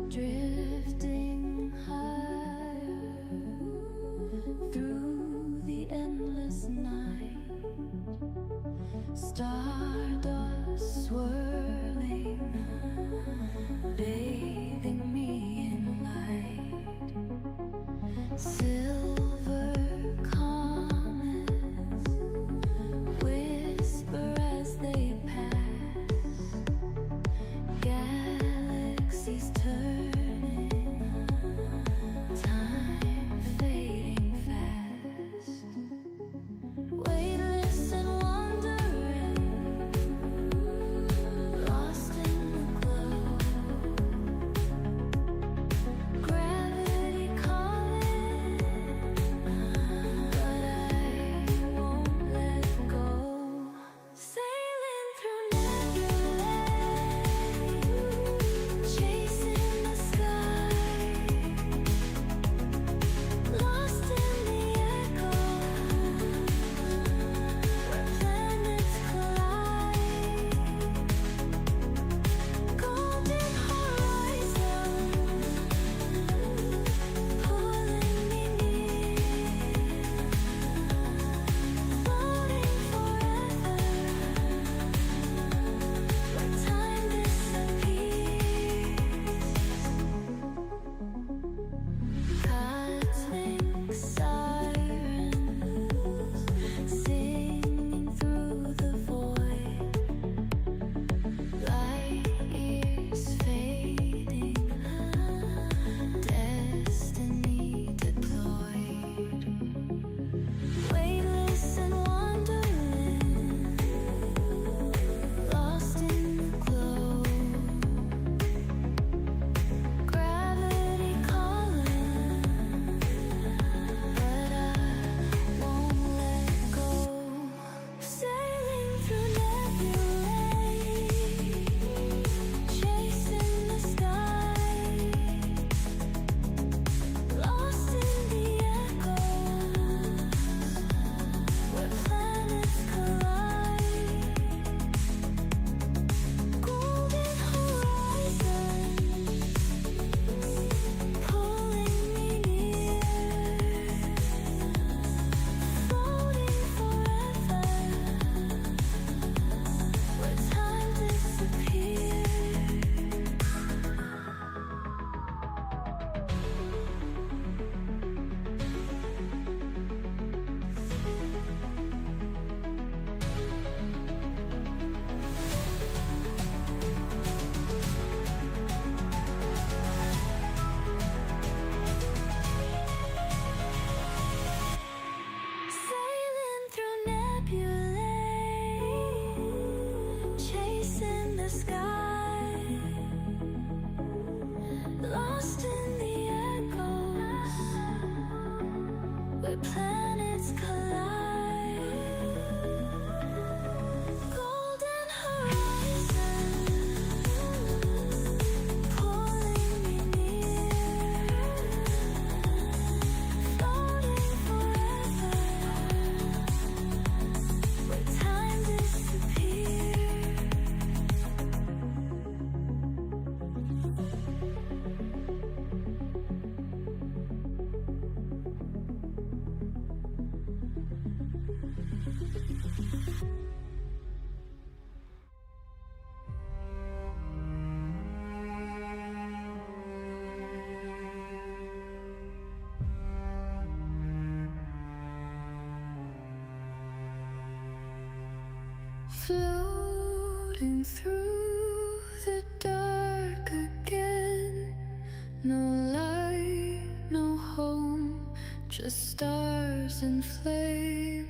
Drifting higher through the endless night, stardust swirling, bathing me in light. Silver comets whisper as they pass, galaxies turning, time fading fast. Weightless and wandering, lost in the glow. Gravity calling, but I won't let go. Sailing through nebulae, chasing the sky, lost in the echo, where planets collide. Golden horizon, pulling me near, floating forever, where time disappears. Cosmic sirens singing through the void, light years fading, destiny deployed. Weightless and wandering, lost in the glow. Gravity calling, but I won't let go. Sailing through nebulae, chasing the sky, lost in the echoes, where planets collide. Golden horizon, pulling me near, floating forever, where time disappears. Sailing through nebulae, chasing the sky, lost in the echoes, where planets collide. Golden horizon, pulling me near, floating forever, where time disappears. Floating through the dark again, no light, no home, just stars and flame,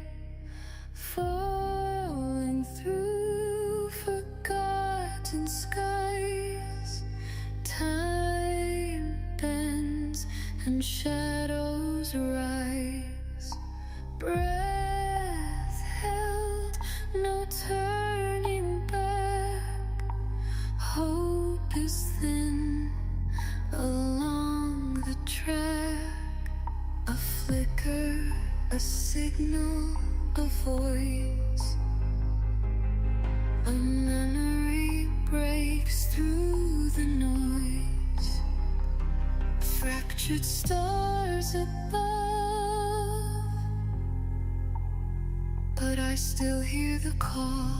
falling through forgotten skies. Time bends and shadows rise, breath held, no turning back. Hope is thin along the track, a flicker, a signal, a voice, a breaks through the noise. Fractured stars above, but I still hear the call.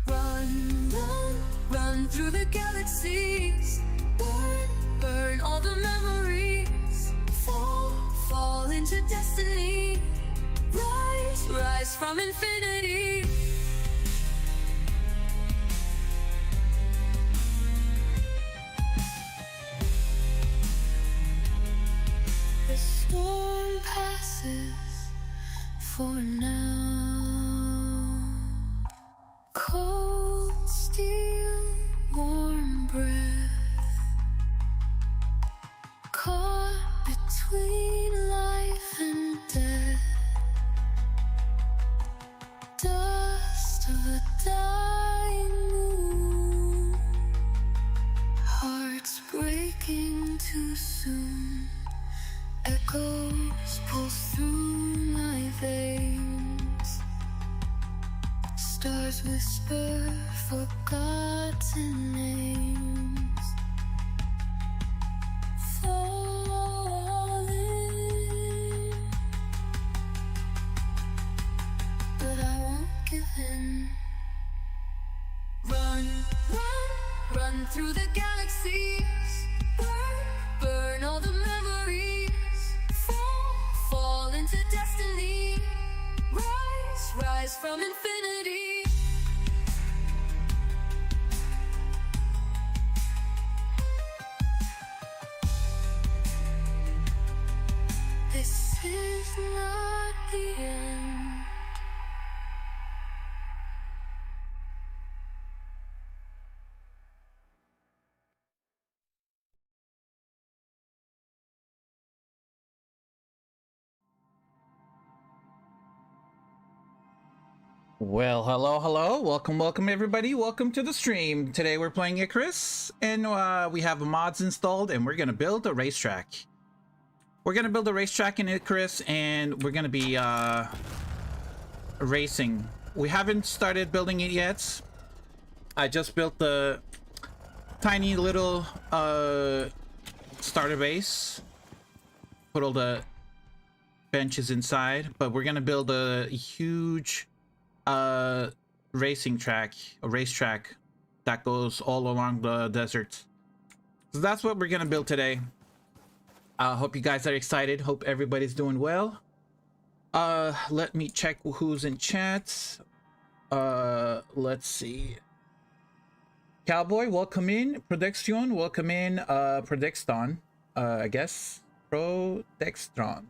Run, run, run through the galaxies. Burn, burn all the memories. Fall, fall into destiny. Rise, rise from infinity. The storm passes for now. Cold steel, warm breath, caught between life and death. Dust of a dying moon, hearts breaking too soon. Echoes pulse through my veins. Stars whisper forgotten names. Falling, but I won't give in. Run, run, run through the galaxies. Burn, burn all the memories. Fall, fall into destiny. Rise, rise from infinity. This is not the end. Well, hello, welcome everybody, welcome to the stream. Today we're playing Icarus, and we have mods installed, and we're gonna build a racetrack. We're gonna build a racetrack in Icarus, and we're gonna be racing. We haven't started building it yet. I just built the tiny little starter base, put all the benches inside, but we're gonna build a huge racing track, a racetrack that goes all along the desert. So that's what we're gonna build today. Hope you guys are excited. Hope everybody's doing well. Let me check who's in chat. Let's see. Cowboy, welcome in. Prodexion, welcome in. Prodexton, I guess. Prodextron,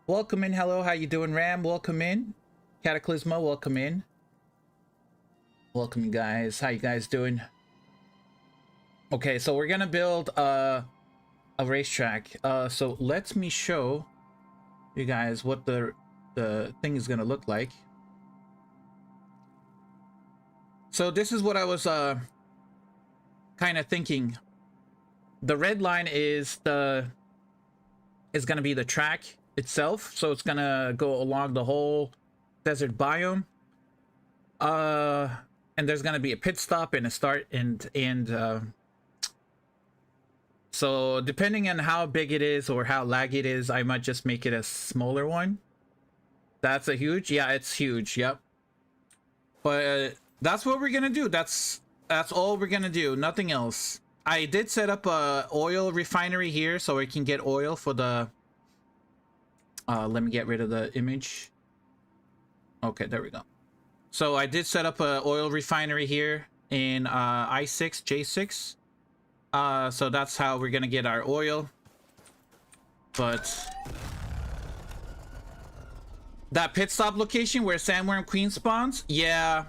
welcome in. Hello, how you doing? Ram, welcome in. Cataclysma, welcome in. Welcome, you guys. How you guys doing? Okay, so we're gonna build a racetrack. So let me show you guys what the thing is gonna look like. So this is what I was kind of thinking. The red line is gonna be the track itself, so it's gonna go along the whole desert biome, and there's gonna be a pit stop and a start and so depending on how big it is or how laggy it is, I might just make it a smaller one. That's a huge, yeah, it's huge, yep. But that's what we're gonna do. That's all we're gonna do, nothing else. I did set up a oil refinery here so we can get oil for the let me get rid of the image. Okay, there we go. So I did set up a oil refinery here in I6 J6. So that's how we're gonna get our oil. But that pit stop location where Sandworm Queen spawns, yeah.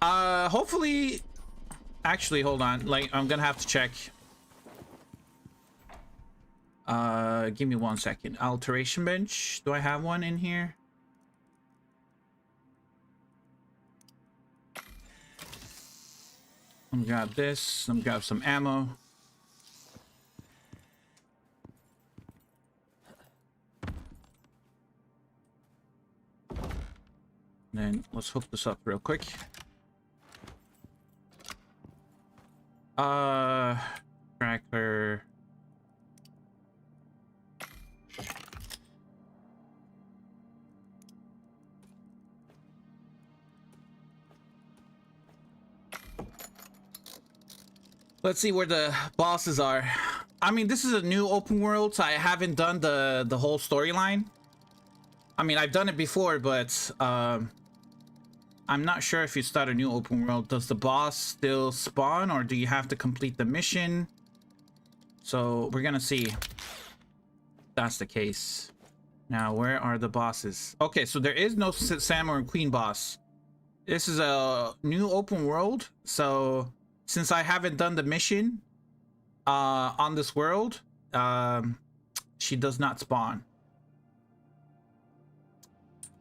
Hopefully, actually, hold on. Like, I'm gonna have to check. Give me 1 second. Alteration bench. Do I have one in here? Let me grab this. Let me grab some ammo. then let's hook this up real quick. Tracker. Let's see where the bosses are. I mean, this is a new open world, so I haven't done the whole storyline. I mean, I've done it before, but I'm not sure if you start a new open world, does the boss still spawn, or do you have to complete the mission? So we're gonna see if that's the case. Now, where are the bosses? Okay, so there is no Samurai Queen boss. This is a new open world, so since I haven't done the mission on this world, she does not spawn.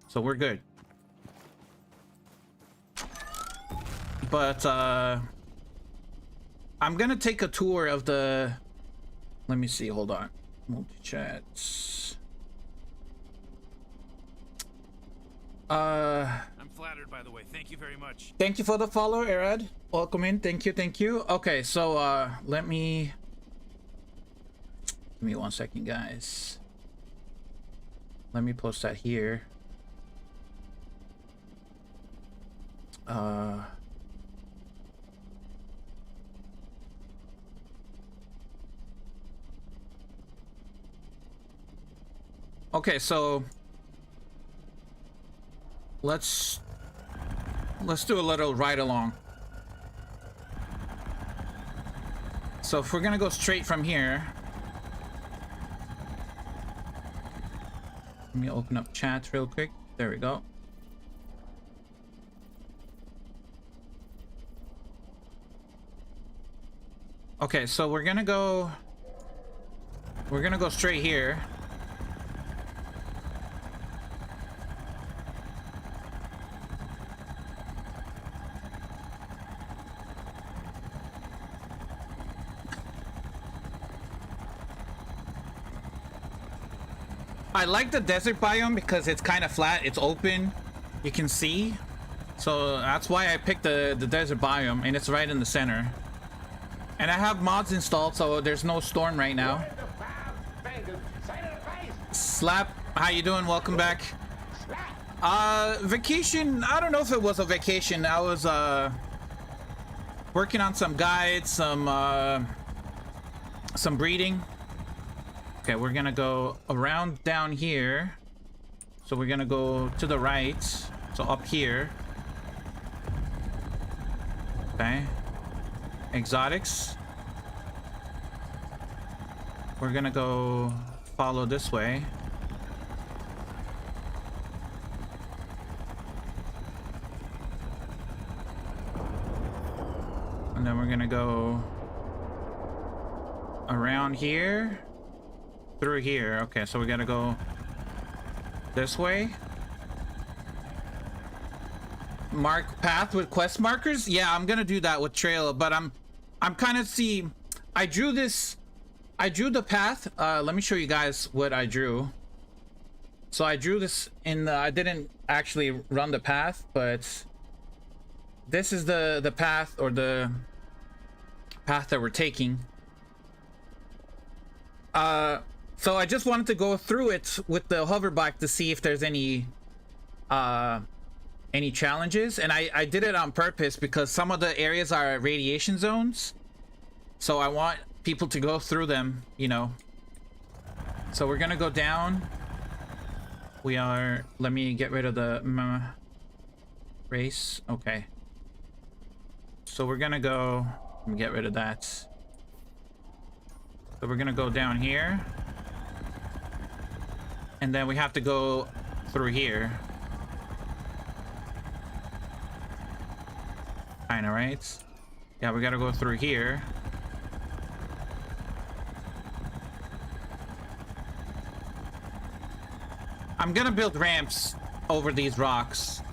So we're good. But I'm gonna take a tour of the... Let me see, hold on. Multi-chats. I'm flattered, by the way. Thank you very much. Thank you for the follow, Erad. Welcome in. Thank you, thank you. Okay, so let me... Give me 1 second, guys. Let me post that here. Okay, so let's do a little ride along. So if we're gonna go straight from here, let me open up chat real quick. There we go. Okay, so we're gonna go straight here. I like the desert biome because it's kind of flat, it's open, you can see. So that's why I picked the desert biome, and it's right in the center. And I have mods installed, so there's no storm right now. Slap, how you doing? Welcome back. Vacation, I don't know if it was a vacation. I was working on some guides, some breeding. Okay, we're gonna go around down here. So we're gonna go to the right. So up here. Okay. Exotics. We're gonna go follow this way. And then we're gonna go around here. Through here. Okay, so we gotta go this way. Mark path with quest markers. Yeah, I'm gonna do that with trail, but I'm kind of I drew the path. Let me show you guys what I drew. So I drew this in I didn't actually run the path, but this is the path, or the path that we're taking. So I just wanted to go through it with the hover bike to see if there's any challenges, and I did it on purpose because some of the areas are radiation zones, so I want people to go through them, you know. So we're gonna go down. Let me get rid of the race. Okay, so we're gonna go, let me get rid of that. So we're gonna go down here, and then we have to go through here. Kinda, right? Yeah, we gotta go through here. I'm gonna build ramps over these rocks.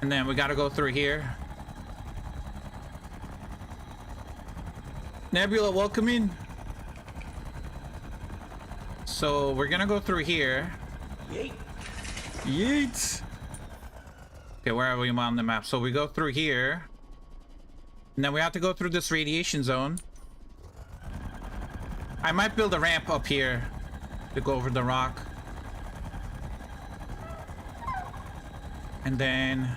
And then we gotta go through here. Nebula, welcome in. So we're gonna go through here. Yeet. Yeet. Okay, where are we on the map? So we go through here. And then we have to go through this radiation zone. I might build a ramp up here to go over the rock. And then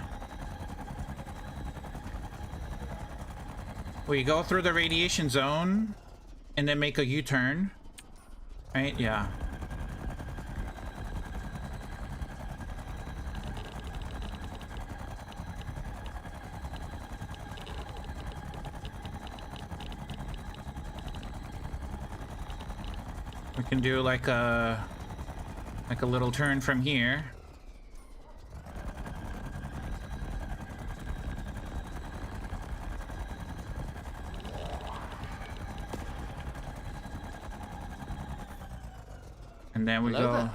we go through the radiation zone and then make a U-turn. Right? Yeah. We can do like a little turn from here. And then we go.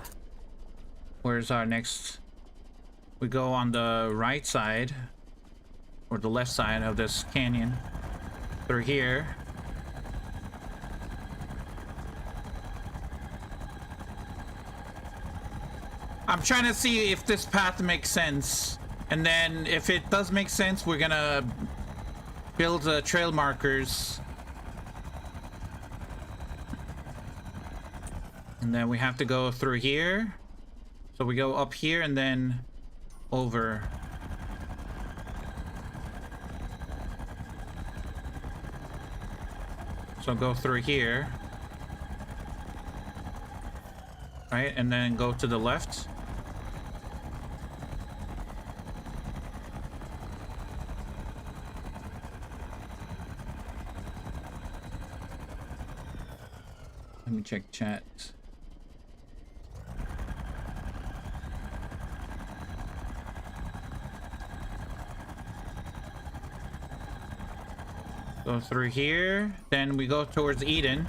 Where's our next? We go on the right side or the left side of this canyon through here. I'm trying to see if this path makes sense, and then if it does make sense, we're gonna build trail markers. And then we have to go through here. So we go up here and then over. So go through here. Right, and then go to the left. Let me check chat. Go through here, then we go towards Eden.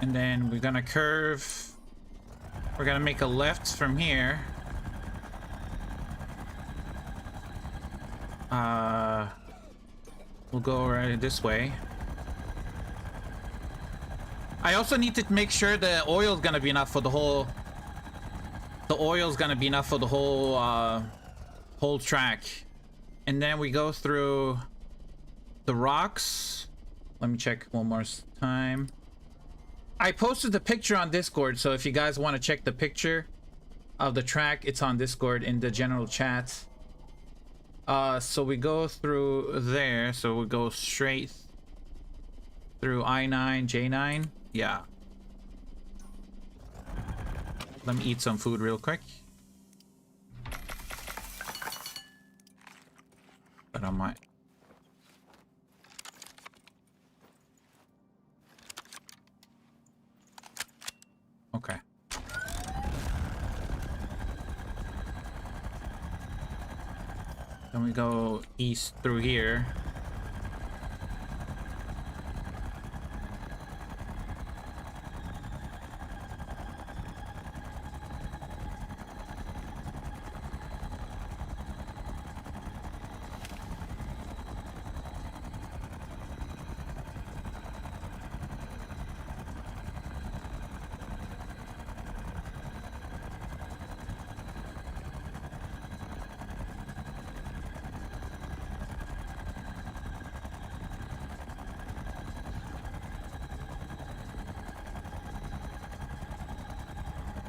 And then we're gonna curve. We're gonna make a left from here. We'll go right this way. I also need to make sure the oil's gonna be enough for the whole. The oil's gonna be enough for the whole track. And then we go through the rocks. Let me check one more time. I posted the picture on Discord, so if you guys want to check the picture of the track, it's on Discord in the general chat. So we go through there, so we go straight through I-9, J9. Yeah. Let me eat some food real quick. But I might. Okay. Then we go east through here.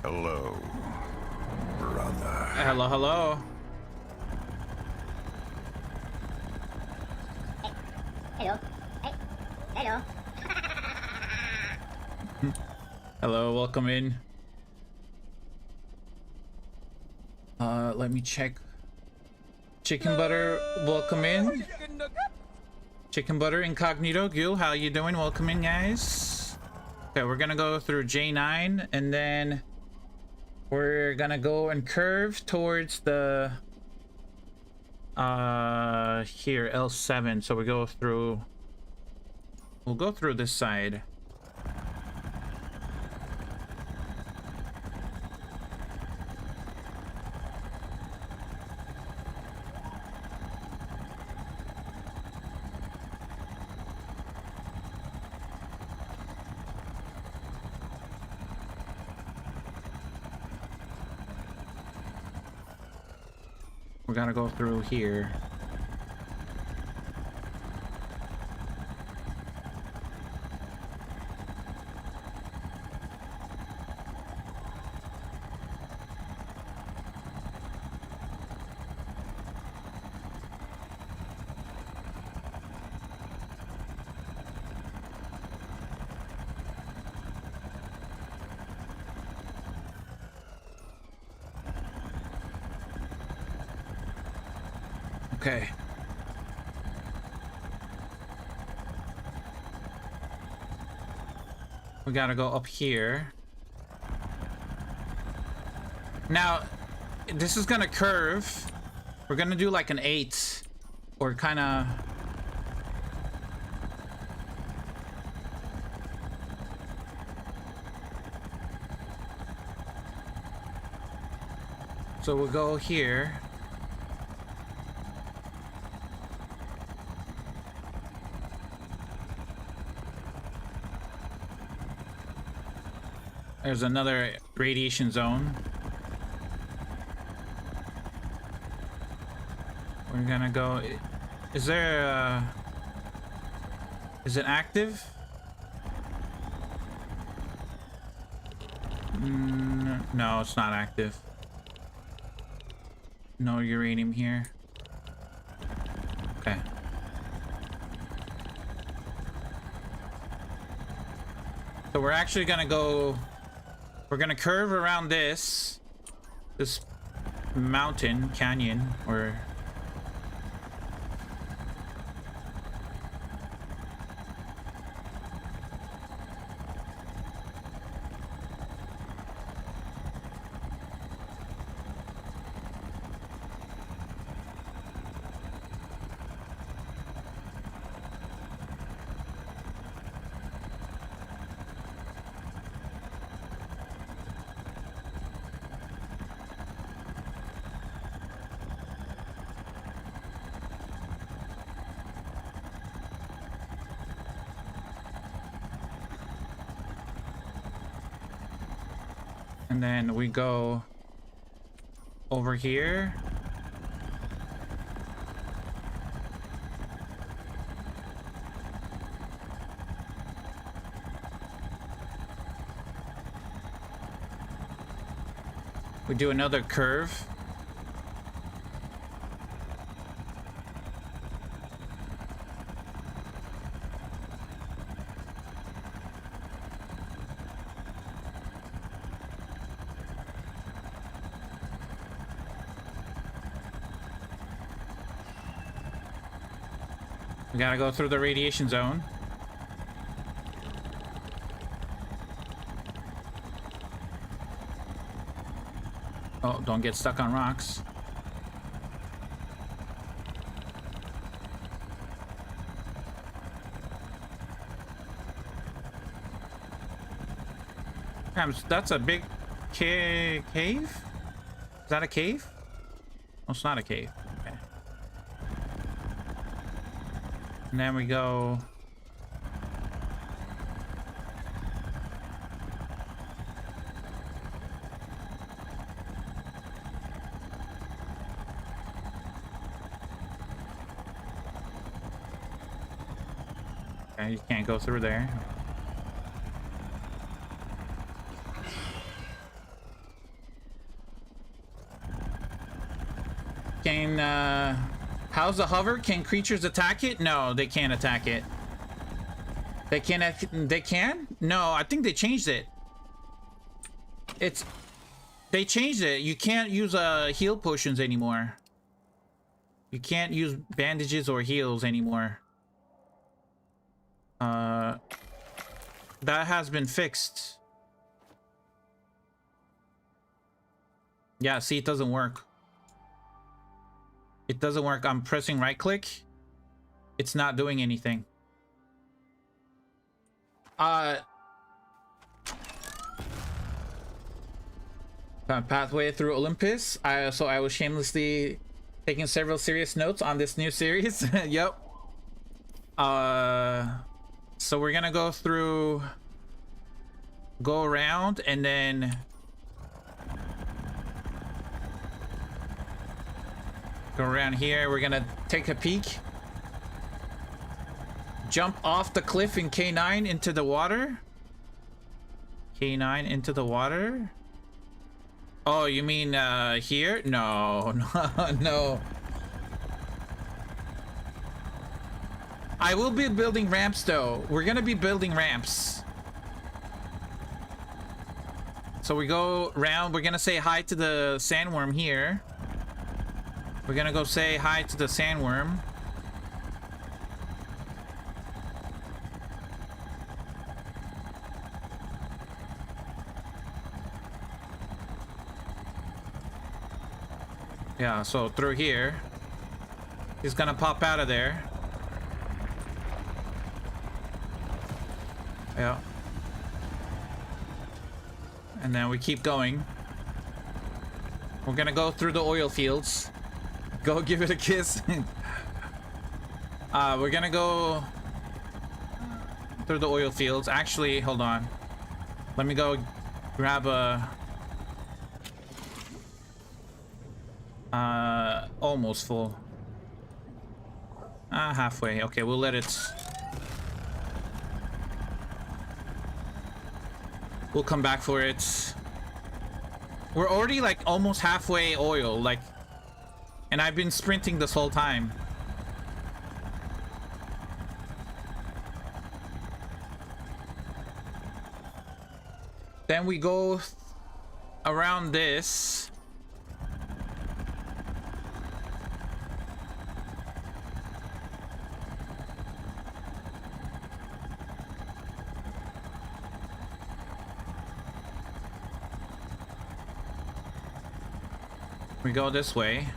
Hello, brother. Hello, hello. Hello. Hey. Hello. Hello, welcome in. Let me check. Chicken butter, welcome in. Chicken butter incognito, Gil, how you doing? Welcome in, guys. Okay, we're gonna go through J9 and then We're gonna go and curve towards the here L7. So we go through. We'll go through this side. We're gonna go through here. Okay. We gotta go up here. Now, this is gonna curve. We're gonna do like an 8. Or kinda... So we'll go here. There's another radiation zone. We're gonna go... Is there a... Is it active? No, it's not active. No uranium here. Okay. So we're actually gonna go... We're gonna curve around this mountain, canyon, or... And then we go over here. We do another curve. We gotta go through the radiation zone. Oh, don't get stuck on rocks. That's a big cave? Is that a cave? Oh, it's not a cave. Okay. And then we go... Okay, you can't go through there. Can, how's the hover? Can creatures attack it? No, they can't attack it. They can? No, I think they changed it. They changed it. You can't use heal potions anymore. You can't use bandages or heals anymore. That has been fixed. Yeah, see, it doesn't work. It doesn't work. I'm pressing right click. It's not doing anything. Pathway through Olympus. So I was shamelessly taking several serious notes on this new series. Yep. So we're gonna go around, and then go around here. We're gonna take a peek. Jump off the cliff in K9 into the water. K9 into the water. Oh, you mean here? No, no. I will be building ramps though. We're gonna be building ramps. So we go around. We're gonna say hi to the sandworm here. We're gonna go say hi to the sandworm. Yeah, so through here. He's gonna pop out of there. Yeah. And then we keep going. We're gonna go through the oil fields. Go give it a kiss. We're gonna go through the oil fields. Actually, hold on. Let me go grab a... almost full. Halfway. Okay, we'll let it... We'll come back for it. We're already like almost halfway oil, like, and I've been sprinting this whole time. Then we go around this. We go this way.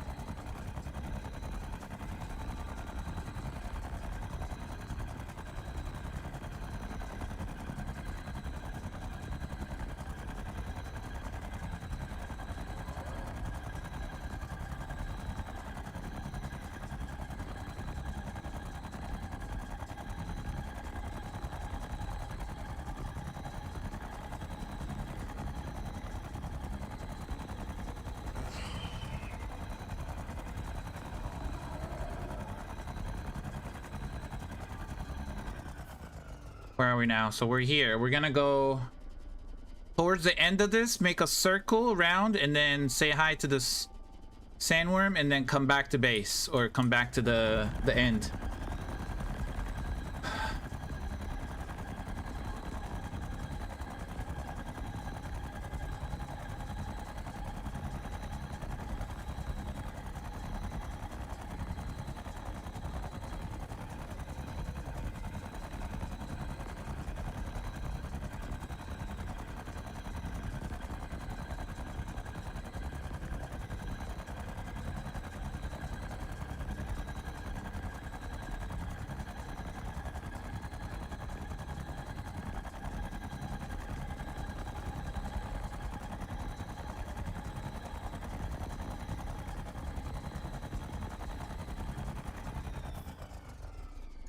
Where are we now? So we're here. We're gonna go towards the end of this, make a circle around, and then say hi to this sandworm, and then come back to base, or come back to the end.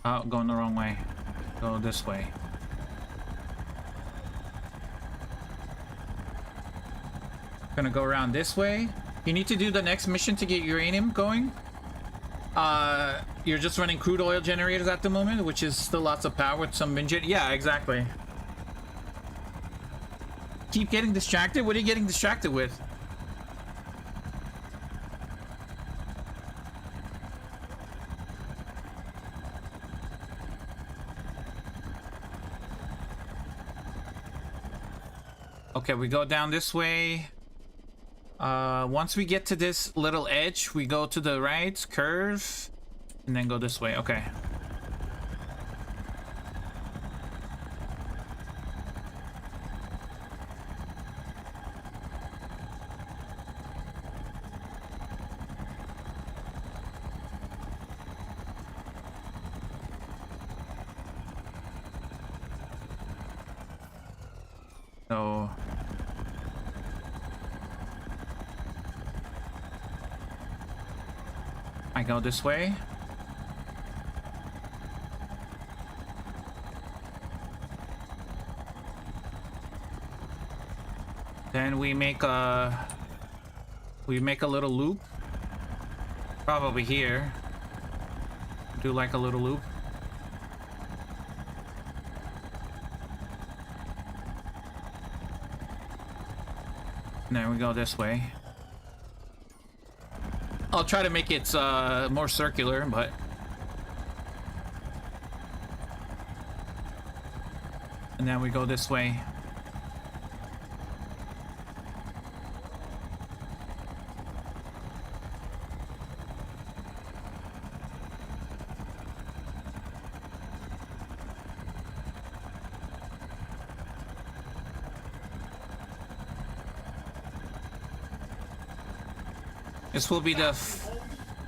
Oh, going the wrong way. Go this way. Gonna go around this way. You need to do the next mission to get uranium going. You're just running crude oil generators at the moment, which is still lots of power with some engine. Yeah, exactly. Keep getting distracted? What are you getting distracted with? Okay, we go down this way. Once we get to this little edge, we go to the right, curve, and then go this way. Okay. So I go this way. Then we make a little loop. Probably here. Do like a little loop. And then we go this way. I'll try to make it more circular, but and then we go this way.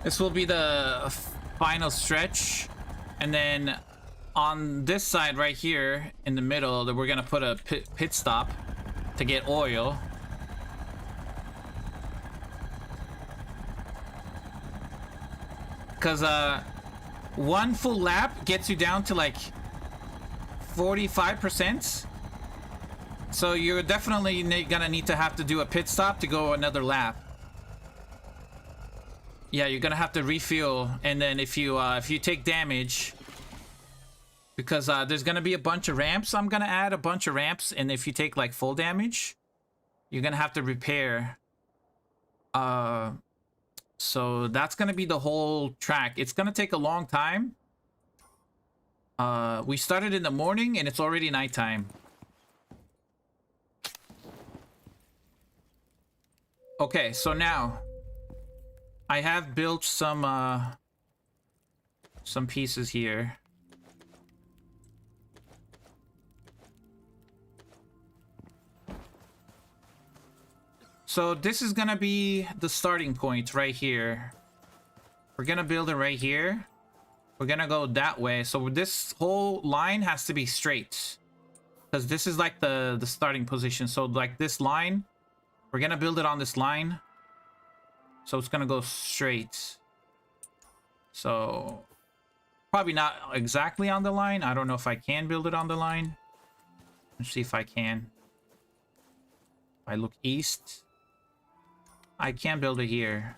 This will be the final stretch, and then on this side right here in the middle, that we're gonna put a pit stop to get oil. Cause one full lap gets you down to like 45%. So you're definitely gonna need to have to do a pit stop to go another lap. Yeah, you're gonna have to refuel, and then if you take damage, because there's gonna be a bunch of ramps. I'm gonna add a bunch of ramps, and if you take like full damage, you're gonna have to repair. So that's gonna be the whole track. It's gonna take a long time. We started in the morning, and it's already nighttime. Okay, so now I have built some pieces here. So this is gonna be the starting point right here. We're gonna build it right here. We're gonna go that way. So this whole line has to be straight, because this is like the starting position. So like this line, we're gonna build it on this line. So it's gonna go straight. So probably not exactly on the line. I don't know if I can build it on the line. Let's see if I can. If I look east, I can build it here.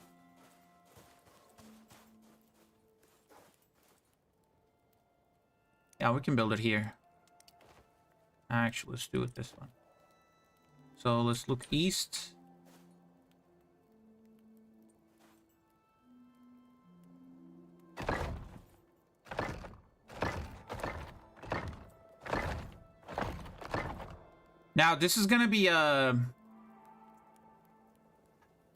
Yeah, we can build it here. Actually, let's do it this one. So let's look east. Now this is gonna be a...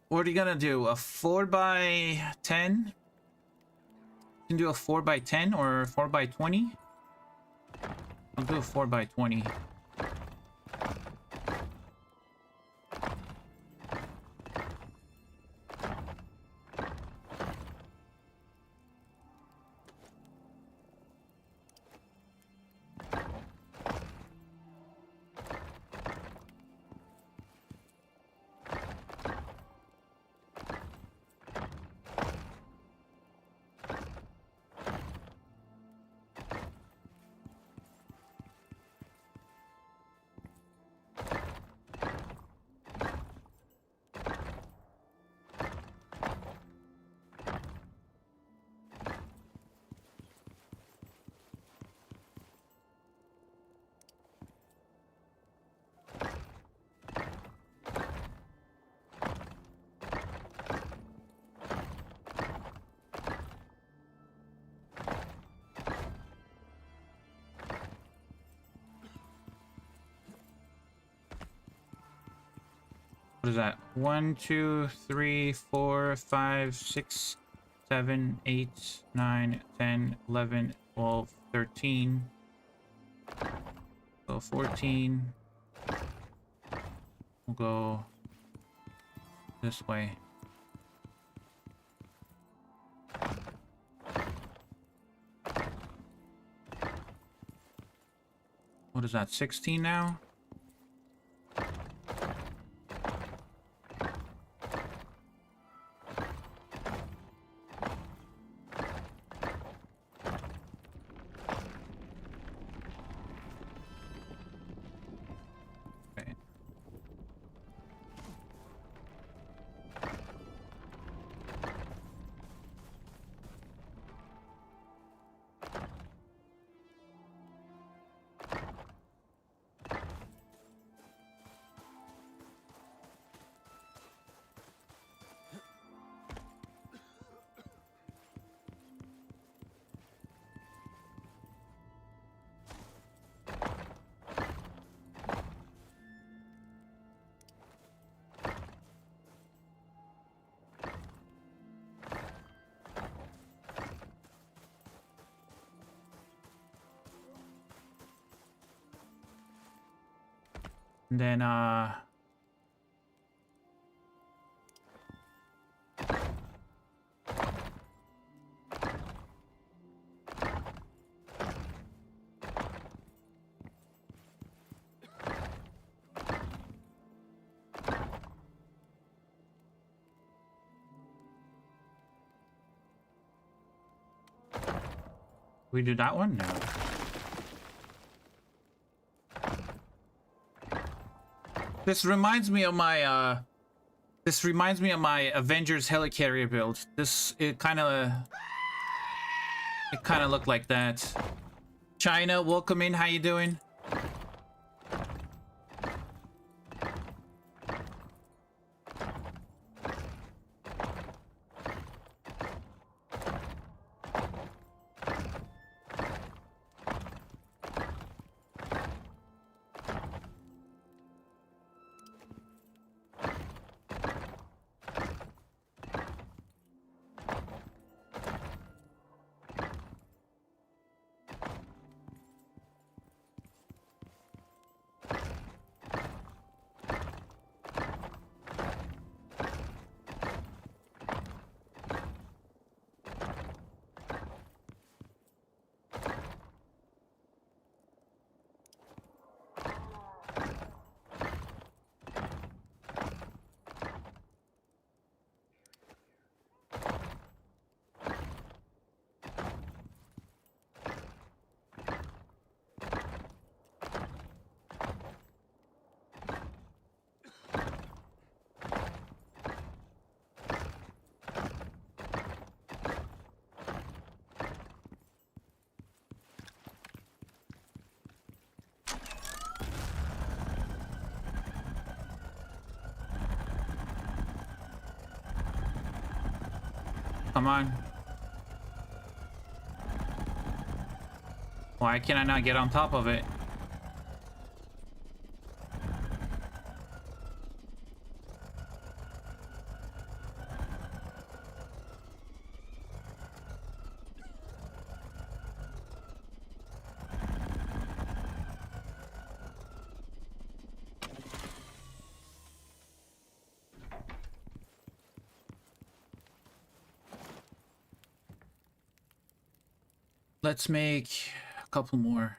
What are you gonna do? A 4x10? You can do a 4x10 or 4x20? I'll do a 4x20. What is that? 1, 2, 3, 4, 5, 6, 7, 8, 9, 10, 11, 12, 13. So 14. We'll go this way. What is that? 16 now? And then we do that one? No. This reminds me of my Avengers helicarrier build. It kind of looked like that. China, welcome in. How you doing? Come on. Why can I not get on top of it? Let's make a couple more.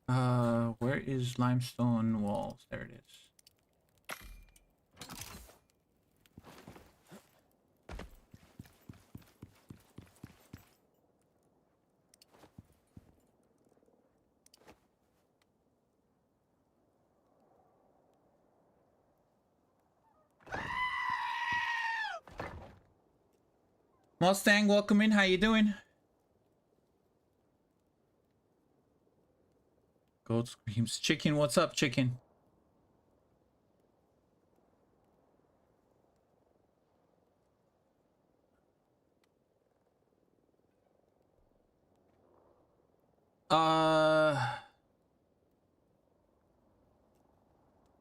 Uh, where is limestone walls? There it is. Mustang, welcome in. How you doing? Gold screams. Chicken, what's up, chicken?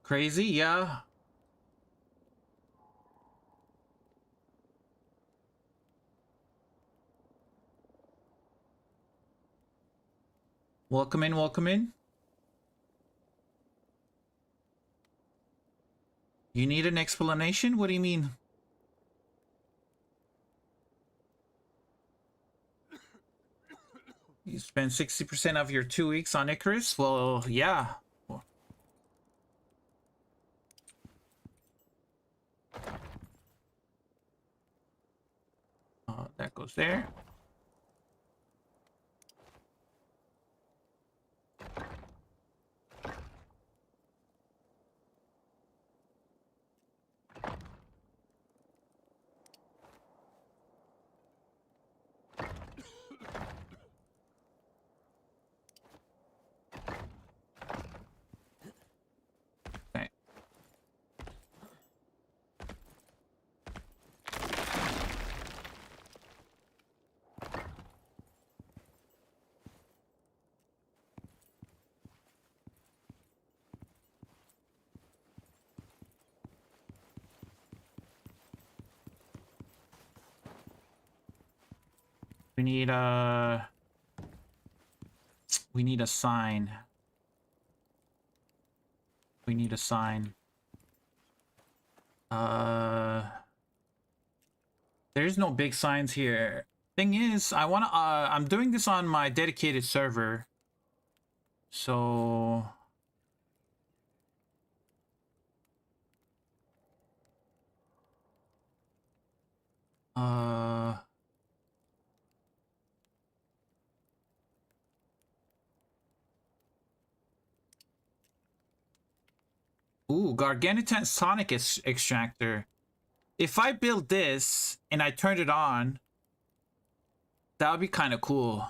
Crazy, yeah. Welcome in, welcome in. You need an explanation? What do you mean? You spend 60% of your 2 weeks on Icarus? Well, yeah. That goes there. Okay. We need a sign. We need a sign. There's no big signs here. Thing is, I'm doing this on my dedicated server. So ooh, Garganitan Sonic Extractor. If I build this and I turned it on, that would be kind of cool.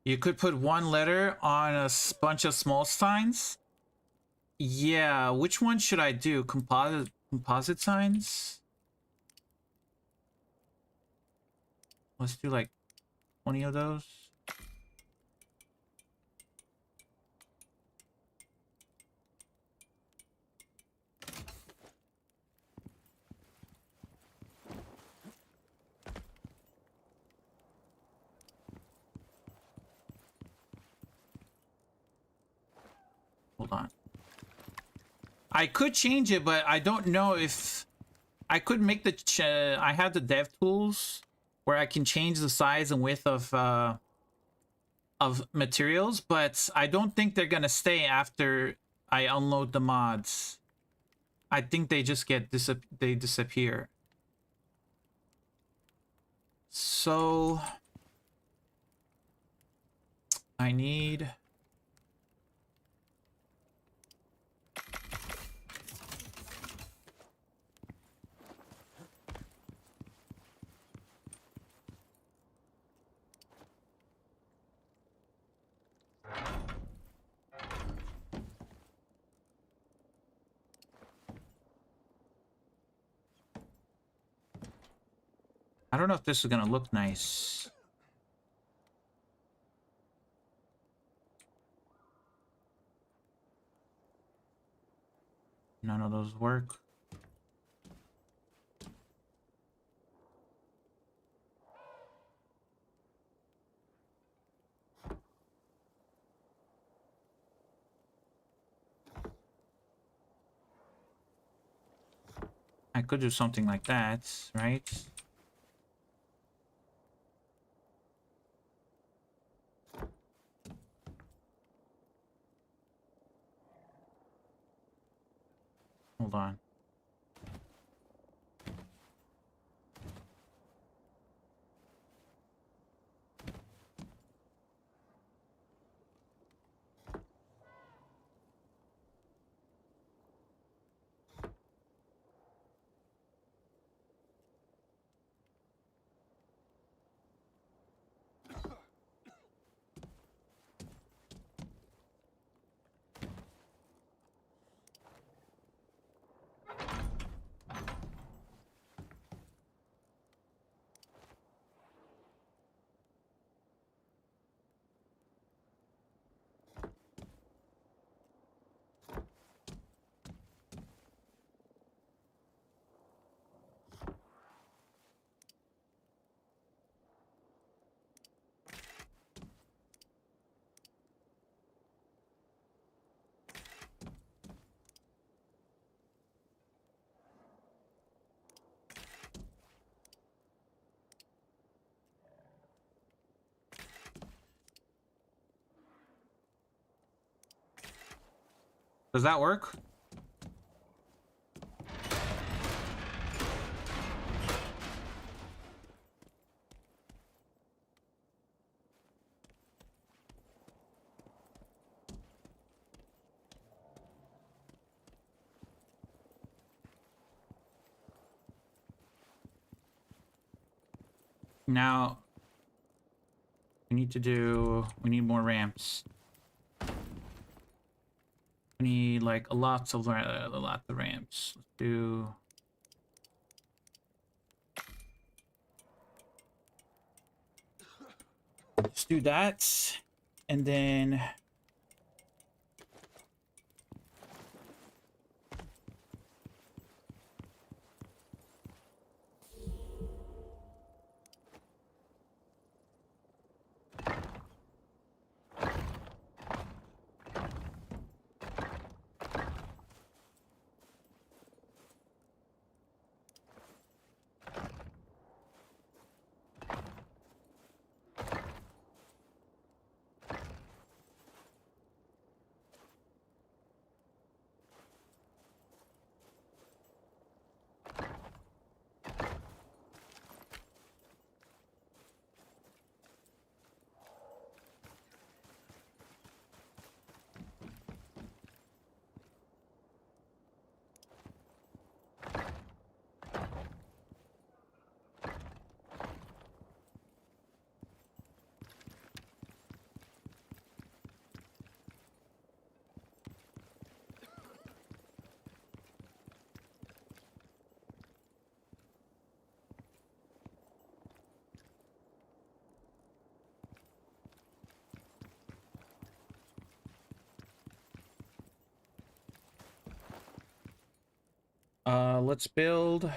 You could put one letter on a bunch of small signs. Yeah, which one should I do? Composite signs? Let's do like 20 of those. Hold on. I could change it, but I don't know if I could make the I have the dev tools where I can change the size and width of materials, but I don't think they're gonna stay after I unload the mods. I think they just get they disappear. So I need I don't know if this is gonna look nice. None of those work. I could do something like that, right? Hold on. Does that work? Now, we need more ramps. We need like a lot of ramps. Let's do that. And then let's build.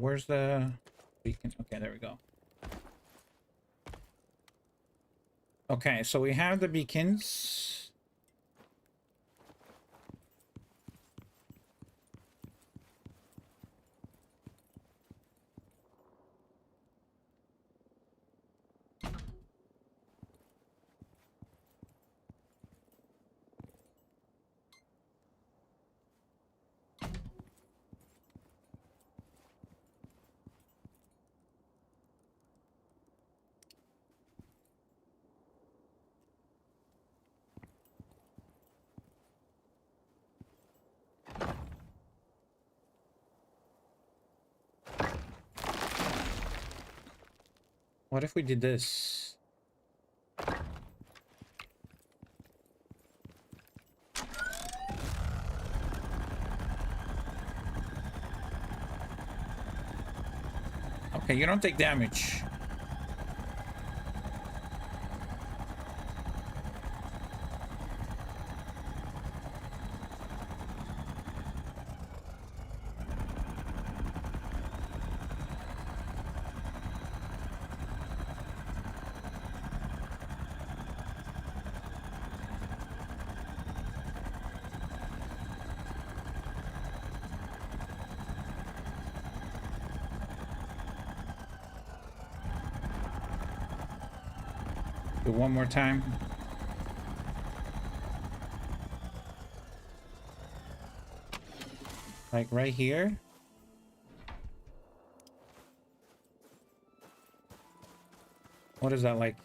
Where's the beacon? Okay, there we go. Okay, so we have the beacons. What if we did this? Okay, you don't take damage. Do one more time. Like right here. What is that like?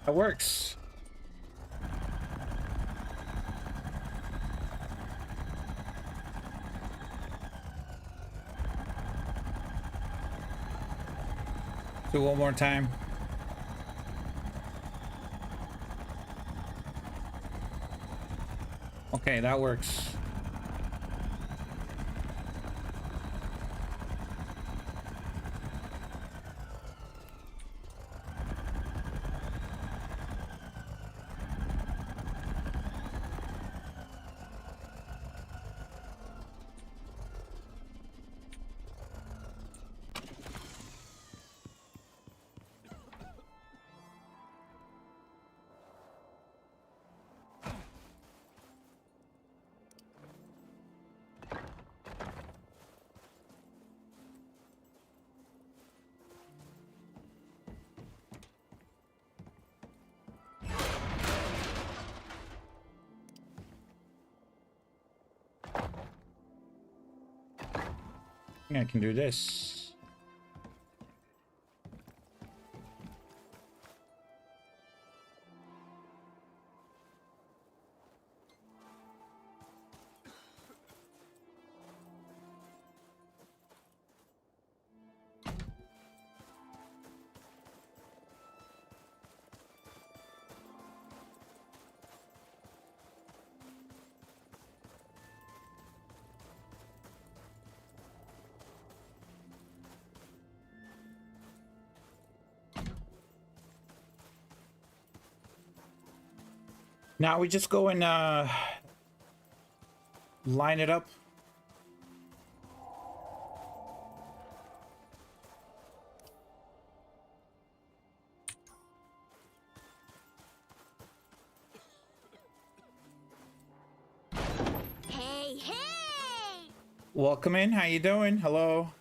That works. Do one more time. Okay, that works. I think I can do this. Now we just go and line it up. Hey, hey! Welcome in. How you doing? Hello.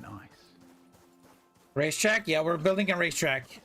Nice. Racetrack? Yeah, we're building a racetrack.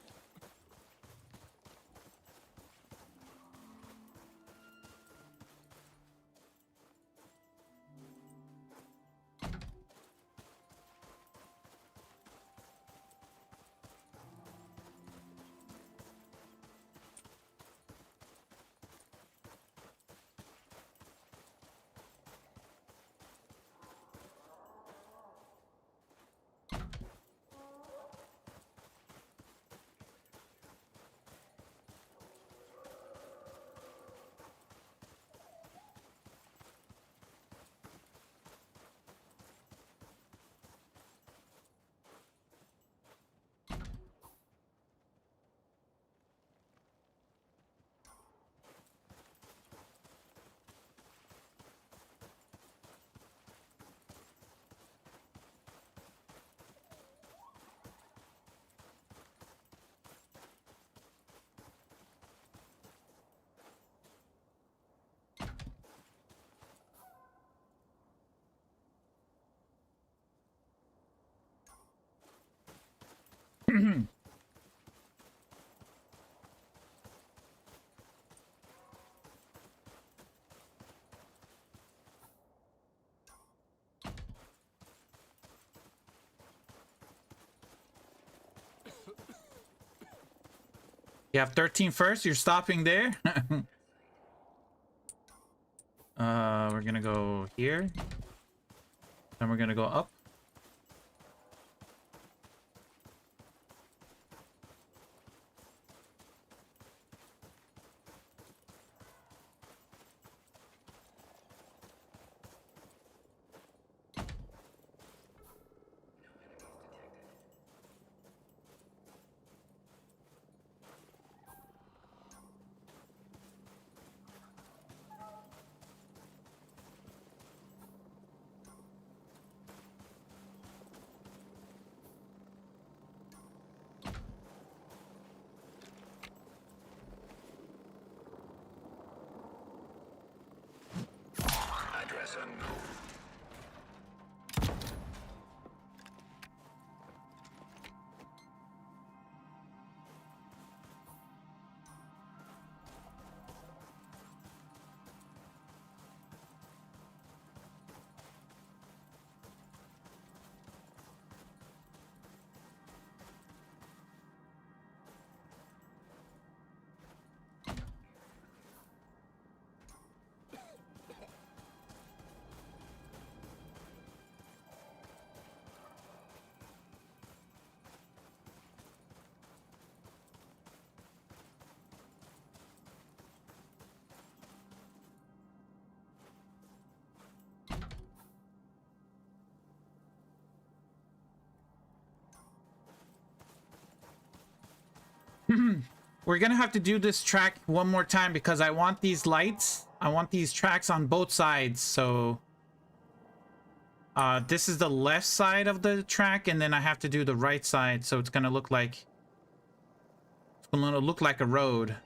You have 13 first. You're stopping there. We're gonna go here. Then we're gonna go up. We're gonna have to do this track one more time because I want these lights. I want these tracks on both sides. So this is the left side of the track, and then I have to do the right side. So it's gonna look like a road.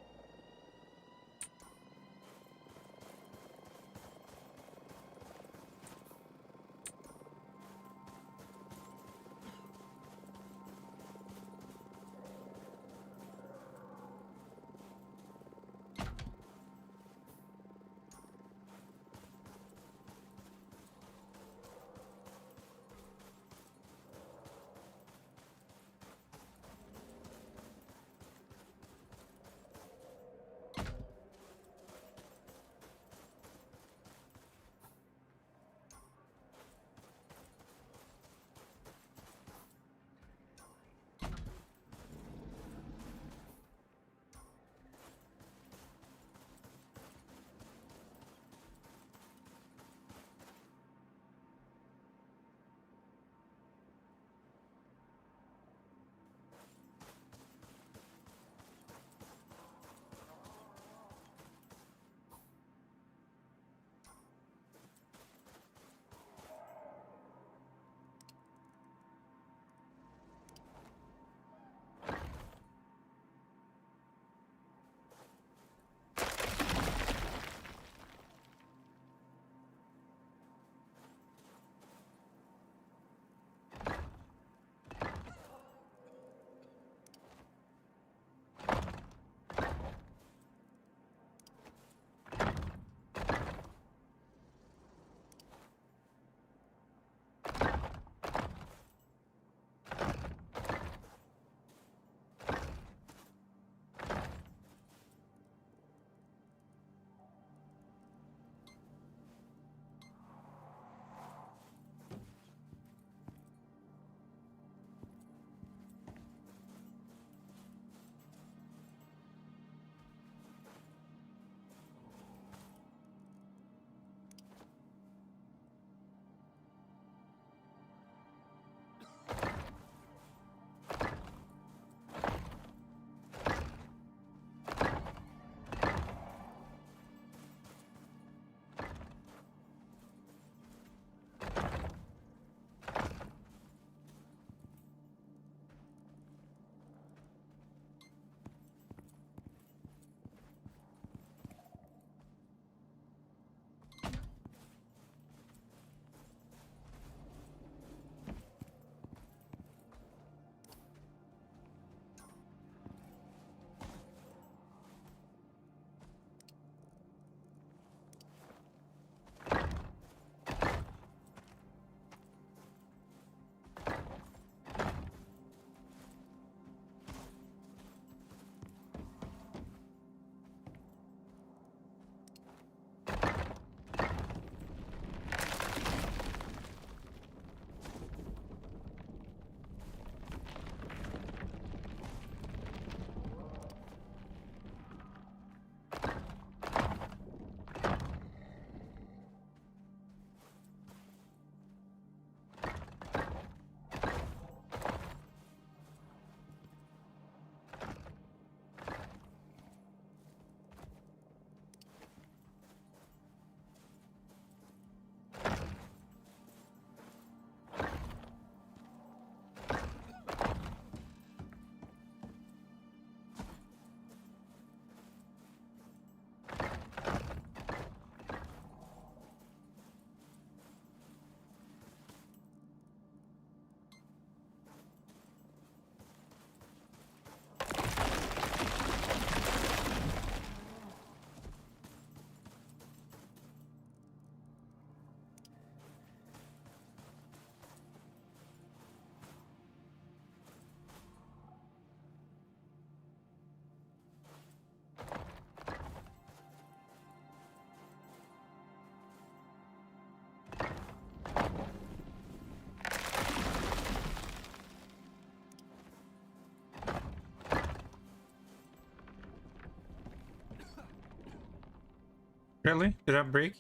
Really? Did that break?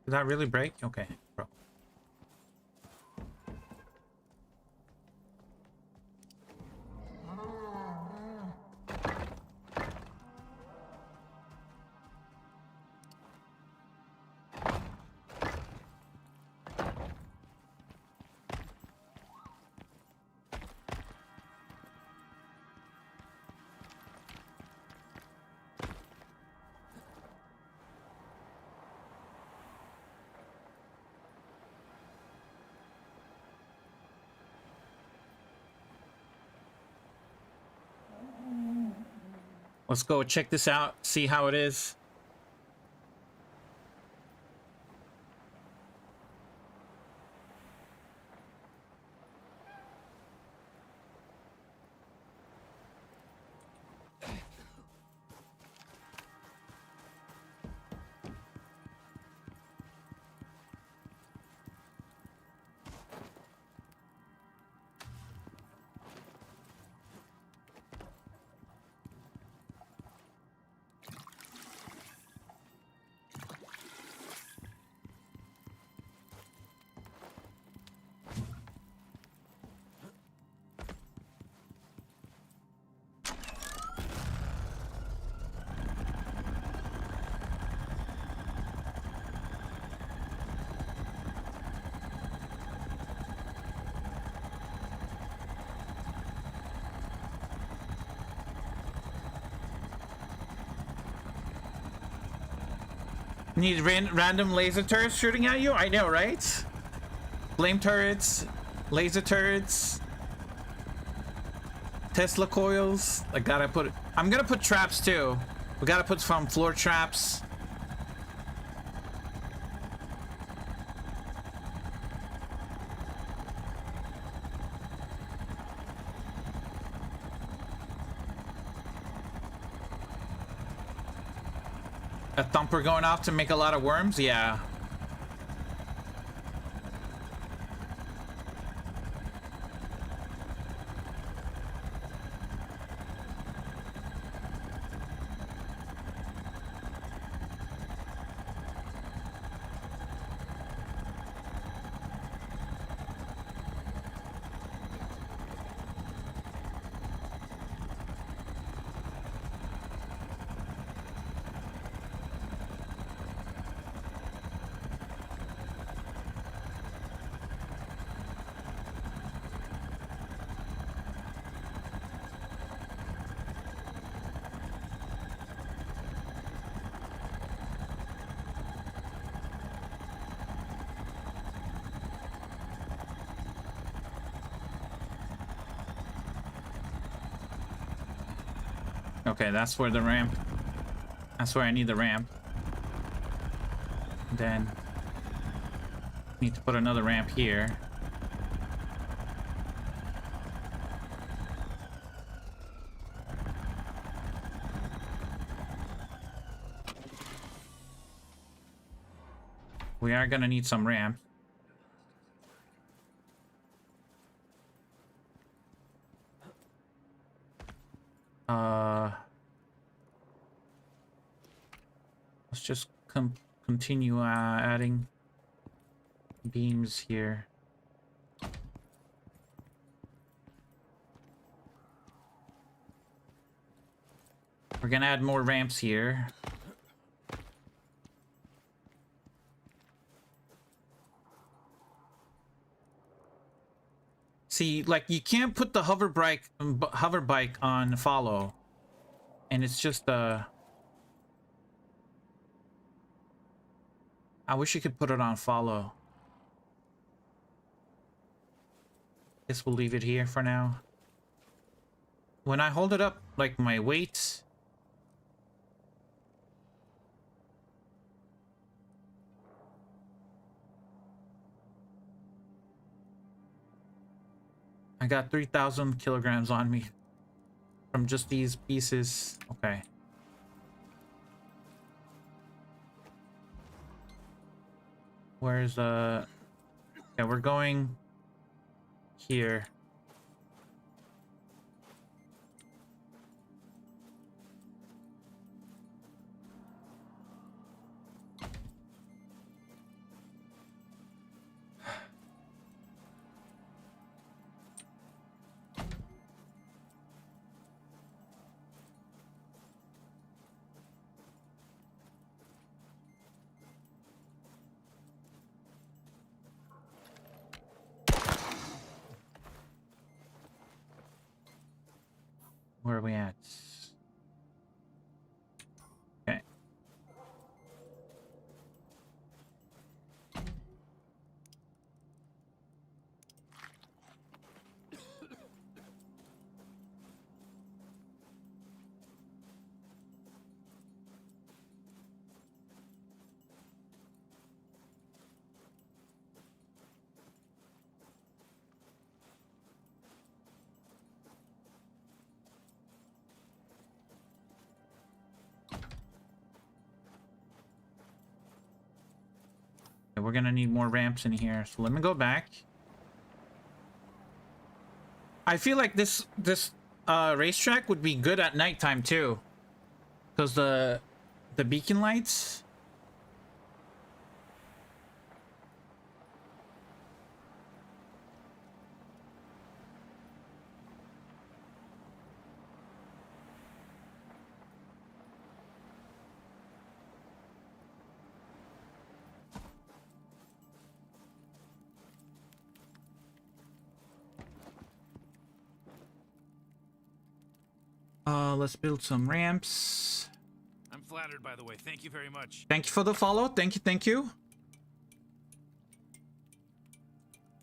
Did that really break? Okay, bro. Let's go check this out, see how it is. Need random laser turrets shooting at you? I know, right? Flame turrets, laser turrets, Tesla coils. I gotta put. I'm gonna put traps too. We gotta put some floor traps. A thumper going off to make a lot of worms? Yeah. Okay, that's where the ramp. That's where I need the ramp. Then need to put another ramp here. We are gonna need some ramps. Let's just continue adding beams here. We're gonna add more ramps here. See, like, you can't put the hover bike on follow, and it's just I wish you could put it on follow. Guess we'll leave it here for now. When I hold it up, like my weight, I got 3,000 kilograms on me from just these pieces. Okay. Where's yeah, we're going here. Where are we at? Okay. we're gonna need more ramps in here. So let me go back. I feel like this racetrack would be good at nighttime too, because the beacon lights. Let's build some ramps. I'm flattered, by the way. Thank you very much. Thank you for the follow. Thank you, thank you.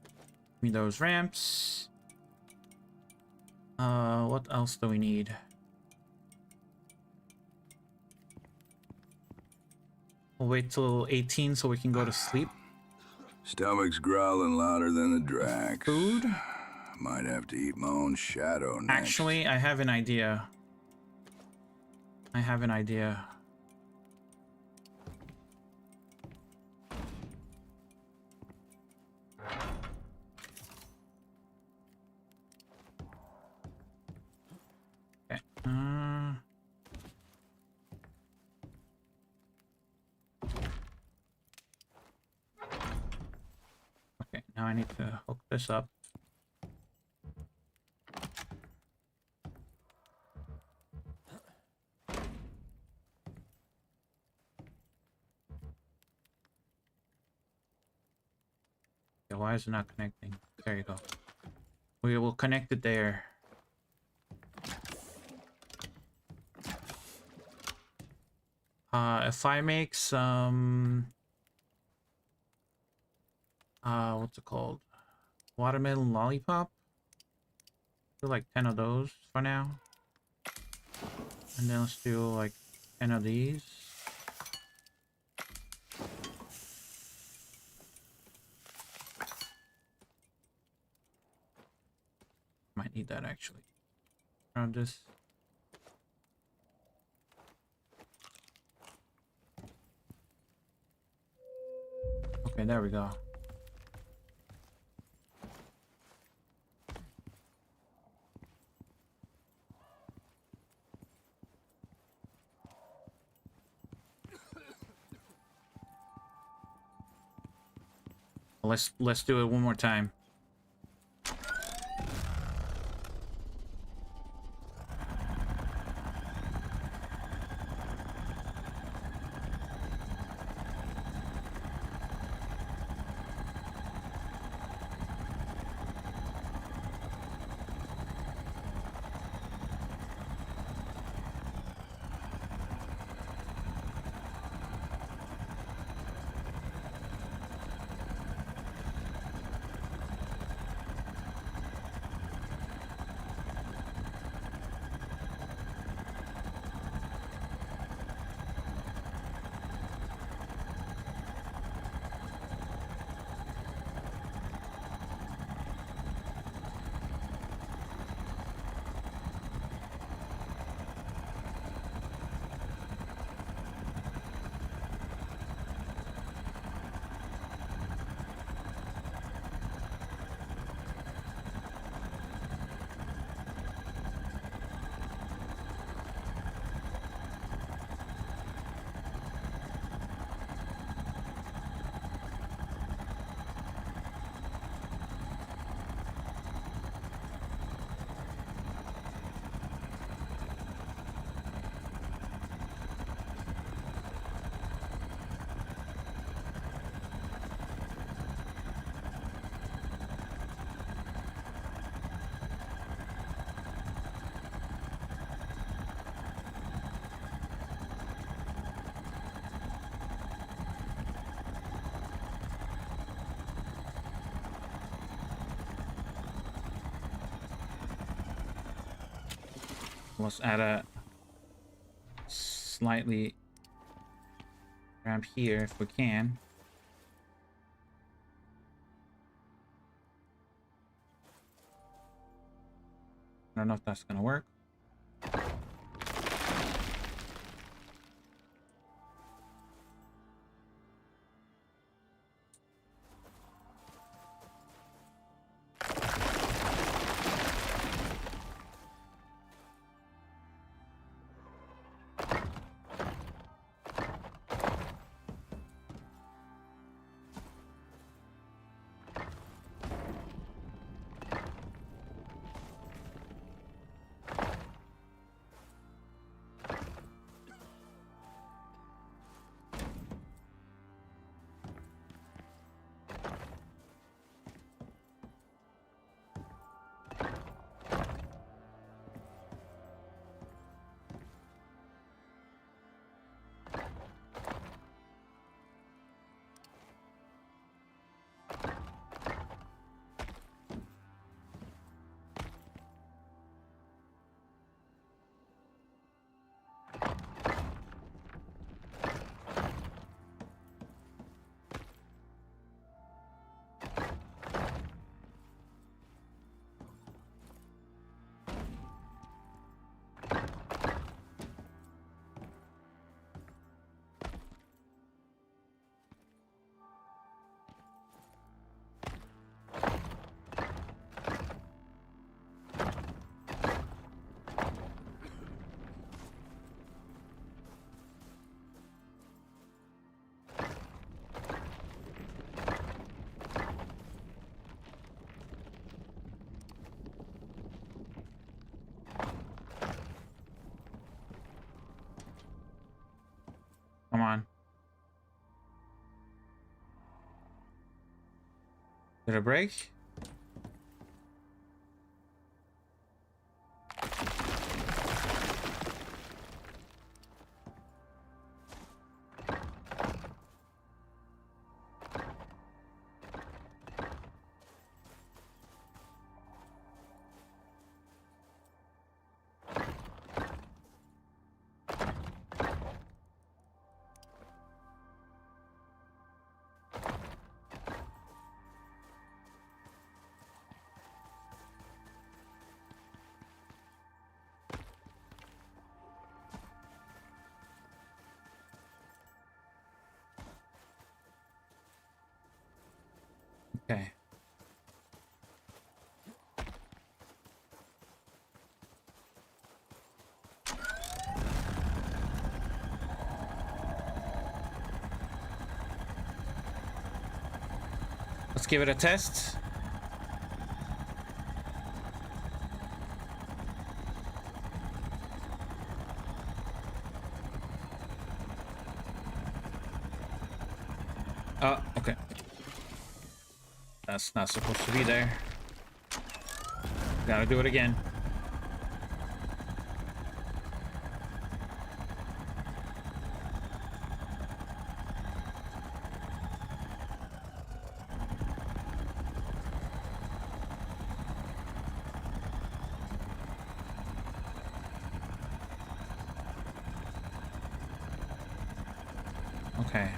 Give me those ramps. What else do we need? We'll wait till 18 so we can go to sleep. Stomach's growling louder than the Drax. Food? Might have to eat my own shadow next. Actually, I have an idea. I have an idea. Okay. Okay, now I need to hook this up. Why is it not connecting? There you go. We will connect it there. If I make some what's it called? Watermelon lollipop? Do like 10 of those for now. And then let's do like 10 of these. Might need that actually. Around this. Okay, there we go. Let's do it one more time. Let's add a slightly ramp here if we can. I don't know if that's gonna work. Did it break? Okay. Let's give it a test. Oh, okay. That's not supposed to be there. Gotta do it again. Okay.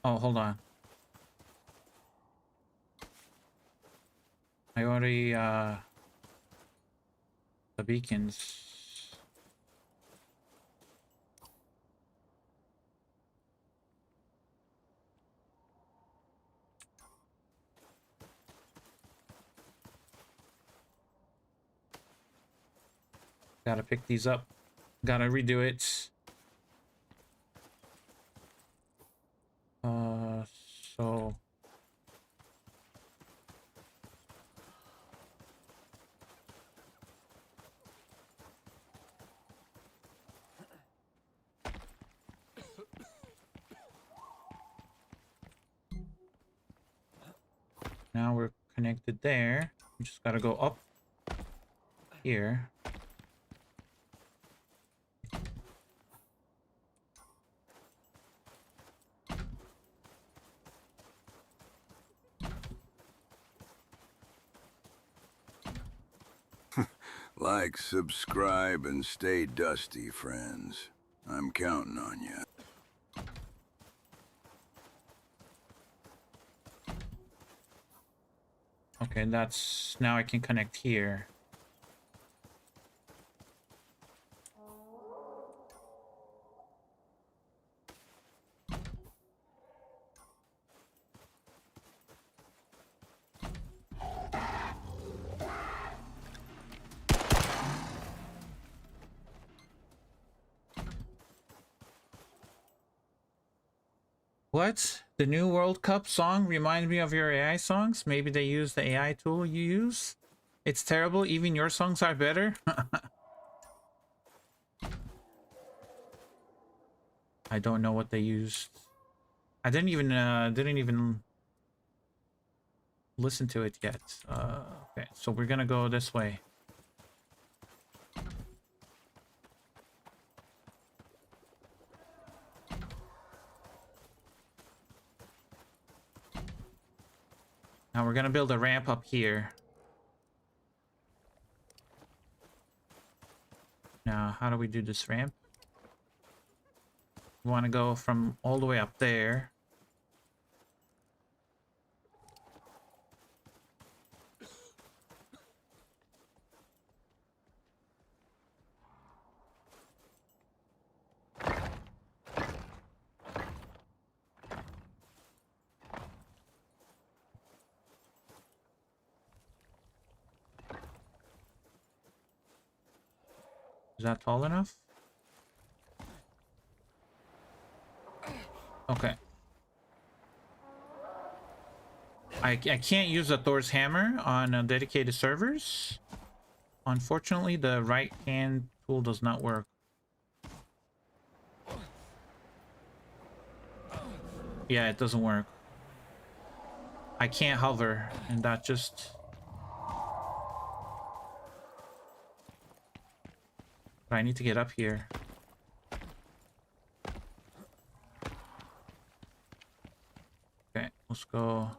Oh, hold on. I already, the beacons. Gotta pick these up. Gotta redo it. So now we're connected there. We just gotta go up here. Like, subscribe, and stay dusty, friends. I'm counting on you. Okay, that's now I can connect here. What? The new World Cup song reminds me of your AI songs? Maybe they use the AI tool you use? It's terrible, even your songs are better? I don't know what they used. I didn't even listen to it yet. Okay, so we're gonna go this way. Now we're gonna build a ramp up here. Now, how do we do this ramp? We want to go from all the way up there. Is that tall enough? Okay. I can't use a Thor's hammer on dedicated servers. Unfortunately, the right hand tool does not work. Yeah, it doesn't work. I can't hover, and that just... But I need to get up here. Okay, let's go.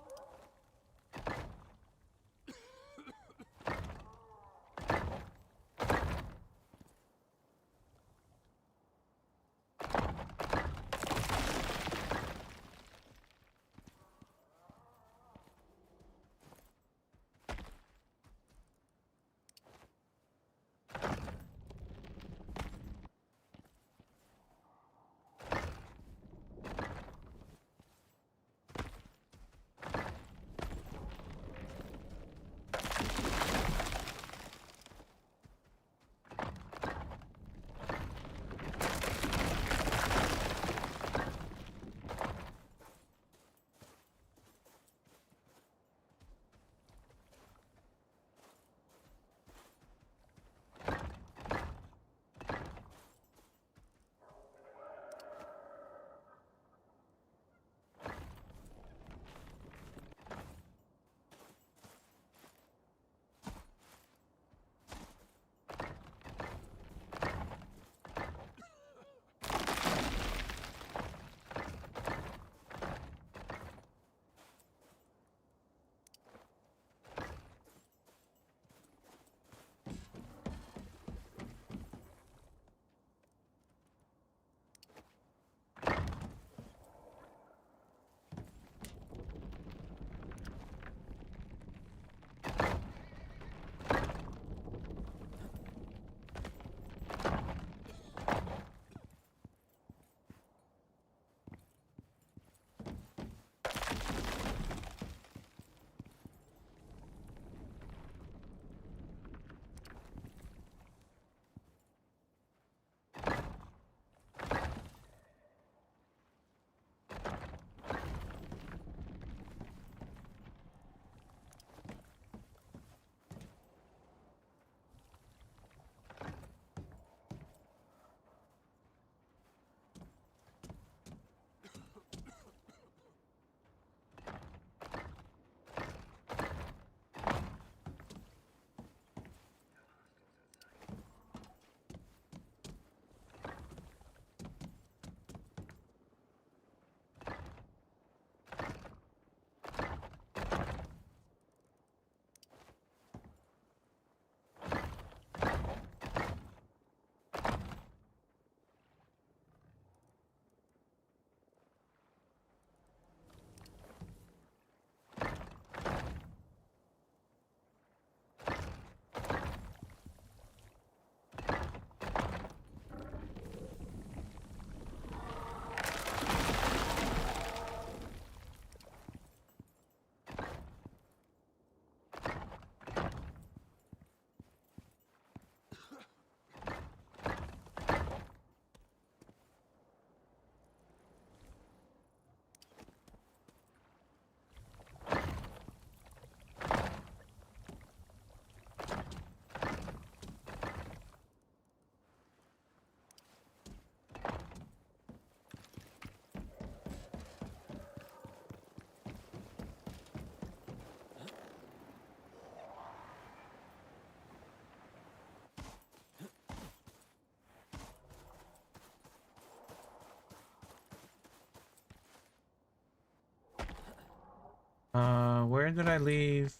Where did I leave?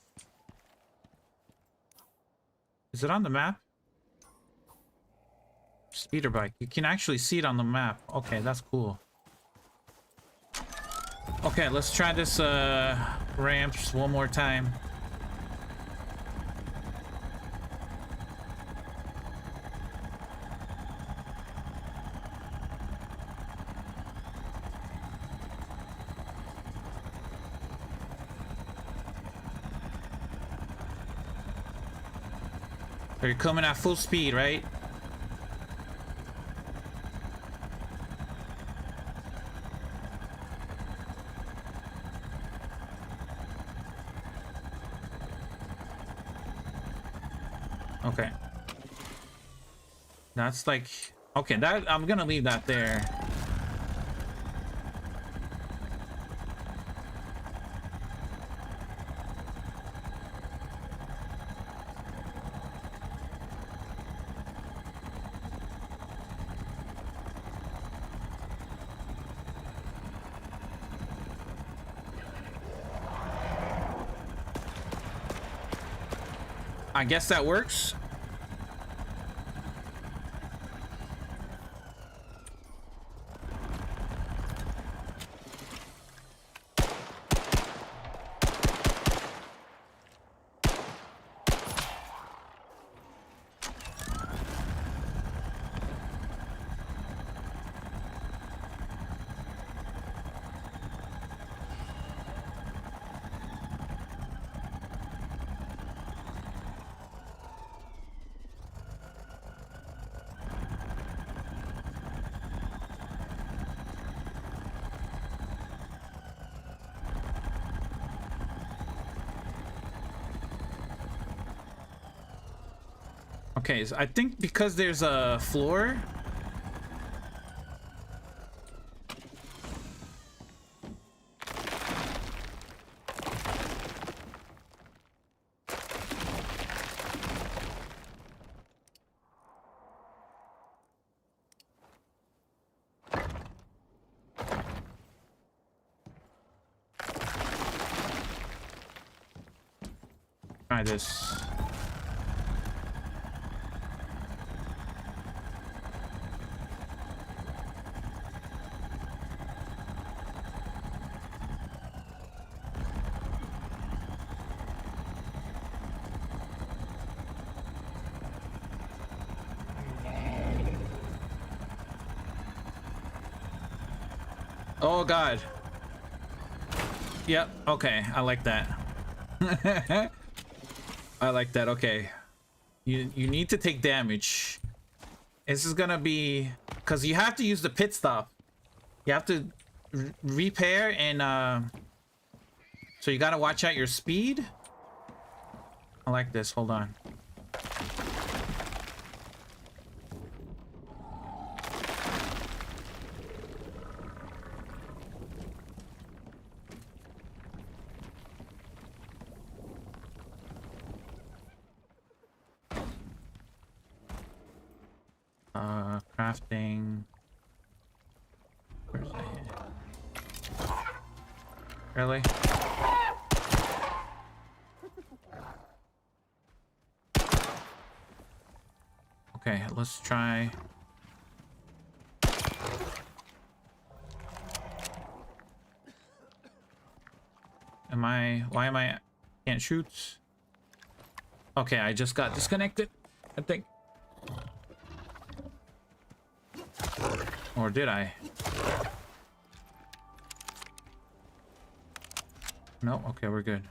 Is it on the map? Speeder bike. You can actually see it on the map. Okay, that's cool. Okay, let's try this ramps one more time. You're coming at full speed, right? Okay. That's like... Okay, that I'm gonna leave that there. I guess that works. Okay, so I think because there's a floor. Try this. Oh god. Yep, okay, I like that. I like that. Okay, you need to take damage. This is gonna be because you have to use the pit stop. You have to repair and so you gotta watch out your speed. I like this. Hold on. Crafting. Where's that? Really? Okay, let's try. Why am I can't shoot? Okay, I just got disconnected, I think. Or did I? No, okay, we're good.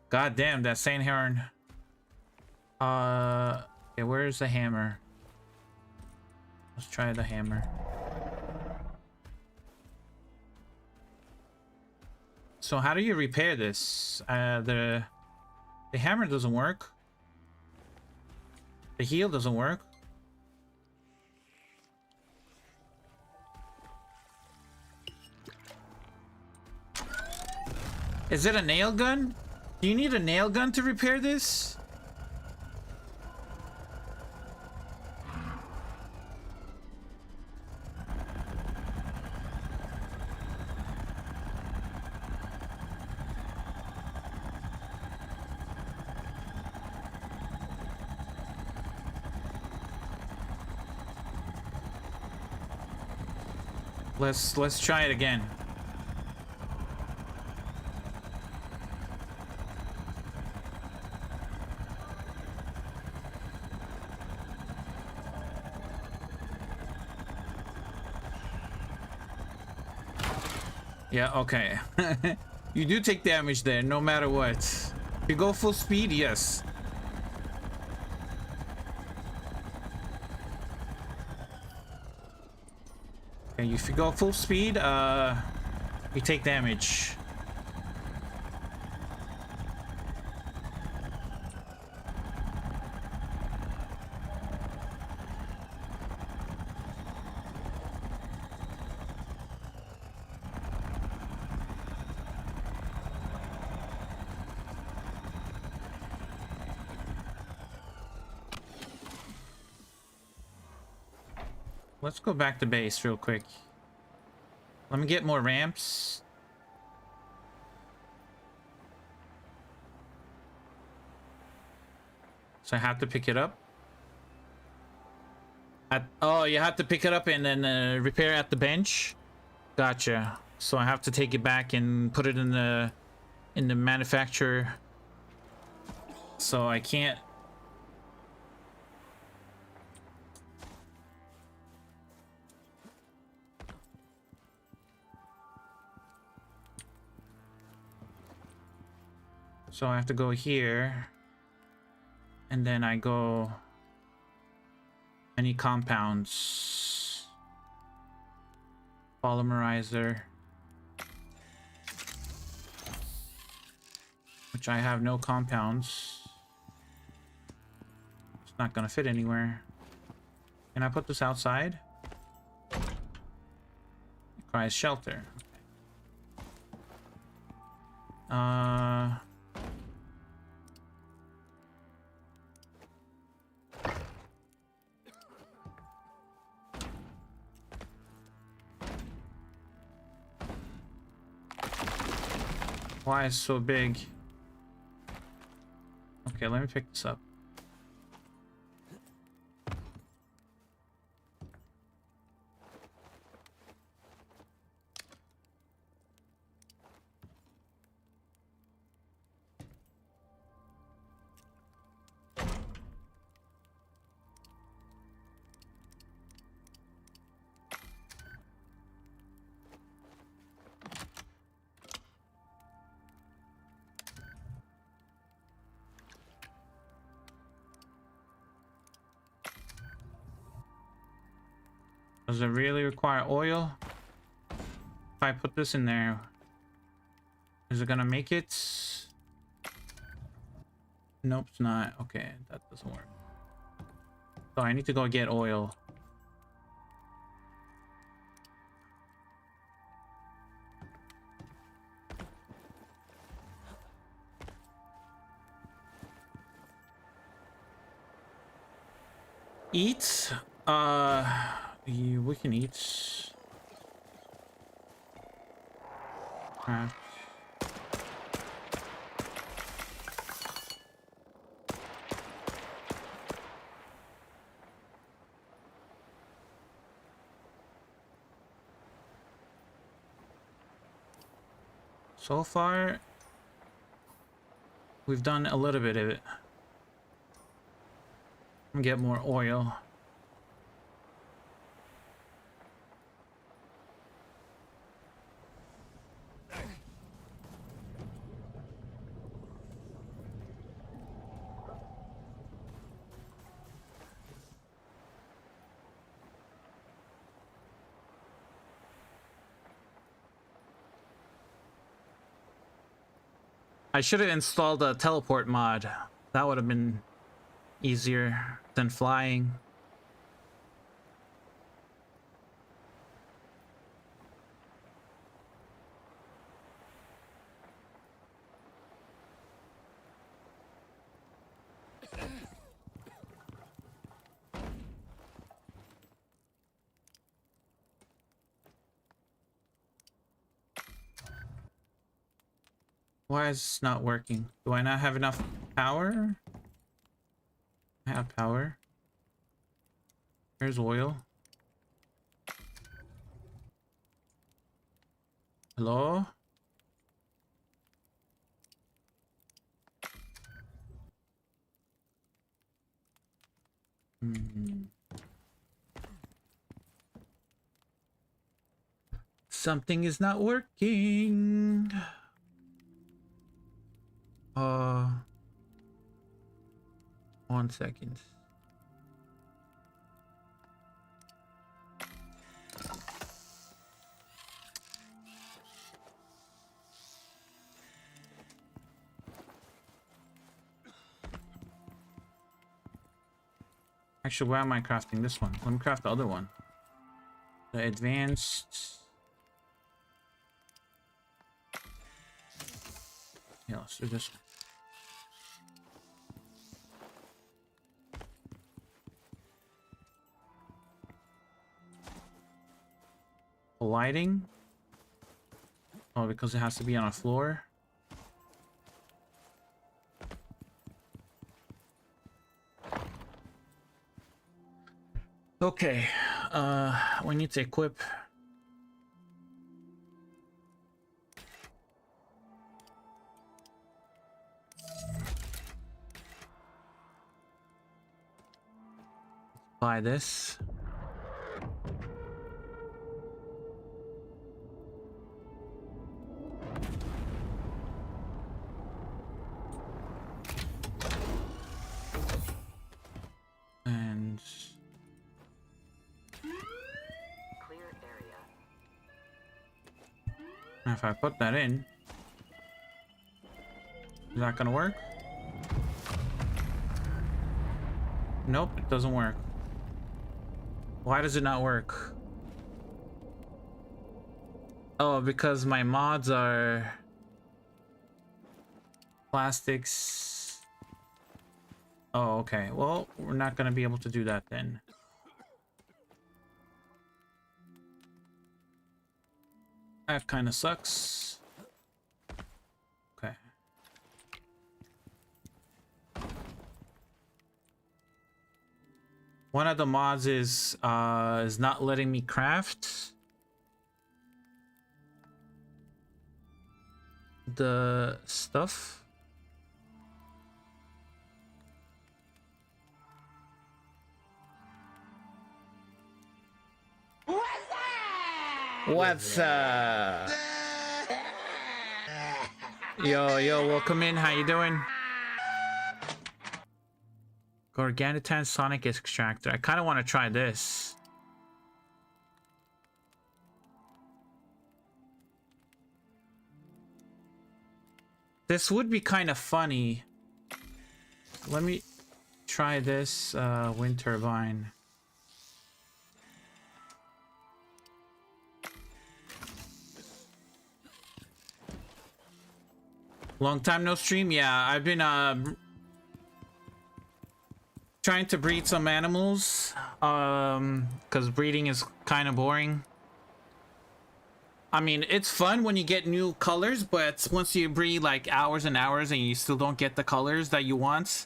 God damn, that Saint Heron. Okay, where's the hammer? Let's try the hammer. So how do you repair this? The hammer doesn't work. The heel doesn't work. Is it a nail gun? Do you need a nail gun to repair this? Let's try it again. Yeah, okay. You do take damage there, no matter what. If you go full speed, yes. Okay, if you go full speed, you take damage. Let's go back to base real quick. Let me get more ramps. So I have to pick it up. Oh, you have to pick it up and then repair at the bench. Gotcha. So I have to take it back and put it in the manufacturer. So I can't. So I have to go here. And then I go any compounds. Polymerizer. Which I have no compounds. It's not gonna fit anywhere. Can I put this outside? It requires shelter. Okay. Why is it so big? Okay, let me pick this up. Does it really require oil? If I put this in there, is it gonna make it? Nope, it's not. Okay, that doesn't work. So I need to go get oil. Eat? We can eat. Craft. So far, we've done a little bit of it. Get more oil. I should have installed a teleport mod. That would have been easier than flying. Why is this not working? Do I not have enough power? I have power. Here's oil. Hello? Something is not working. 1 second. Actually, why am I crafting this one? Let me craft the other one. The advanced. Yeah, let's do this one. lighting. Oh, because it has to be on a floor. Okay, we need to equip. Buy this. And Clear area. if I put that in, is that gonna work? Nope, it doesn't work. Why does it not work? Oh, because my mods are plastics. Oh, okay. Well, we're not gonna be able to do that then. That kind of sucks. Okay. One of the mods is not letting me craft the stuff. What's up? Yo, welcome in. How you doing? Gargantuan Sonic Extractor. I kind of want to try this. This would be kind of funny. Let me try this wind turbine. Long time no stream. Yeah, I've been trying to breed some animals because breeding is kind of boring. I mean, it's fun when you get new colors, but once you breed like hours and hours and you still don't get the colors that you want,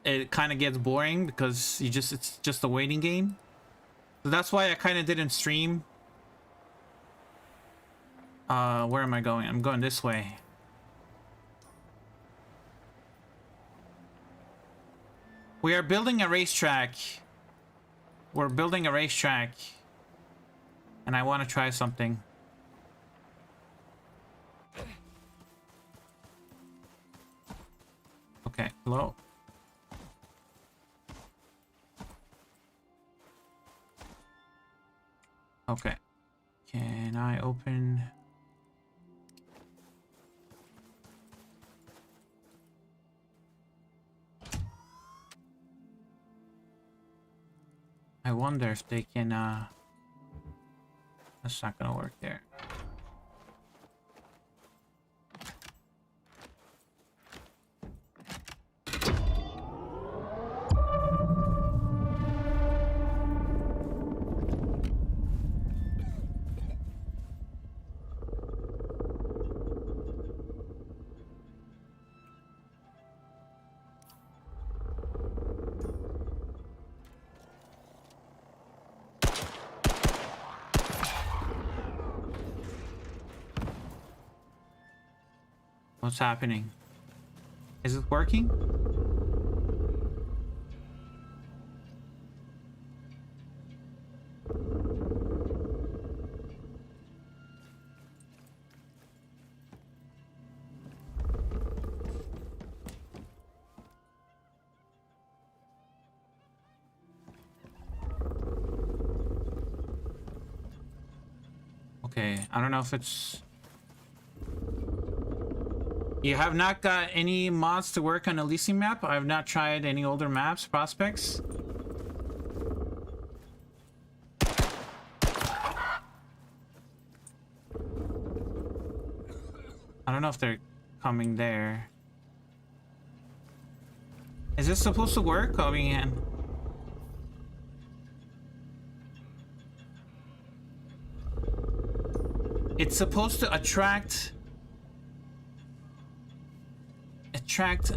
it kind of gets boring because it's just a waiting game. So that's why I kind of didn't stream. Where am I going? I'm going this way. We are building a racetrack. We're building a racetrack. And I want to try something. Okay, hello. Okay. Can I open... I wonder if they can, that's not gonna work there. What's happening? Is it working? Okay, I don't know if it's... You have not got any mods to work on Elysium map? I have not tried any older maps, prospects. I don't know if they're coming there. Is this supposed to work? Oh, man. It's supposed to attract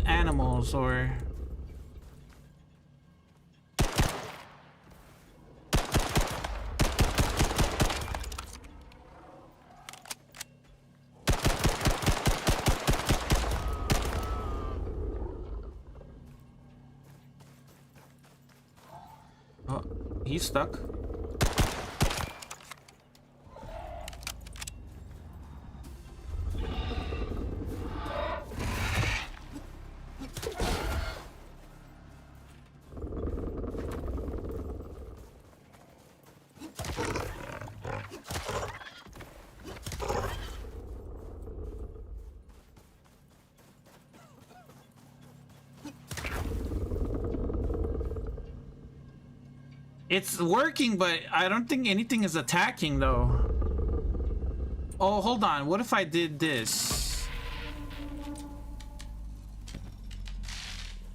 animals or oh, he's stuck. It's working, but I don't think anything is attacking though. Oh, hold on. What if I did this?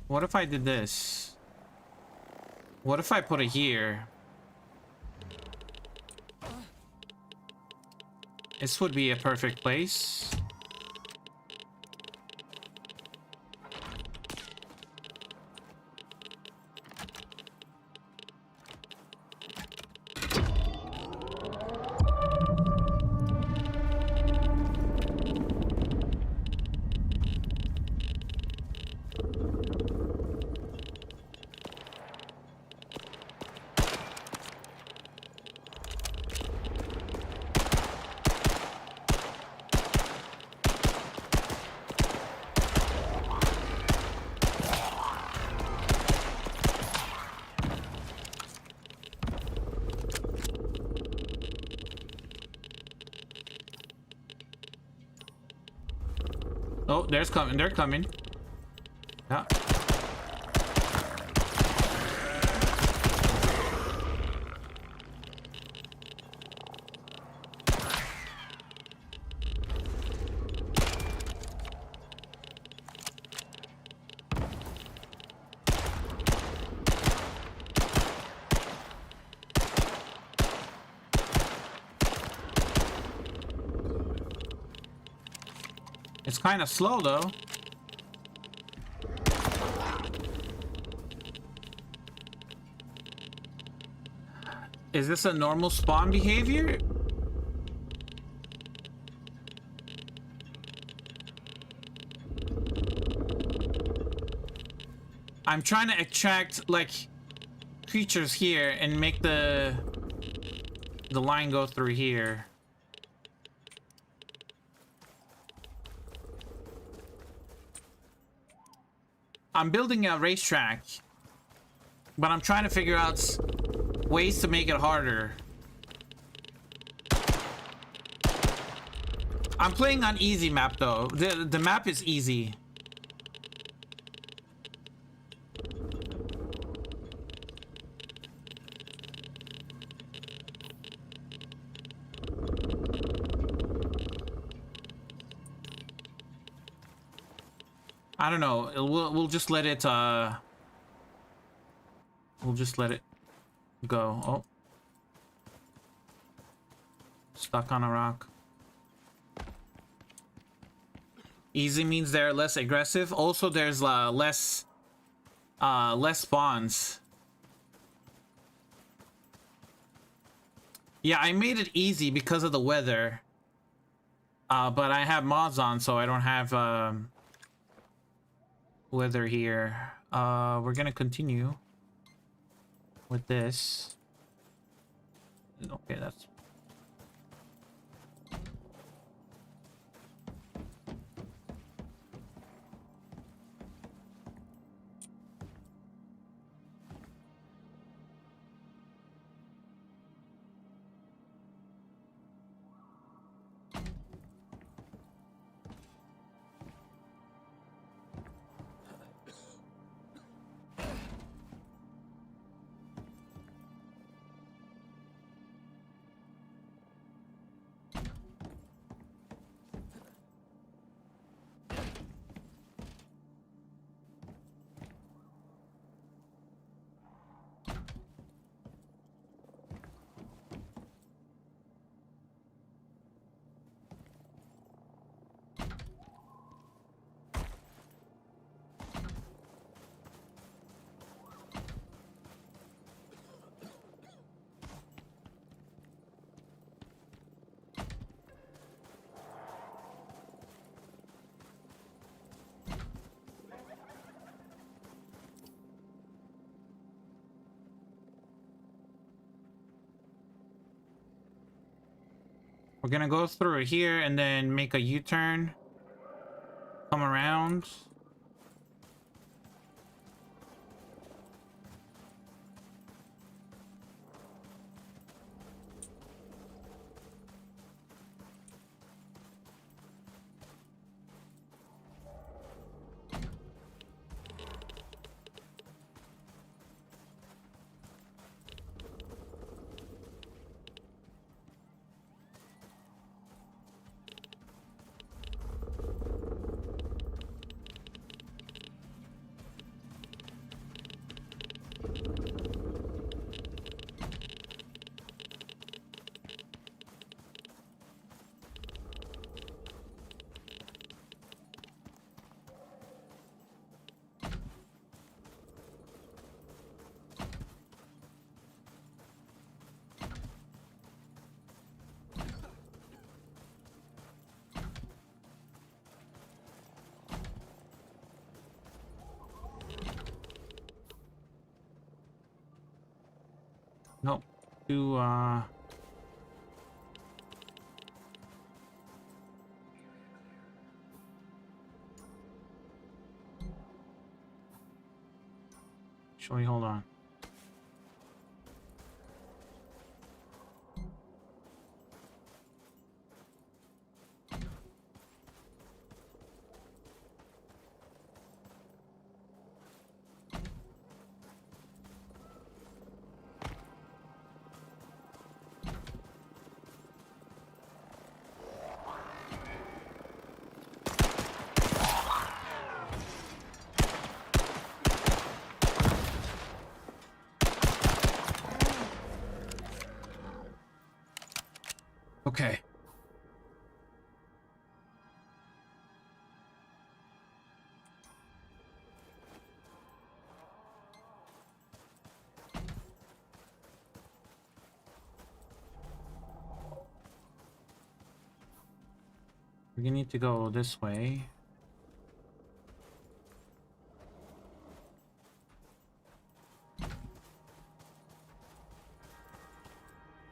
What if I did this? What if I put it here? This would be a perfect place. Oh, they're coming. Yeah. It's kind of slow though. Is this a normal spawn behavior? I'm trying to attract like creatures here and make the line go through here. I'm building a racetrack, but I'm trying to figure out ways to make it harder. I'm playing on easy map though. The map is easy. I don't know. We'll just let it we'll just let it go. Oh. Stuck on a rock. Easy means they're less aggressive. Also there's less spawns. Yeah, I made it easy because of the weather. But I have mods on, so I don't have weather here. We're gonna continue with this. Okay, that's We're gonna go through here and then make a U-turn. Come around. Nope. To actually, hold on. Okay. We need to go this way.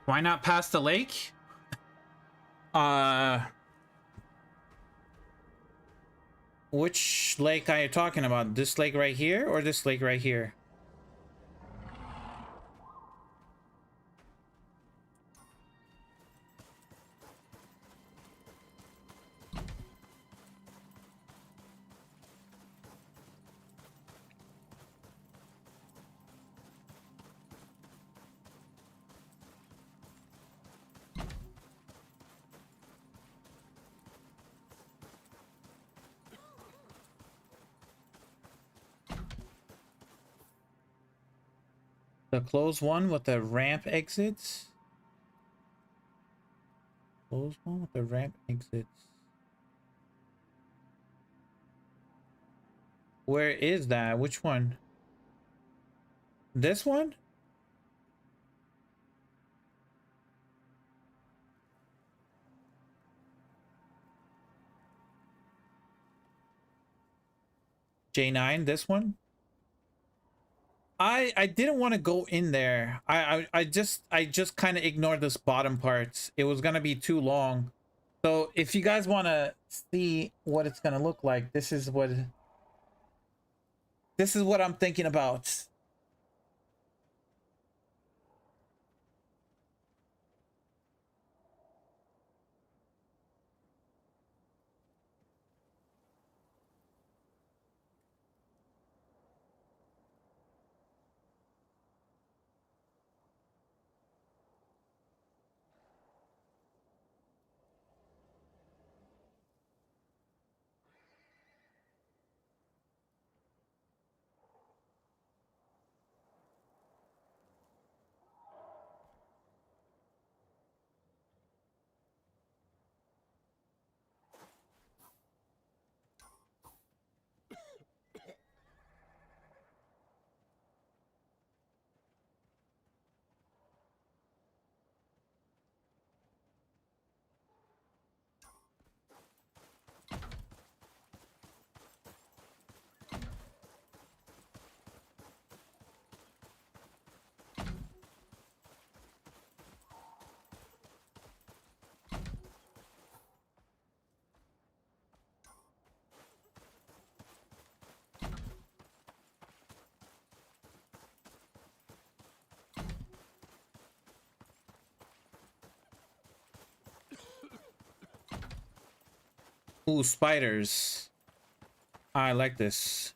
Why not past the lake? Which lake are you talking about? This lake right here or this lake right here? The closed one with the ramp exits. Closed one with the ramp exits. Where is that? Which one? This one? J9, this one? I didn't want to go in there. I just kind of ignored this bottom part. It was gonna be too long. So if you guys want to see what it's gonna look like, this is what I'm thinking about. Ooh, spiders. I like this.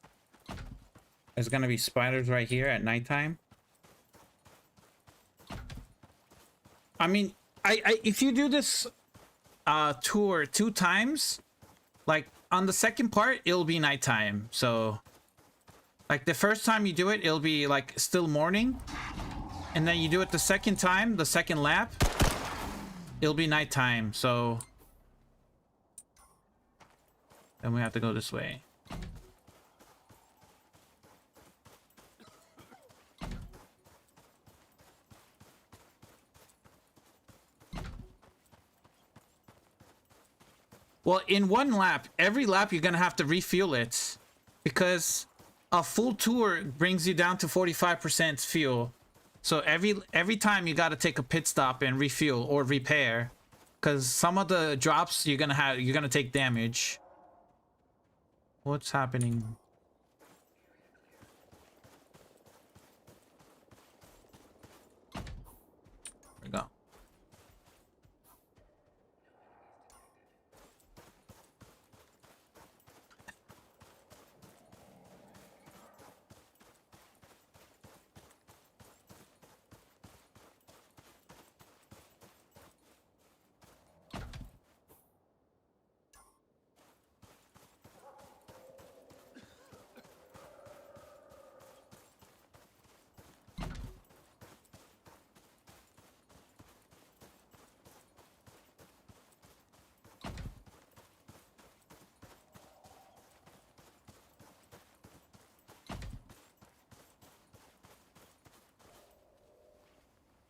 There's gonna be spiders right here at nighttime. I mean, if you do this tour 2 times, like on the second part, it'll be nighttime. So like the first time you do it, it'll be like still morning. And then you do it the second time, the second lap, it'll be nighttime. So then we have to go this way. Well, in one lap, every lap you're gonna have to refuel it, because a full tour brings you down to 45% fuel. So every time you gotta take a pit stop and refuel or repair, because some of the drops you're gonna take damage. What's happening? There we go.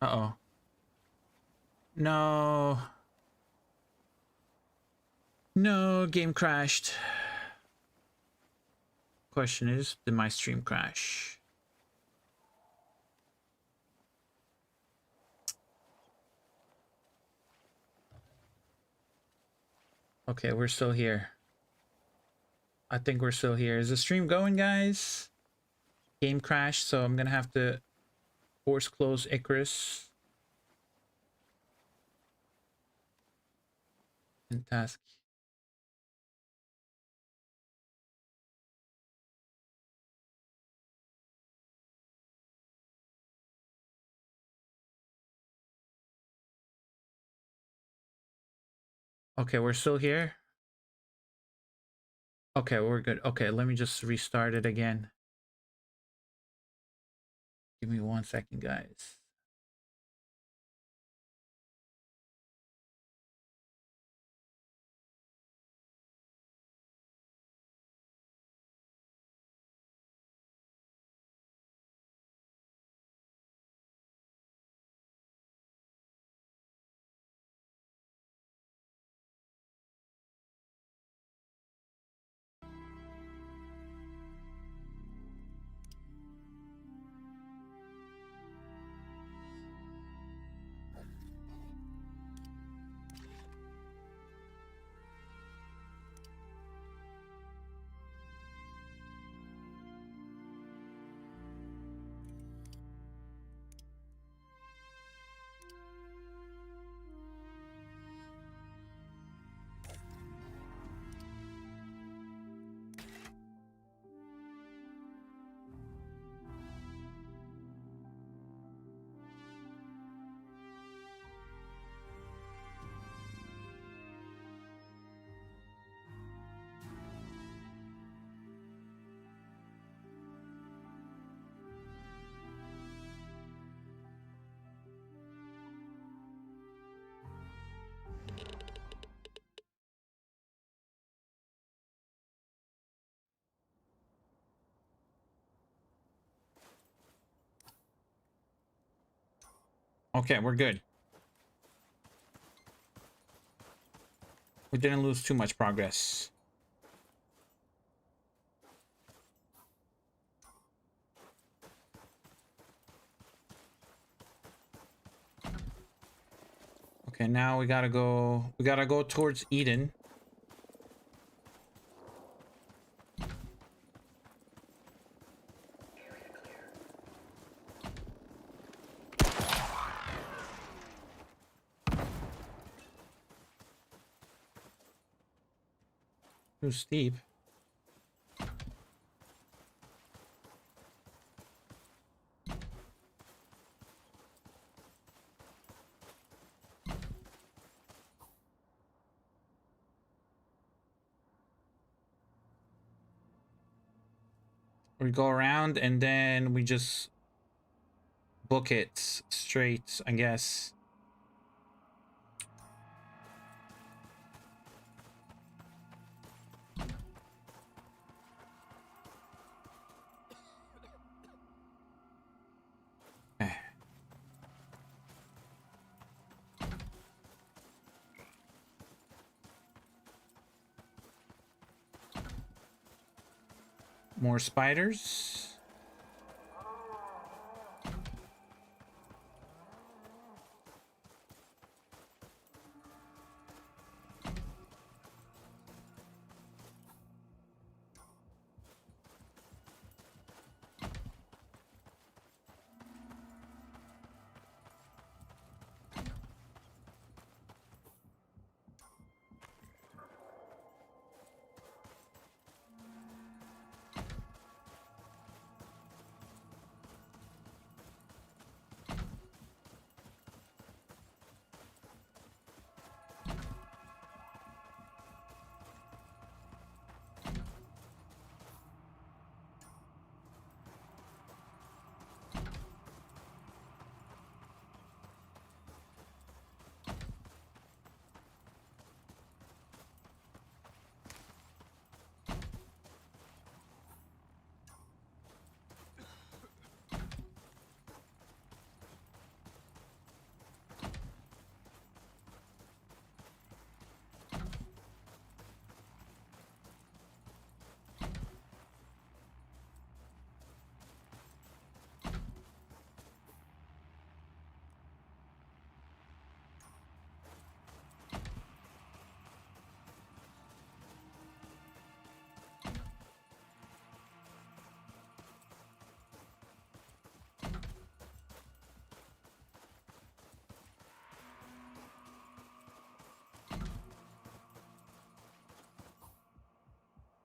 Uh-oh. No. No, game crashed. Question is, did my stream crash? Okay, we're still here. I think we're still here. Is the stream going, guys? Game crashed, so I'm gonna have to force close Icarus. And task. Okay, we're still here. Okay, we're good. Okay, let me just restart it again. Give me 1 second, guys. Okay, we're good. We didn't lose too much progress. Okay, now we gotta go towards Eden. Too steep. We go around and then we just book it straight, I guess. Okay. More spiders.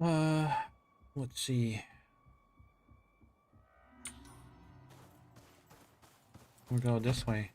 Uh, let's see. We'll go this way.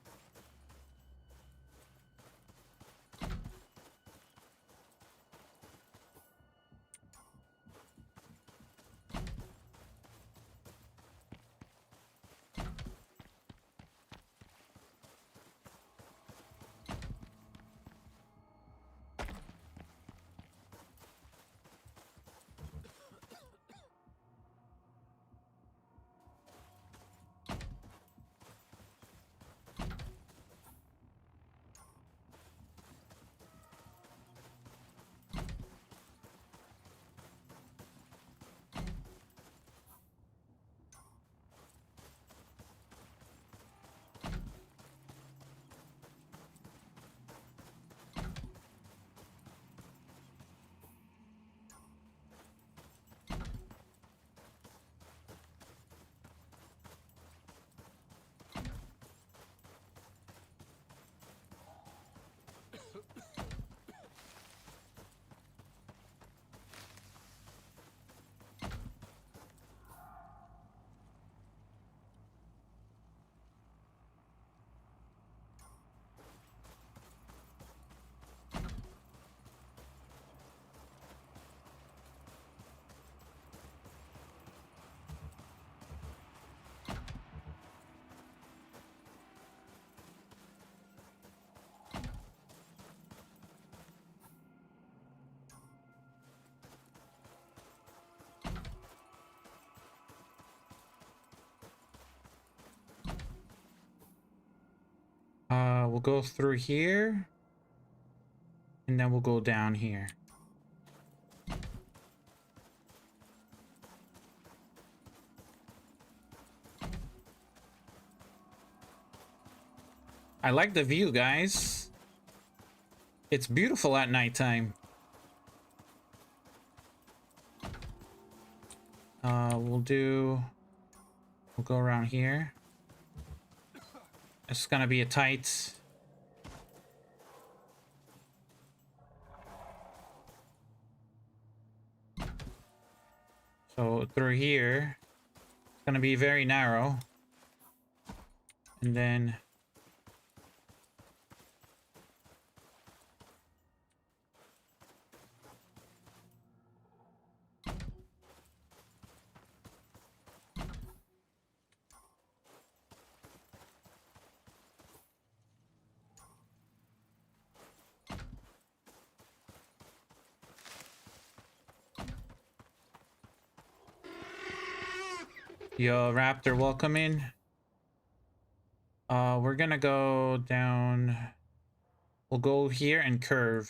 We'll go through here, and then we'll go down here. I like the view, guys. It's beautiful at nighttime. We'll go around here. It's gonna be a tight. So through here, it's gonna be very narrow. And then yo, Raptor, welcome in. We're gonna go down. We'll go here and curve.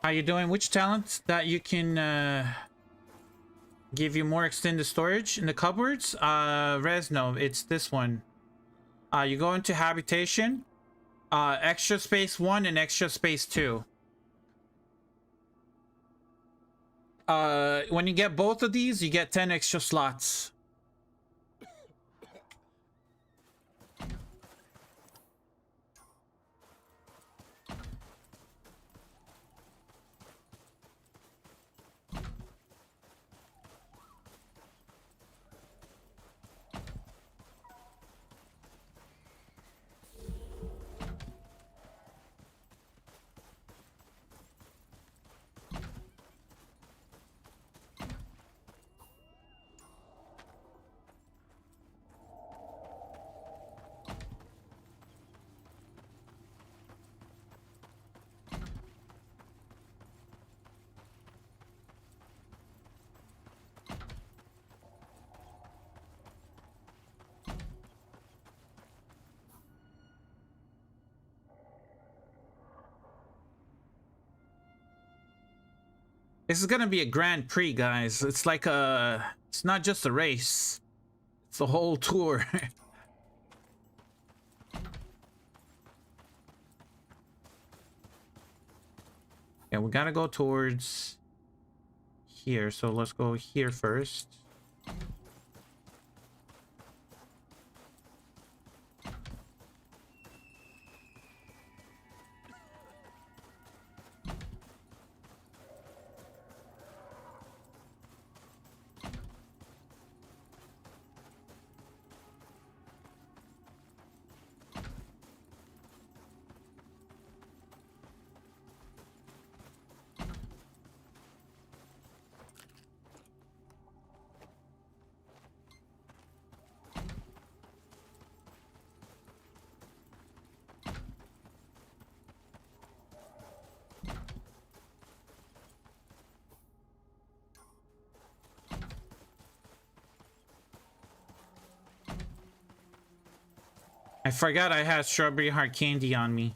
How you doing? Which talent that you can give you more extended storage in the cupboards? No, it's this one. You go into habitation, extra space 1 and extra space 2. When you get both of these, you get 10 extra slots. This is gonna be a Grand Prix, guys. It's like it's not just a race. It's a whole tour. Yeah, we gotta go towards here. So let's go here first. I forgot I had strawberry hard candy on me.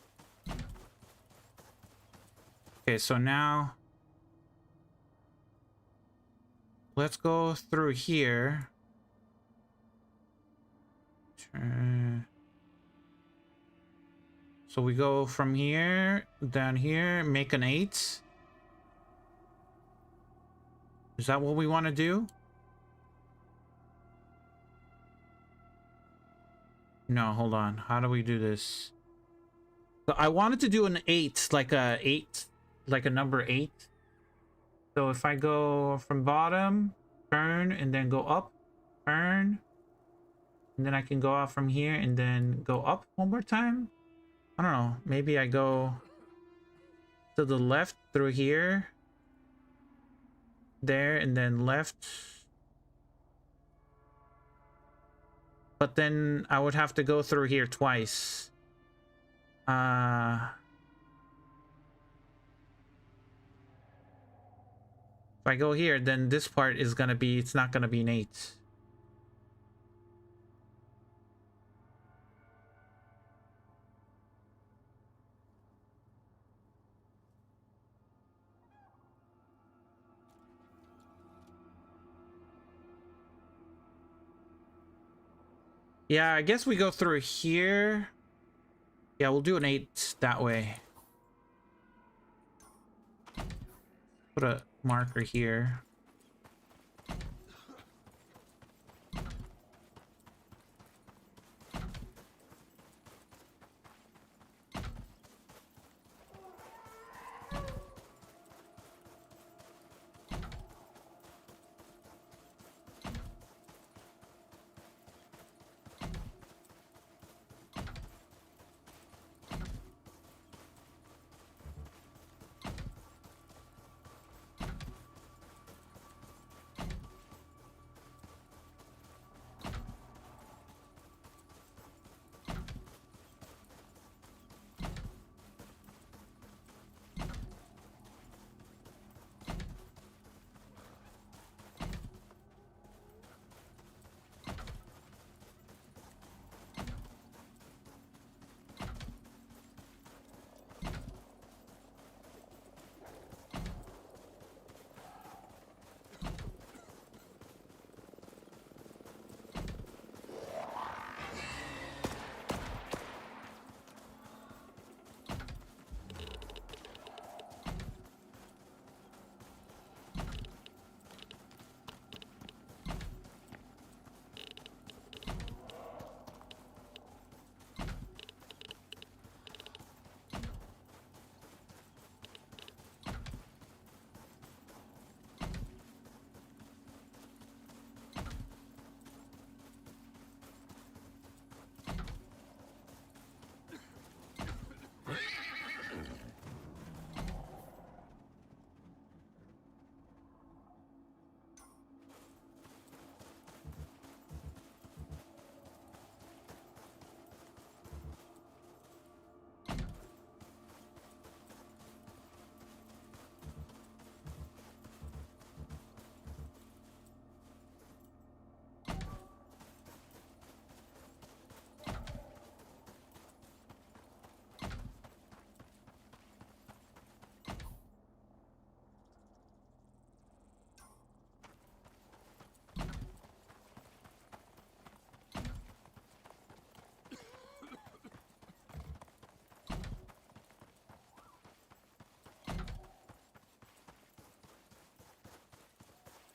Okay, so now let's go through here. So we go from here down here, make an 8. Is that what we want to do? No, hold on. How do we do this? So I wanted to do an 8, like a 8, like a number 8. So if I go from bottom, turn, and then go up, turn, and then I can go out from here and then go up one more time. I don't know. Maybe I go to the left through here, there, and then left. but then I would have to go through here twice. If I go here, then this part is gonna be, it's not gonna be an 8. Yeah, I guess we go through here. Yeah, we'll do an 8 that way. Put a marker here.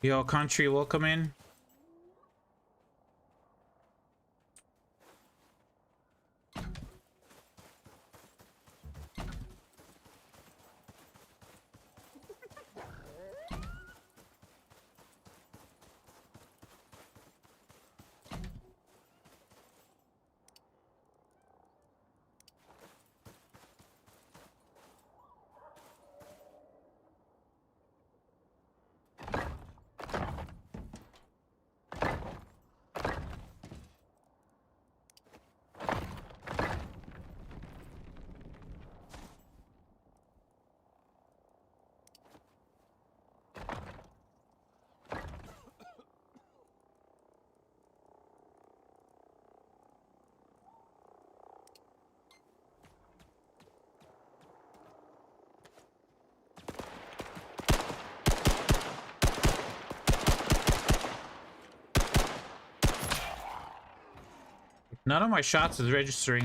Yo, country, welcome in. None of my shots is registering.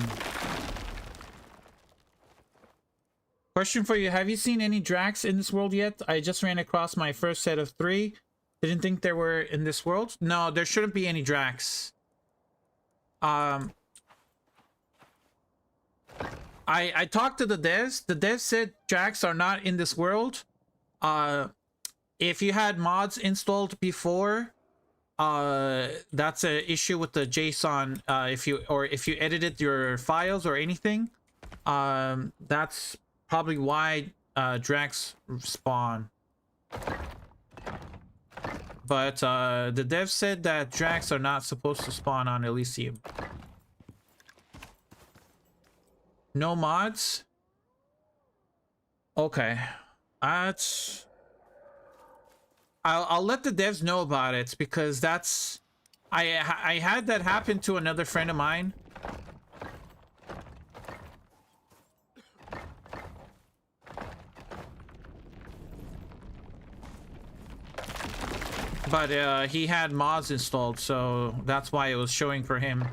Question for you. Have you seen any Dracs in this world yet? I just ran across my first set of 3. Didn't think there were in this world. No, there shouldn't be any Dracs. I talked to the devs. The devs said Dracs are not in this world. If you had mods installed before, that's an issue with the JSON. If you edited your files or anything, that's probably why Dracs spawn. But the dev said that Drax are not supposed to spawn on Elysium. No mods? Okay. That's... I'll let the devs know about it, because that's... I had that happen to another friend of mine. But he had mods installed, so that's why it was showing for him.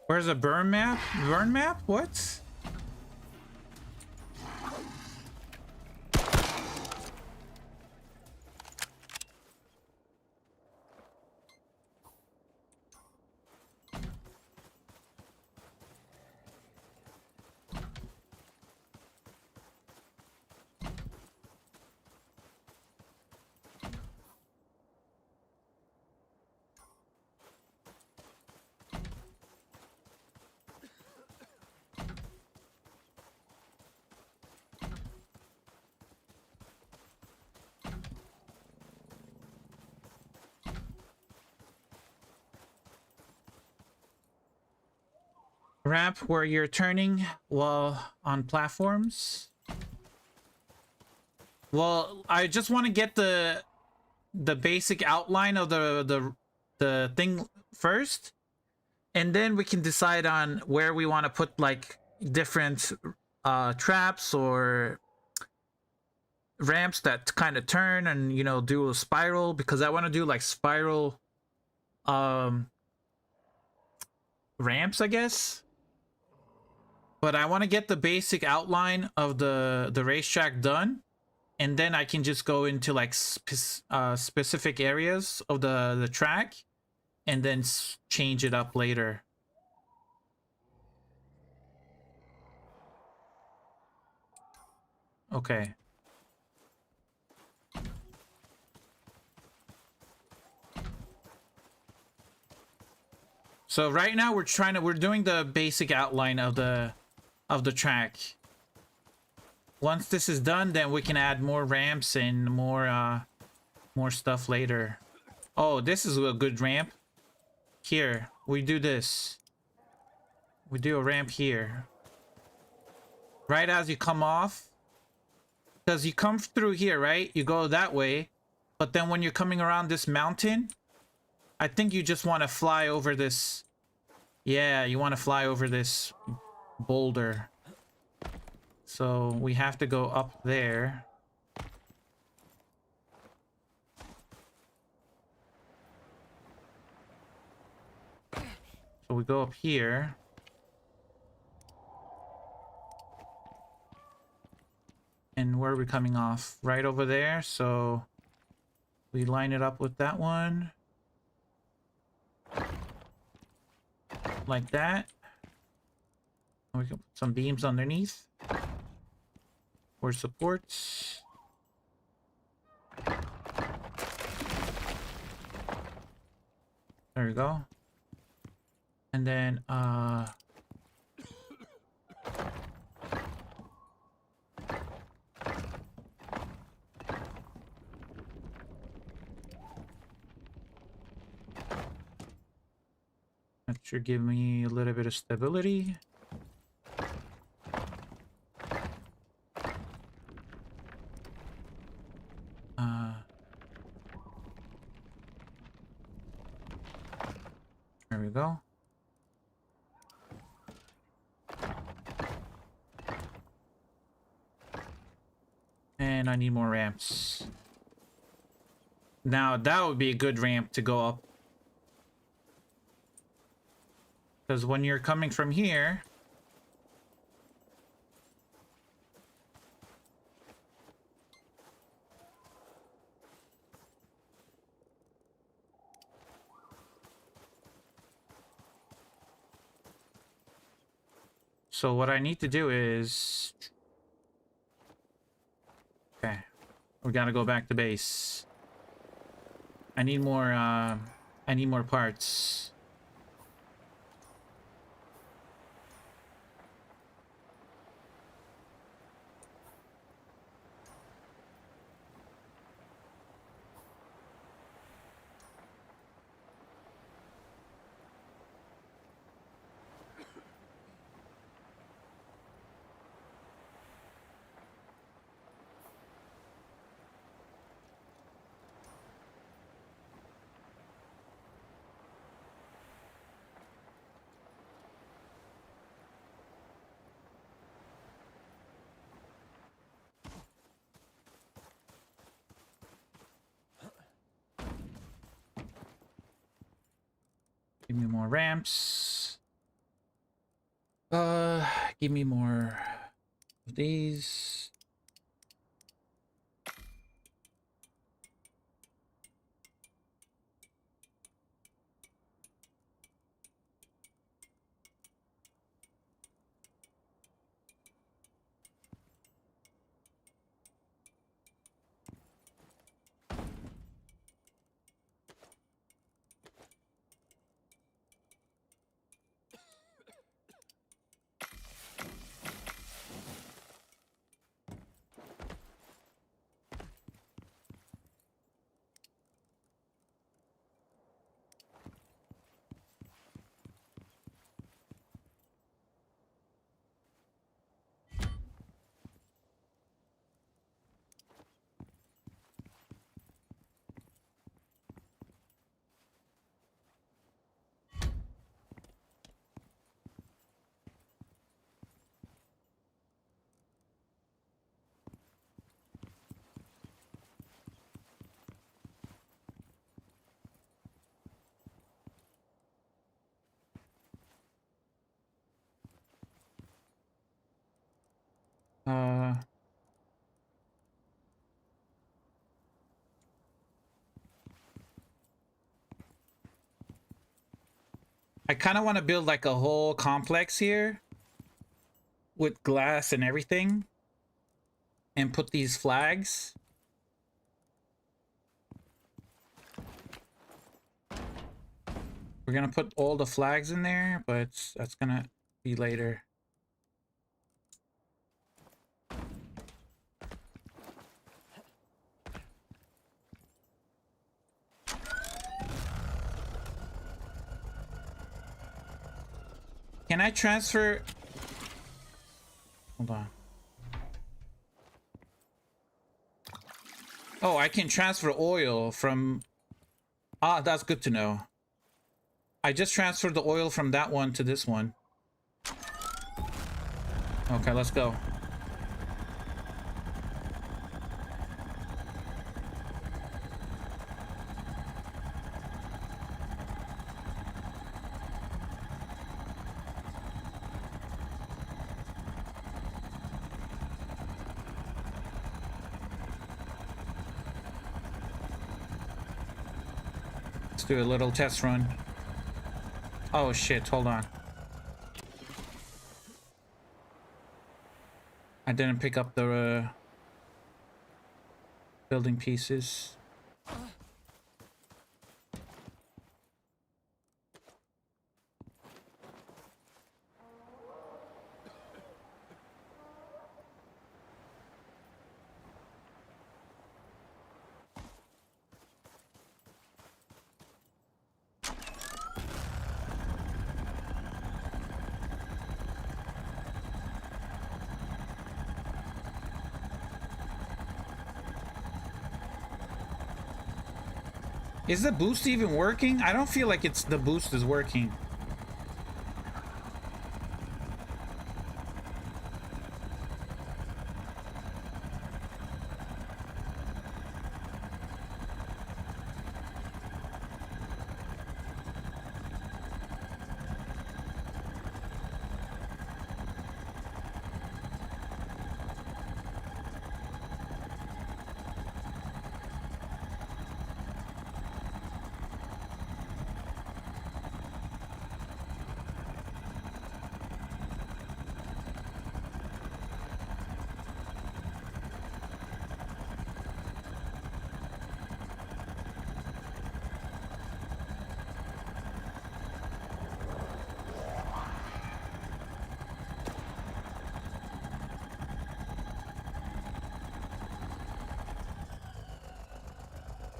Where's a burn map? Burn map? What? Ramp where you're turning while on platforms. Well, I just want to get the basic outline of the thing first, and then we can decide on where we want to put like different traps or ramps that kind of turn and, you know, do a spiral, because I want to do like spiral ramps, I guess. But I want to get the basic outline of the racetrack done, and then I can just go into like specific areas of the track and then change it up later. Okay. So right now we're doing the basic outline of the track. Once this is done, then we can add more ramps and more stuff later. Oh, this is a good ramp. Here, we do this. We do a ramp here. Right as you come off. Because you come through here, right? You go that way. But then when you're coming around this mountain, I think you just want to fly over this. Yeah, you want to fly over this boulder. So we have to go up there. So we go up here. And where are we coming off? Right over there. So we line it up with that one. Like that. And we can put some beams underneath. For supports. There we go. And then that should give me a little bit of stability. There we go. And I need more ramps. Now that would be a good ramp to go up. Because when you're coming from here, so what I need to do is, okay, we gotta go back to base. I need more parts. Give me more ramps. Give me more of these. I kind of want to build like a whole complex here with glass and everything and put these flags. We're gonna put all the flags in there, but that's gonna be later. Can I transfer? Hold on. Oh, I can transfer oil from... Ah, that's good to know. I just transferred the oil from that one to this one. Okay, let's go. Let's do a little test run. Oh shit, hold on. I didn't pick up the building pieces. Is the boost even working? I don't feel like the boost is working.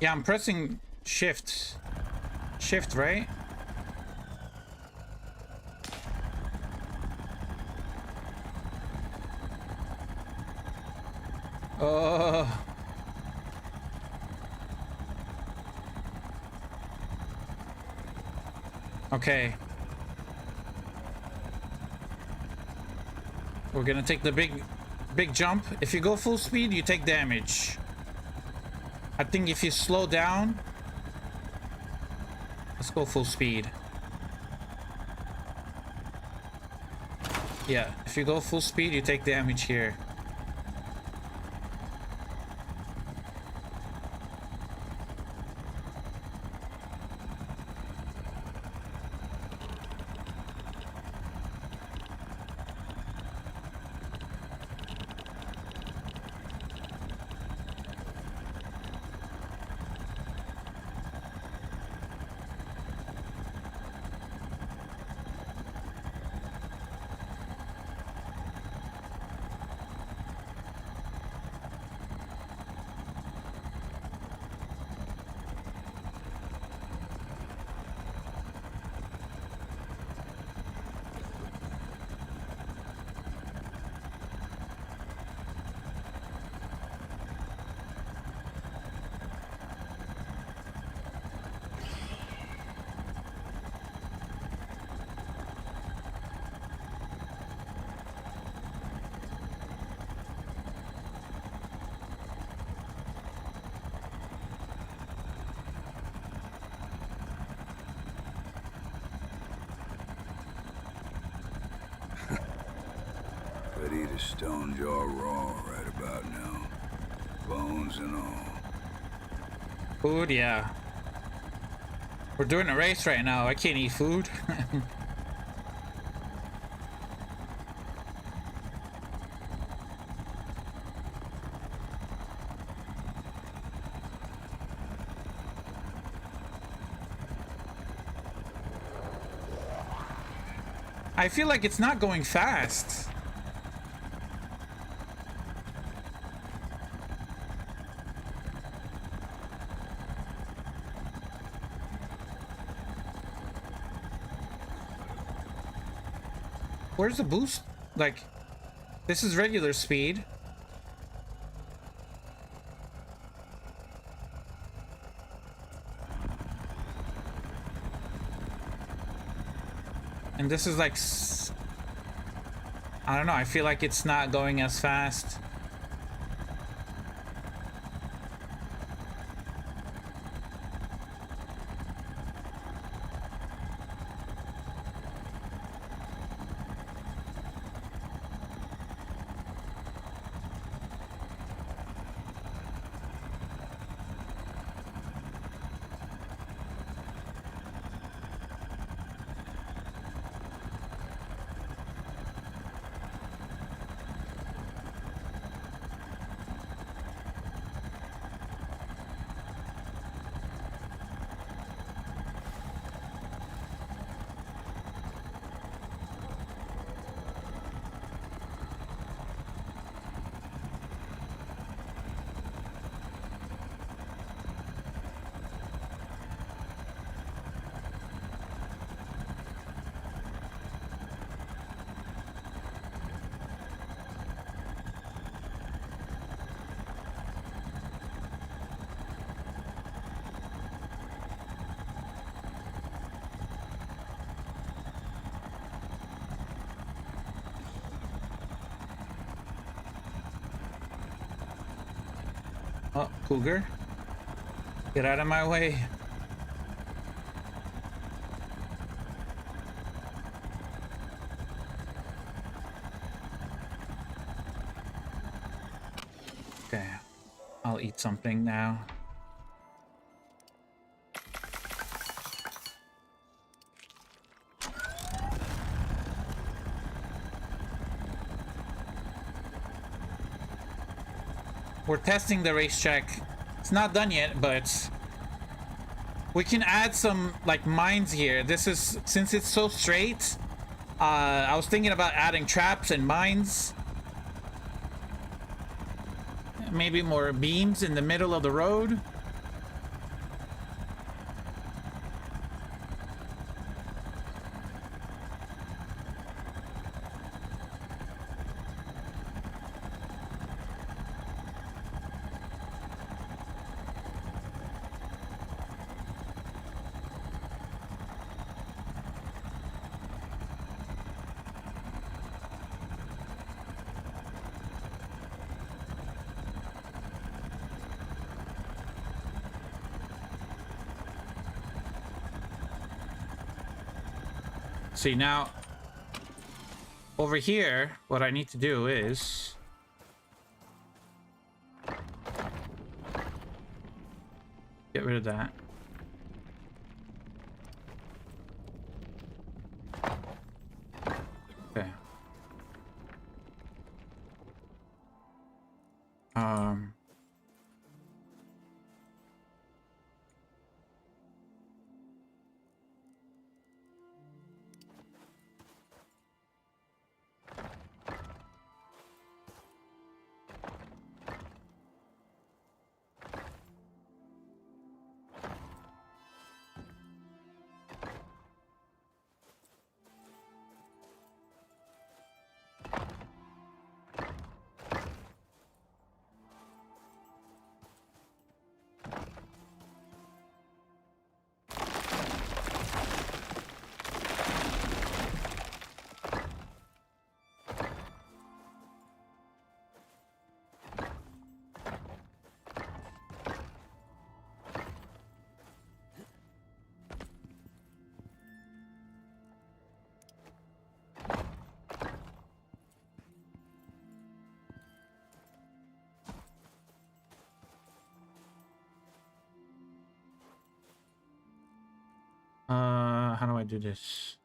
Yeah, I'm pressing shift. Shift, right? Okay. We're gonna take the big jump. If you go full speed, you take damage. I think if you slow down... Let's go full speed. Yeah, if you go full speed, you take damage here. I'd eat a stone jaw raw right about now. Bones and all. Food, yeah. We're doing a race right now. I can't eat food. I feel like it's not going fast. Where's the boost? Like, this is regular speed. And this is like, I don't know, I feel like it's not going as fast. Oh, cougar. Get out of my way. Okay, I'll eat something now. We're testing the racetrack. It's not done yet, but we can add some like mines here. This is, since it's so straight, I was thinking about adding traps and mines. Maybe more beams in the middle of the road. See, now over here, what I need to do is get rid of that. Okay. How do I do this?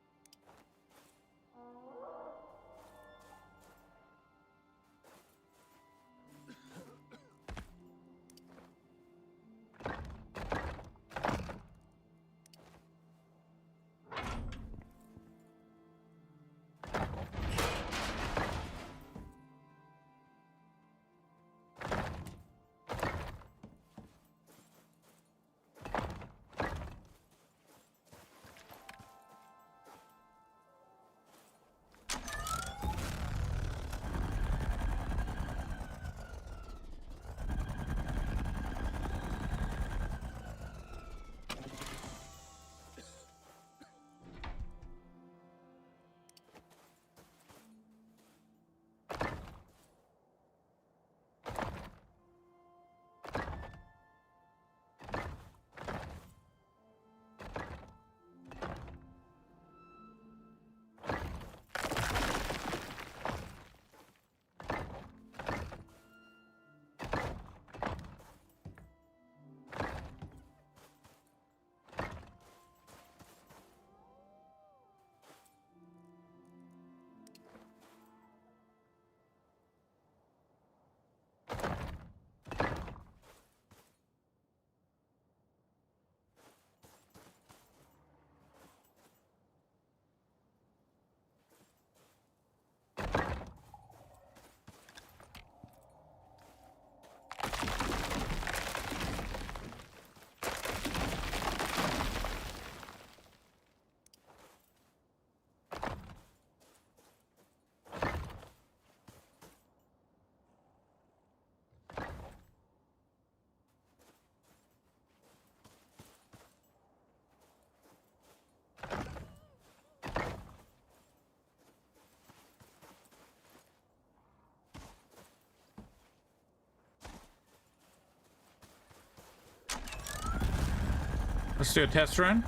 Let's do a test run.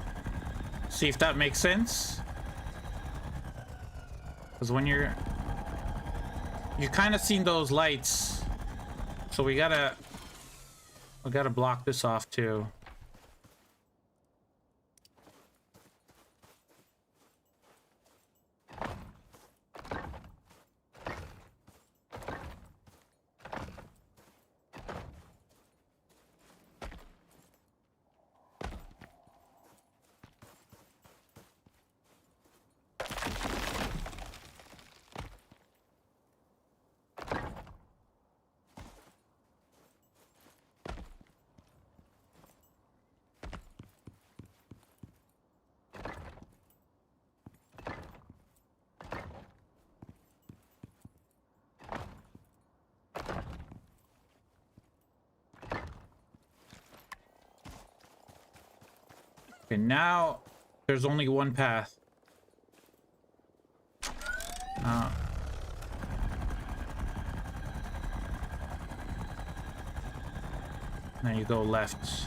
See if that makes sense. Because when you kind of seen those lights, so we gotta block this off too. Okay, now there's only one path. Now you go left.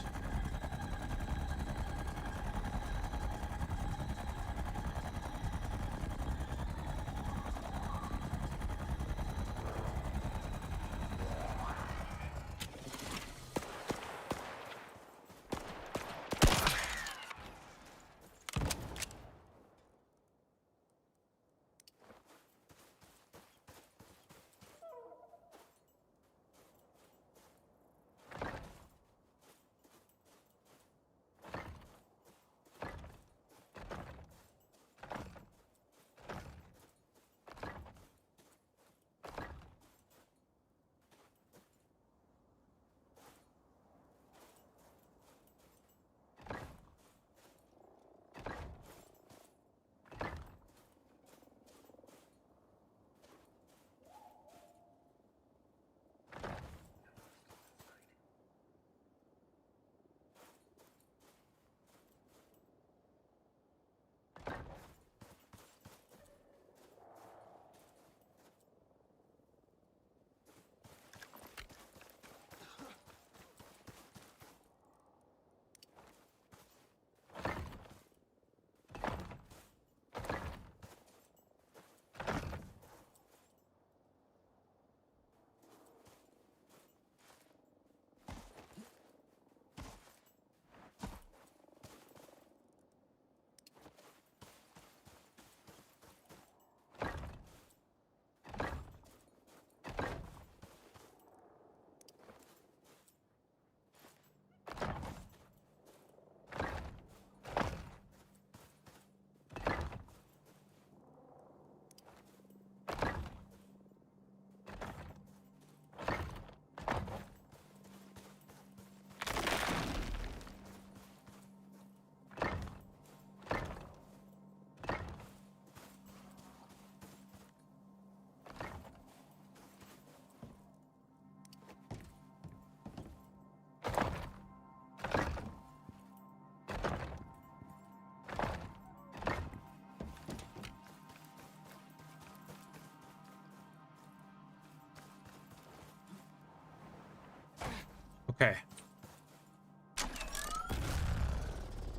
Okay.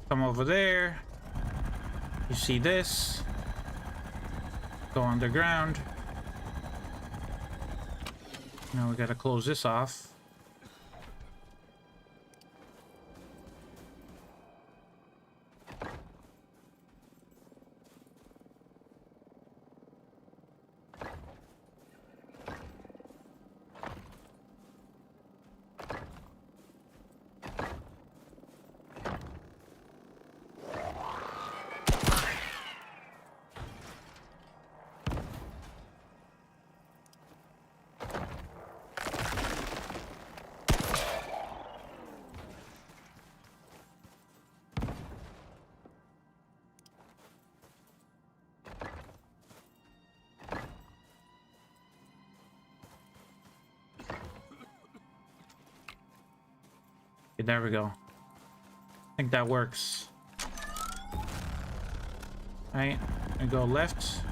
Come over there. You see this? Go underground. Now we gotta close this off. Okay, there we go. I think that works. Right, and go left.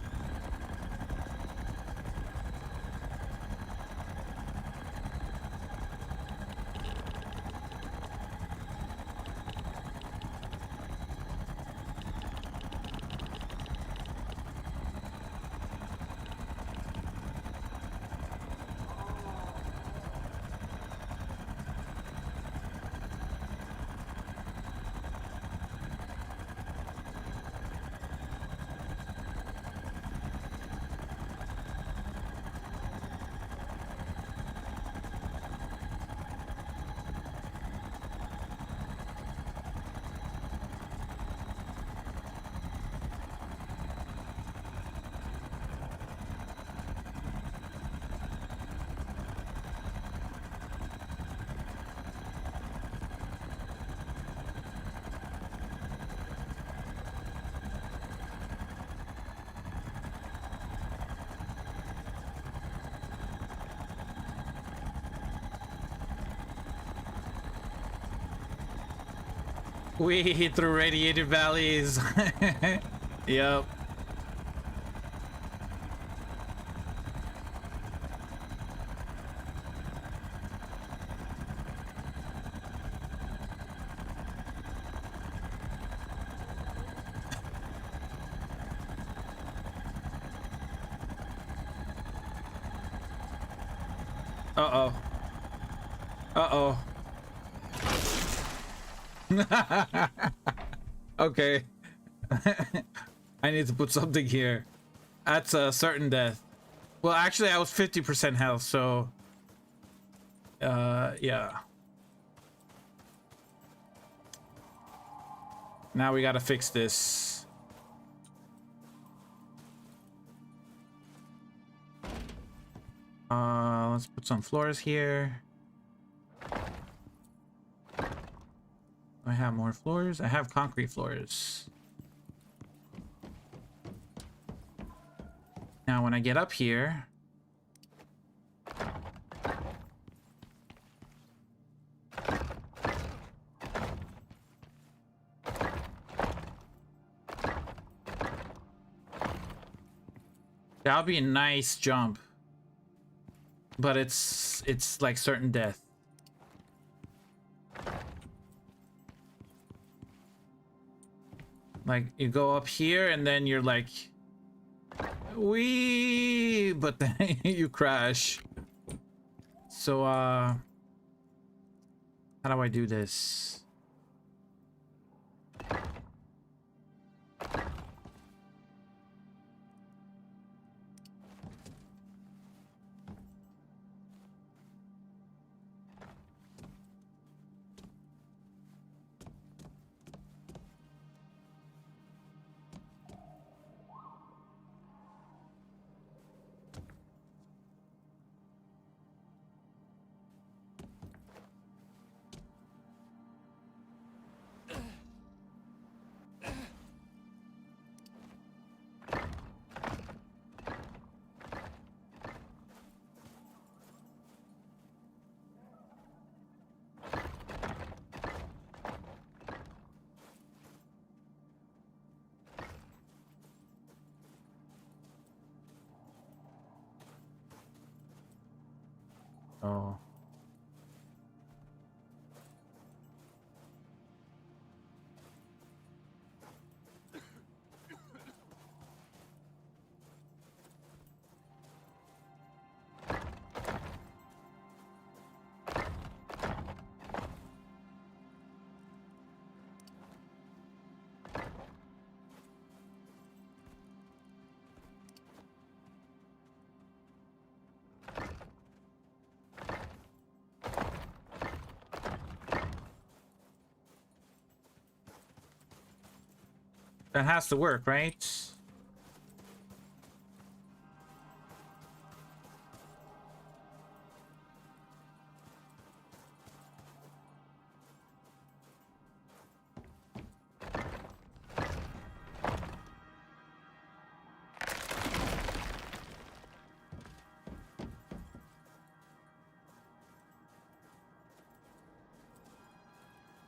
We through radiated valleys. Yep. Uh-oh. Uh-oh. Okay. I need to put something here. That's a certain death. Well, actually, I was 50% health, so... yeah. Now we gotta fix this. Let's put some floors here. I have more floors. I have concrete floors. Now, when I get up here, that'll be a nice jump, but it's like certain death. Like, you go up here and then you're like, wee, but then you crash. So, how do I do this? Oh. That has to work, right?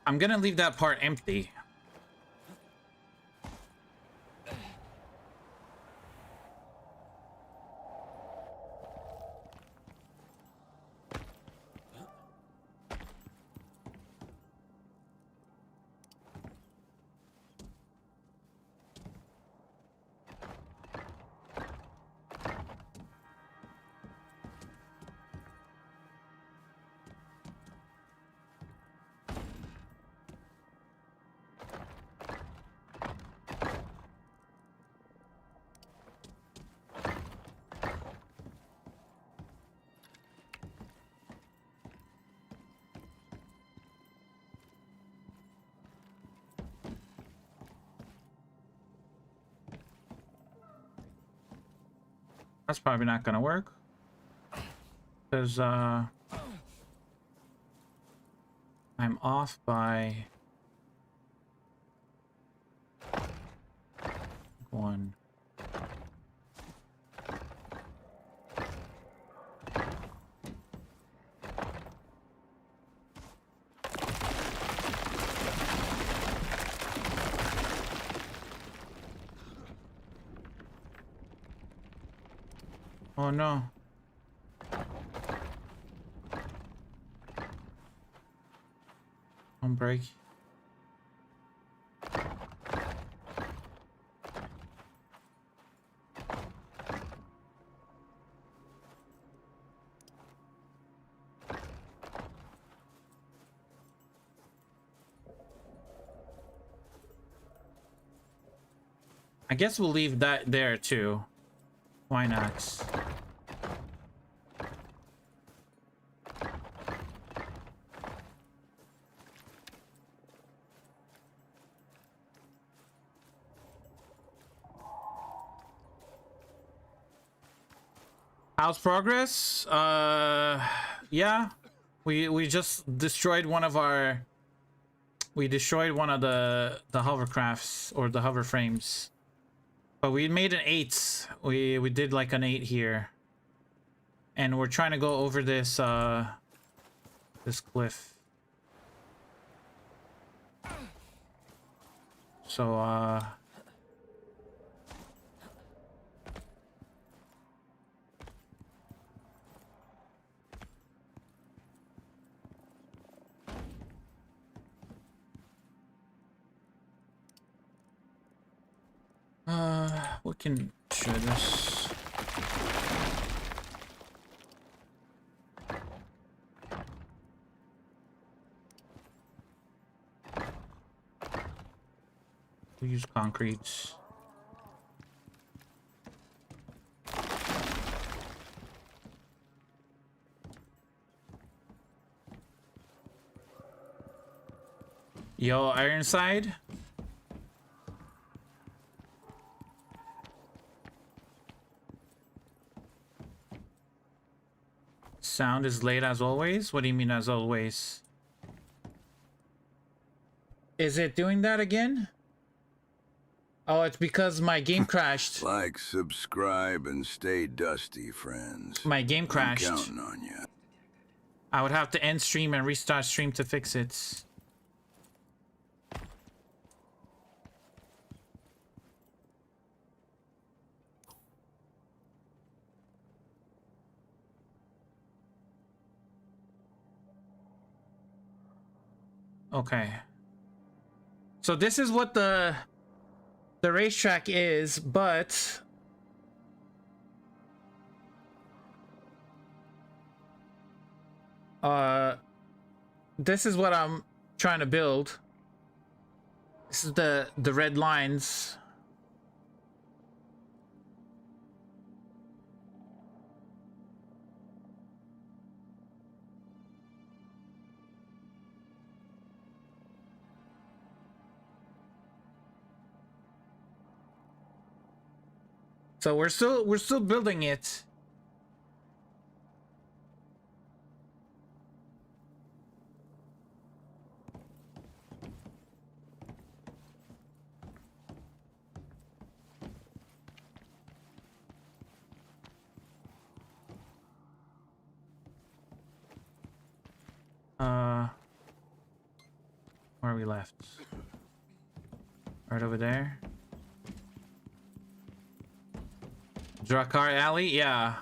I'm gonna leave that part empty. That's probably not gonna work. Because I'm off by 1. Oh no. Don't break. I guess we'll leave that there too. Why not? How's progress? Yeah. We just destroyed one of our... We destroyed one of the hovercrafts, or the hoverframes. But we made an 8. We did like an 8 here. And we're trying to go over this this cliff. So we can share this. We use concrete. Yo, Ironside. Sound is late as always? What do you mean as always? Is it doing that again? Oh, it's because my game crashed. Like, subscribe, and stay dusty, friends. My game crashed. I'm counting on you. I would have to end stream and restart stream to fix it. Okay. So this is what the racetrack is, but this is what I'm trying to build. This is the red lines. So we're still building it. Where are we left? Right over there. Drakkar Alley? Yeah.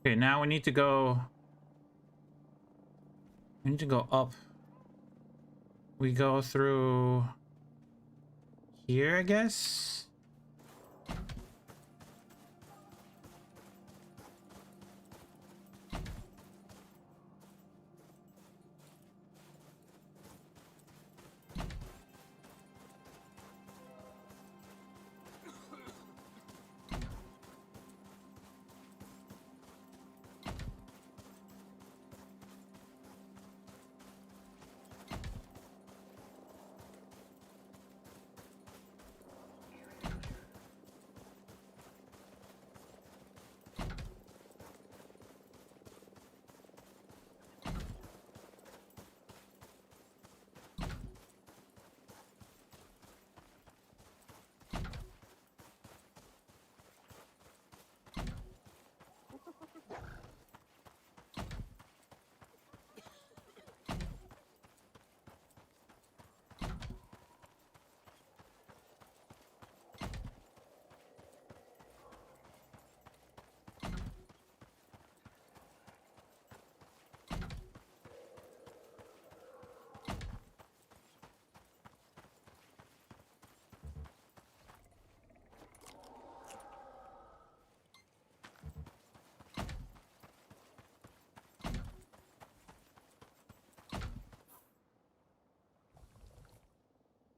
Okay, now we need to go. We need to go up. We go through here, I guess.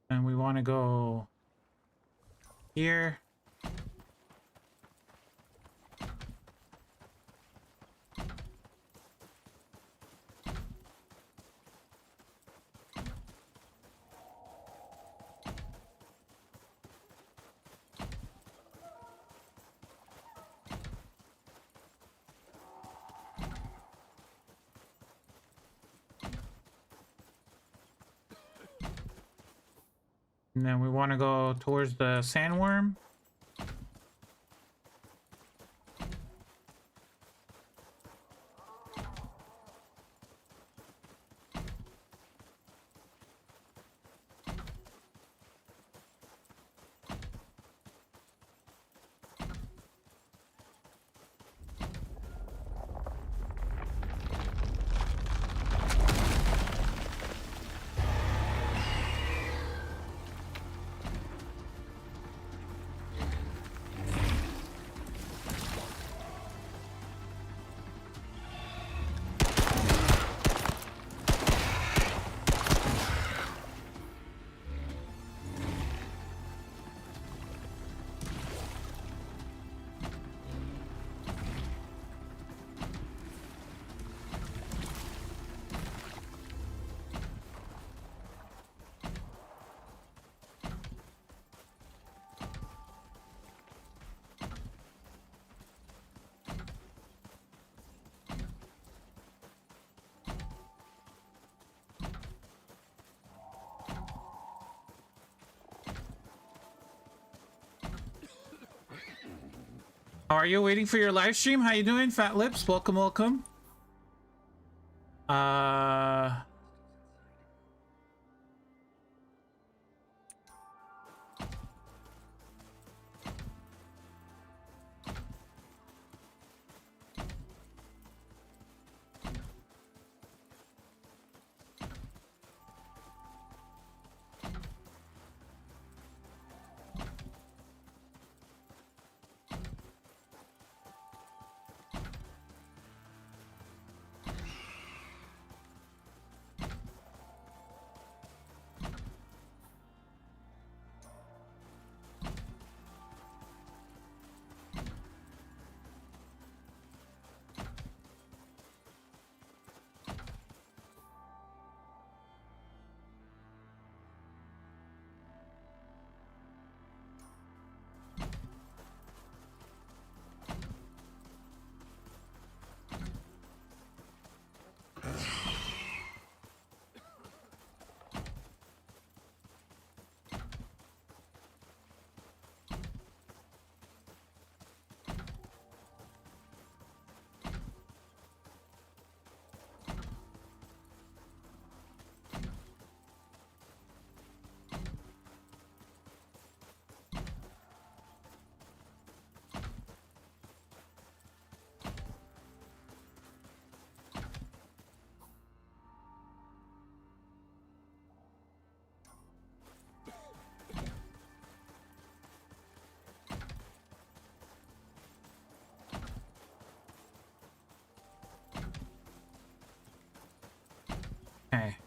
And we want to go here. And then we want to go towards the sandworm. How are you? Waiting for your live stream? How you doing, Fat Lips? Welcome, welcome. Uh, okay.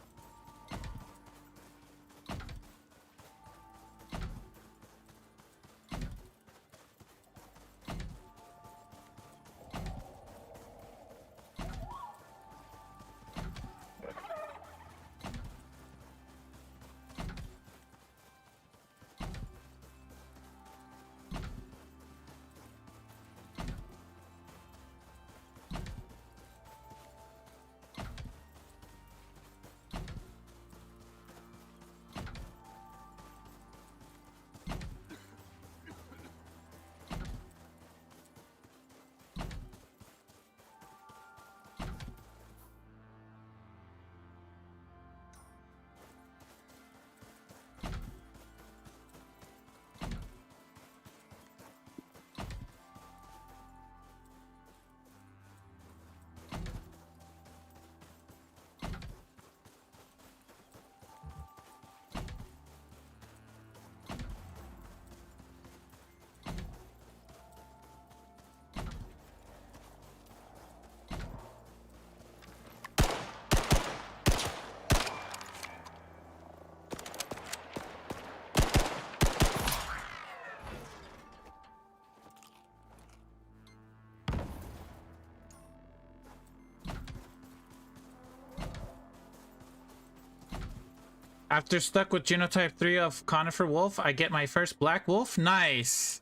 After stuck with genotype 3 of conifer wolf, I get my first black wolf. Nice.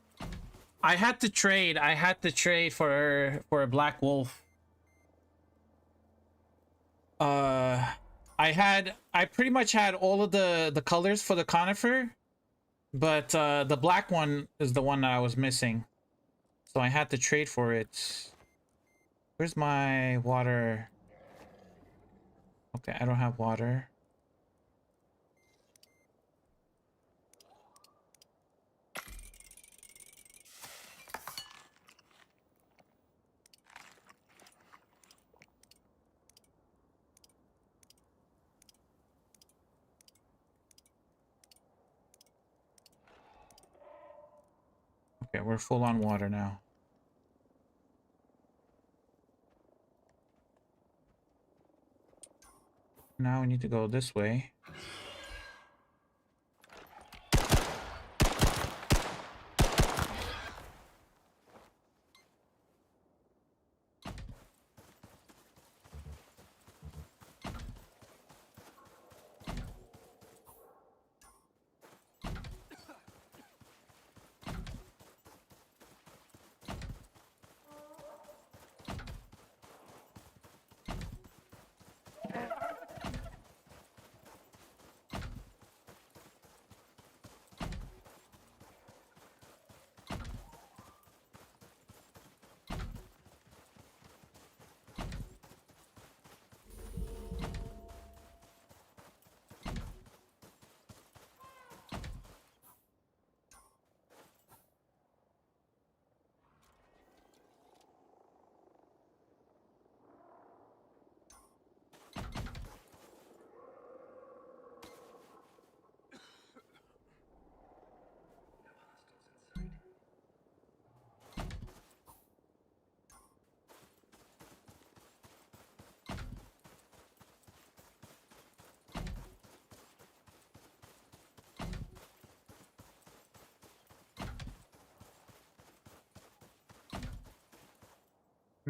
I had to trade. I had to trade for a black wolf. I pretty much had all of the colors for the conifer, but the black one is the one that I was missing. So I had to trade for it. Where's my water? Okay, I don't have water. Okay, we're full on water now. Now we need to go this way.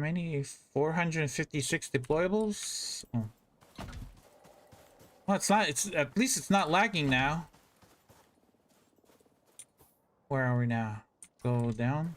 many? 456 deployables? Oh. Well, it's not, it's at least it's not lagging now. Where are we now? Go down.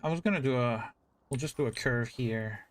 I was gonna do a, we'll just do a curve here.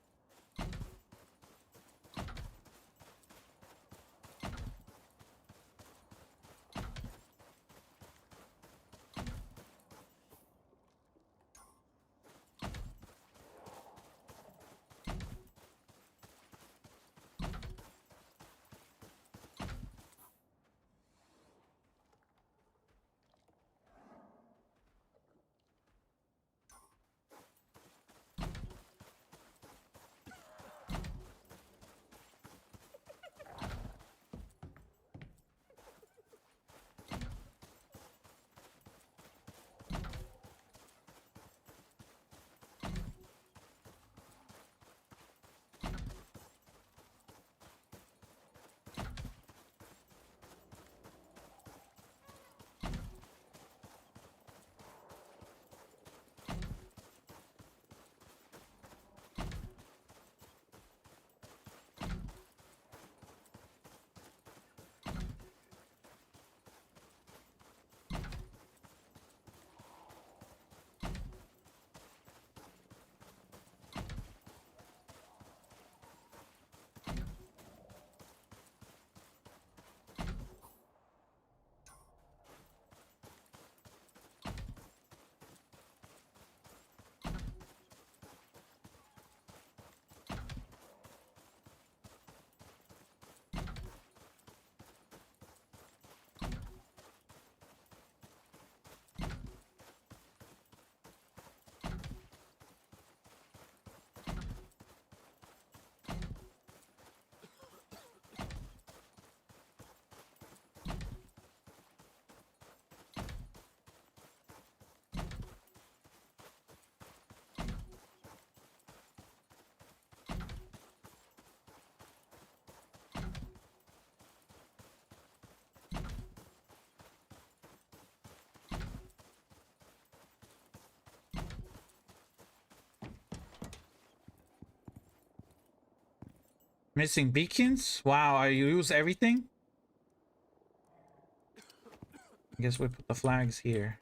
Missing beacons? Wow, I use everything? I guess we put the flags here.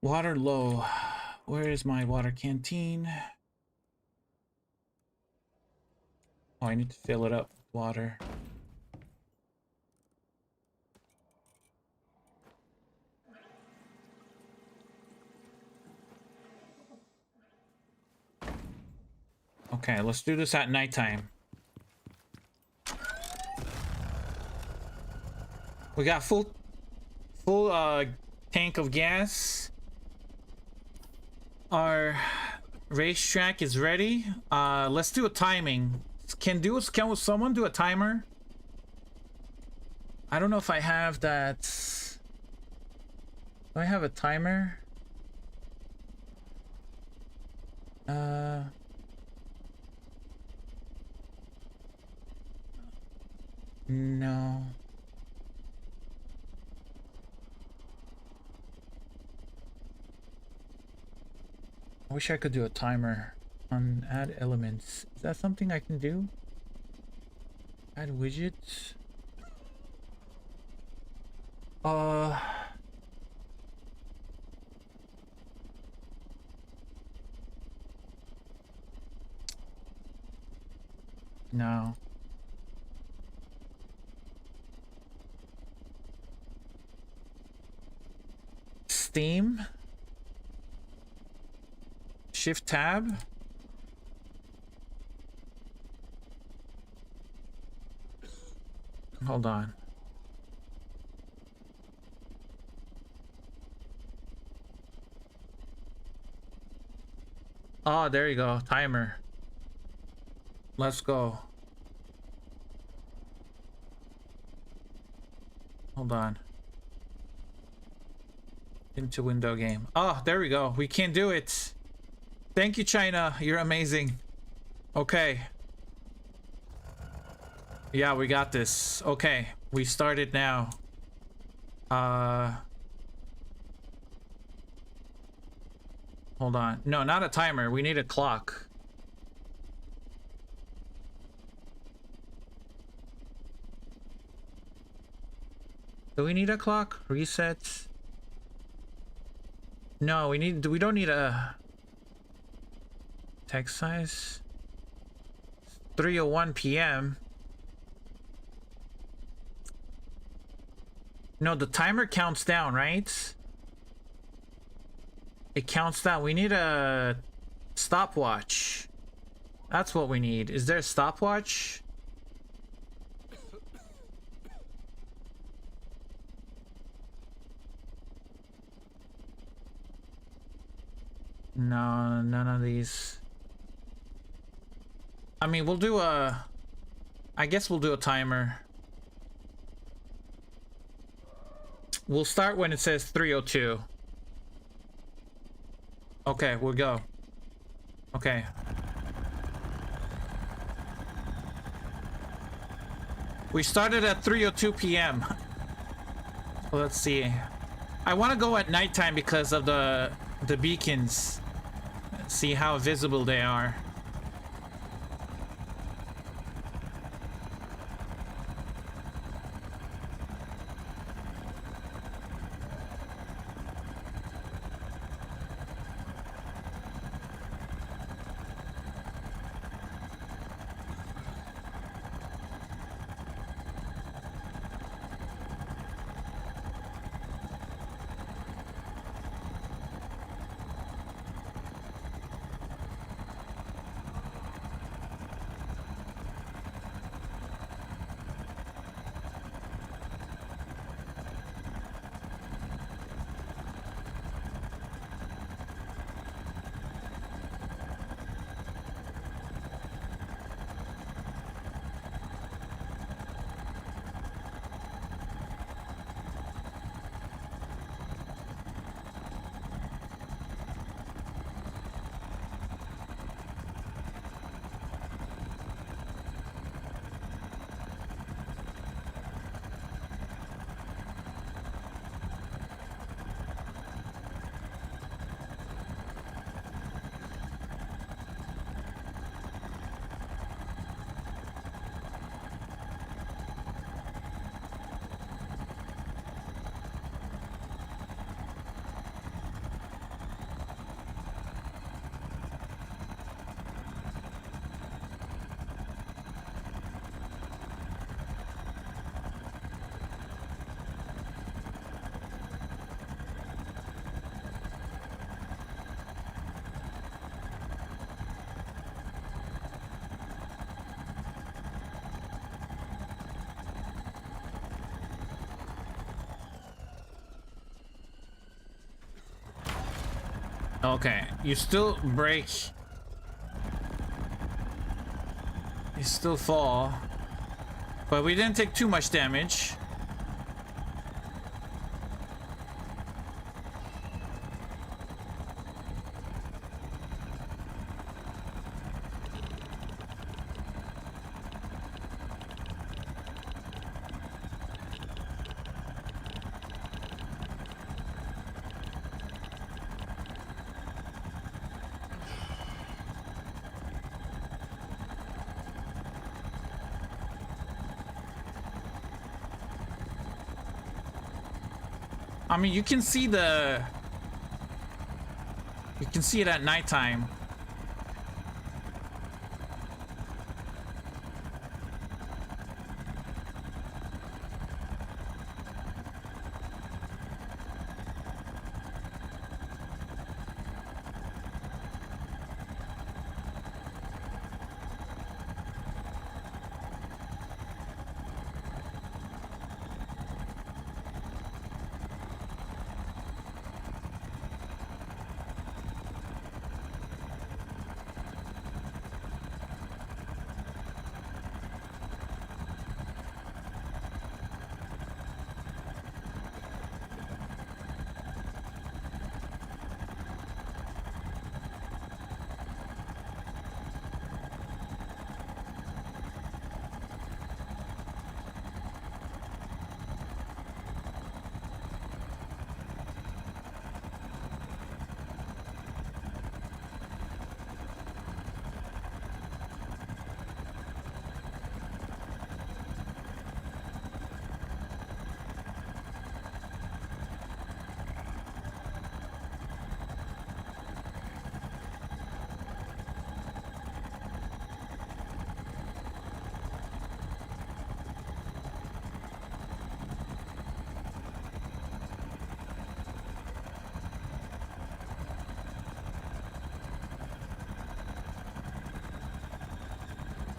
Water low. Where is my water canteen? Oh, I need to fill it up with water. Okay, let's do this at nighttime. We got full tank of gas. Our racetrack is ready. Let's do a timing. Can someone do a timer? I don't know if I have that. Do I have a timer? No. I wish I could do a timer on add elements. Is that something I can do? Add widgets? No. Steam? Shift tab? Hold on. Oh, there you go. Timer. Let's go. Hold on. Into window game. Oh, there we go. We can do it. Thank you, China. You're amazing. Okay. Yeah, we got this. Okay, we started now. Hold on. No, not a timer. We need a clock. Do we need a clock? Reset? No, we don't need a text size. 3:01 p.m. No, the timer counts down, right? It counts down. We need a stopwatch. That's what we need. Is there a stopwatch? No, none of these. I mean, we'll do a... I guess we'll do a timer. We'll start when it says 3:02. Okay, we'll go. Okay. We started at 3:02 p.m. Let's see. I want to go at nighttime because of the beacons. See how visible they are. Okay, you still break. You still fall. But we didn't take too much damage. I mean, you can see the... You can see it at nighttime.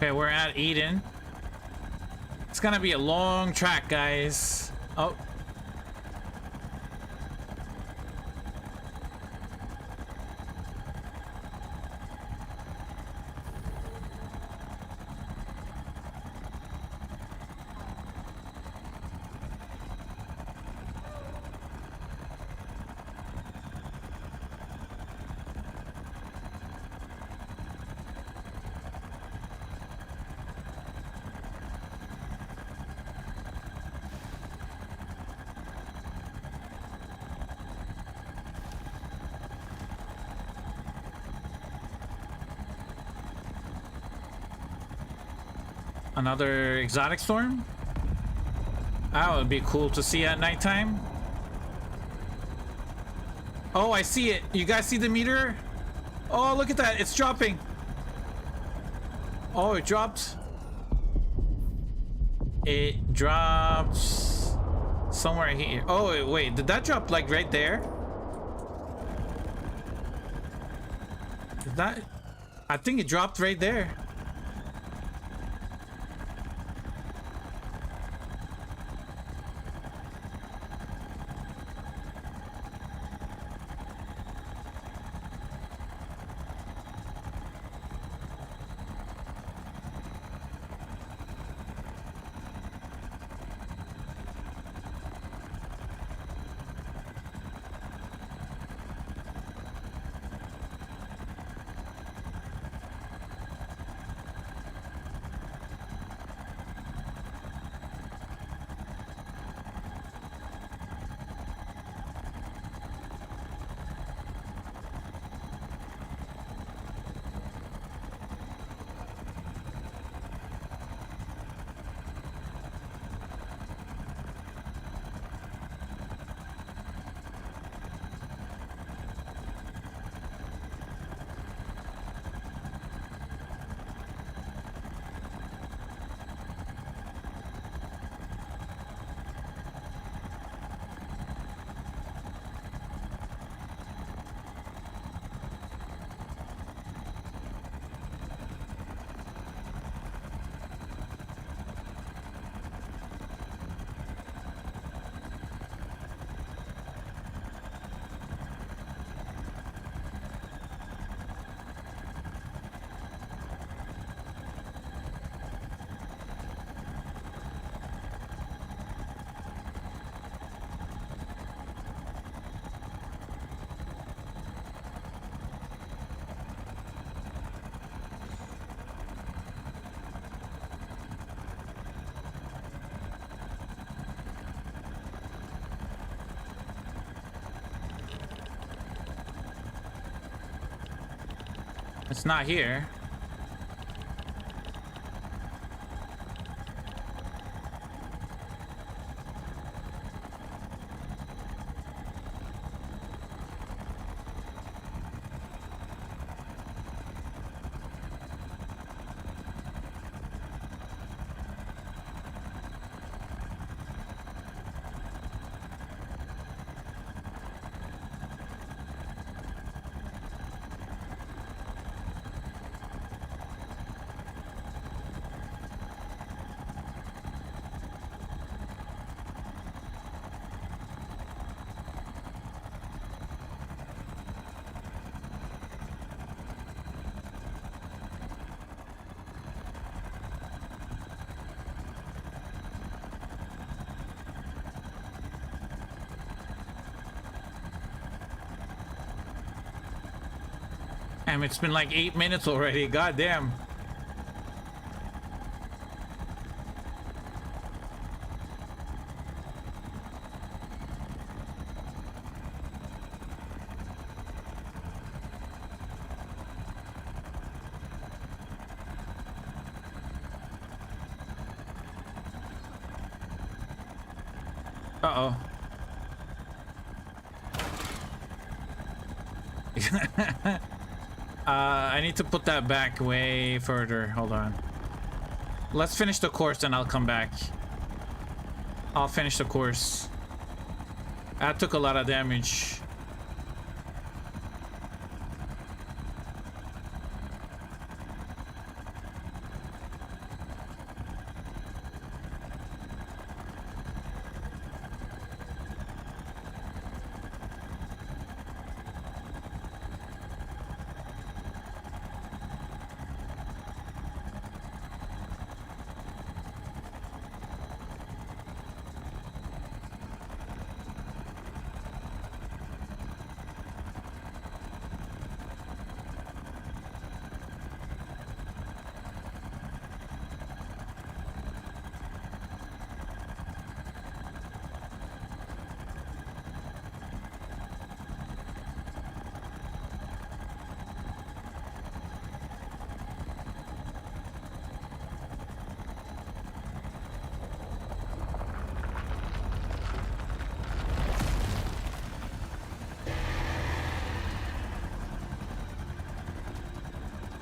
Okay, we're at Eden. It's gonna be a long track, guys. Oh. Another exotic storm? That would be cool to see at nighttime. Oh, I see it. You guys see the meter? Oh, look at that. It's dropping. Oh, it dropped. It dropped somewhere here. Oh, wait. Did that drop like right there? Did that? I think it dropped right there. It's not here. Damn, it's been like 8 minutes already. God damn. Uh-oh. I need to put that back way further. Hold on. Let's finish the course and I'll come back. I'll finish the course. That took a lot of damage.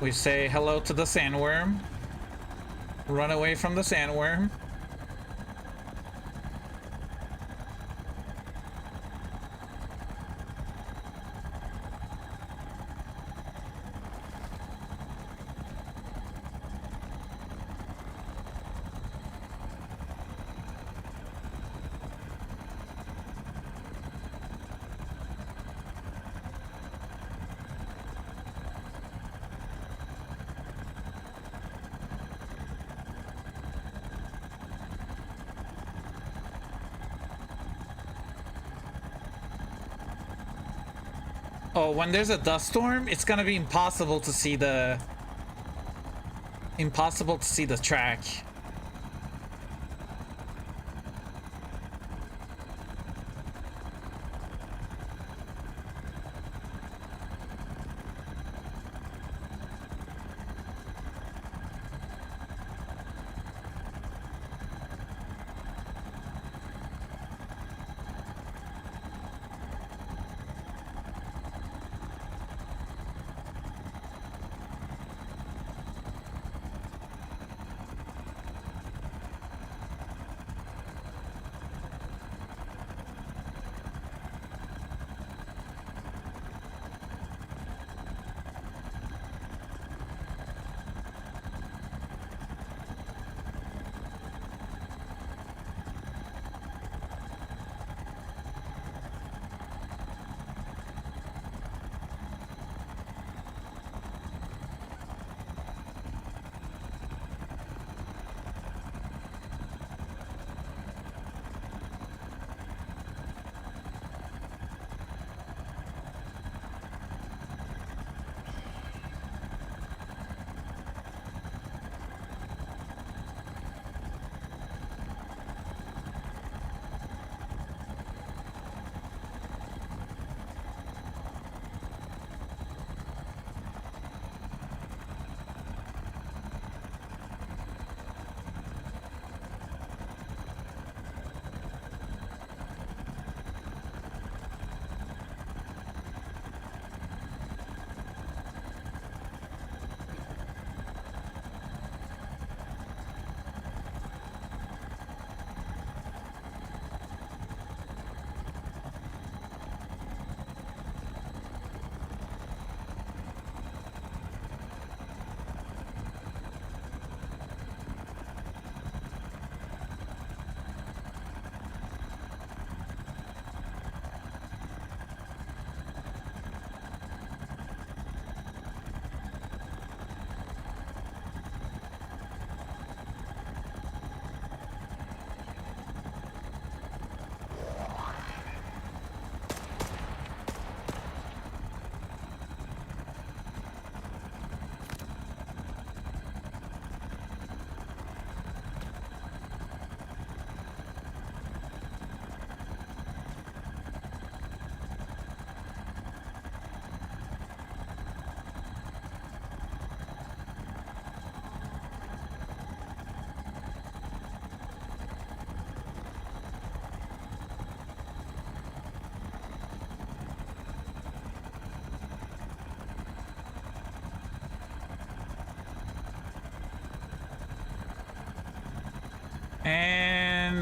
We say hello to the sandworm. Run away from the sandworm. Oh, when there's a dust storm, it's gonna be impossible to see the track.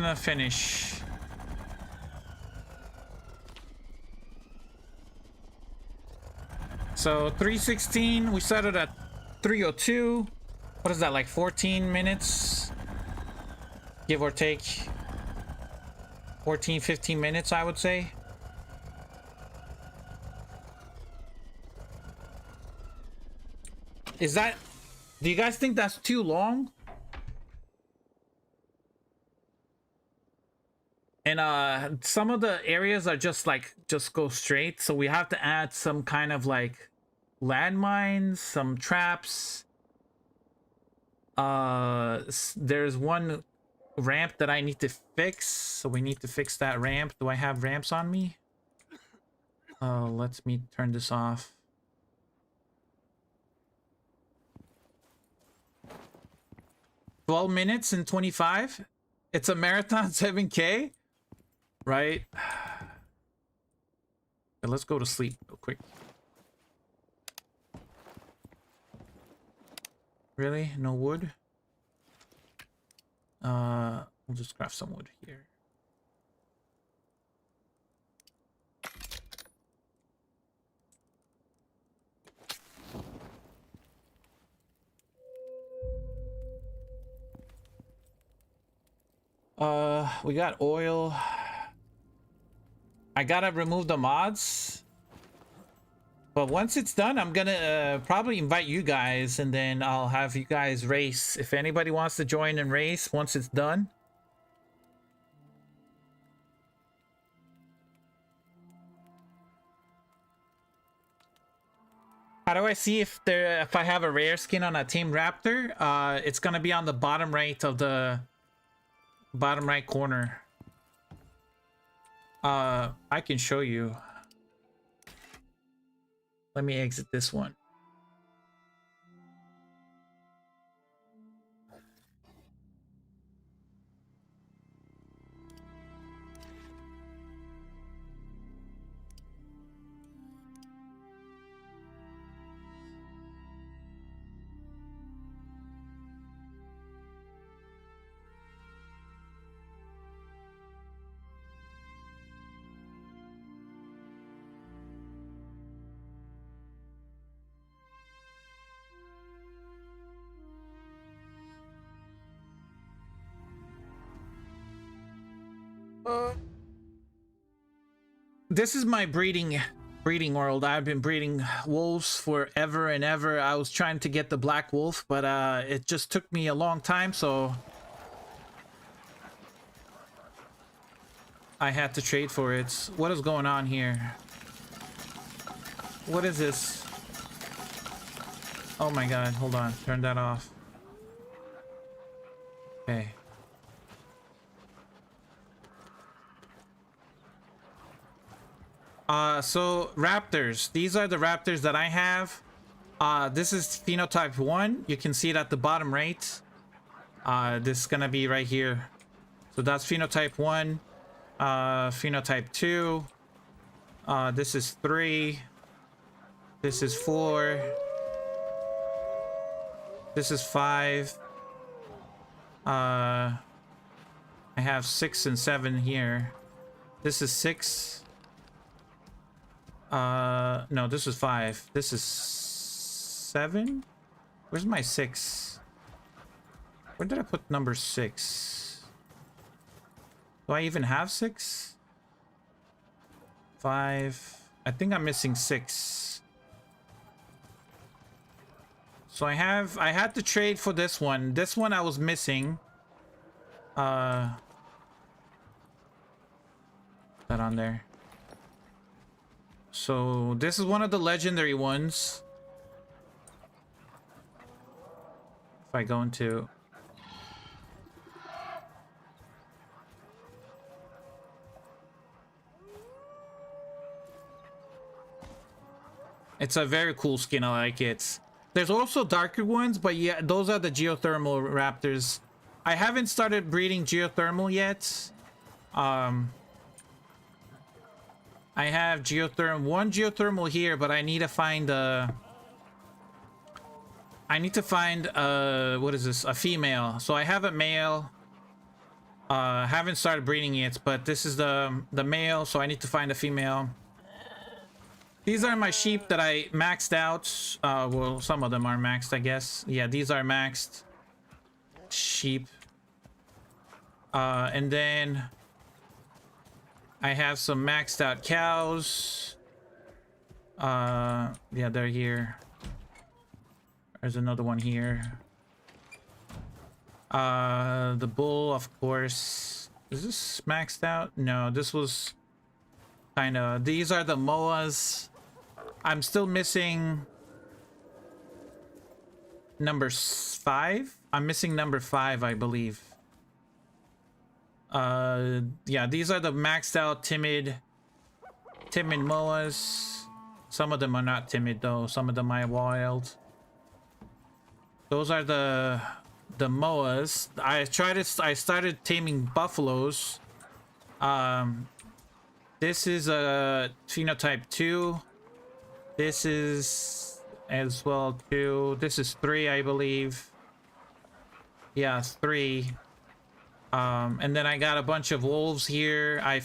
gonna finish. So 3:16, we started at 3:02. What is that, like 14 minutes? Give or take. 14, 15 minutes, I would say. Is that... Do you guys think that's too long? And some of the areas are just like, just go straight. So we have to add some kind of like landmines, some traps. There's one ramp that I need to fix. So we need to fix that ramp. Do I have ramps on me? Let me turn this off. $12 minutes and 25. It's a marathon 7K, right? Okay, let's go to sleep real quick. Really? No wood? We'll just craft some wood here. We got oil. I gotta remove the mods. But once it's done, I'm gonna probably invite you guys, and then I'll have you guys race. If anybody wants to join and race once it's done. How do I see if I have a rare skin on a Team Raptor? It's gonna be on the bottom right of the bottom right corner. I can show you. Let me exit this one. This is my breeding world. I've been breeding wolves forever and ever. I was trying to get the black wolf, but it just took me a long time, so I had to trade for it. What is going on here? What is this? Oh my god, hold on. Turn that off. Okay. So raptors. These are the raptors that I have. This is phenotype 1. You can see it at the bottom right. This is gonna be right here. So that's phenotype 1. Phenotype 2. This is 3. This is 4. This is 5. I have 6 and 7 here. This is 6. No, this is 5. This is 7. Where's my 6? Where did I put number 6? Do I even have 6? 5. I think I'm missing 6. So I had to trade for this one. This one I was missing. That on there. So this is one of the legendary ones. If I go into... It's a very cool skin. I like it. There's also darker ones, but yeah, those are the geothermal raptors. I haven't started breeding geothermal yet. I have one geothermal here, but I need to find what is this? A female. So I have a male. Haven't started breeding yet, but this is the male, so I need to find a female. These are my sheep that I maxed out. Well, some of them are maxed, I guess. Yeah, these are maxed sheep. And then I have some maxed out cows. Yeah, they're here. There's another one here. The bull, of course. Is this maxed out? No, this was kind of... These are the moas. I'm still missing number 5. I'm missing number 5, I believe. Yeah, these are the maxed out timid moas. Some of them are not timid though. Some of them are wild. Those are the moas. I started taming buffaloes. This is a phenotype 2. This is as well 2. This is 3, I believe. Yeah, 3. And then I got a bunch of wolves here. I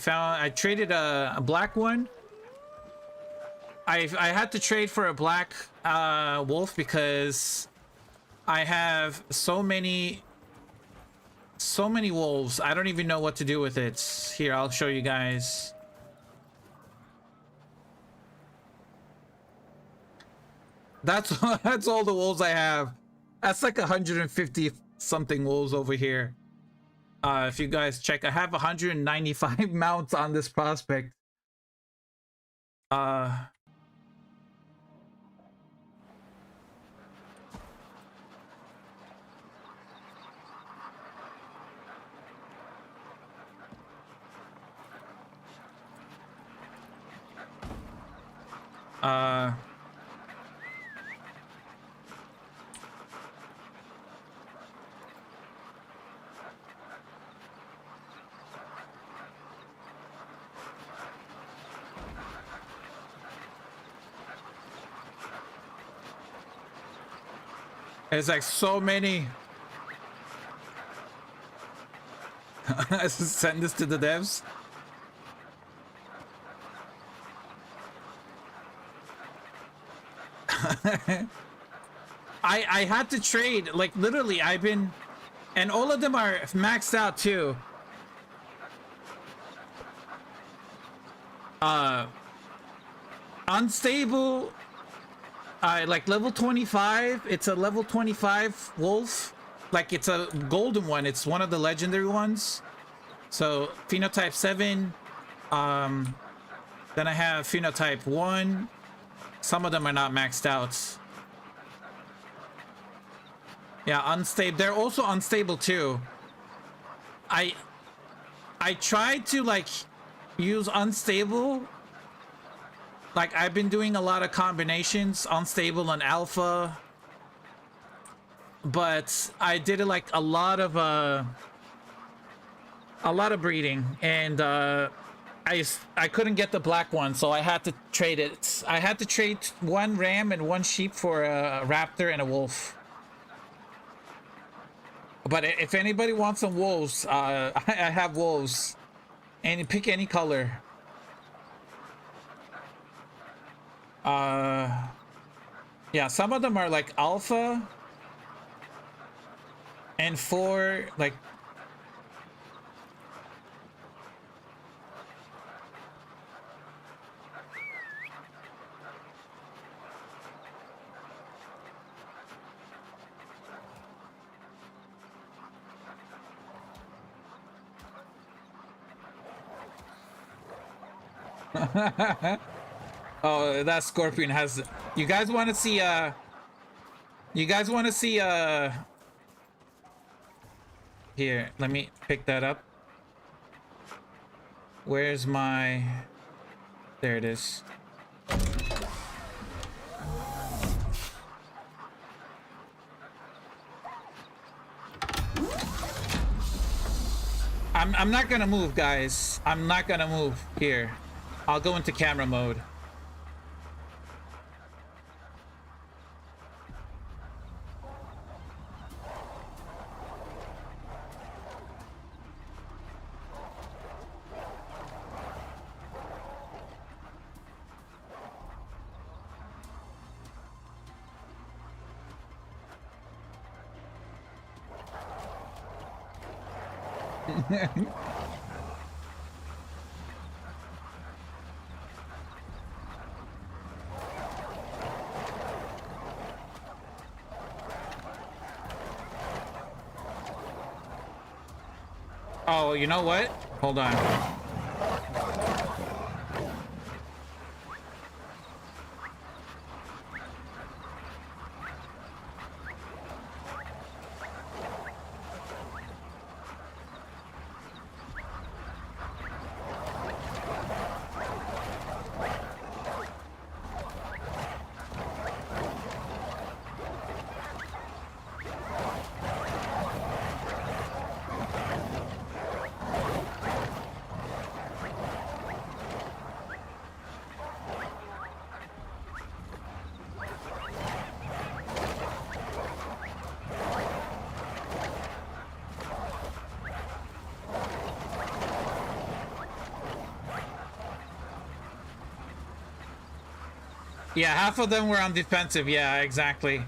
traded a black one. I had to trade for a black wolf because I have so many wolves. I don't even know what to do with it. Here, I'll show you guys. That's all the wolves I have. That's like 150 something wolves over here. If you guys check, I have 195 mounts on this prospect. There's like so many. Send this to the devs. I had to trade, like literally I've been, and all of them are maxed out too. Unstable, like level 25. It's a level 25 wolf. Like it's a golden one. It's one of the legendary ones. So phenotype 7. Then I have phenotype 1. Some of them are not maxed out. Yeah, unstable. They're also unstable too. I tried to like use unstable. Like I've been doing a lot of combinations, unstable and alpha. But I did it like a lot of breeding, and I couldn't get the black one, so I had to trade it. I had to trade 1 ram and 1 sheep for a raptor and a wolf. But if anybody wants some wolves, I have wolves, and pick any color. Yeah, some of them are like alpha and 4 like oh, that scorpion has. You guys want to see here, let me pick that up. Where's my... There it is. I'm not gonna move, guys. I'm not gonna move. Here, I'll go into camera mode. Oh, you know what? Hold on. Yeah, half of them were on defensive. Yeah, exactly.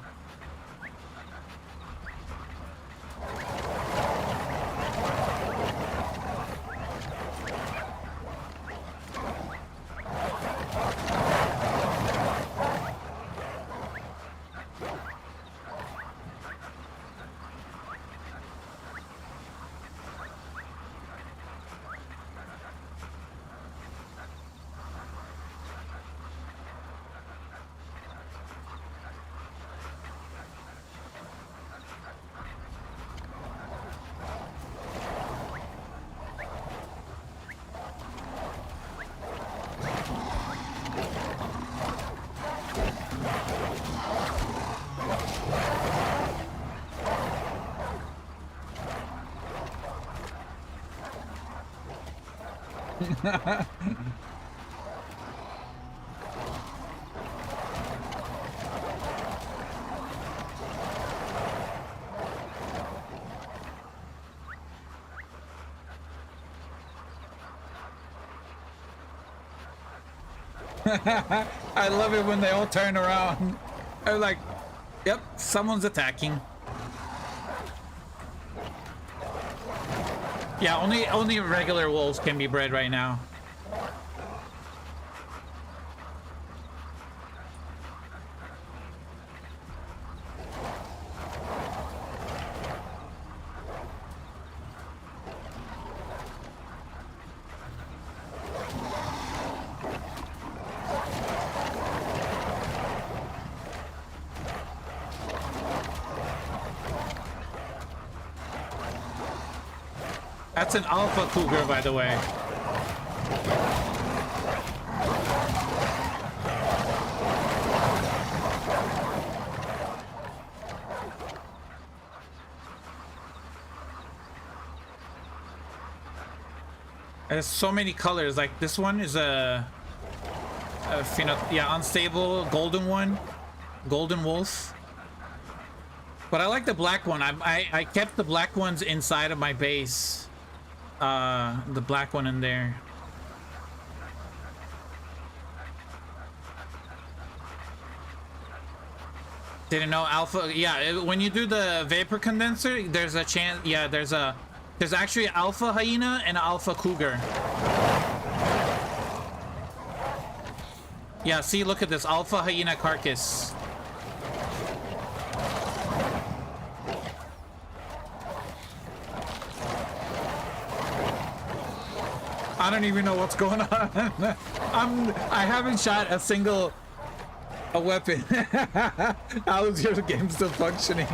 I love it when they all turn around. I'm like, yep, someone's attacking. Yeah, only regular wolves can be bred right now. That's an alpha cougar, by the way. There's so many colors. Like this one is a yeah, unstable golden one, golden wolf. But I like the black one. I kept the black ones inside of my base. The black one in there. Didn't know alpha. Yeah, when you do the vapor condenser, there's a chance. Yeah, there's actually alpha hyena and alpha cougar. Yeah, see, look at this alpha hyena carcass. I don't even know what's going on. I haven't shot a single weapon. How is your game still functioning?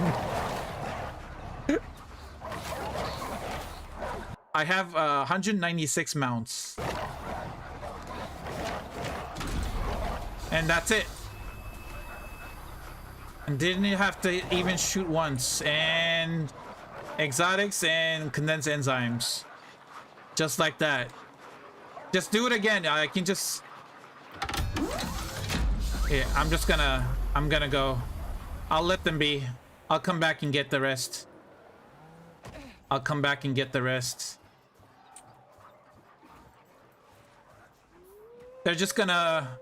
I have 196 mounts. And that's it. And didn't have to even shoot once. And exotics and condensed enzymes. Just like that. Just do it again. I can just... Yeah, I'm gonna go. I'll let them be. I'll come back and get the rest. I'll come back and get the rest. They're just gonna...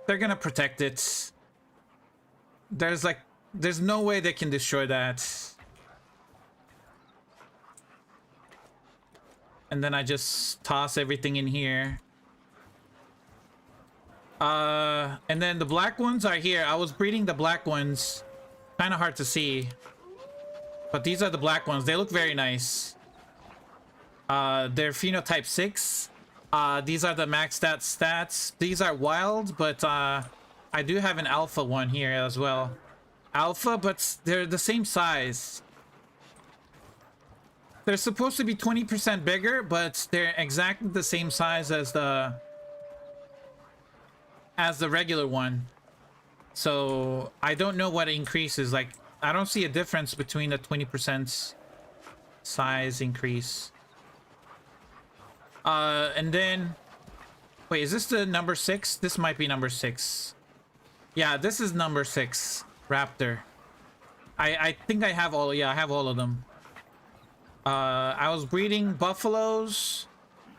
They're gonna protect it. There's no way they can destroy that. and then I just toss everything in here. And then the black ones are here. I was breeding the black ones. Kind of hard to see, but these are the black ones. They look very nice. They're phenotype 6. These are the maxed out stats. These are wild, but I do have an alpha one here as well. Alpha, but they're the same size. They're supposed to be 20% bigger, but they're exactly the same size as the regular one. So I don't know what increases. Like, I don't see a difference between the 20% size increase. And then, wait, is this the number 6? This might be number 6. Yeah, this is number 6 raptor. I think I have all. Yeah, I have all of them. I was breeding buffaloes.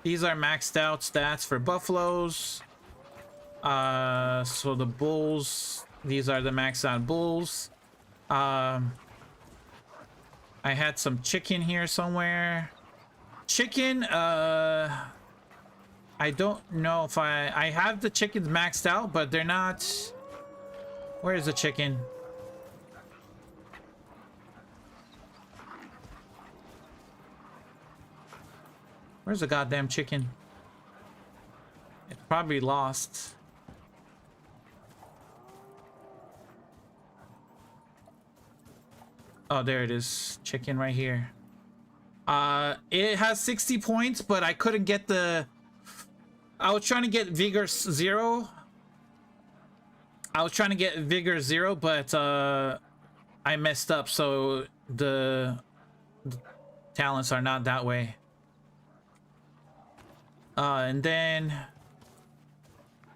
These are maxed out stats for buffaloes. So the bulls, these are the maxed out bulls. I had some chicken here somewhere. Chicken, I don't know if I have the chickens maxed out, but they're not. Where is the chicken? Where's the goddamn chicken? It's probably lost. Oh, there it is. Chicken right here. It has 60 points, but I couldn't get the... I was trying to get Vigor 0. But I messed up, so the talents are not that way. And then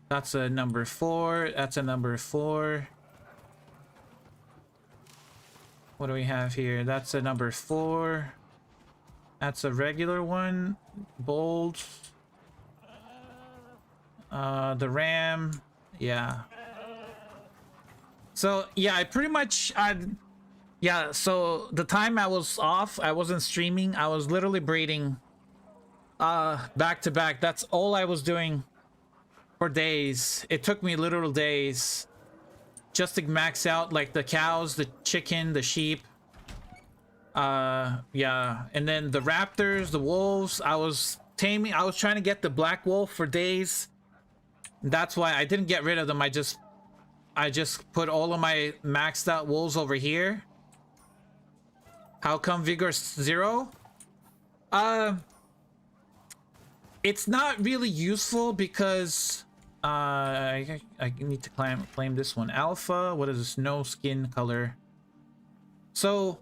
that's a number 4. That's a number 4. What do we have here? That's a number 4. That's a regular one. Bold. The ram. Yeah. So yeah, I pretty much yeah, so the time I was off, I wasn't streaming. I was literally breeding back to back. That's all I was doing for days. It took me literal days just to max out like the cows, the chicken, the sheep. Yeah, and then the raptors, the wolves. I was trying to get the black wolf for days. That's why I didn't get rid of them. I just put all of my maxed out wolves over here. How come Vigor 0? It's not really useful because I need to claim this one. Alpha, what is this? No skin color. So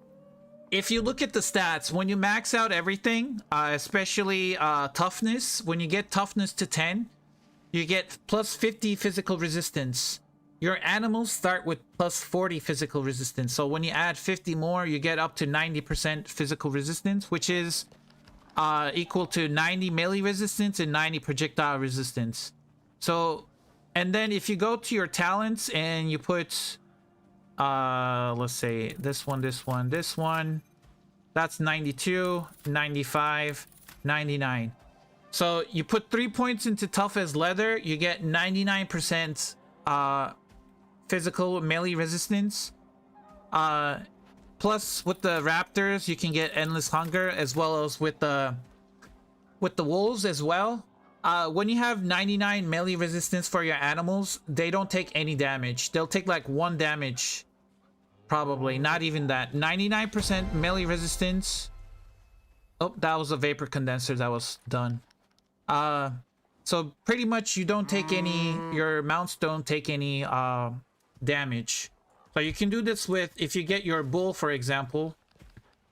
if you look at the stats, when you max out everything, especially toughness, when you get toughness to 10, you get plus 50 physical resistance. Your animals start with plus 40 physical resistance. So when you add 50 more, you get up to 90% physical resistance, which is equal to 90 melee resistance and 90 projectile resistance. So, and then if you go to your talents and you put, let's say this one, that's 92, 95, 99. So you put 3 points into tough as leather, you get 99% physical melee resistance. Plus with the raptors, you can get endless hunger, as well as with the wolves as well. When you have 99 melee resistance for your animals, they don't take any damage. They'll take like 1 damage. Probably not even that. 99% melee resistance. Oh, that was a vapor condenser that was done. So pretty much you don't take any, your mounts don't take any damage. So you can do this with, if you get your bull, for example,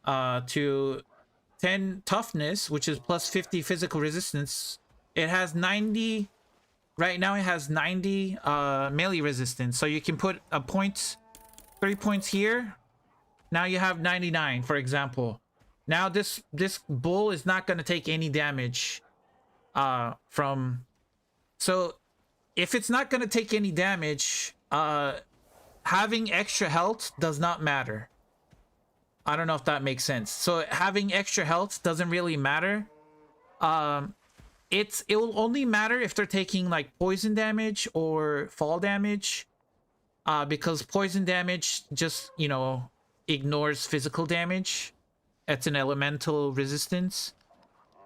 to 10 toughness, which is plus 50 physical resistance. It has 90, right now it has 90 melee resistance. So you can put a point, 3 points here. Now you have 99, for example. Now this bull is not going to take any damage from... So if it's not going to take any damage, having extra health does not matter. I don't know if that makes sense. So having extra health doesn't really matter. it will only matter if they're taking like poison damage or fall damage, because poison damage just, you know, ignores physical damage. It's an elemental resistance.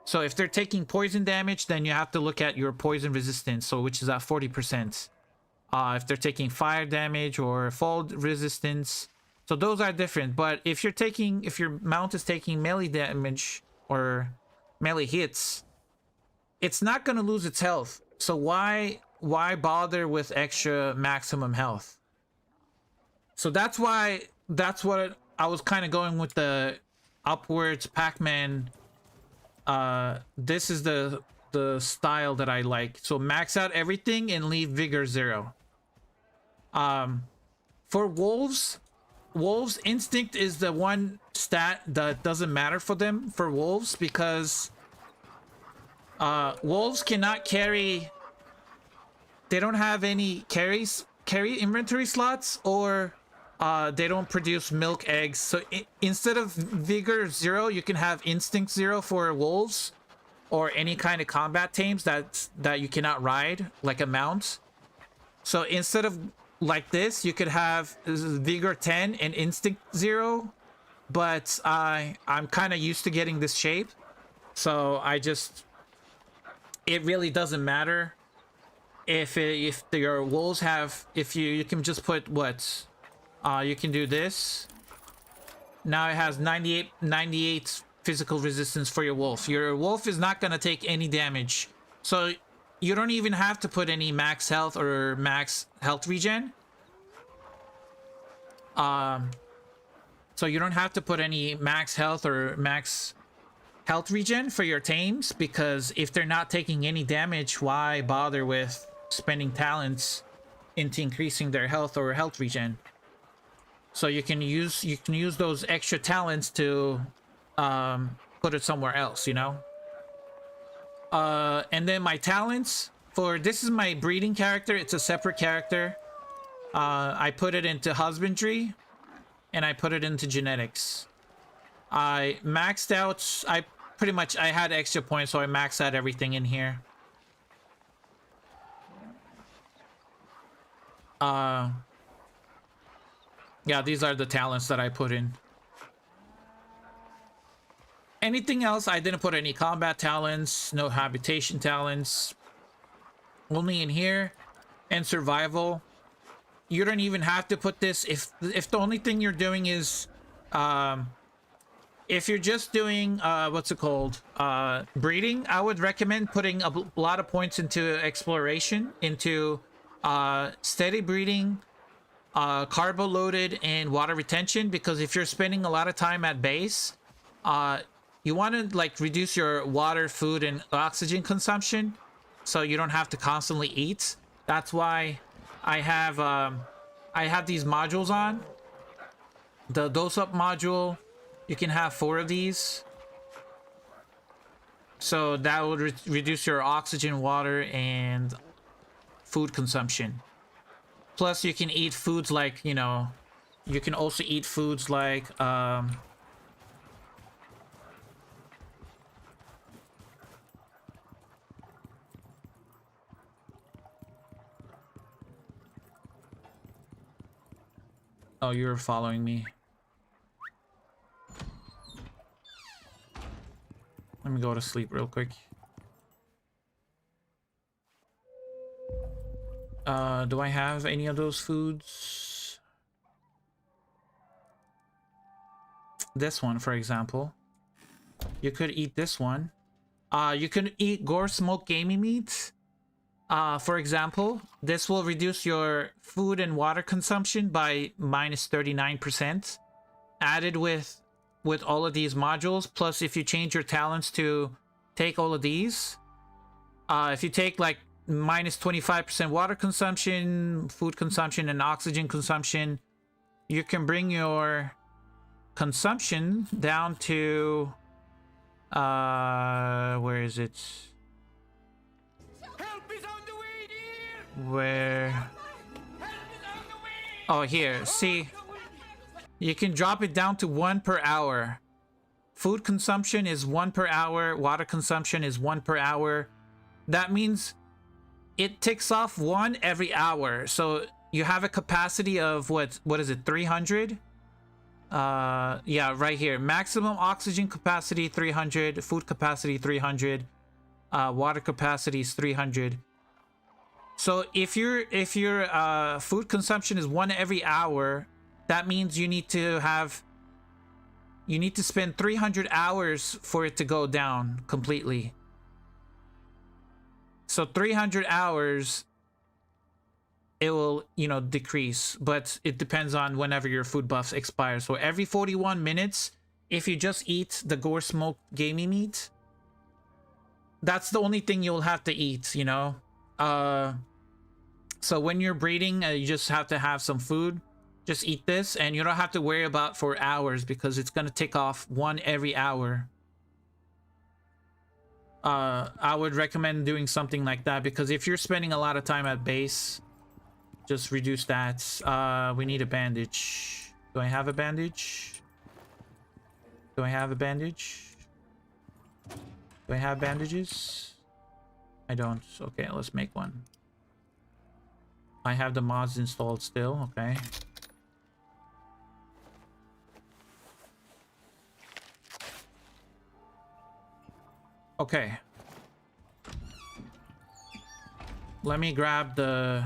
So if they're taking poison damage, then you have to look at your poison resistance, so which is at 40%. If they're taking fire damage or fall resistance, so those are different. But if your mount is taking melee damage or melee hits, it's not gonna lose its health. So why bother with extra maximum health? So that's what I was kind of going with the upwards Pac-Man. This is the style that I like. So max out everything and leave vigor 0. For wolves, instinct is the one stat that doesn't matter for them, for wolves, because wolves cannot carry, they don't have any carry inventory slots, or they don't produce milk eggs. So instead of vigor 0, you can have instinct 0 for wolves, or any kind of combat tames that you cannot ride, like a mount. So instead of like this, you could have vigor 10 and instinct 0, but I'm kind of used to getting this shape, so it really doesn't matter if your wolves have, if you can just put what, you can do this. Now it has 98 physical resistance for your wolf. Your wolf is not gonna take any damage, so you don't even have to put any max health or max health regen. So you don't have to put any max health or max health regen for your tames, because if they're not taking any damage, why bother with spending talents into increasing their health or health regen? So you can use those extra talents to put it somewhere else, you know. And then my talents for this is my breeding character. It's a separate character. I put it into husbandry, and I put it into genetics. I maxed out. I had extra points, so I maxed out everything in here. Yeah, these are the talents that I put in. Anything else, I didn't put any combat talents, no habitation talents. Only in here and survival. You don't even have to put this if the only thing you're doing is if you're just doing what's it called, breeding. I would recommend putting a lot of points into exploration, into steady breeding, carbo loaded, and water retention, because if you're spending a lot of time at base, you want to like reduce your water, food, and oxygen consumption, so you don't have to constantly eat. That's why I have these modules on. The dose up module, you can have 4 of these, so that would reduce your oxygen, water, and food consumption. Plus you can eat foods like, you know, you can also eat foods like oh, you're following me. Let me go to sleep real quick. Do I have any of those foods? This one, for example. You could eat this one. You can eat gore smoked gaming meat. For example, this will reduce your food and water consumption by minus 39%. Added with all of these modules, plus if you change your talents to take all of these, if you take like minus 25% water consumption, food consumption, and oxygen consumption, you can bring your consumption down to where is it? Where? Oh, here. See, you can drop it down to 1 per hour Food consumption is 1 per hour. Water consumption is 1 per hour. That means it ticks off 1 every hour. So you have a capacity of what is it, 300? Yeah, right here. Maximum oxygen capacity 300, food capacity 300, water capacity is 300. So if your food consumption is 1 every hour, that means you need to spend 300 hours for it to go down completely. So 300 hours, it will, you know, decrease, but it depends on whenever your food buffs expire. So every 41 minutes, if you just eat the gore smoked gamey meat, that's the only thing you'll have to eat, you know. So when you're breeding, you just have to have some food. Just eat this, and you don't have to worry about for hours because it's gonna tick off 1 every hour. I would recommend doing something like that, because if you're spending a lot of time at base, just reduce that. We need a bandage. Do I have a bandage? Do I have a bandage? Do I have bandages? I don't. Okay, let's make one. I have the mods installed still. Okay. Okay. Let me grab the...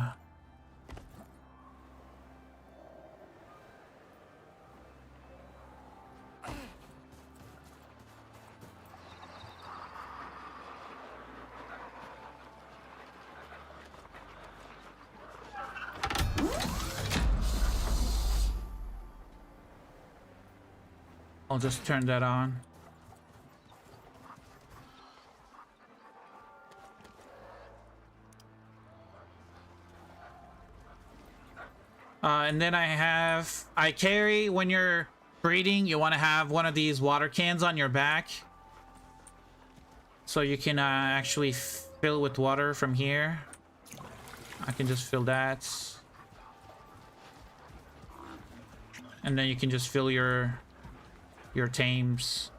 I'll just turn that on. And then I carry, when you're breeding, you want to have one of these water cans on your back. So you can actually fill with water from here. I can just fill that. And then you can just fill your tames.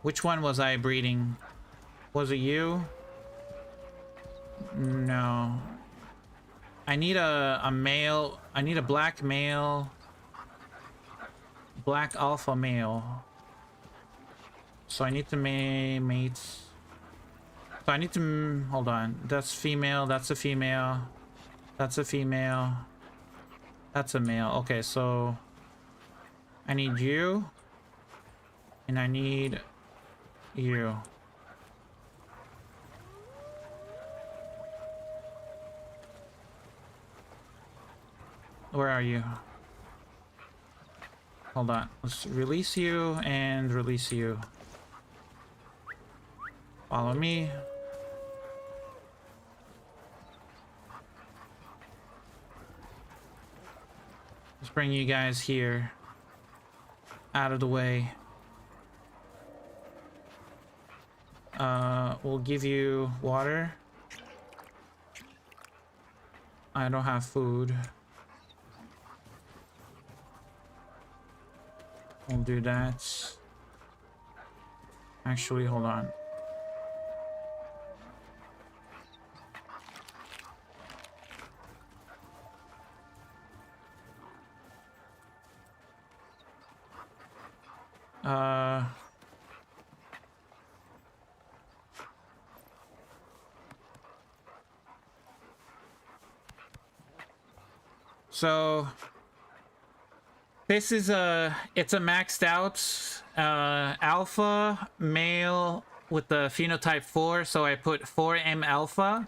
Which one was I breeding? Was it you? No. I need a male. I need a black male. Black alpha male. So I need to mate. So I need to... Hold on. That's female. That's a female. That's a female. That's a male. Okay, so... I need you. And I need you. Where are you? Hold on. Let's release you and release you. Follow me. Let's bring you guys here. Out of the way. We'll give you water. I don't have food. We'll do that. Actually, hold on. So this is it's a maxed out alpha male with the phenotype 4, so I put 4M alpha,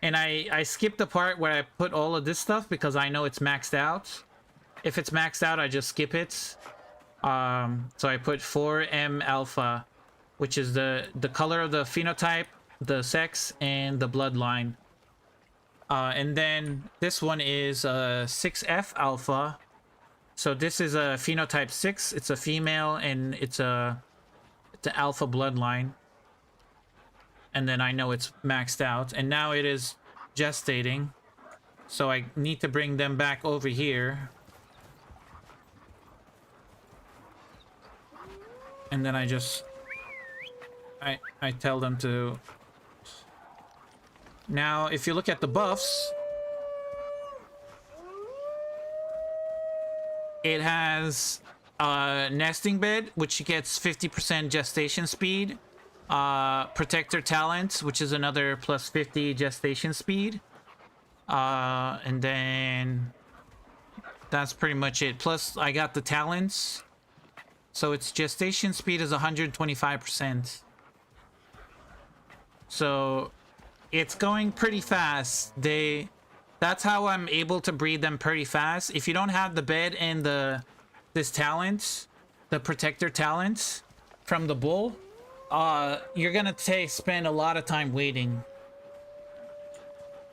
and I skipped the part where I put all of this stuff because I know it's maxed out. If it's maxed out, I just skip it. So I put 4M alpha, which is the color of the phenotype, the sex, and the bloodline. And then this one is 6F alpha. So this is a phenotype 6. It's a female, and it's an alpha bloodline. And then I know it's maxed out, and now it is gestating. So I need to bring them back over here. and then I tell them to. Now, if you look at the buffs, it has nesting bed, which gets 50% gestation speed, protector talent, which is another plus 50 gestation speed, and then that's pretty much it. Plus I got the talents, so its gestation speed is 125%, so it's going pretty fast. That's how I'm able to breed them pretty fast. If you don't have the bed and this talent, the protector talent from the bull, you're gonna spend a lot of time waiting.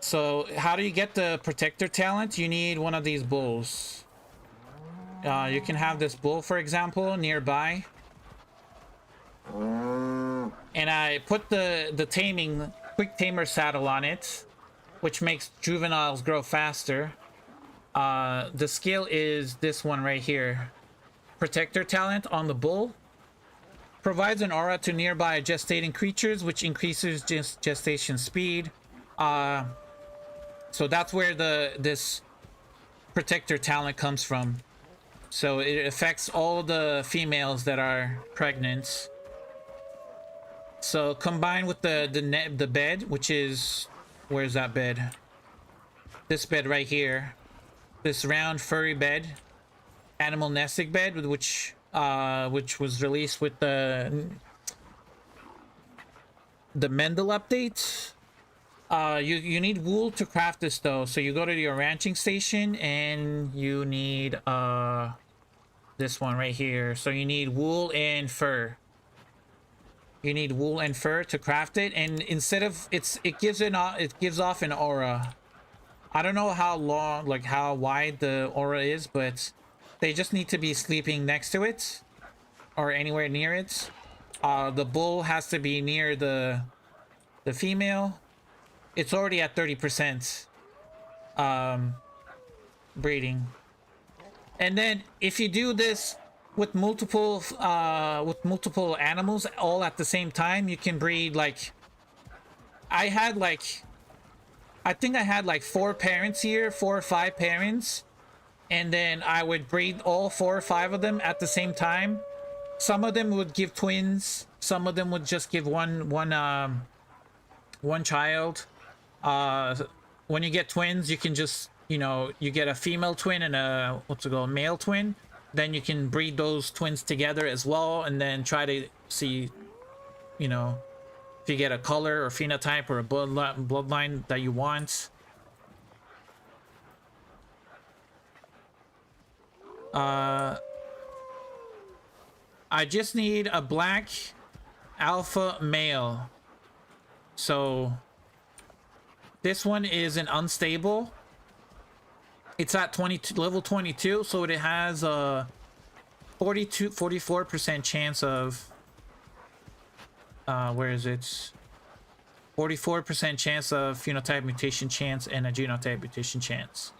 So how do you get the protector talent? You need one of these bulls. You can have this bull, for example, nearby. And I put the taming quick tamer saddle on it, which makes juveniles grow faster. The skill is this one right here. Protector talent on the bull. Provides an aura to nearby gestating creatures, which increases gestation speed. So that's where this protector talent comes from. So it affects all the females that are pregnant. So combined with the bed, which is, where's that bed? This bed right here. This round furry bed, animal nesting bed, which was released with the Mendel update. You need wool to craft this though, so you go to your ranching station and you need this one right here. So you need wool and fur. You need wool and fur to craft it, and instead of it gives off an aura. I don't know how long, like how wide the aura is, but they just need to be sleeping next to it or anywhere near it. The bull has to be near the female. It's already at 30% breeding. And then if you do this with multiple animals all at the same time, you can breed like I think I had like 4 parents here, 4 or 5 parents, and then I would breed all 4 or 5 of them at the same time. Some of them would give twins, some of them would just give one child. When you get twins, you can just, you get a female twin and a male twin. Then you can breed those twins together as well, and then try to see, if you get a color or phenotype or a bloodline that you want. I just need a black alpha male. So this one is an unstable. It's at level 22, so it has a 44% chance of where is it? 44% chance of phenotype mutation chance and a genotype mutation chance.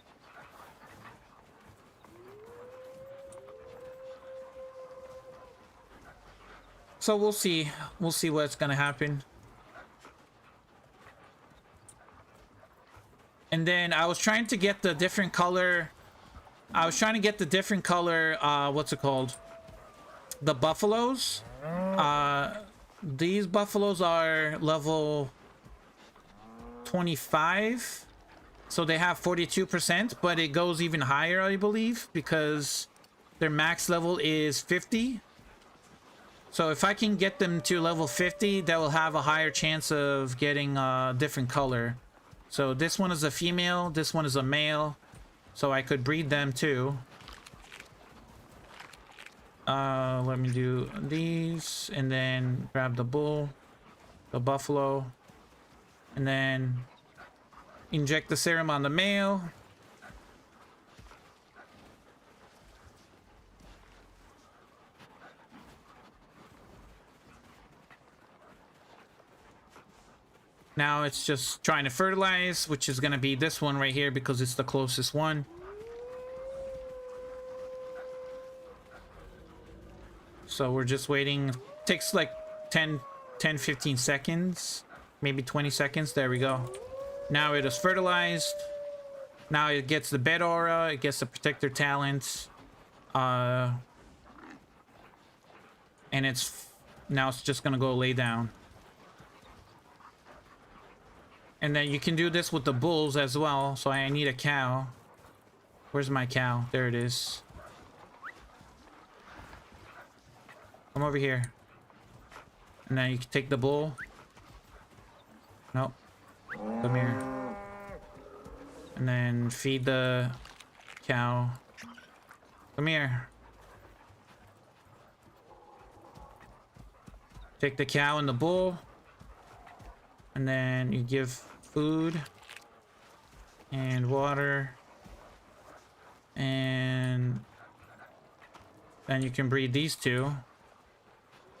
So we'll see what's gonna happen. And then I was trying to get the different color. What's it called? The buffaloes. These buffaloes are level 25. So they have 42%, but it goes even higher, I believe, because their max level is 50. So if I can get them to level 50, they will have a higher chance of getting a different color. So this one is a female, this one is a male, so I could breed them too. Let me do these and then grab the bull, the buffalo, and then inject the serum on the male. Now it's just trying to fertilize, which is going to be this one right here because it's the closest one. So we're just waiting. Takes like 15 seconds, maybe 20 seconds. There we go. Now it is fertilized. Now it gets the bed aura, it gets the protector talent. And now it's just gonna go lay down. And then you can do this with the bulls as well. So I need a cow. Where's my cow? There it is. Come over here. And then you can take the bull. Nope. Come here. And then feed the cow. Come here. Take the cow and the bull. And then you give food and water. And then you can breed these two.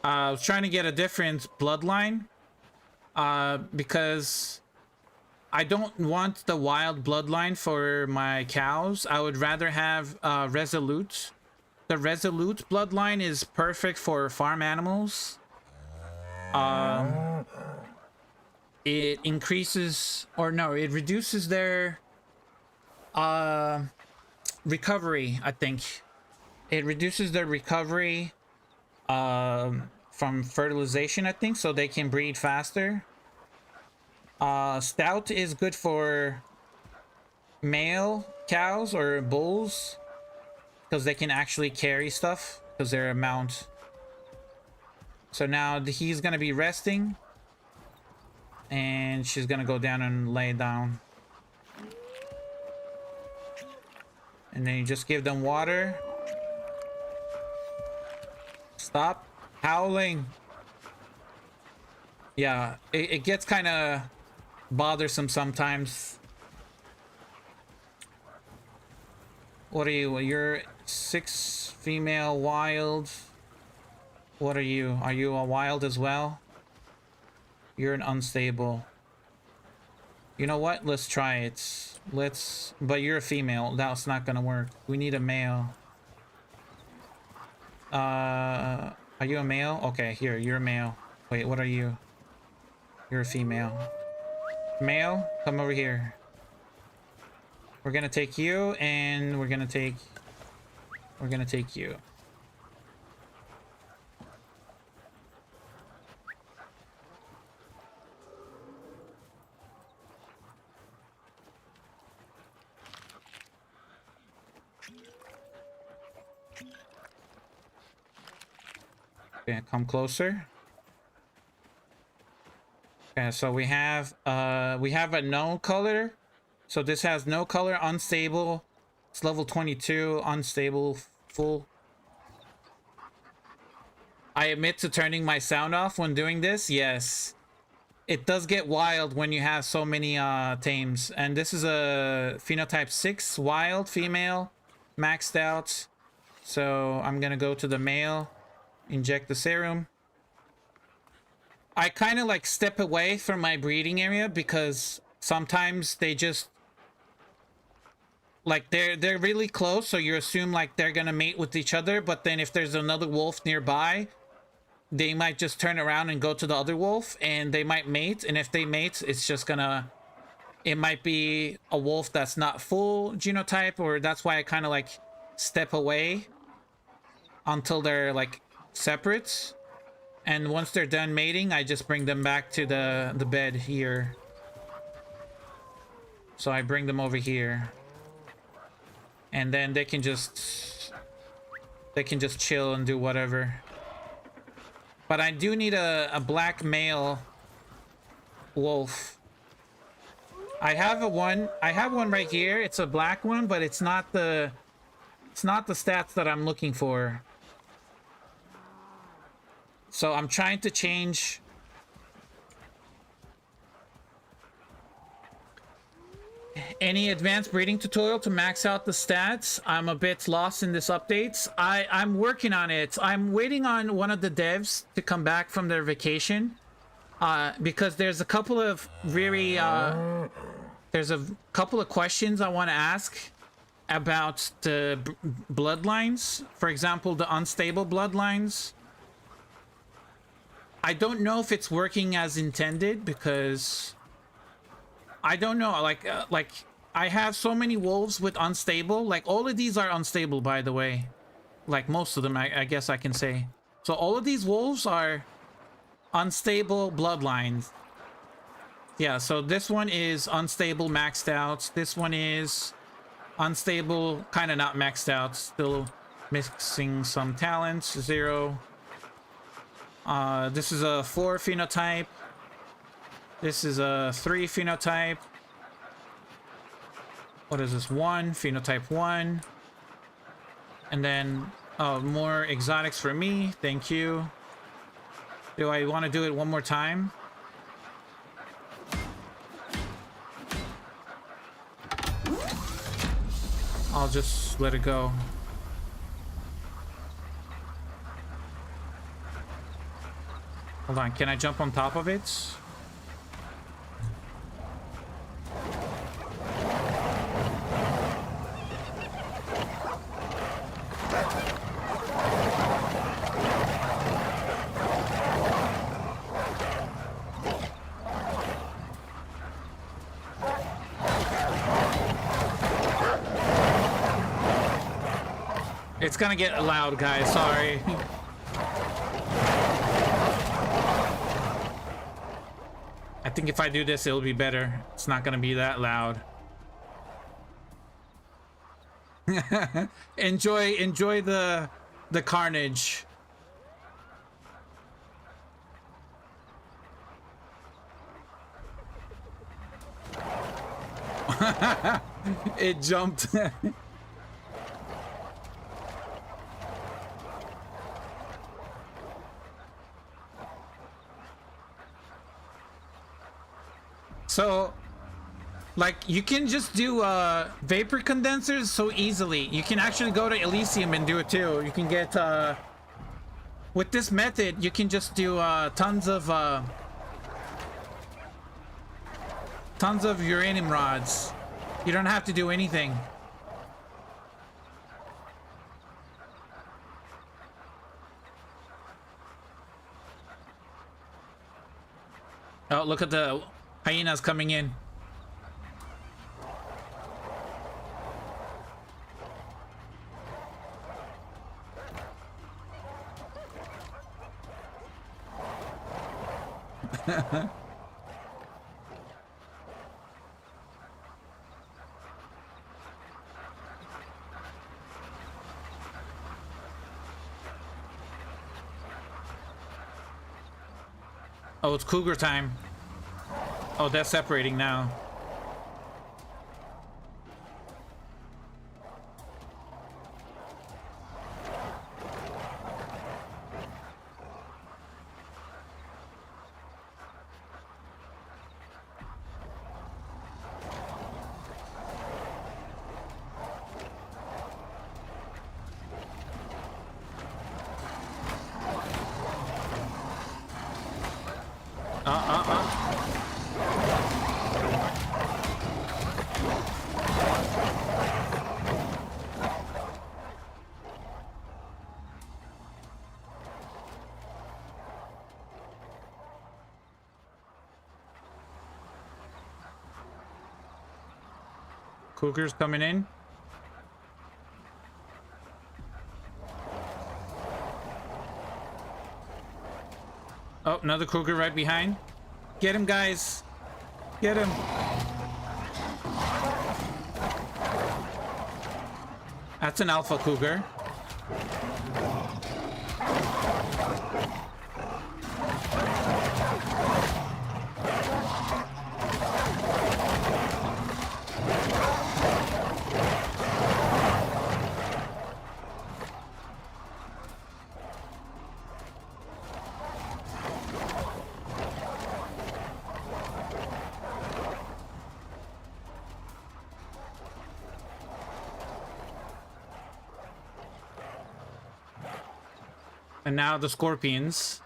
I was trying to get a different bloodline because I don't want the wild bloodline for my cows. I would rather have Resolute. The Resolute bloodline is perfect for farm animals. It increases, or no, it reduces their recovery, I think. It reduces their recovery from fertilization, I think, so they can breed faster. Stout is good for male cows or bulls because they can actually carry stuff because they're a mount. So now he's gonna be resting and she's gonna go down and lay down. And then you just give them water. Stop howling. Yeah, it gets kind of bothersome sometimes. What are you? You're 6 female wild. What are you? Are you a wild as well? You're an unstable. You know what? Let's try it. But you're a female. That's not gonna work. We need a male. Are you a male? Okay, here, you're a male. Wait, what are you? You're a female. Male, come over here. We're gonna take you, and we're gonna take you. Okay, come closer. Okay, so we have a no color. So this has no color, unstable. It's level 22, unstable, full. I admit to turning my sound off when doing this. Yes. It does get wild when you have so many tames. And this is a phenotype 6 wild female, maxed out. So I'm gonna go to the male, inject the serum. I kind of like step away from my breeding area because sometimes they just like they're really close, so you assume like they're gonna mate with each other, but then if there's another wolf nearby, they might just turn around and go to the other wolf and they might mate, and if they mate, it's just gonna, it might be a wolf that's not full genotype, or that's why I kind of like step away until they're like separate. And once they're done mating, I just bring them back to the bed here. So I bring them over here. And then they can just chill and do whatever. But I do need a black male wolf. I have one right here. It's a black one, but it's not the stats that I'm looking for. So I'm trying to change. Any advanced breeding tutorial to max out the stats? I'm a bit lost in this update. I'm working on it. I'm waiting on one of the devs to come back from their vacation. Because there's a couple of really there's a couple of questions I want to ask about the bloodlines. For example, the unstable bloodlines. I don't know if it's working as intended because I don't know. Like I have so many wolves with unstable. Like all of these are unstable, by the way. Like most of them, I guess I can say. So all of these wolves are unstable bloodlines. Yeah, so this one is unstable maxed out. This one is unstable, kind of not maxed out. Still mixing some talents. 0. This is a 4 phenotype. This is a 3 phenotype. What is this? 1 phenotype 1. And then more exotics for me. Thank you. Do I want to do it one more time? I'll just let it go. Hold on, can I jump on top of it? It's gonna get loud, guys, sorry. I think if I do this, it'll be better. It's not gonna be that loud. enjoy the carnage. It jumped. So, like, you can just do vapor condensers so easily. You can actually go to Elysium and do it too. You can get with this method, you can just do tons of uranium rods. You don't have to do anything. Oh, look at the hyenas coming in. Oh, it's cougar time. Oh, they're separating now. Cougars coming in. Oh, another cougar right behind. Get him, guys. Get him. That's an alpha cougar. And now the scorpions.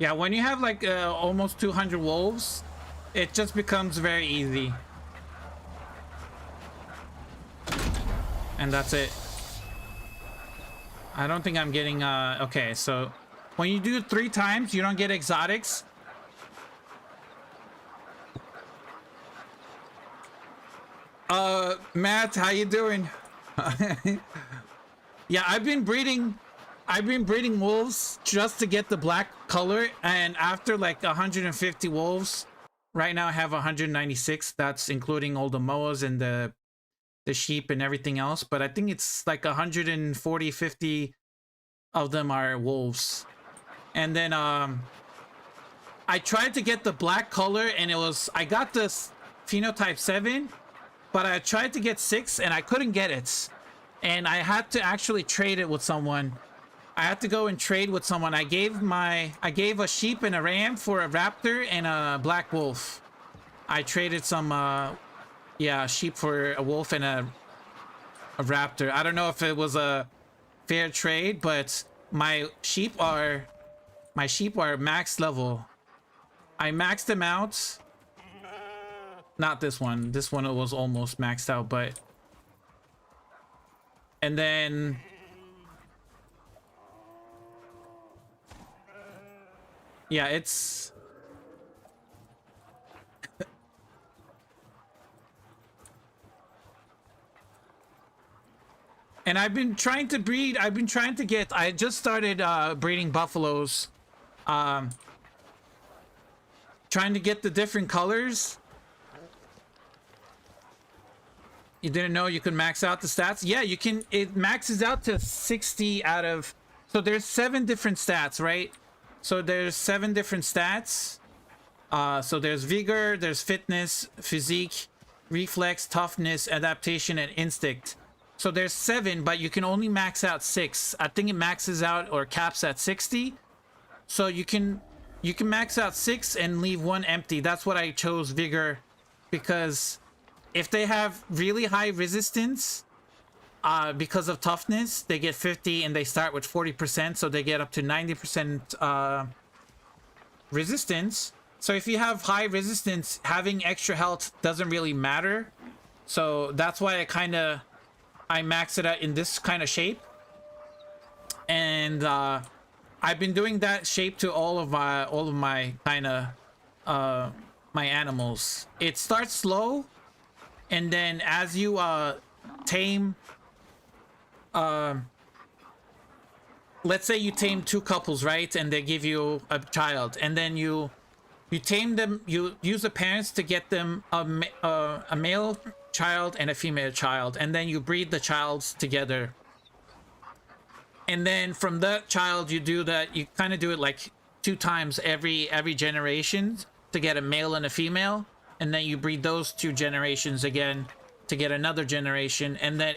Yeah, when you have like almost 200 wolves, it just becomes very easy. And that's it. I don't think I'm getting okay, so when you do it 3 times, you don't get exotics. Matt, how you doing? Yeah, I've been breeding wolves just to get the black color, and after like 150 wolves, right now I have 196. That's including all the moas and the sheep and everything else, but I think it's like 140, 50 of them are wolves. And then I tried to get the black color, and I got this phenotype 7, but I tried to get 6 and I couldn't get it, and I had to actually trade it with someone. I had to go and trade with someone. I gave a sheep and a ram for a raptor and a black wolf. I traded some yeah, sheep for a wolf and a raptor. I don't know if it was a fair trade, but my sheep are max level. I maxed them out. Not this one. This one was almost maxed out, but and then yeah, it's and I've been trying to breed. I just started breeding buffaloes. Trying to get the different colors. You didn't know you could max out the stats? Yeah, you can. It maxes out to 60 out of... So there's 7 different stats, right? So there's 7 different stats. So there's vigor, there's fitness, physique, reflex, toughness, adaptation, and instinct. So there's 7, but you can only max out 6. I think it maxes out or caps at 60. So you can max out 6 and leave 1 empty. That's what I chose vigor, because if they have really high resistance because of toughness, they get 50 and they start with 40%, so they get up to 90% resistance. So if you have high resistance, having extra health doesn't really matter. So that's why I max it out in this kind of shape. And I've been doing that shape to all of my kind of my animals. It starts slow, and then as you tame, let's say you tame 2 couples, right? And they give you a child, and then you tame them. You use the parents to get them a male child and a female child, and then you breed the childs together. And then from that child, you kind of do it like 2 times every generation to get a male and a female, and then you breed those 2 generations again to get another generation, and then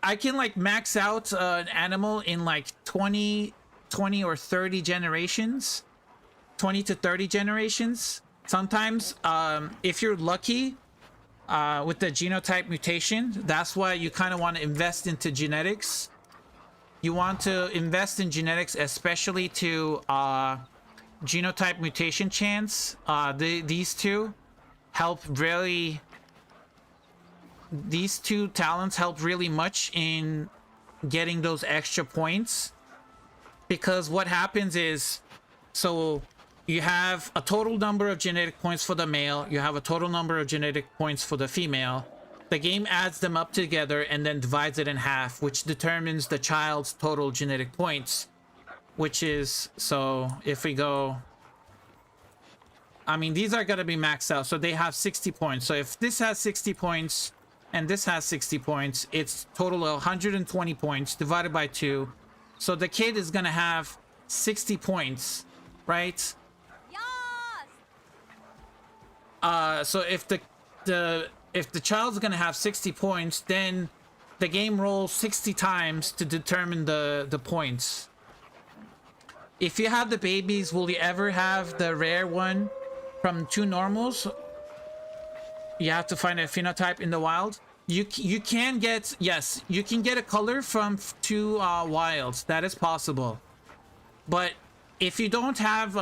I can like max out an animal in like 20 or 30 generations, 20 to 30 generations. Sometimes, if you're lucky, with the genotype mutation, that's why you kind of want to invest into genetics. You want to invest in genetics, especially to genotype mutation chance. These 2 help really. These 2 talents help really much in getting those extra points, because what happens is, so you have a total number of genetic points for the male, you have a total number of genetic points for the female. The game adds them up together and then divides it in half, which determines the child's total genetic points, which is, so if we go, I mean, these are going to be maxed out, so they have 60 points. So if this has 60 points and this has 60 points, it's total of 120 points divided by 2. So the kid is going to have 60 points, right? So if the child's gonna have 60 points, then the game rolls 60 times to determine the points. If you have the babies, will you ever have the rare one from 2 normals? You have to find a phenotype in the wild. You can get, yes, you can get a color from 2 wilds. That is possible. But if you don't have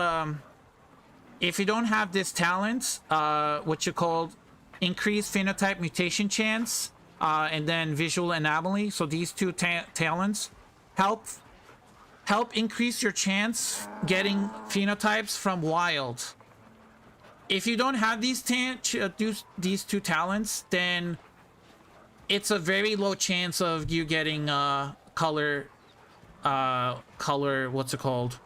this talent, what you call increased phenotype mutation chance, and then visual anomaly, so these two talents help increase your chance getting phenotypes from wild. If you don't have these two talents, then it's a very low chance of you getting color what's it called,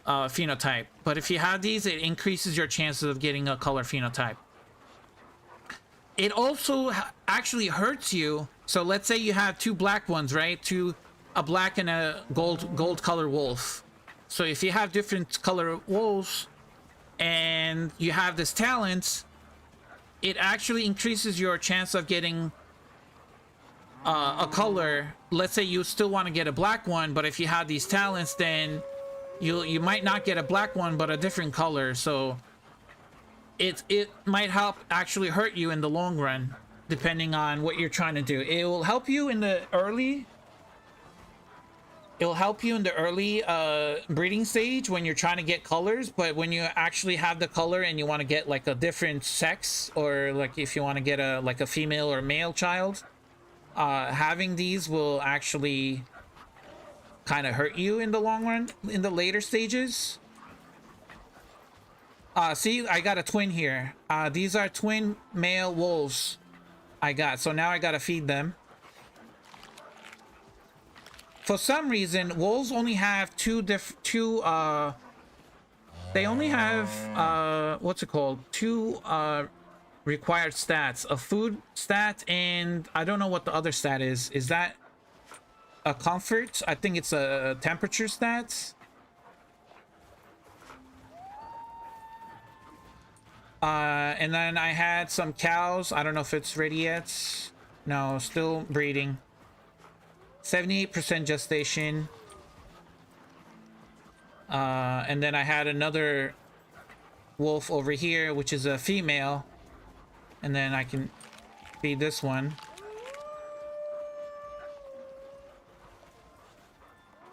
phenotype. But if you have these, it increases your chances of getting a color phenotype. It also actually hurts you. So let's say you have two black ones, right? A black and a gold color wolf. So if you have different color wolves and you have this talent, it actually increases your chance of getting a color. Let's say you still want to get a black one, but if you have these talents, then you might not get a black one but a different color. So it might help actually hurt you in the long run, depending on what you're trying to do. It will help you in the early breeding stage when you're trying to get colors, but when you actually have the color and you want to get like a different sex, or like if you want to get a female or male child, having these will actually kind of hurt you in the long run in the later stages. See, I got a twin here. These are twin male wolves I got, so now I gotta feed them. For some reason, wolves only have they only have what's it called, two required stats: a food stat, and I don't know what the other stat is. Is that a comfort? I think it's a temperature stat. And then I had some cows. I don't know if it's ready yet. No, still breeding. 78% gestation. And then I had another wolf over here, which is a female. And then I can feed this one.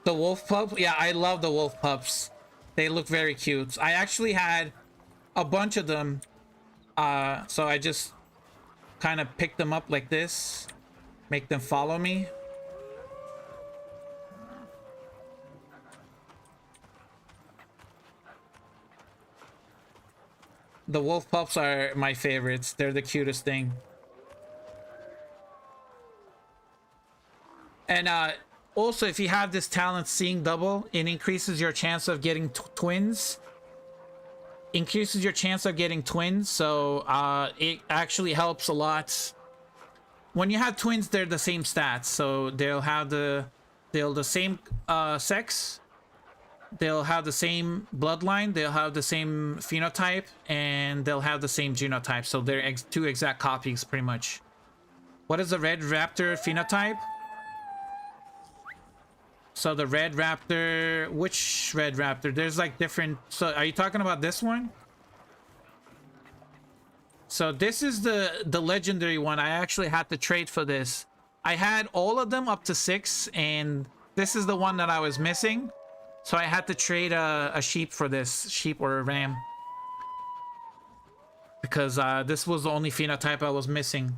The wolf pup? Yeah, I love the wolf pups. They look very cute. I actually had a bunch of them. So I just kind of pick them up like this. Make them follow me. The wolf pups are my favorites. They're the cutest thing. And also, if you have this talent, seeing double, it increases your chance of getting twins. Increases your chance of getting twins, so it actually helps a lot. When you have twins, they're the same stats, so they'll the same sex. They'll have the same bloodline, they'll have the same phenotype, and they'll have the same genotype. So they're two exact copies, pretty much. What is the red raptor phenotype? So the red raptor, which red raptor? There's like different. So are you talking about this one? So this is the legendary one. I actually had to trade for this. I had all of them up to 6, and this is the one that I was missing. So I had to trade a sheep for this, sheep or a ram, because this was the only phenotype I was missing.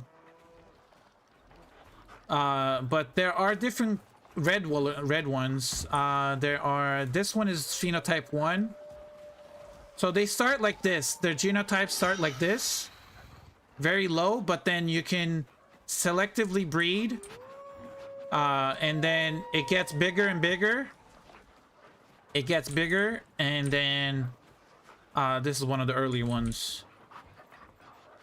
But there are different red ones. This one is phenotype 1. So they start like this. Their genotypes start like this, very low, but then you can selectively breed, and then it gets bigger and bigger. It gets bigger, and then this is one of the early ones.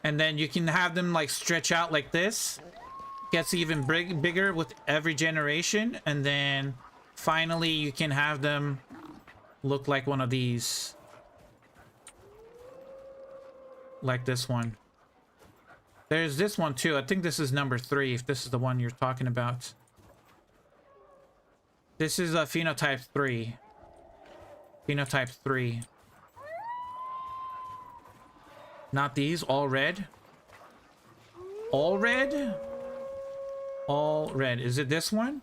And then you can have them like stretch out like this. Gets even bigger with every generation, and then finally you can have them look like one of these, like this one. There's this one too. I think this is number 3, if this is the one you're talking about. This is a phenotype 3. Phenotype 3. Not these, all red. All red? All red. Is it this one?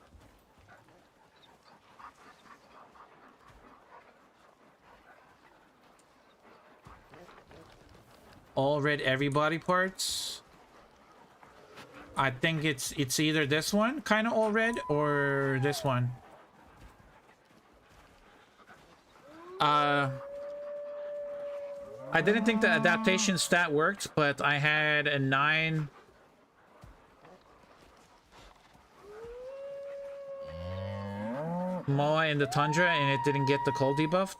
all red everybody parts. I think it's either this one, kind of all red, or this one. I didn't think the adaptation stat worked, but I had a 9. Moa in the tundra, and it didn't get the cold debuff.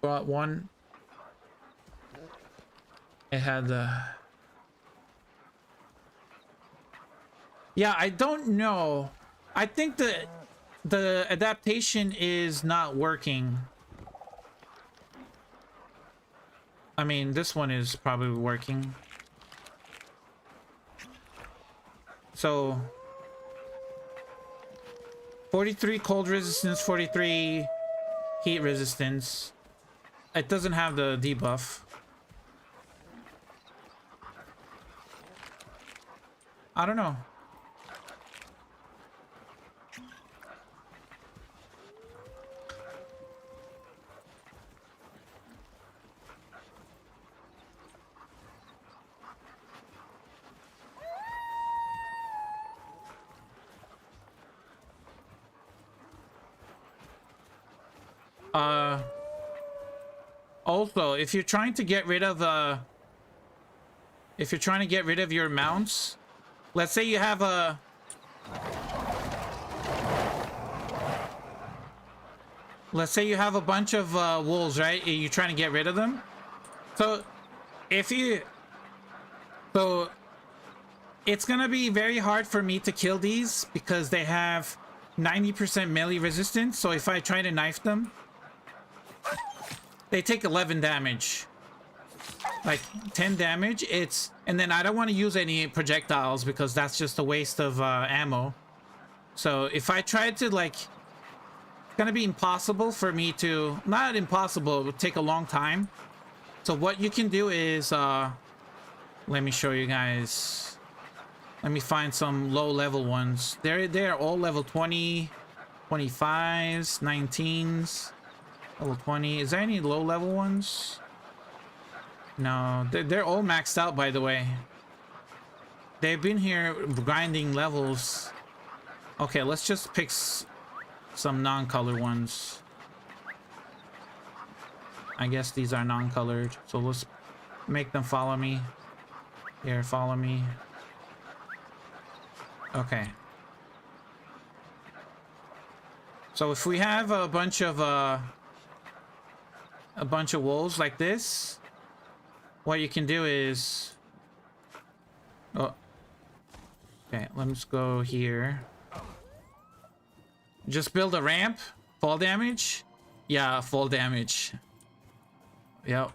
Brought one. It had the... Yeah, I don't know. I think the adaptation is not working. I mean, this one is probably working. So 43 cold resistance, 43 heat resistance. It doesn't have the debuff. I don't know. Also, if you're trying to get rid of your mounts, let's say you have a bunch of wolves, right? You're trying to get rid of them. So it's gonna be very hard for me to kill these because they have 90% melee resistance. So if I try to knife them, they take 11 damage, like 10 damage. And then I don't want to use any projectiles because that's just a waste of ammo. So if I try to, like, it's gonna be impossible for me to, not impossible, it would take a long time. So what you can do is, let me show you guys. Let me find some low level ones. They're all level 20, 25s, 19s. Level 20. Is there any low level ones? No, they're all maxed out, by the way. They've been here grinding levels. Okay, let's just pick some non-colored ones. I guess these are non-colored, so let's make them follow me. Here, follow me. Okay. So if we have a bunch of wolves like this, what you can do is, oh, okay, let's go here. Just build a ramp. Fall damage. Yeah, fall damage. Yep.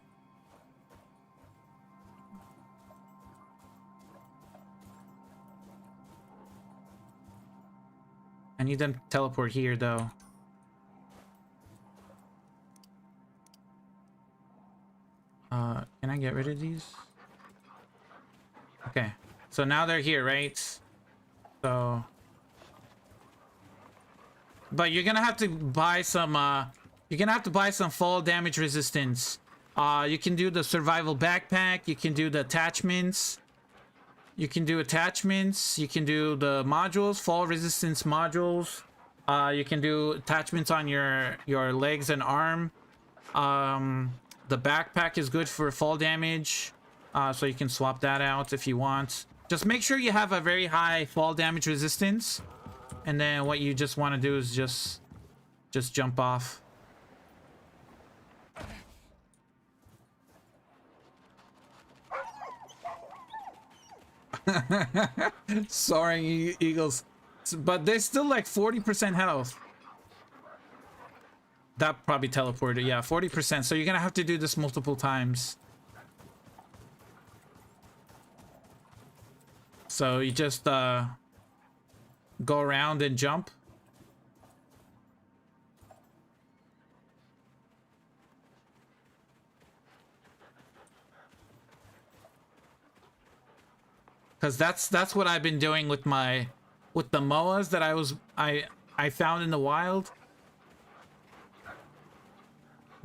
I need them to teleport here though. Can I get rid of these? Okay, so now they're here, right? So, but you're gonna have to buy some fall damage resistance. You can do the survival backpack, you can do the attachments. You can do attachments, you can do the modules, fall resistance modules. You can do attachments on your legs and arm. The backpack is good for fall damage, so you can swap that out if you want. Just make sure you have a very high fall damage resistance, and then what you just want to do is just jump off. Soaring eagles, but they're still like 40% health. That probably teleported. Yeah, 40%. So you're gonna have to do this multiple times. So you just go around and jump. Because that's what I've been doing with the moas that I found in the wild.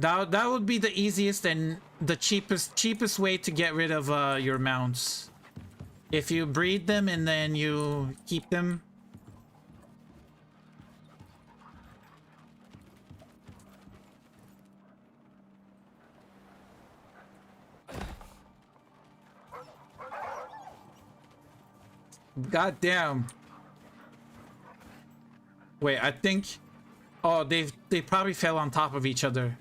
That would be the easiest and the cheapest way to get rid of your mounts. If you breed them and then you keep them. God damn. Wait, I think... Oh, they probably fell on top of each other.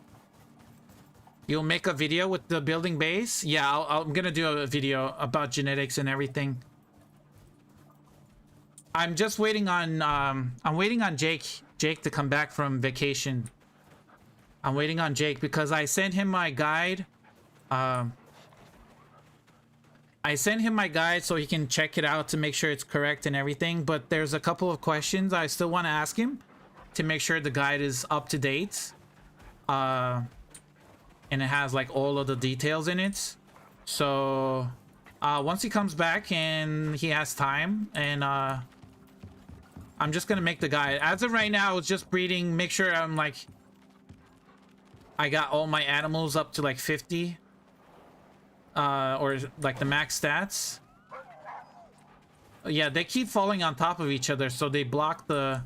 You'll make a video with the building base? Yeah, I'm gonna do a video about genetics and everything. I'm just waiting on... I'm waiting on Jake to come back from vacation. I'm waiting on Jake because I sent him my guide. I sent him my guide so he can check it out to make sure it's correct and everything. But there's a couple of questions I still want to ask him to make sure the guide is up to date. And it has like all of the details in it. So once he comes back and he has time, and I'm just gonna make the guide. As of right now, it's just breeding. Make sure I'm like, I got all my animals up to like 50. Or like the max stats. Yeah, they keep falling on top of each other, so they block the...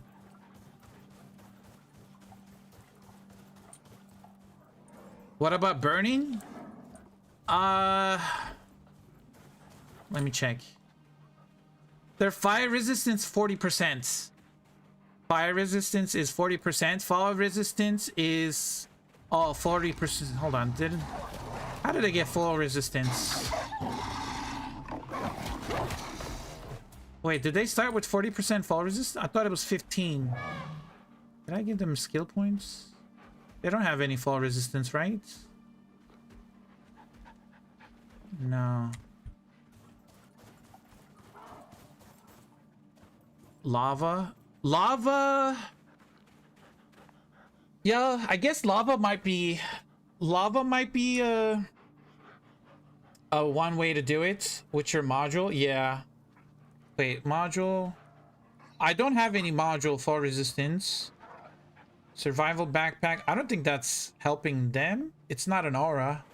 What about burning? Let me check. Their fire resistance 40%. Fire resistance is 40%. Fall resistance is 40%. Hold on, how did I get fall resistance? Wait, did they start with 40% fall resistance? I thought it was 15. Did I give them skill points? They don't have any fall resistance, right? No. Lava? Lava? Yeah, I guess lava might be a one way to do it with your module. Yeah. Wait, module. I don't have any module for resistance. Survival backpack. I don't think that's helping them. It's not an aura.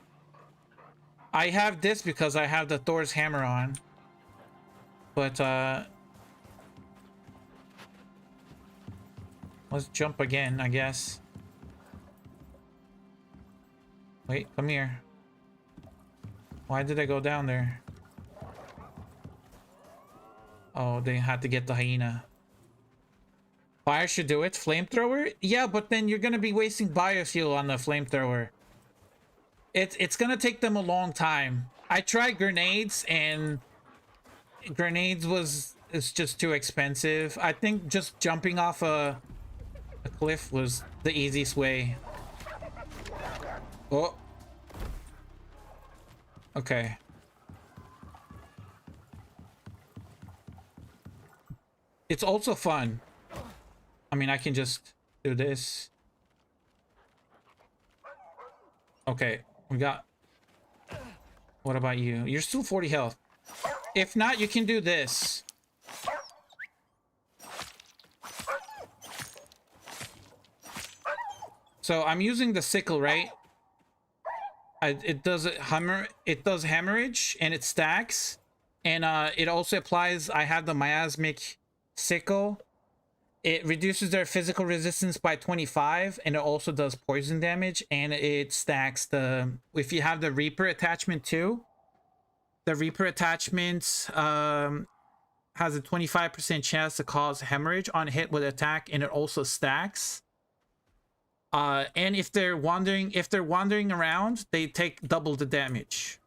I have this because I have the Thor's hammer on. But let's jump again, I guess. Wait, come here. Why did I go down there? Oh, they had to get the hyena. Fire should do it. Flamethrower? Yeah, but then you're gonna be wasting biofuel on the flamethrower. It's gonna take them a long time. I tried grenades and grenades it's just too expensive. I think just jumping off a cliff was the easiest way. Oh. Okay. It's also fun. I mean, I can just do this. Okay, we got... What about you? You're still 40 health. If not, you can do this. So I'm using the sickle, right? It does hemorrhage and it stacks, and it also applies. I have the miasmic sickle. It reduces their physical resistance by 25, and it also does poison damage, and it stacks the... If you have the Reaper attachment too, the Reaper attachment has a 25% chance to cause hemorrhage on hit with attack, and it also stacks. And if they're wandering around, they take double the damage.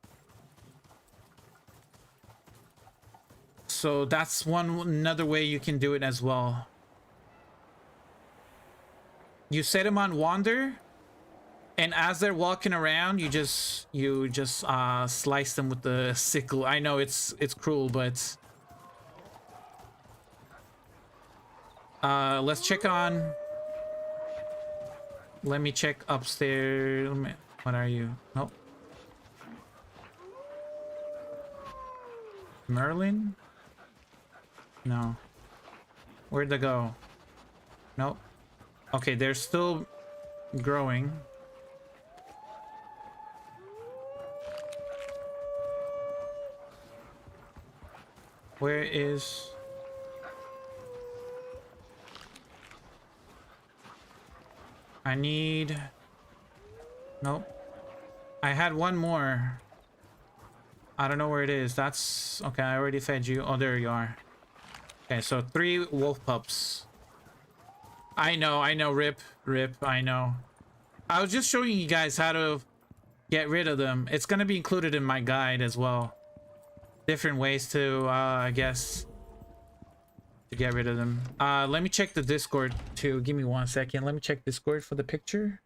So that's another way you can do it as well. You set them on wander, and as they're walking around, you just slice them with the sickle. I know it's cruel, but let's check on... Let me check upstairs. What are you? Nope. Merlin? No. Where'd they go? Nope. Okay, they're still growing. Where is... I need... Nope. I had one more. I don't know where it is. That's... Okay, I already fed you. Oh, there you are. Okay, so 3 wolf pups. I know, Rip, I know. I was just showing you guys how to get rid of them. It's gonna be included in my guide as well. Different ways to, I guess, to get rid of them. Let me check the Discord too. Give me 1 second. Let me check Discord for the picture.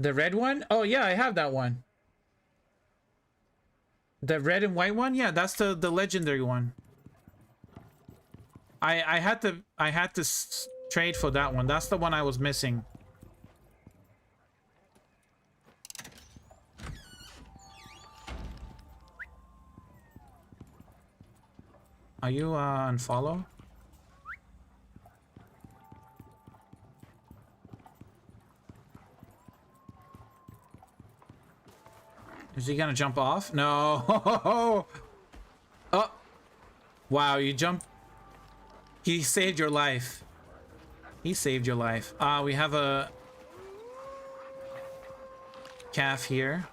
The red one? Oh yeah, I have that one. The red and white one? Yeah, that's the legendary one. I had to trade for that one. That's the one I was missing. Are you unfollow? Is he gonna jump off? No. Oh. Wow, you jumped. He saved your life. He saved your life. We have a calf here.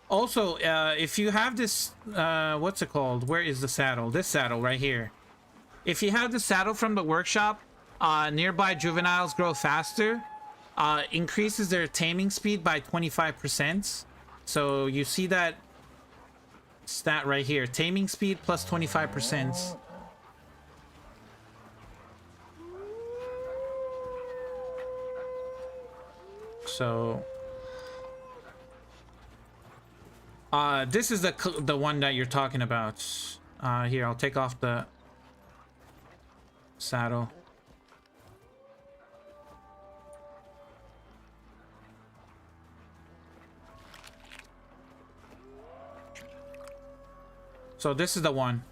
Also, if you have this, what's it called? Where is the saddle? This saddle right here. If you have the saddle from the workshop, nearby juveniles grow faster. Increases their taming speed by 25%. So you see that stat right here. Taming speed plus 25%. So this is the one that you're talking about. Here, I'll take off the saddle. So this is the one.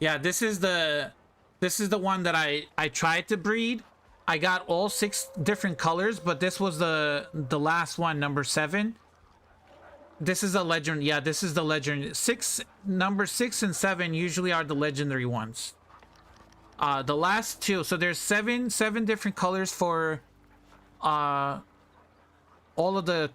Yeah, this is the one that I tried to breed. I got all 6 different colors, but this was the last one, number 7. This is a legend. Yeah, this is the legend. Number 6 and 7 usually are the legendary ones. The last 2. So there's seven different colors for all of the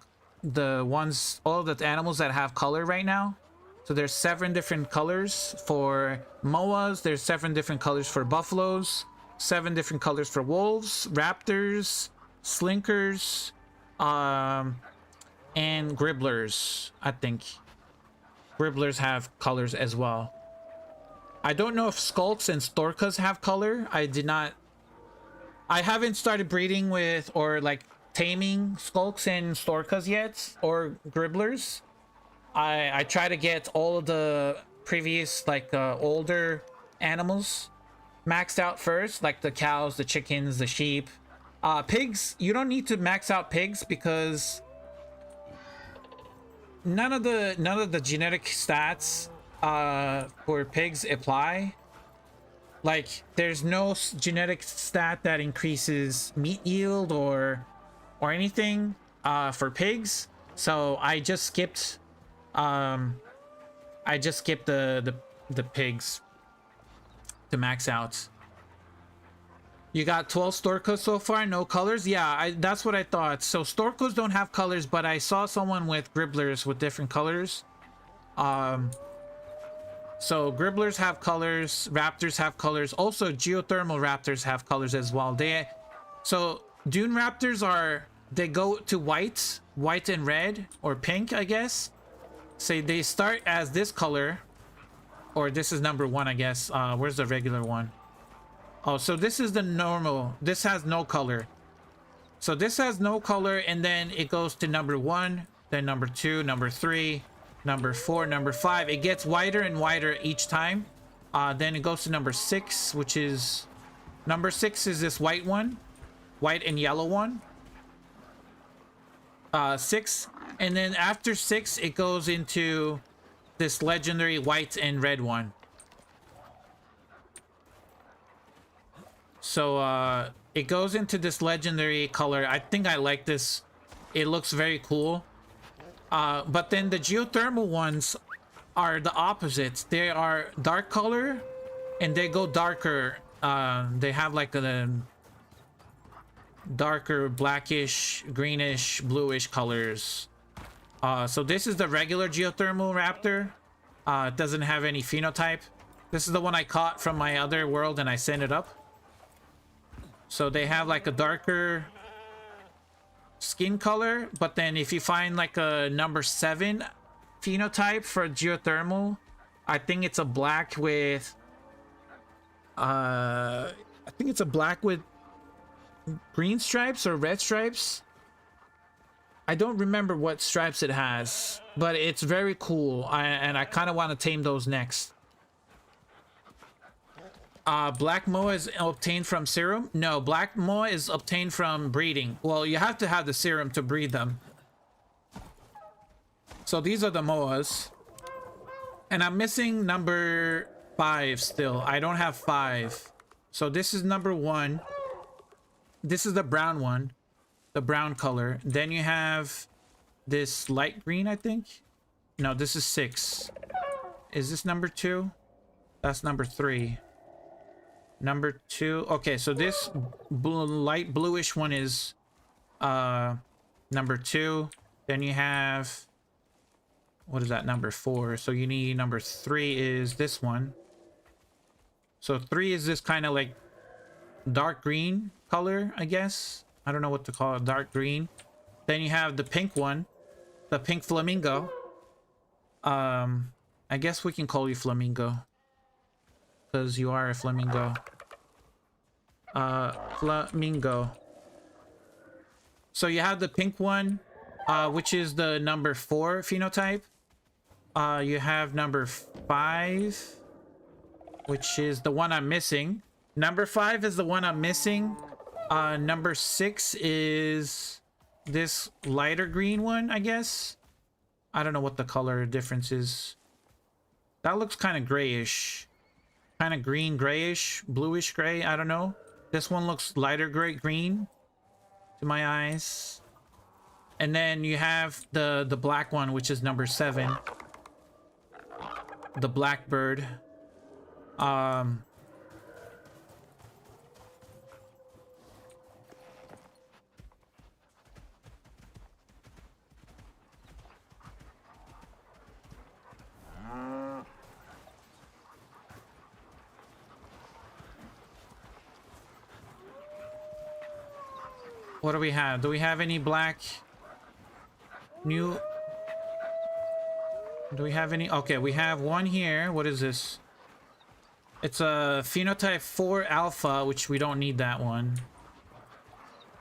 animals that have color right now. So there's 7 different colors for moas. There's 7 different colors for buffaloes. 7 different colors for wolves, raptors, slinkers, and gribblers. I think gribblers have colors as well. I don't know if skulks and storkas have color. I haven't started breeding with or like taming skulks and storkas yet, or gribblers. I try to get all of the previous older animals maxed out first, like the cows, the chickens, the sheep. Pigs, you don't need to max out pigs because none of the genetic stats for pigs apply. Like there's no genetic stat that increases meat yield or anything for pigs. So I just skipped the pigs to max out. You got 12 storkos so far, no colors. Yeah, that's what I thought. So storkos don't have colors, but I saw someone with gribblers with different colors. So gribblers have colors, raptors have colors. Also geothermal raptors have colors as well. So dune raptors they go to white and red, or pink, I guess. Say they start as this color, or this is number 1, I guess. Where's the regular one? Oh, so this is the normal. This has no color. So this has no color, and then it goes to number 1, then number 2, number 3, number 4, number 5. It gets wider and wider each time. Then it goes to number 6, which is number 6 is this white one, white and yellow one. 6, and then after 6 it goes into this legendary white and red one. So it goes into this legendary color. I think I like this. It looks very cool. But then the geothermal ones are the opposites. They are dark color and they go darker. They have like a darker blackish, greenish, bluish colors. So this is the regular geothermal raptor. It doesn't have any phenotype. This is the one I caught from my other world and I sent it up. So they have like a darker skin color, but then if you find like a number 7 phenotype for geothermal, I think it's a black with green stripes or red stripes. I don't remember what stripes it has, but it's very cool. And I kind of want to tame those next. Black Moa is obtained from serum? No, Black Moa is obtained from breeding. Well, you have to have the serum to breed them. So these are the Moas. And I'm missing number 5 still. I don't have 5. So this is number 1. This is the brown one. The brown color. Then you have this light green, I think. No, this is 6. Is this number 2? That's number 3. Number 2. Okay, so this light bluish one is number 2. Then you have, what is that, number 4? So you need number 3 is this one. So 3 is this kind of like dark green color, I guess. I don't know what to call it, dark green. Then you have the pink one, the pink flamingo. I guess we can call you flamingo because you are a flamingo. Flamingo. So you have the pink one, which is the number 4 phenotype. You have number 5, which is the one I'm missing. Number 5 is the one I'm missing. Number 6 is this lighter green one, I guess. I don't know what the color difference is. That looks kind of grayish. Kind of green, grayish, bluish gray. I don't know. This one looks lighter gray green to my eyes. And then you have the black one, which is number 7. The blackbird. What do we have? Do we have any black new? Do we have any? Okay, we have one here. What is this? It's a phenotype 4 alpha, which we don't need that one.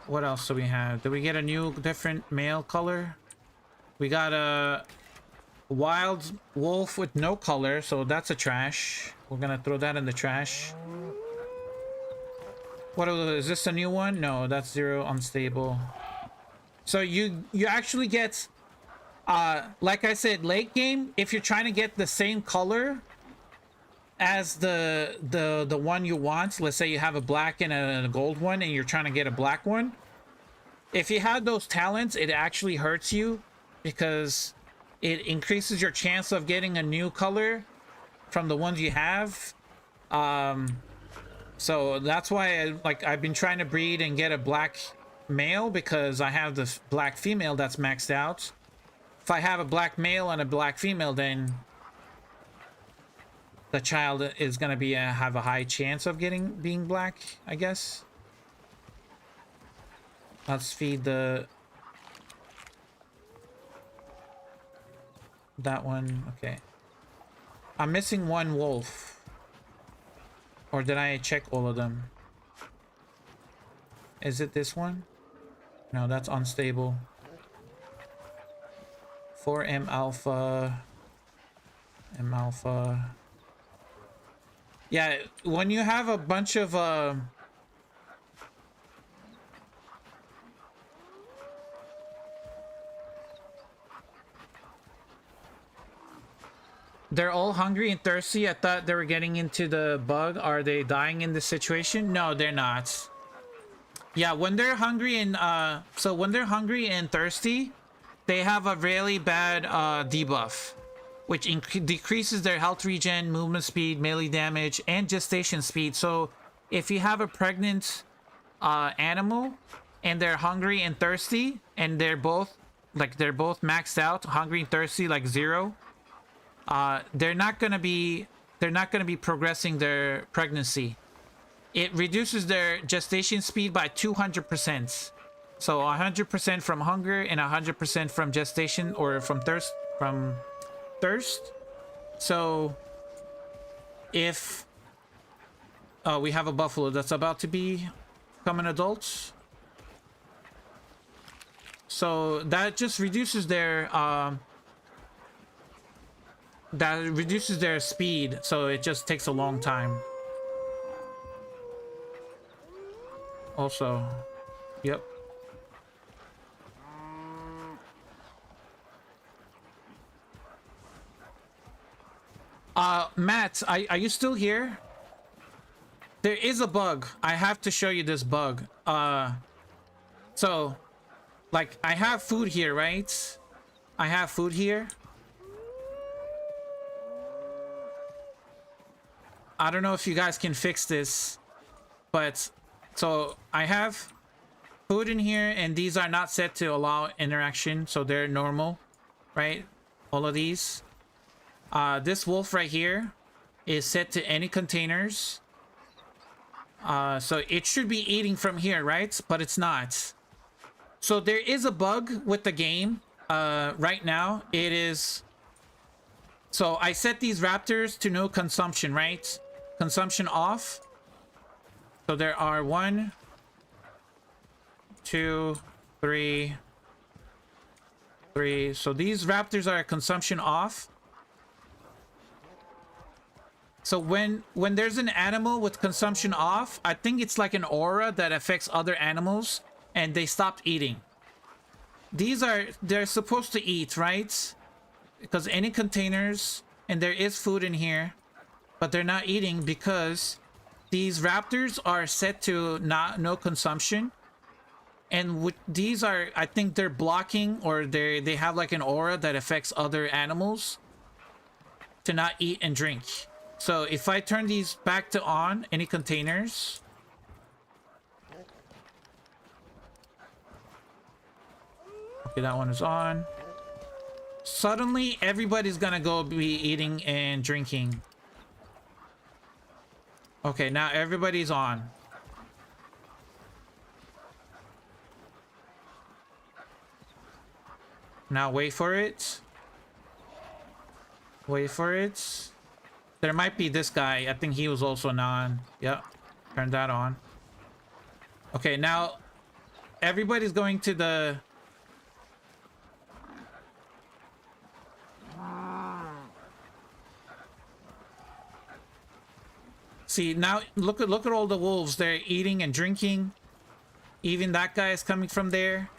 What else do we have? Did we get a new different male color? We got a wild wolf with no color, so that's a trash. We're gonna throw that in the trash. What is this, a new one? No, that's 0 unstable. So you actually get like I said, late game, if you're trying to get the same color as the one you want, let's say you have a black and a gold one and you're trying to get a black one, if you have those talents, it actually hurts you because it increases your chance of getting a new color from the ones you have. So that's why I've been trying to breed and get a black male because I have the black female that's maxed out. If I have a black male and a black female, then the child is gonna be have a high chance of being black, I guess. Let's feed that one. Okay, I'm missing one wolf. Or did I check all of them? Is it this one? No, that's unstable. 4M alpha. M alpha. Yeah, when you have a bunch of they're all hungry and thirsty. I thought they were getting into the bug. Are they dying in this situation? No, they're not. Yeah, when they're hungry and so when they're hungry and thirsty, they have a really bad debuff, which decreases their health regen, movement speed, melee damage, and gestation speed. So if you have a pregnant animal and they're hungry and thirsty, and they're both maxed out, hungry and thirsty, like 0, they're not gonna be progressing their pregnancy. It reduces their gestation speed by 200%. So 100% from hunger and 100% from gestation, or from thirst. So if we have a buffalo that's about to become an adult, so that just reduces their speed, so it just takes a long time. Also, yep. Matt, are you still here? There is a bug. I have to show you this bug. So, like, I have food here, right? I have food here. I don't know if you guys can fix this, but so I have food in here, and these are not set to allow interaction, so they're normal, right? All of these. This wolf right here is set to any containers. So it should be eating from here, right? But it's not. So there is a bug with the game right now. It is... So I set these raptors to no consumption, right? Consumption off. So there are 1, 2, 3. So these raptors are consumption off. So when there's an animal with consumption off, I think it's like an aura that affects other animals, and they stopped eating. They're supposed to eat, right? Because any containers, and there is food in here, but they're not eating because these raptors are set to no consumption. And these are, I think they're blocking, or they have like an aura that affects other animals to not eat and drink. So if I turn these back to on, any containers. Okay, that one is on. Suddenly, everybody's gonna go be eating and drinking. Okay, now everybody's on. Now wait for it. Wait for it. There might be this guy. I think he was also on. Yep. Turn that on. Okay, now everybody's going to the... See, now look at all the wolves. They're eating and drinking. Even that guy is coming from there.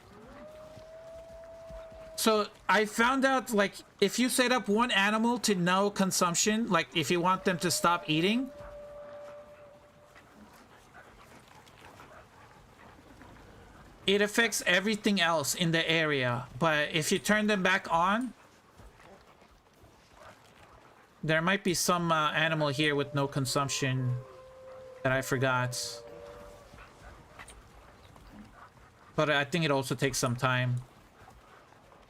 So I found out, like, if you set up one animal to no consumption, like if you want them to stop eating, it affects everything else in the area. But if you turn them back on, there might be some animal here with no consumption that I forgot. But I think it also takes some time.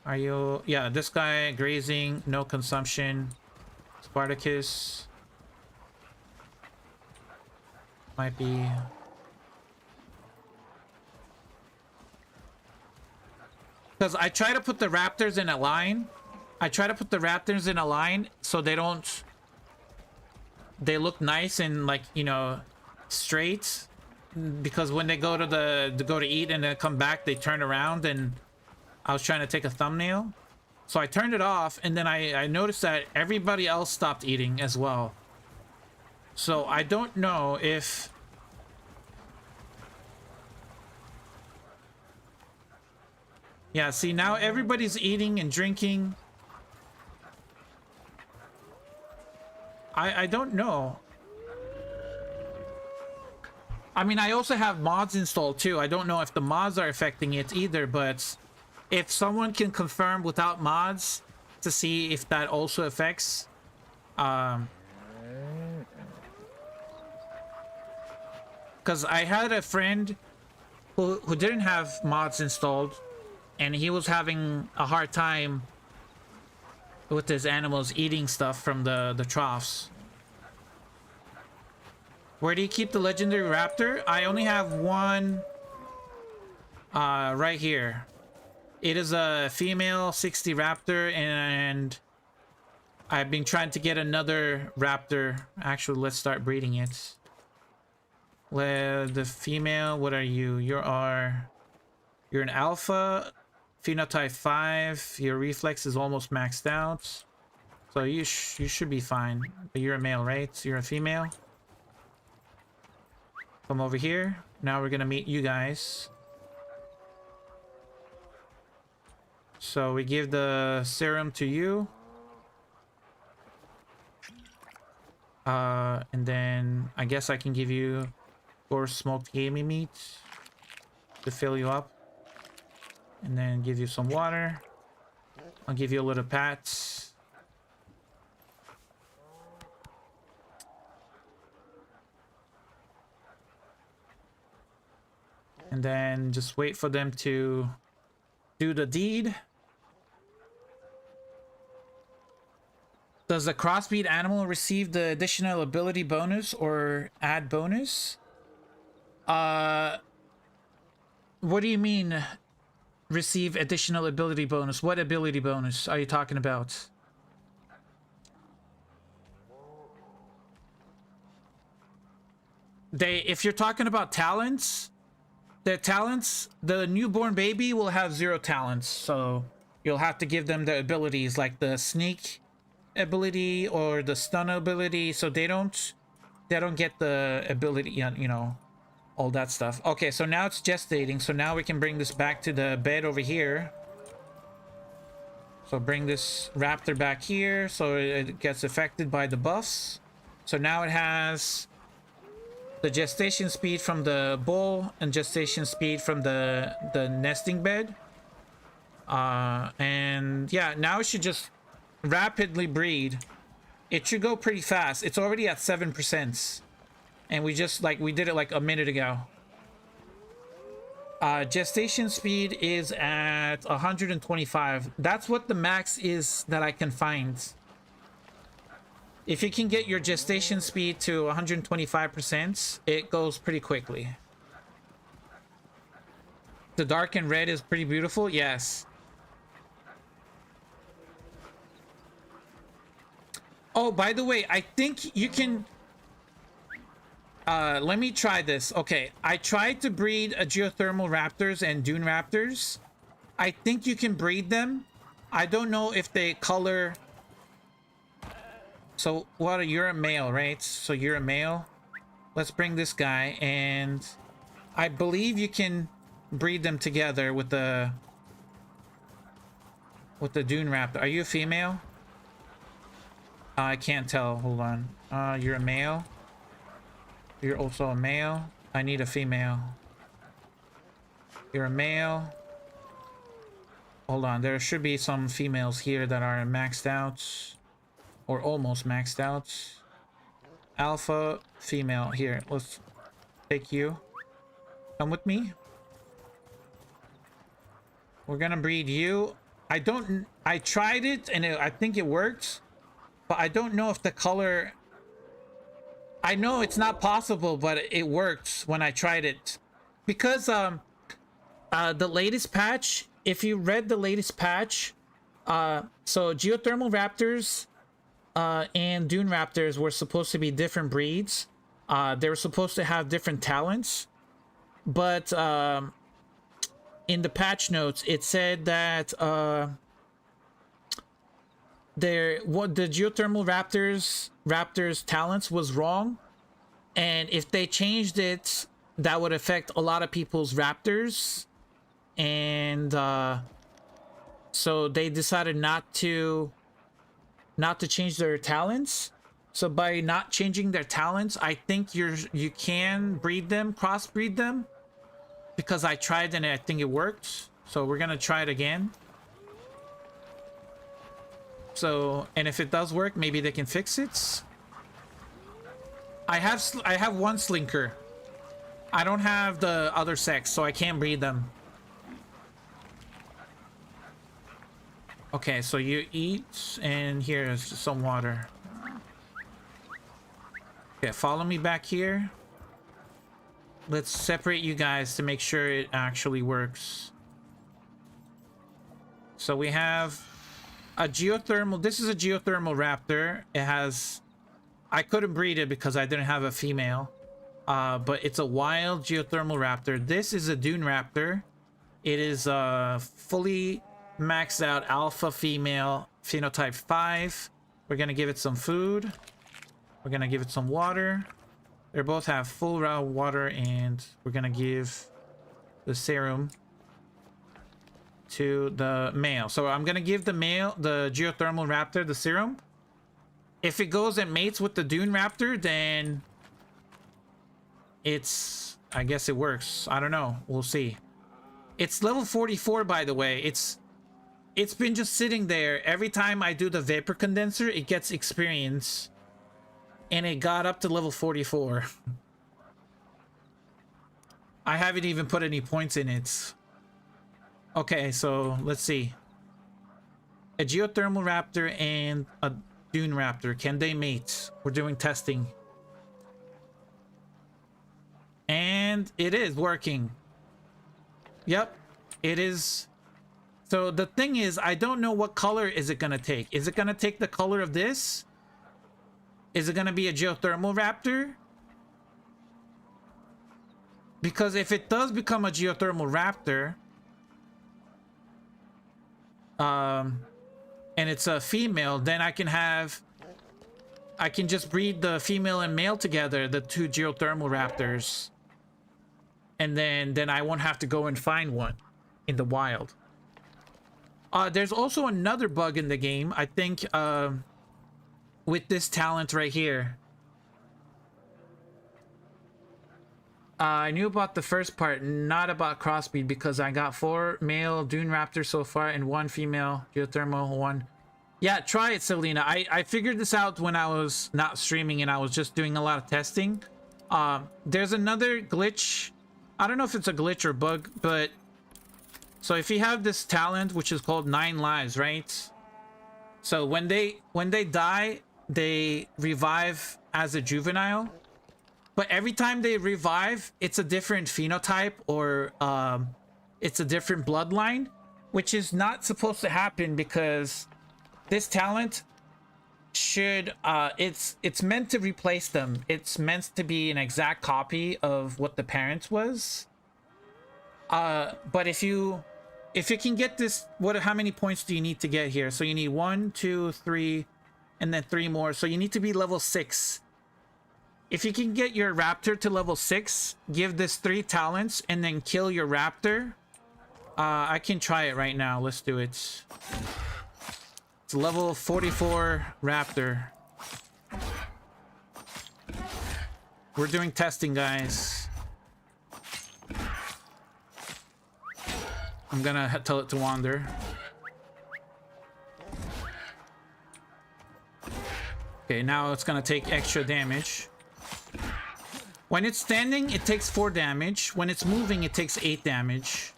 Are you... Yeah, this guy grazing, no consumption. Spartacus. Might be... Because I try to put the raptors in a line. I try to put the raptors in a line so they don't... They look nice and, like, you know, straight. Because when they go to eat and then come back, they turn around, and I was trying to take a thumbnail. So I turned it off, and then I noticed that everybody else stopped eating as well. So I don't know if... Yeah, see, now everybody's eating and drinking. I don't know. I mean, I also have mods installed too. I don't know if the mods are affecting it either, but If someone can confirm without mods to see if that also affects, because I had a friend who didn't have mods installed, and he was having a hard time with his animals eating stuff from the troughs. Where do you keep the legendary raptor? I only have one right here. It is a female 60 raptor, and I've been trying to get another raptor. Actually, let's start breeding it. The female, what are you? You're an alpha, phenotype 5. Your reflex is almost maxed out, so you should be fine. But you're a male, right? You're a female. Come over here. Now we're gonna meet you guys. So we give the serum to you. And then I guess I can give you or smoked gamey meat to fill you up. And then give you some water. I'll give you a little pat. And then just wait for them to do the deed. Does the crossbreed animal receive the additional ability bonus or add bonus? What do you mean receive additional ability bonus? What ability bonus are you talking about? If you're talking about talents, the newborn baby will have 0 talents, so you'll have to give them the abilities like the sneak ability or the stun ability, so they don't get the ability, you know, all that stuff. Okay, so now it's gestating, so now we can bring this back to the bed over here. So bring this raptor back here so it gets affected by the buffs. So now it has the gestation speed from the bull and gestation speed from the nesting bed. And yeah, now it should just rapidly breed. It should go pretty fast. It's already at 7%. And we did it like a minute ago. Gestation speed is at 125. That's what the max is that I can find. If you can get your gestation speed to 125%, it goes pretty quickly. The dark and red is pretty beautiful. Yes. Oh, by the way, I think you can... let me try this. Okay, I tried to breed a geothermal raptors and dune raptors. I think you can breed them. I don't know if they color... So, you're a male, right? So you're a male. Let's bring this guy, and I believe you can breed them together with the dune raptor. Are you a female? I can't tell. Hold on. You're a male. You're also a male. I need a female. You're a male. Hold on. There should be some females here that are maxed out. Or almost maxed out. Alpha, female. Here, let's take you. Come with me. We're gonna breed you. I tried it and I think it worked. But I don't know if the color... I know it's not possible, but it worked when I tried it. Because the latest patch, if you read the latest patch, so geothermal raptors and dune raptors were supposed to be different breeds. They were supposed to have different talents. But in the patch notes, it said that the geothermal raptors talents was wrong, and if they changed it, that would affect a lot of people's raptors, and so they decided not to change their talents. So by not changing their talents, I think you can breed them, crossbreed them, because I tried and I think it worked. So we're gonna try it again. So, and if it does work, maybe they can fix it. I have one slinker. I don't have the other sex, so I can't breed them. Okay, so you eat, and here's some water. Okay, follow me back here. Let's separate you guys to make sure it actually works. So we have a geothermal. This is a geothermal raptor. It has... I couldn't breed it because I didn't have a female. But it's a wild geothermal raptor. This is a dune raptor. It is fully maxed out alpha female, phenotype 5. We're gonna give it some food. We're gonna give it some water. They both have full raw water, and we're gonna give the serum to the male. So I'm gonna give the male, the geothermal raptor, the serum. If it goes and mates with the dune raptor, then it's, I guess it works. I don't know, we'll see. It's level 44, by the way. It's been just sitting there. Every time I do the vapor condenser, it gets experience, and it got up to level 44. I haven't even put any points in it. Okay, so let's see. A geothermal raptor and a dune raptor, can they mate? We're doing testing. And it is working. Yep, it is. So the thing is, I don't know what color is it gonna take. Is it gonna take the color of this? Is it gonna be a geothermal raptor? Because if it does become a geothermal raptor, and it's a female, then I can just breed the female and male together, the two geothermal raptors, and then I won't have to go and find one in the wild. There's also another bug in the game, I think, with this talent right here. I knew about the first part, not about crossbreed, because I got 4 male dune raptors so far and 1 female geothermal one. Yeah, try it, Selena. I figured this out when I was not streaming and I was just doing a lot of testing. There's another glitch. I don't know if it's a glitch or bug, but so if you have this talent, which is called 9 lives, right? So when they die, they revive as a juvenile. But every time they revive, it's a different phenotype, or it's a different bloodline, which is not supposed to happen, because this talent should it's meant to replace them. It's meant to be an exact copy of what the parents was. But if you can get this, how many points do you need to get here? So you need 1, 2, 3, and then 3 more. So you need to be level 6. If you can get your raptor to level 6, give this 3 talents, and then kill your raptor. I can try it right now. Let's do it. It's level 44 raptor. We're doing testing, guys. I'm gonna tell it to wander. Okay, now it's gonna take extra damage. When it's standing, it takes 4 damage. When it's moving, it takes 8 damage.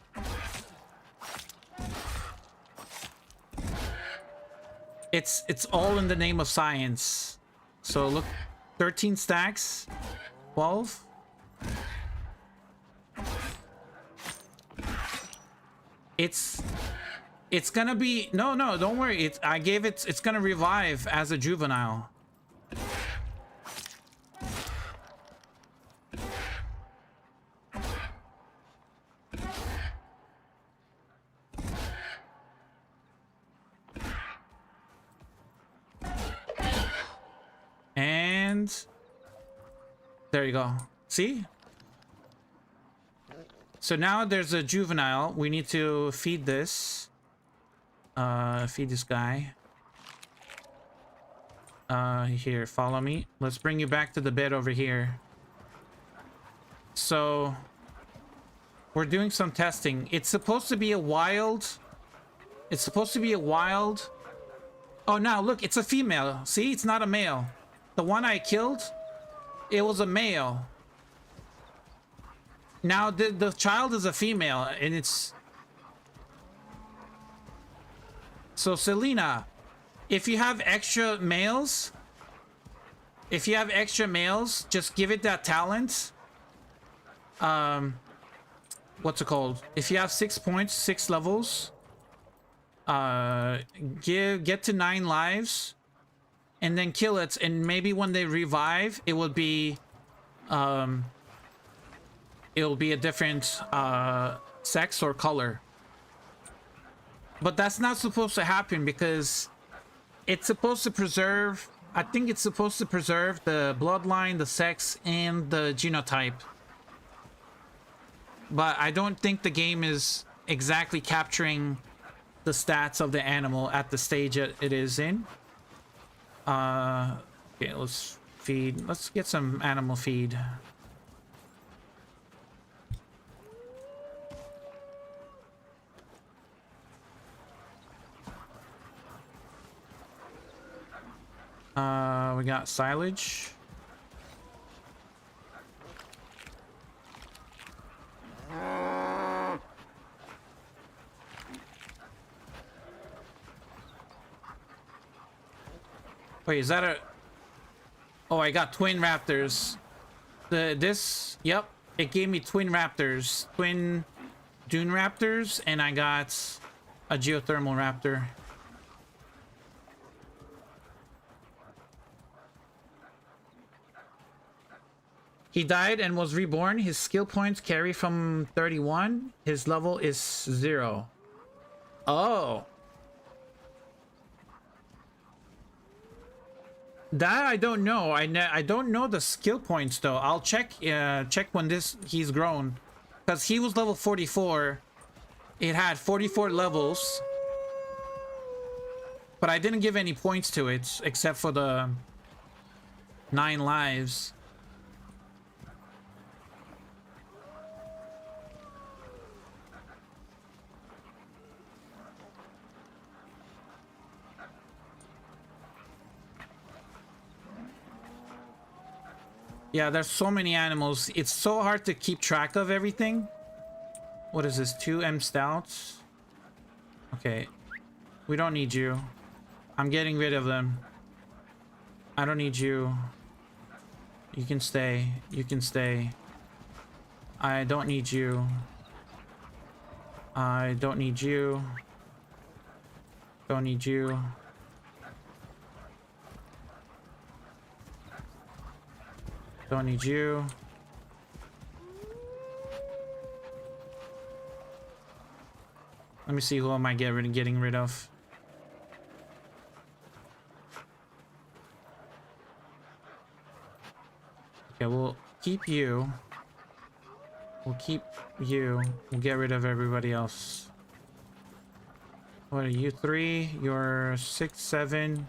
It's all in the name of science. So look, 13 stacks, 12. It's gonna be, no, don't worry. It's gonna revive as a juvenile. And there you go. See? So now there's a juvenile. We need to feed this. Feed this guy. Here, follow me. Let's bring you back to the bed over here. So We're doing some testing. It's supposed to be a wild. It's supposed to be a wild. Oh, now look, it's a female. See, it's not a male. The one I killed, it was a male. Now the child is a female, and it's... So Selena, if you have extra males, just give it that talent. What's it called? If you have 6 points, 6 levels, get to 9 lives, and then kill it. And maybe when they revive, it will be a different sex or color. But that's not supposed to happen because it's supposed to preserve. I think it's supposed to preserve the bloodline, the sex, and the genotype. But I don't think the game is exactly capturing the stats of the animal at the stage it is in. Okay, let's feed. Let's get some animal feed. We got silage. Wait, is that a... Oh, I got twin raptors. Yep, it gave me twin raptors. Twin dune raptors, and I got a geothermal raptor. He died and was reborn. His skill points carry from 31. His level is 0. Oh. That I don't know. I don't know the skill points though. I'll check when he's grown, because he was level 44. It had 44 levels, but I didn't give any points to it except for the 9 lives. Yeah, there's so many animals. It's so hard to keep track of everything. What is this? 2 M stouts? Okay. We don't need you. I'm getting rid of them. I don't need you. You can stay. You can stay. I don't need you. I don't need you. Don't need you. Don't need you. Let me see who am I getting rid of. Okay, we'll keep you. We'll keep you. We'll get rid of everybody else. What are you? 3? You're 6, 7.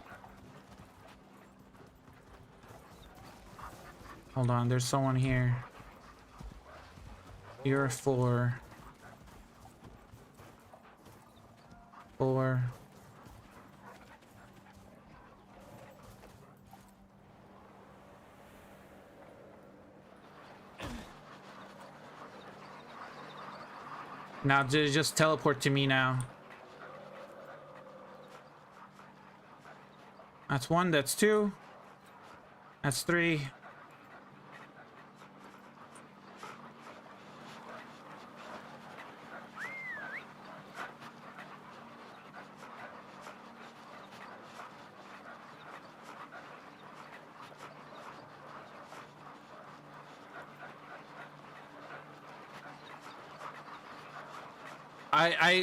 Hold on, there's someone here. You're 4. 4. Now just teleport to me now. That's 1, that's 2. That's 3.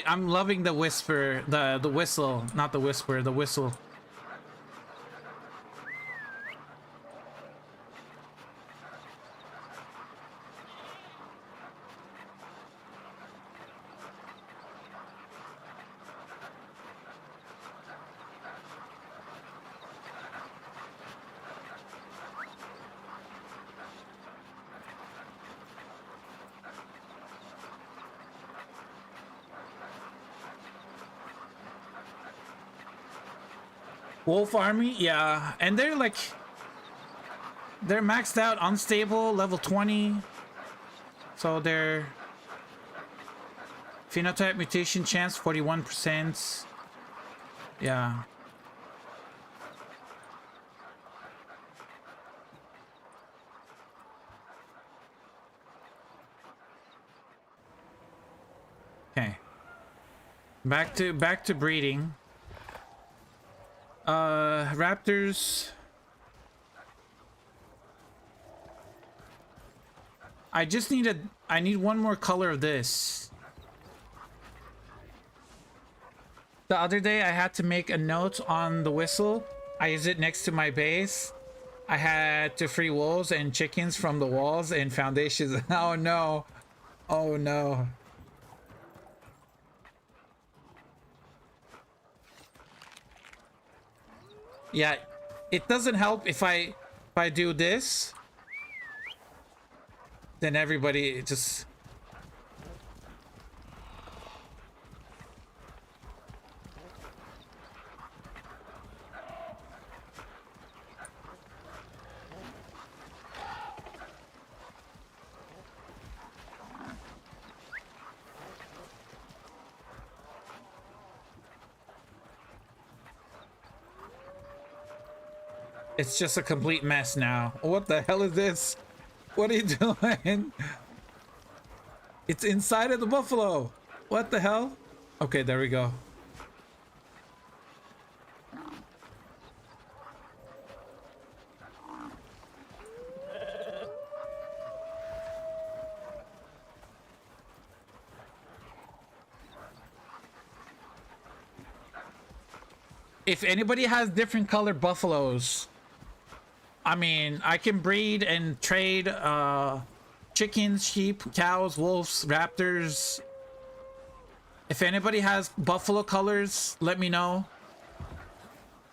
I'm loving the whisper, the whistle, not the whisper, the whistle. Wolf army, yeah, and they're like, they're maxed out, unstable, level 20. So their phenotype mutation chance 41%. Yeah. Okay. Back to breeding. Raptors. I need one more color of this. The other day I had to make a note on the whistle. I use it next to my base. I had to free wolves and chickens from the walls and foundations. Oh no. Oh no. Yeah, it doesn't help if I do this. Then everybody just... It's just a complete mess now. What the hell is this? What are you doing? It's inside of the buffalo. What the hell? Okay, there we go. If anybody has different colored buffaloes, I mean, I can breed and trade chickens, sheep, cows, wolves, raptors. If anybody has buffalo colors, let me know.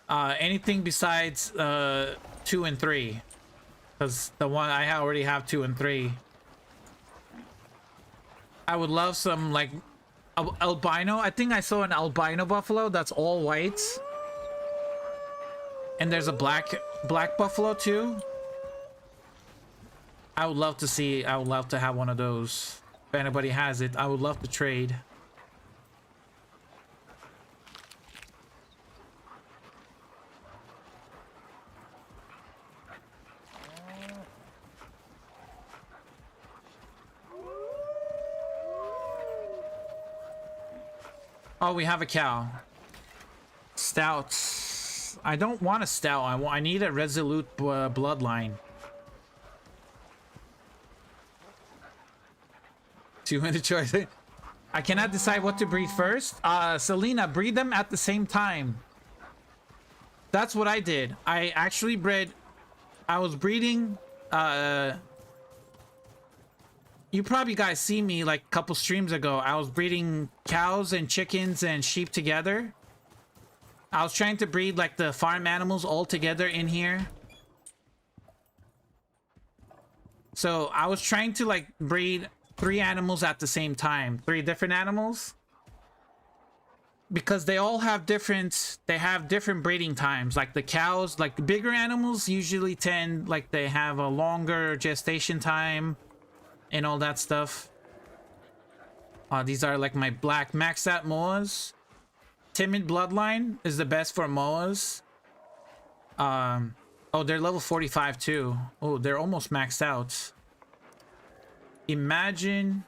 Anything besides 2 and 3, because the one I already have 2 and 3. I would love some like albino. I think I saw an albino buffalo that's all white. And there's a black buffalo too. I would love to have one of those. If anybody has it, I would love to trade. Oh, we have a cow. Stout. I don't want a stout. I need a resolute bloodline. 2-minute choice. I cannot decide what to breed first. Selena, breed them at the same time. That's what I did. I actually bred... I was breeding... You probably guys see me like a couple streams ago. I was breeding cows and chickens and sheep together. I was trying to breed like the farm animals all together in here. So I was trying to like breed 3 animals at the same time. 3 different animals. Because they all have different breeding times. Like the cows, like the bigger animals usually tend, like they have a longer gestation time and all that stuff. These are like my black maxed out moas. Timid bloodline is the best for moas. Oh, they're level 45 too. Oh, they're almost maxed out. Imagine.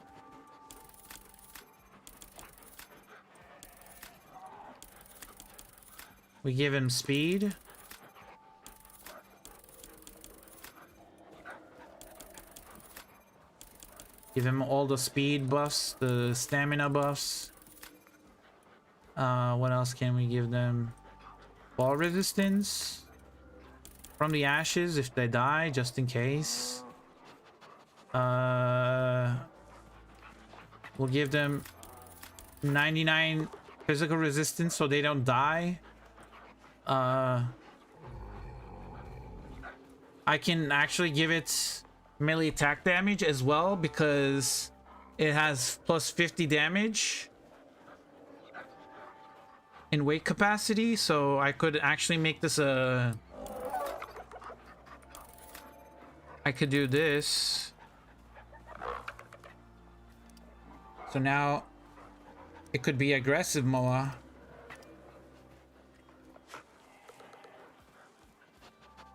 We give him speed. Give him all the speed buffs, the stamina buffs. What else can we give them? Fall resistance from the ashes if they die, just in case. We'll give them 99 physical resistance so they don't die. I can actually give it melee attack damage as well because it has plus 50 damage. in weight capacity, so I could actually make this a... I could do this. So now it could be aggressive Moa.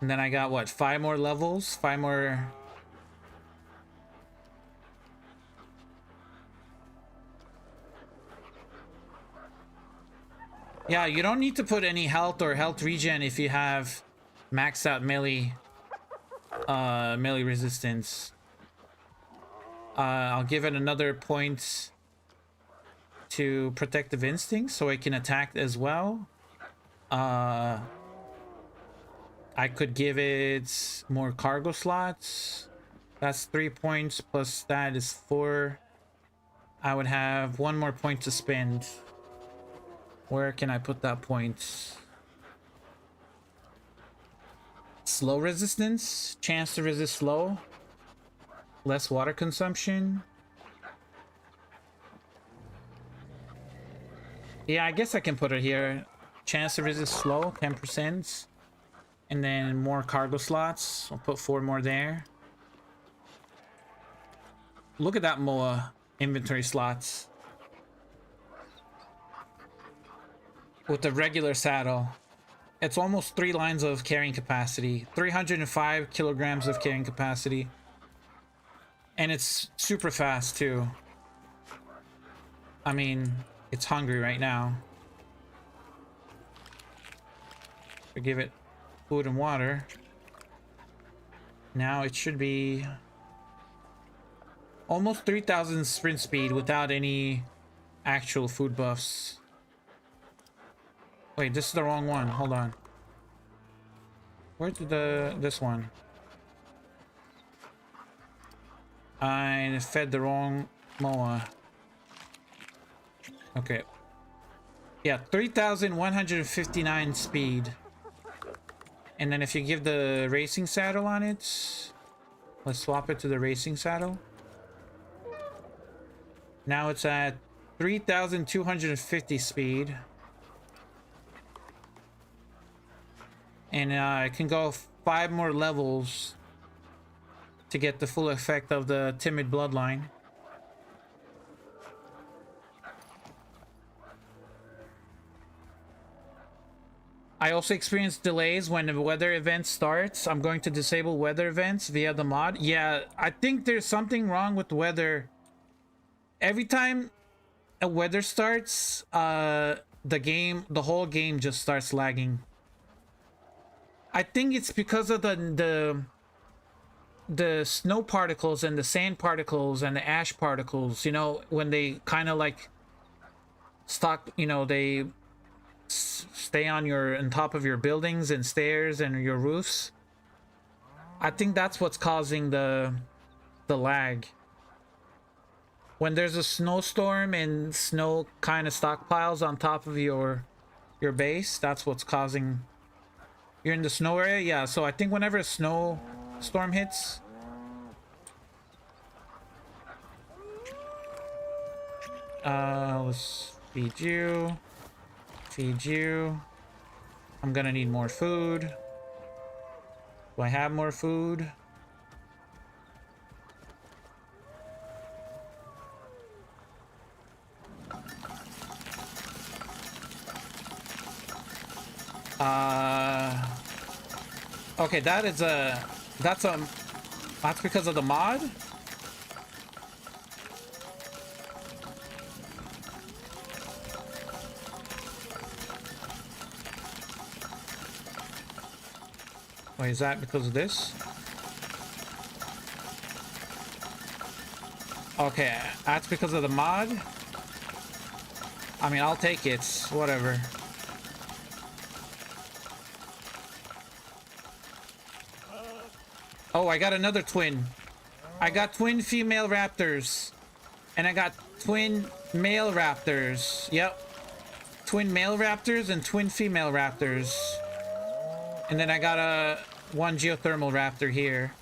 And then I got what, 5 more levels? 5 more. Yeah, you don't need to put any health or health regen if you have maxed out melee resistance. I'll give it another point to protective instinct so it can attack as well. I could give it more cargo slots. That's 3 points plus that is 4. I would have 1 more point to spend. Where can I put that point? Slow resistance, chance to resist slow, less water consumption. Yeah, I guess I can put it here. Chance to resist slow, 10%. And then more cargo slots. I'll put 4 more there. Look at that Moa inventory slots. With the regular saddle. It's almost 3 lines of carrying capacity. 305 kilograms of carrying capacity. And it's super fast too. I mean, it's hungry right now. So give it food and water. Now it should be almost 3,000 sprint speed without any actual food buffs. Wait, this is the wrong one. Hold on. Where's this one? I fed the wrong Moa. Okay. Yeah, 3,159 speed. And then if you give the racing saddle on it, let's swap it to the racing saddle. Now it's at 3,250 speed. And I can go 5 more levels to get the full effect of the timid bloodline. I also experience delays when the weather event starts. I'm going to disable weather events via the mod. Yeah, I think there's something wrong with weather. Every time a weather starts, the whole game just starts lagging. I think it's because of the snow particles and the sand particles and the ash particles, you know, when they kind of like they stay on top of your buildings and stairs and your roofs. I think that's what's causing the lag. When there's a snowstorm and snow kind of stockpiles on top of your base, that's what's causing. You're in the snow area? Yeah, so I think whenever a snowstorm hits, let's feed you. Feed you. I'm gonna need more food. Do I have more food? Okay, that's because of the mod? Wait, is that because of this? Okay, that's because of the mod? I mean, I'll take it. Whatever. Oh, I got another twin. I got twin female raptors. And I got twin male raptors. Yep. Twin male raptors and twin female raptors. And then I got one geothermal raptor here.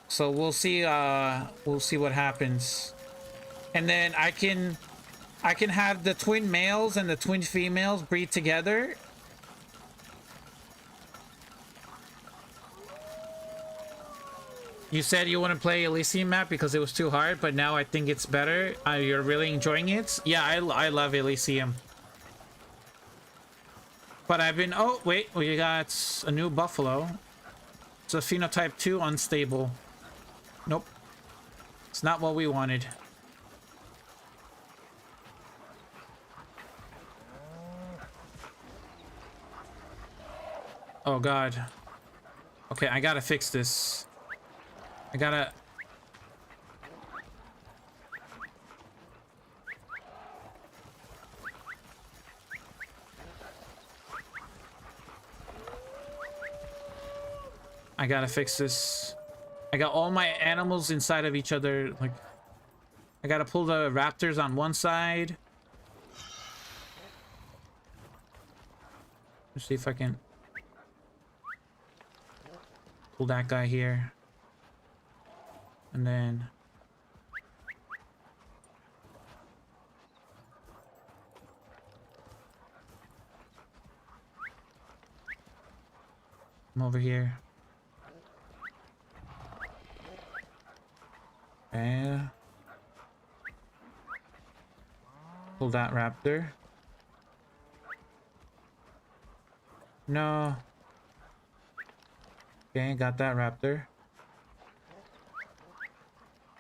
So we'll see what happens. And then I can I can have the twin males and the twin females breed together. You said you want to play Elysium map because it was too hard, but now I think it's better. You're really enjoying it? Yeah, I love Elysium. But I've been... Oh, wait. We got a new buffalo. It's a phenotype 2 unstable. Nope. It's not what we wanted. Oh, God. Okay, I gotta fix this. I gotta... fix this. I got all my animals inside of each other. Like, I gotta pull the raptors on one side. Let's see if I can pull that guy here. And then... I'm over here. Okay. Pull that raptor. No. Okay, got that raptor.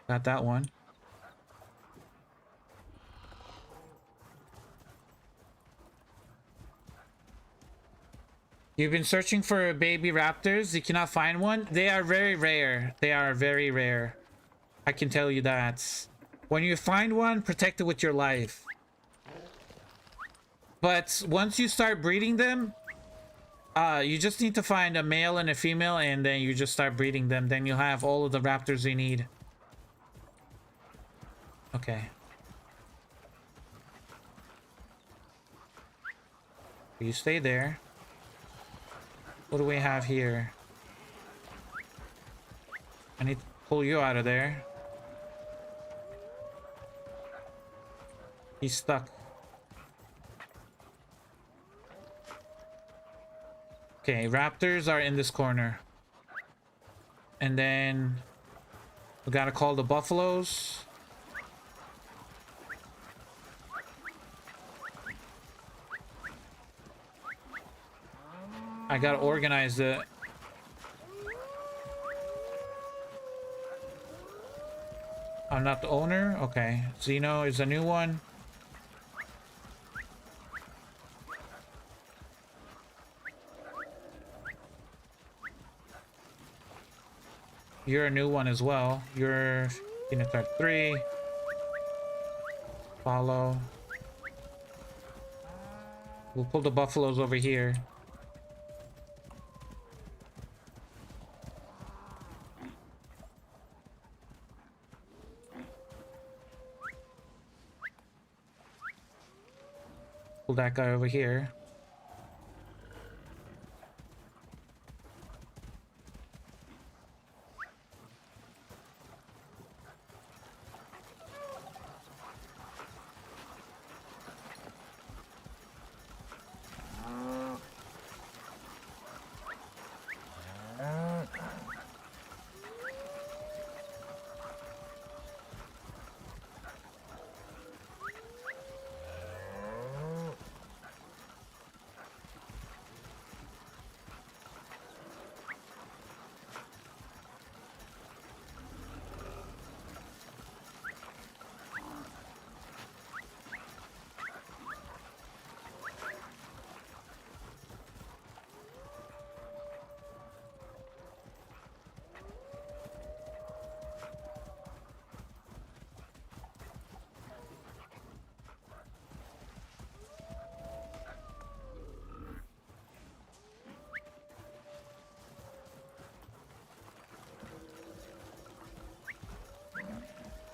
Got that one. You've been searching for baby raptors. You cannot find one. They are very rare. They are very rare. I can tell you that. When you find one, protect it with your life. But once you start breeding them, you just need to find a male and a female, and then you just start breeding them. Then you'll have all of the raptors you need. Okay. You stay there. What do we have here? I need to pull you out of there. He's stuck. Okay, raptors are in this corner. And then we gotta call the buffaloes. I gotta organize it. I'm not the owner? Okay. Xeno is a new one. You're a new one as well. You're phenotype 3. Follow. We'll pull the buffaloes over here. Pull that guy over here.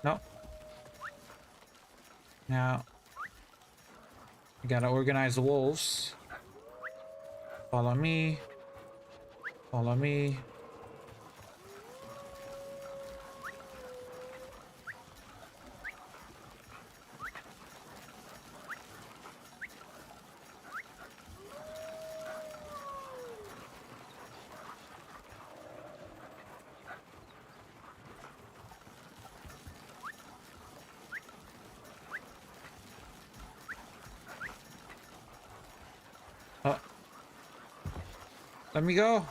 No. Now, we gotta organize the wolves. Follow me. Follow me. Let me go.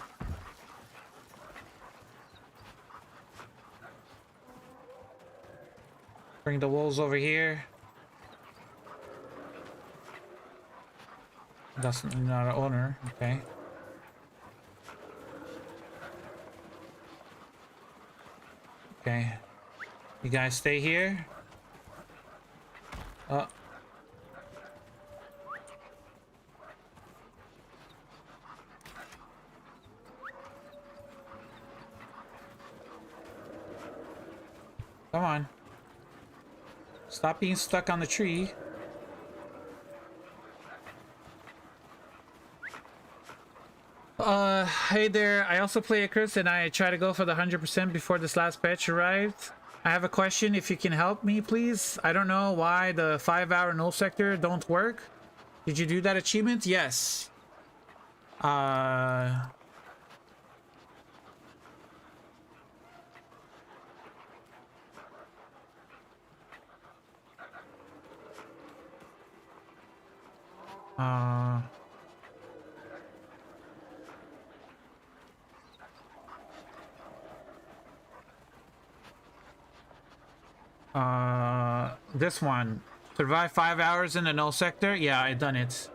Bring the wolves over here. That's not our owner. Okay. Okay. You guys stay here. Oh. Come on. Stop being stuck on the tree. Hey there. I also play Icarus and I try to go for the 100% before this last patch arrived. I have a question if you can help me, please. I don't know why the 5-hour null sector don't work. Did you do that achievement? Yes. This one. Survive 5 hours in the null sector? Yeah, I done it.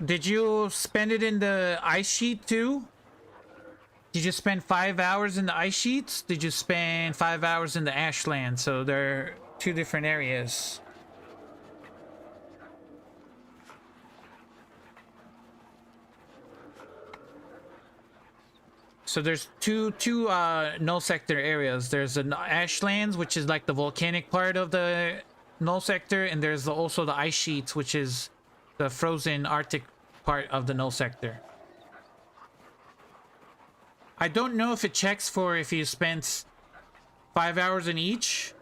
Did you spend it in the ice sheet too? Did you spend 5 hours in the ice sheets? Did you spend 5 hours in the ashland? So they're two different areas. So there's two null sector areas. There's an ashlands, which is like the volcanic part of the null sector, and there's also the ice sheets, which is the frozen Arctic part of the null sector. I don't know if it checks for if you spent 5 hours in each,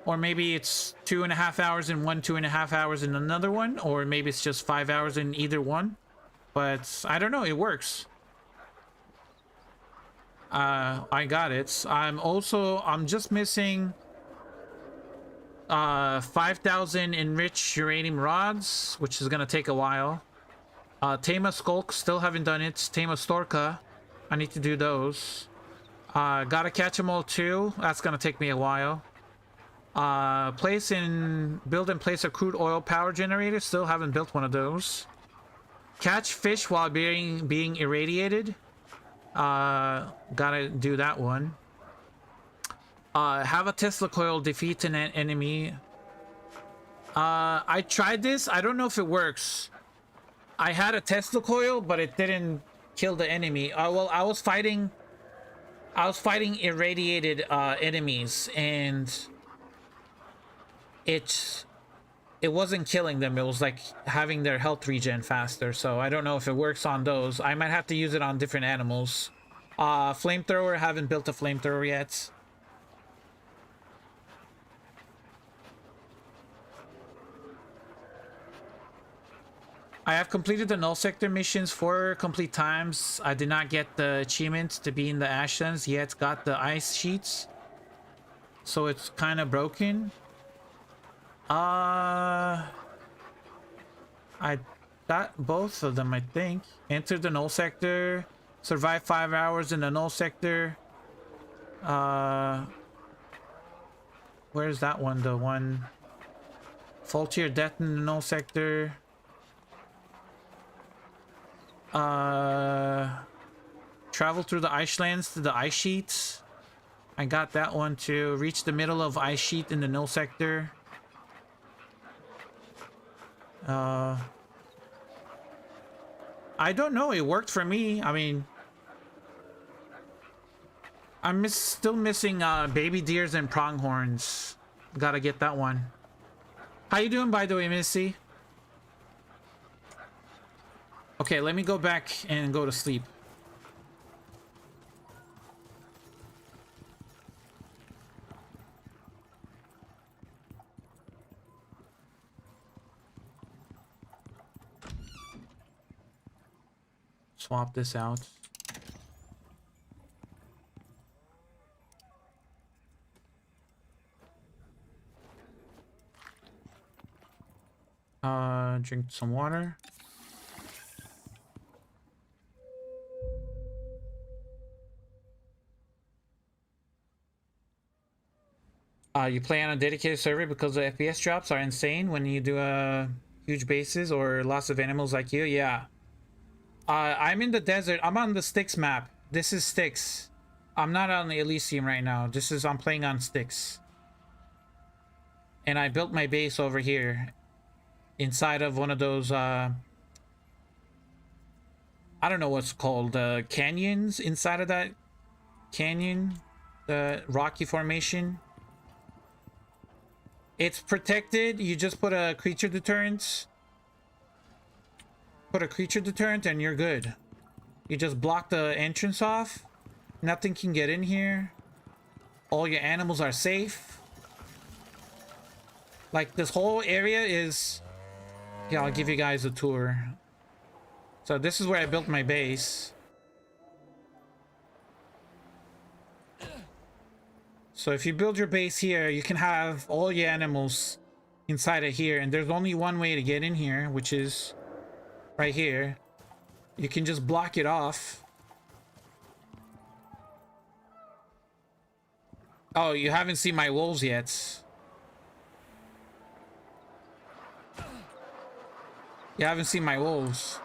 or maybe it's 2.5 hours in one, 2.5 hours in another one, or maybe it's just 5 hours in either one. But I don't know, it works. I got it. I'm just missing 5,000 enriched uranium rods, which is gonna take a while. Tama Skulk, still haven't done it. Tama Storka, I need to do those. Gotta catch them all too. That's gonna take me a while. Build and place a crude oil power generator. Still haven't built one of those. Catch fish while being irradiated. Gotta do that one. Have a Tesla coil defeat an enemy. I tried this. I don't know if it works. I had a Tesla coil, but it didn't kill the enemy. Well, I was fighting irradiated enemies, and it wasn't killing them. It was like having their health regen faster. So I don't know if it works on those. I might have to use it on different animals. Flamethrower, haven't built a flamethrower yet. I have completed the null sector missions 4 complete times. I did not get the achievement to be in the ashlands yet. Got the ice sheets, so it's kind of broken. I got both of them, I think. Enter the null sector. Survive 5 hours in the null sector. Where's that one? The one. Fall to your death in the null sector. Travel through the icelands to the ice sheets. I got that one too. Reach the middle of ice sheet in the null sector. I don't know. It worked for me. I mean, I'm still missing baby deers and pronghorns. Gotta get that one. How you doing, by the way, Missy? Okay, let me go back and go to sleep. Swap this out. Drink some water. You play on a dedicated server because the FPS drops are insane when you do huge bases or lots of animals like you. Yeah. I'm in the desert. I'm on the Styx map. This is Styx. I'm not on the Elysium right now. I'm playing on Styx. And I built my base over here inside of one of those I don't know what's called, canyons inside of that canyon, the rocky formation. It's protected. You just put a creature deterrent. Put a creature deterrent and you're good. You just block the entrance off. Nothing can get in here. All your animals are safe. Like, this whole area is... Yeah, I'll give you guys a tour. So this is where I built my base. So if you build your base here, you can have all your animals inside of here. And there's only one way to get in here, which is right here. You can just block it off. Oh, you haven't seen my wolves yet. You haven't seen my wolves.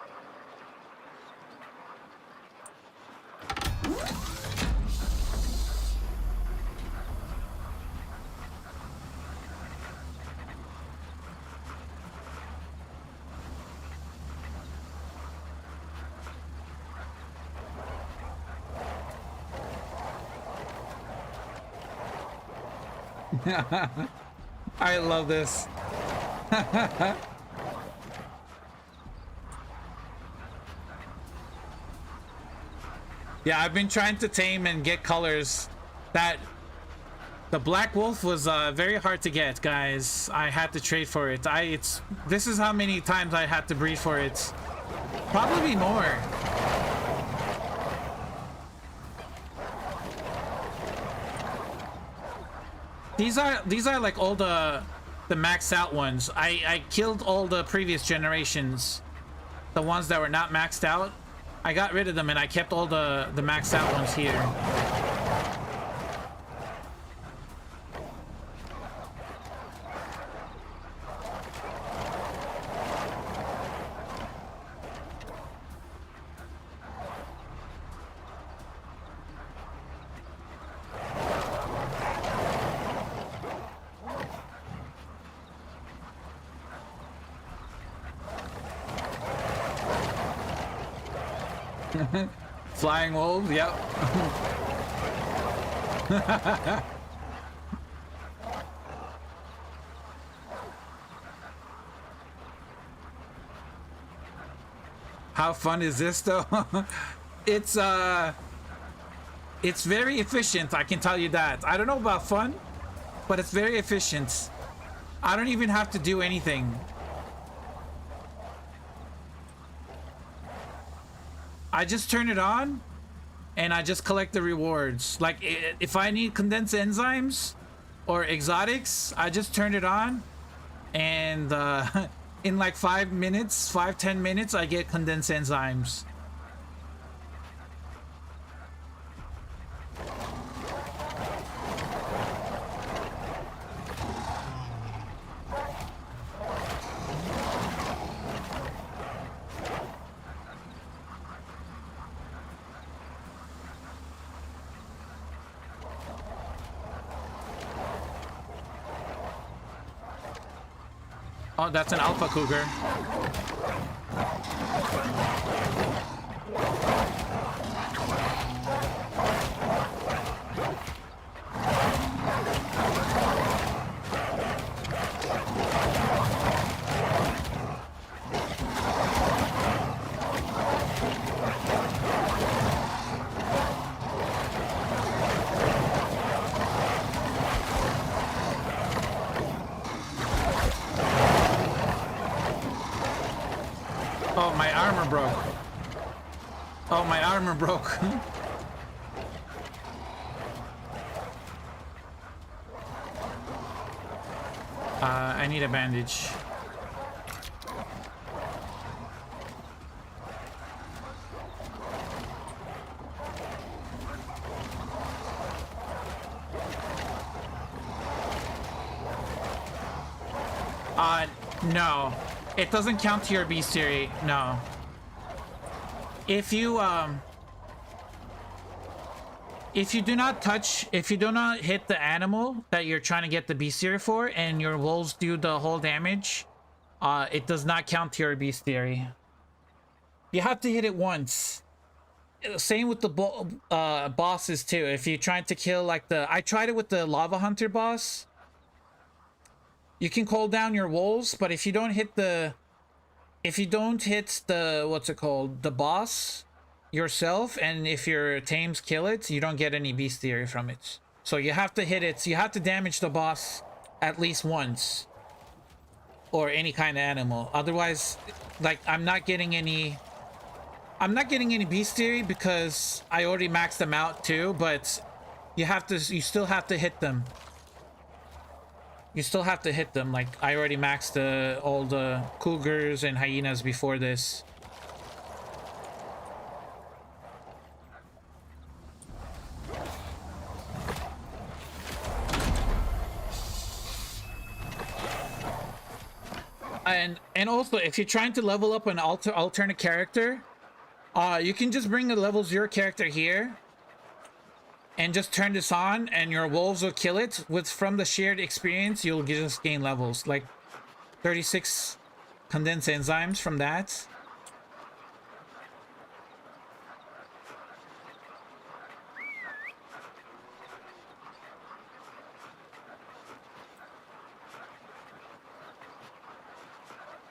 I love this. Yeah, I've been trying to tame and get colors. That the black wolf was very hard to get, guys. I had to trade for it. This is how many times I had to breed for it. Probably more. These are like all the maxed out ones. I killed all the previous generations. The ones that were not maxed out. I got rid of them and I kept all the maxed out ones here. Flying wolves, yep. How fun is this though? It's very efficient, I can tell you that. I don't know about fun, but it's very efficient. I don't even have to do anything. I just turn it on and I just collect the rewards. Like, if I need condensed enzymes or exotics, I just turn it on and in like 10 minutes, I get condensed enzymes. Oh, that's an alpha cougar. Oh, my armor broke. Oh, my armor broke. I need a bandage. No. It doesn't count to your bestiary, no. If you do not hit the animal that you're trying to get the bestiary for, and your wolves do the whole damage, it does not count to your bestiary. You have to hit it once. Same with the bosses too. If you're trying to kill like I tried it with the lava hunter boss. You can call down your wolves, but if you don't hit the what's it called, the boss yourself, and if your tames kill it, you don't get any bestiary from it. So you have to hit it. You have to damage the boss at least once, or any kind of animal. Otherwise, like I'm not getting any bestiary because I already maxed them out too. But you still have to hit them. You still have to hit them. Like I already maxed all the cougars and hyenas before this. And also, if you're trying to level up an alternate character, you can just bring a level 0 character here and just turn this on, and your wolves will kill it. From the shared experience, you'll just gain levels, like 36 condensed enzymes from that.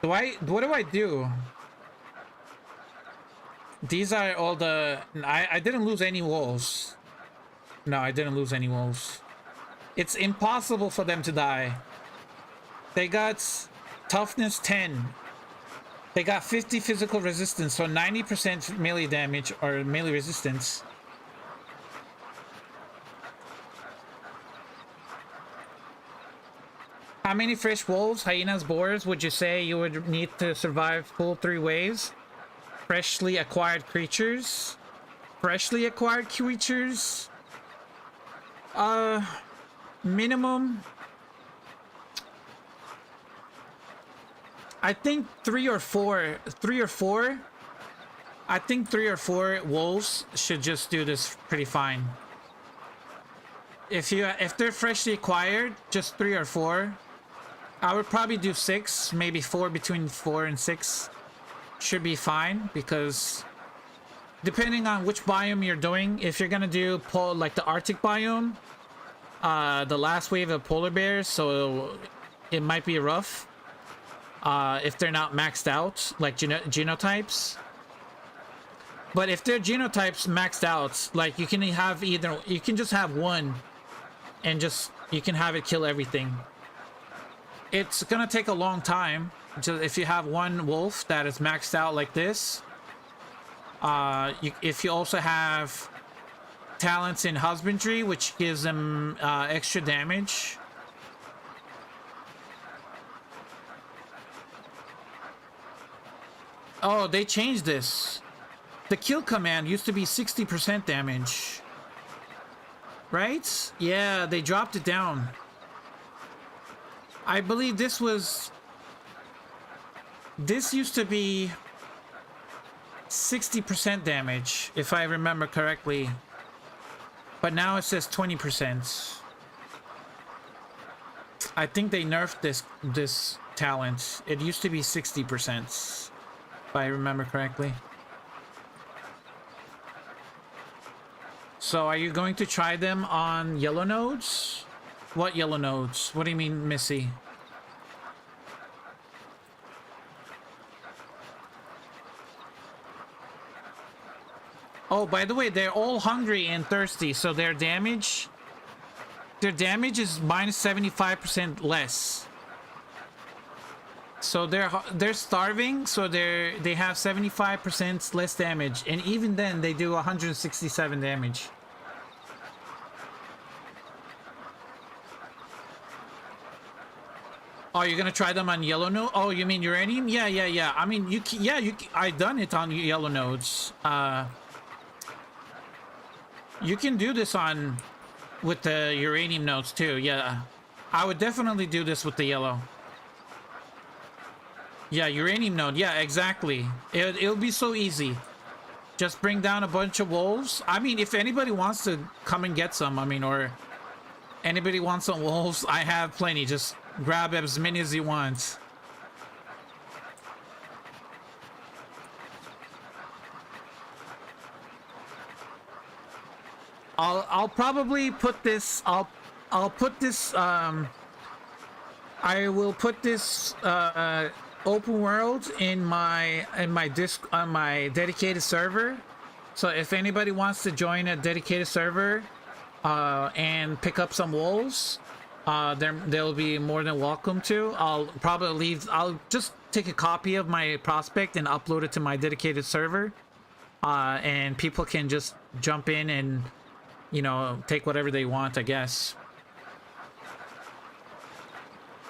What do I do? These are all the... I didn't lose any wolves. No, I didn't lose any wolves. It's impossible for them to die. They got toughness 10. They got 50 physical resistance, so 90% melee damage or melee resistance. How many fresh wolves, hyenas, boars would you say you would need to survive full 3 waves? Freshly acquired creatures? Freshly acquired creatures? Minimum... I think 3 or 4. 3 or 4? I think 3 or 4 wolves should just do this pretty fine. If they're freshly acquired, just 3 or 4. I would probably do 6, maybe 4, between 4 and 6. Should be fine, because depending on which biome you're doing, if you're gonna do like the Arctic biome, the last wave of polar bears, so it might be rough if they're not maxed out, like genotypes. But if their genotypes maxed out, like you can just have one, and you can have it kill everything. It's gonna take a long time. Just if you have one wolf that is maxed out like this, if you also have talents in husbandry, which gives them extra damage. Oh, they changed this. The kill command used to be 60% damage, right? Yeah, they dropped it down. I believe this used to be 60% damage, if I remember correctly. But now it says 20%. I think they nerfed this talent. It used to be 60%, if I remember correctly. So are you going to try them on yellow nodes? What yellow nodes? What do you mean, Missy? Oh, by the way, they're all hungry and thirsty, so their damage is minus 75% less. So they're starving, so they have 75% less damage, and even then they do 167 damage. Oh, you're gonna try them on yellow node? Oh, you mean uranium? Yeah. I mean, I done it on yellow nodes. You can do this with the uranium nodes too. Yeah, I would definitely do this with the yellow. Yeah, uranium node. Yeah, exactly. It'll be so easy. Just bring down a bunch of wolves. I mean, if anybody wants to come and get some, I mean, or anybody wants some wolves, I have plenty. Just grab as many as you want. I'll probably put this. I'll put this. I will put this open world in my disc on my dedicated server. So if anybody wants to join a dedicated server and pick up some wolves, they'll be more than welcome to. I'll just take a copy of my prospect and upload it to my dedicated server, and people can just jump in and, you know, take whatever they want, I guess.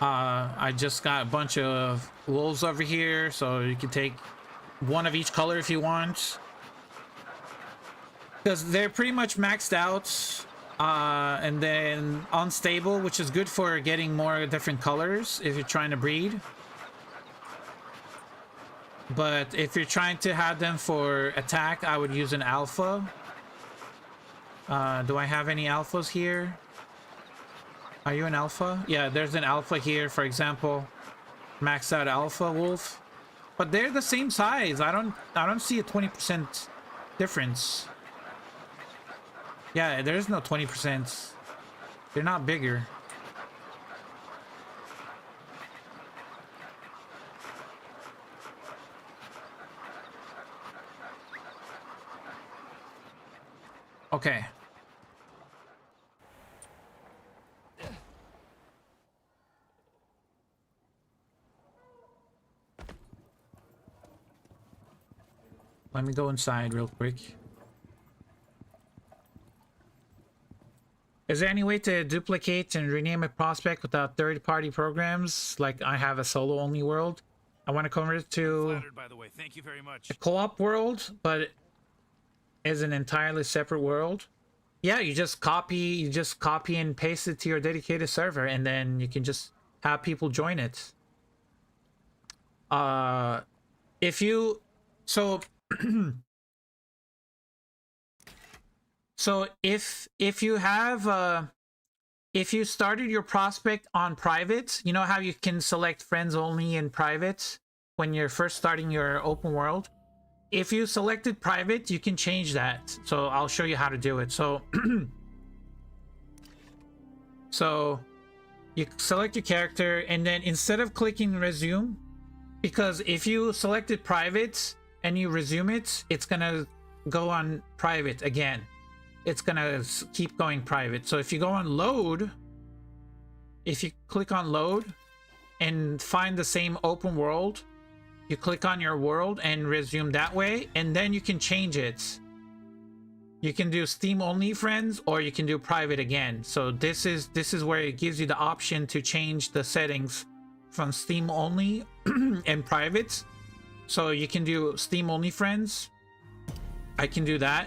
I just got a bunch of wolves over here, so you can take one of each color if you want, because they're pretty much maxed out, and then unstable, which is good for getting more different colors if you're trying to breed. But if you're trying to have them for attack, I would use an alpha. Do I have any alphas here? Are you an alpha? Yeah, there's an alpha here, for example. Maxed out alpha wolf. But they're the same size. I don't see a 20% difference. Yeah, there's no 20%. They're not bigger. Okay. Let me go inside real quick. Is there any way to duplicate and rename a prospect without third-party programs? Like I have a solo-only world. I want to convert it to Flattered, by the way. Thank you very much. a co-op world, but is an entirely separate world. Yeah, you just copy and paste it to your dedicated server, and then you can just have people join it. If you so so if you have if you started your prospect on private, you know how you can select friends only in private when you're first starting your open world? If you selected private, you can change that. So I'll show you how to do it. So so you select your character, and then instead of clicking resume, because if you selected private and you resume it, it's gonna go on private again. It's gonna keep going private. So if you go on load, if you click on load and find the same open world, you click on your world and resume that way, and then you can change it. You can do Steam only friends, or you can do private again. So this is where it gives you the option to change the settings from Steam only and private. So you can do Steam only friends. I can do that.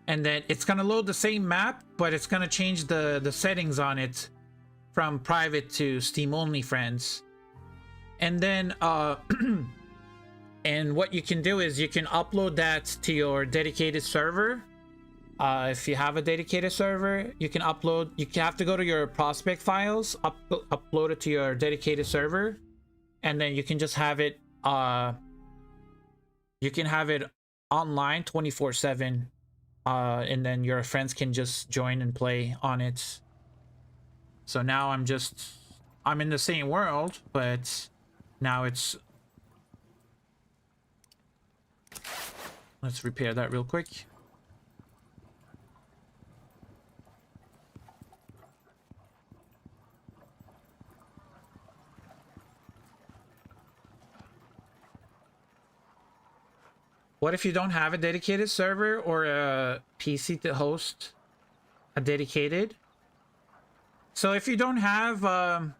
And then it's gonna load the same map, but it's gonna change the settings on it from private to Steam only friends. And then and what you can do is you can upload that to your dedicated server. If you have a dedicated server, you can upload, you have to go to your prospect files, upload it to your dedicated server, and then you can just have it you can have it online 24/7, and then your friends can just join and play on it. So now I'm in the same world, but now it's, let's repair that real quick. What if you don't have a dedicated server or a PC to host a dedicated? So if you don't have a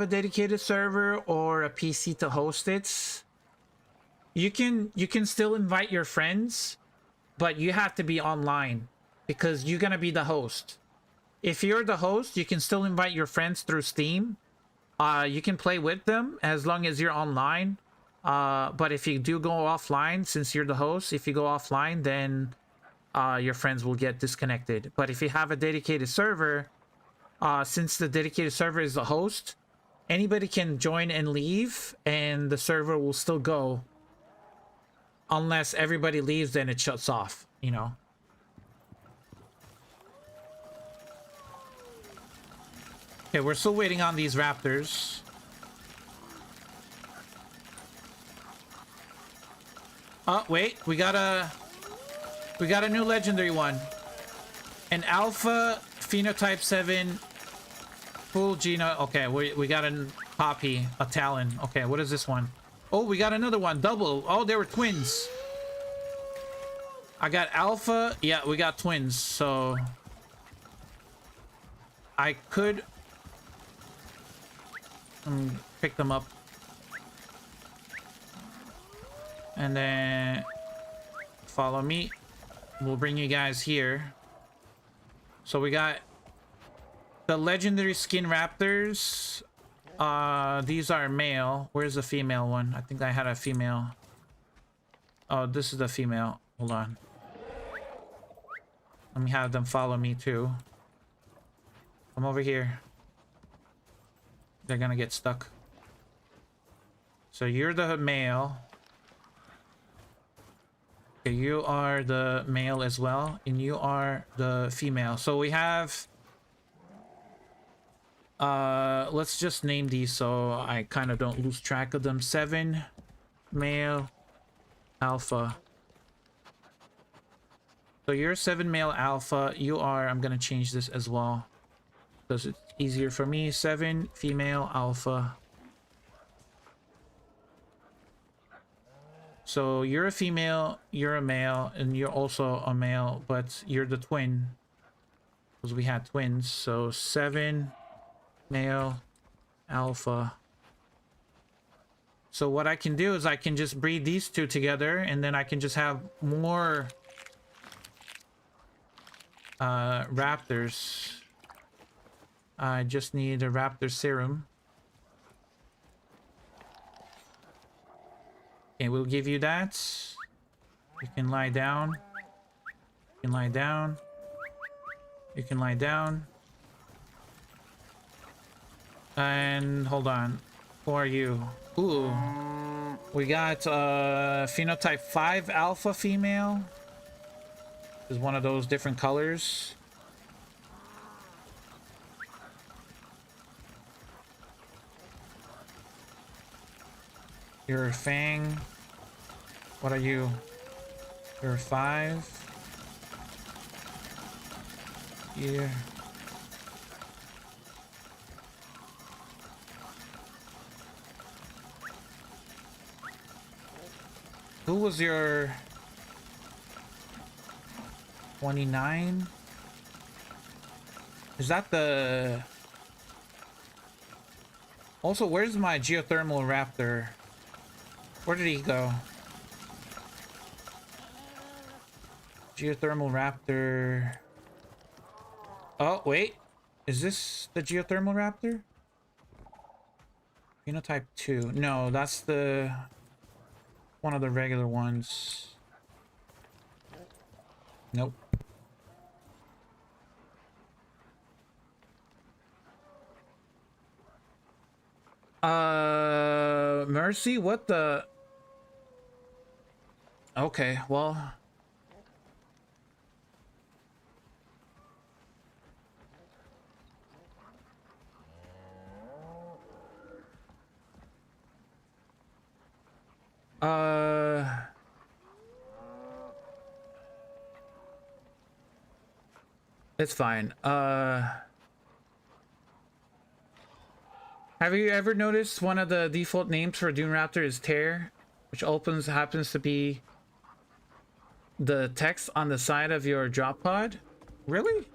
dedicated server or a PC to host it, you can still invite your friends, but you have to be online because you're gonna be the host. If you're the host, you can still invite your friends through Steam, You can play with them as long as you're online. But if you do go offline, since you're the host, if you go offline, then your friends will get disconnected. But if you have a dedicated server, since the dedicated server is the host, anybody can join and leave, and the server will still go. Unless everybody leaves, then it shuts off, you know. Okay, we're still waiting on these raptors. Oh, wait, we got a new legendary one. An alpha phenotype 7 full genome. Okay, we got a copy, a talon. Okay, what is this one? Oh, we got another one, double. Oh, they were twins. I got alpha. Yeah, we got twins, so I could pick them up. And then follow me. We'll bring you guys here. So we got the legendary skin raptors. These are male. Where's the female one? I think I had a female. Oh, this is the female. Hold on. Let me have them follow me too. Come over here. They're gonna get stuck. So you're the male. Okay, you are the male as well, and you are the female. So we have let's just name these so I kind of don't lose track of them. 7 male alpha. So you're 7 male alpha. You are, I'm gonna change this as well because it's easier for me. 7 female alpha. So you're a female, you're a male, and you're also a male, but you're the twin because we had twins. So 7 male alpha. So what I can do is I can just breed these two together, and then I can just have more raptors. I just need a raptor serum. Okay, we'll give you that. You can lie down. You can lie down. You can lie down. And hold on. Who are you? Ooh. We got phenotype 5 alpha female. Is one of those different colors. You're a Fang. What are you? You're a 5. Yeah. Who was your 29? Is that the... Also, where's my geothermal raptor? Where did he go? Geothermal raptor. Oh, wait. Is this the geothermal raptor? Phenotype 2. No, that's the... one of the regular ones. Nope. Mercy? What the... Okay, well... It's fine. Have you ever noticed one of the default names for Dune Raptor is Tear, which happens to be the text on the side of your drop pod? Really?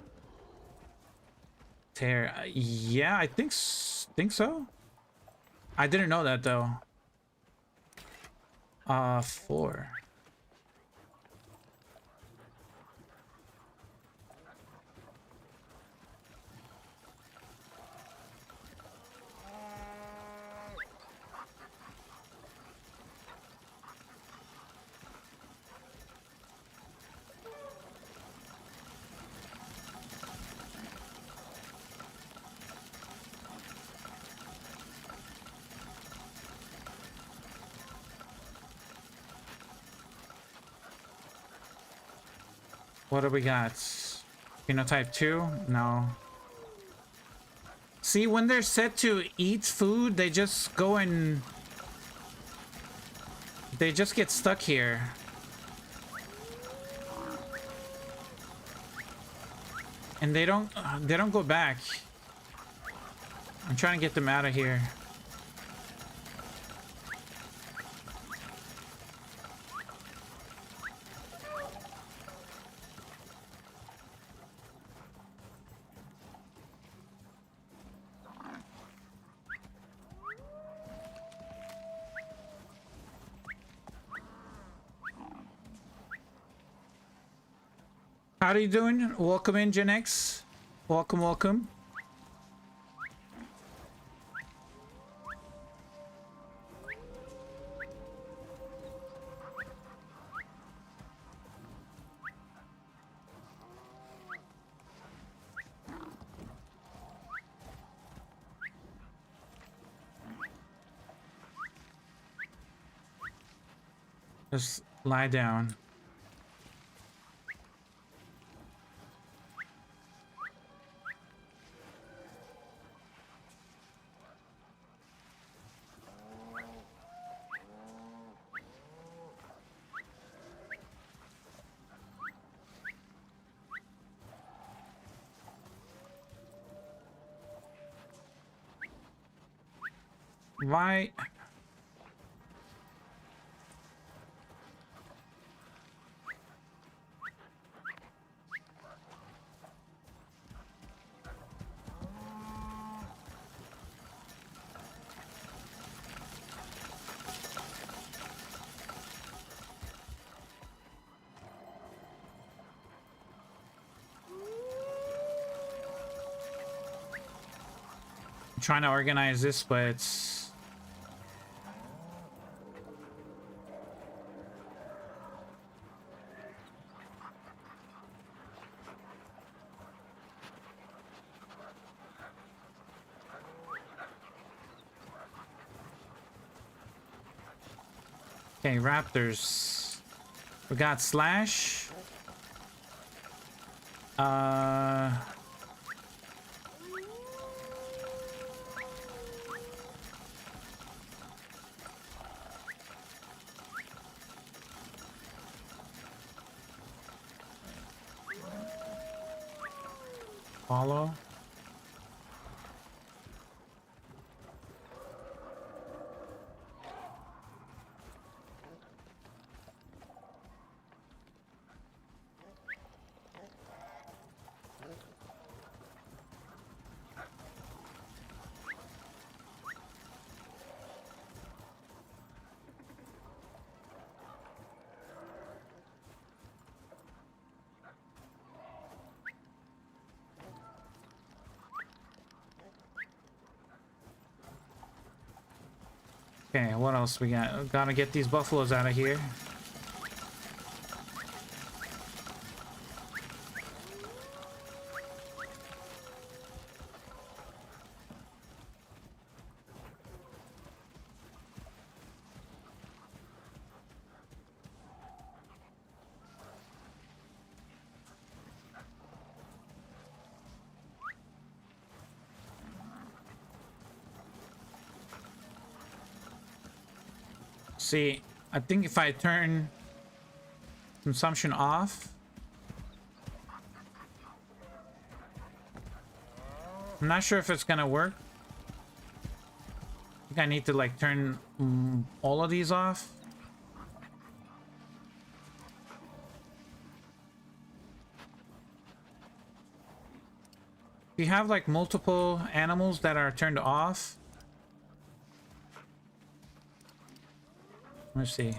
Tear. Yeah, I think so. I didn't know that though. 4. What do we got? Phenotype 2? No. See, when they're set to eat food, they just go and... they just get stuck here. And they don't go back. I'm trying to get them out of here. How are you doing? Welcome in, Gen X. Welcome, welcome. Just lie down. Why? I'm trying to organize this, but it's... Okay, raptors. We got Slash. Follow. Okay, what else we got? Gotta get these buffaloes out of here. See, I think if I turn consumption off, I'm not sure if it's gonna work. I think I need to like turn all of these off. If you have like multiple animals that are turned off, let's see.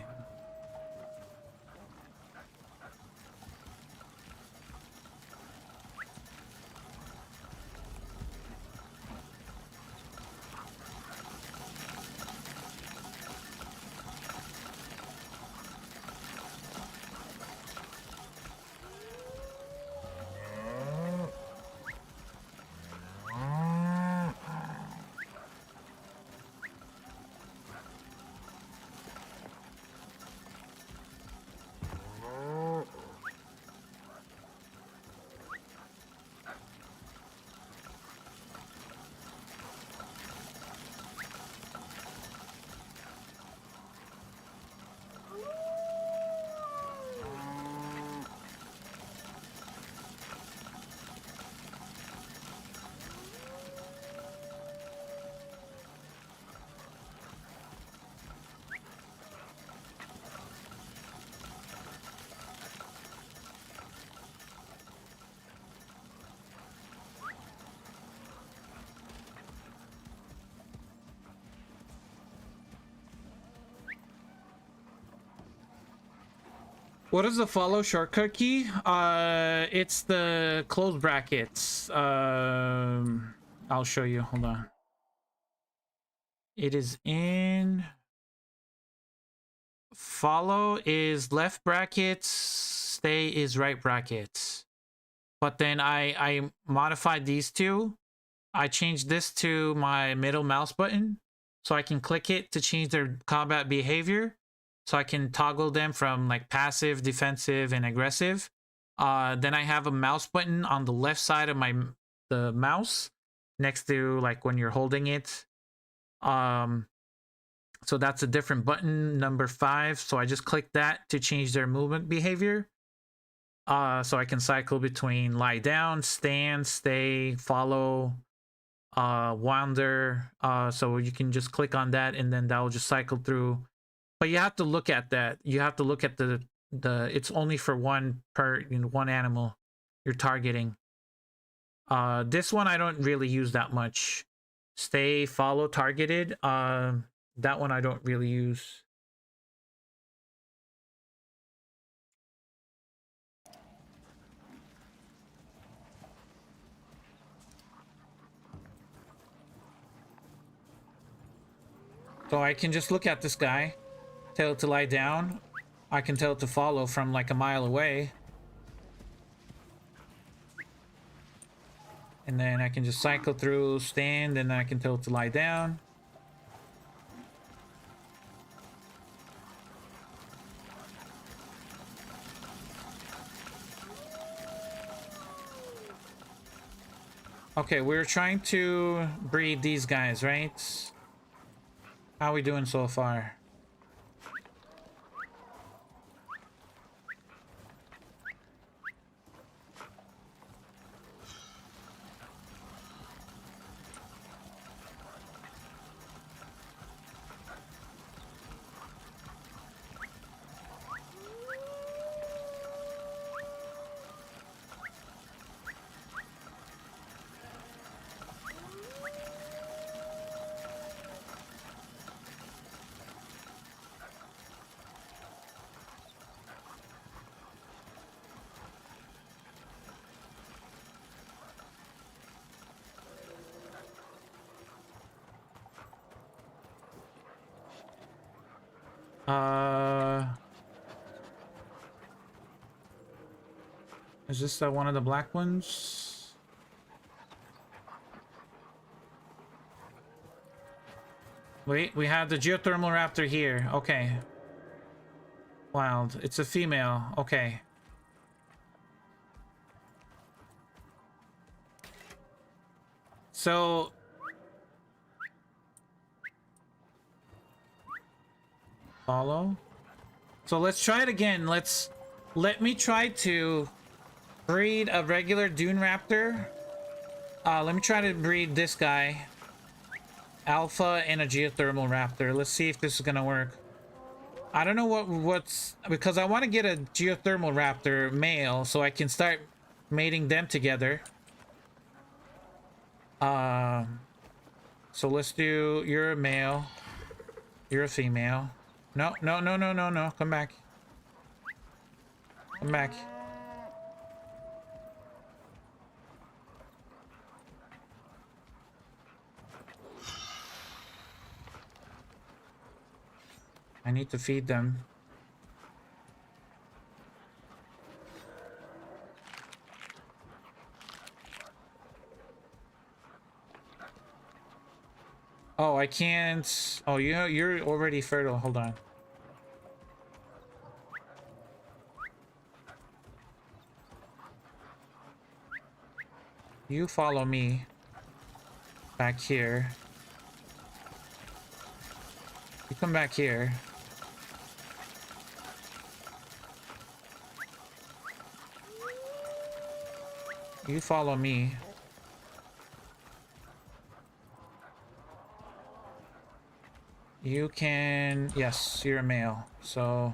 What is the follow shortcut key? It's the close brackets. I'll show you. Hold on. It is in follow is left brackets, stay is right brackets. But then I modified these two. I changed this to my middle mouse button so I can click it to change their combat behavior. So I can toggle them from like passive, defensive, and aggressive. Then I have a mouse button on the left side of the mouse next to like when you're holding it. So that's a different button, number 5. So I just click that to change their movement behavior. So I can cycle between lie down, stand, stay, follow, wander. So you can just click on that and then that will just cycle through. But you have to look at that. You have to look at the it's only for one animal you're targeting. This one I don't really use that much. Stay, follow, targeted. That one I don't really use. So I can just look at this guy, tell it to lie down. I can tell it to follow from like a mile away. And then I can just cycle through, stand, and then I can tell it to lie down. Okay, we're trying to breed these guys, right? How are we doing so far? Is this one of the black ones? Wait, we have the geothermal raptor here. Okay. Wild. It's a female. Okay. So follow. So let's try it again. Let me try to breed a regular dune raptor. Let me try to breed this guy, alpha, and a geothermal raptor. Let's see if this is gonna work. I don't know what's because I want to get a geothermal raptor male so I can start mating them together. So let's do, you're a male, you're a female. No, no, no, no, no, no. Come back. Come back. I need to feed them. Oh, I can't. Oh, you're already fertile. Hold on. You follow me back here. You come back here. You follow me. You can, yes, you're a male, so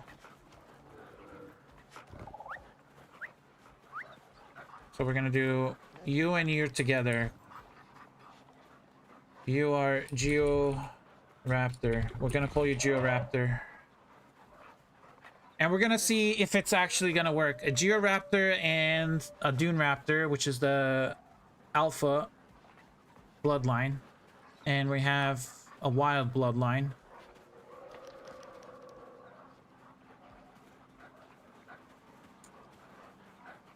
we're gonna do you and you together. You are Geo Raptor. We're gonna call you Geo Raptor. And we're gonna see if it's actually gonna work. A Georaptor and a Dune Raptor, which is the alpha bloodline. And we have a wild bloodline.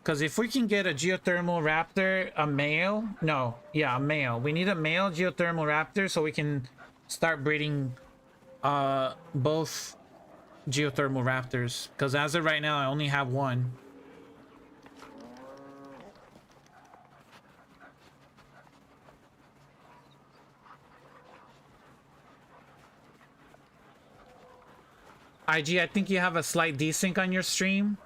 Because if we can get a geothermal raptor, a male, no, yeah, a male. We need a male geothermal raptor so we can start breeding both geothermal raptors. Because as of right now, I only have one. IG, I think you have a slight desync on your stream.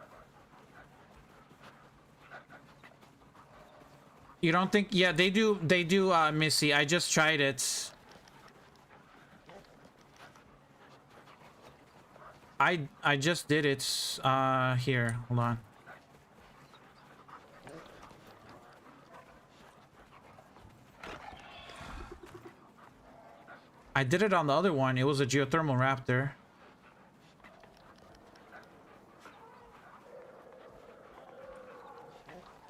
You don't think? Yeah, they do, Missy. I just tried it. I just did it. Here, hold on. I did it on the other one. It was a geothermal raptor.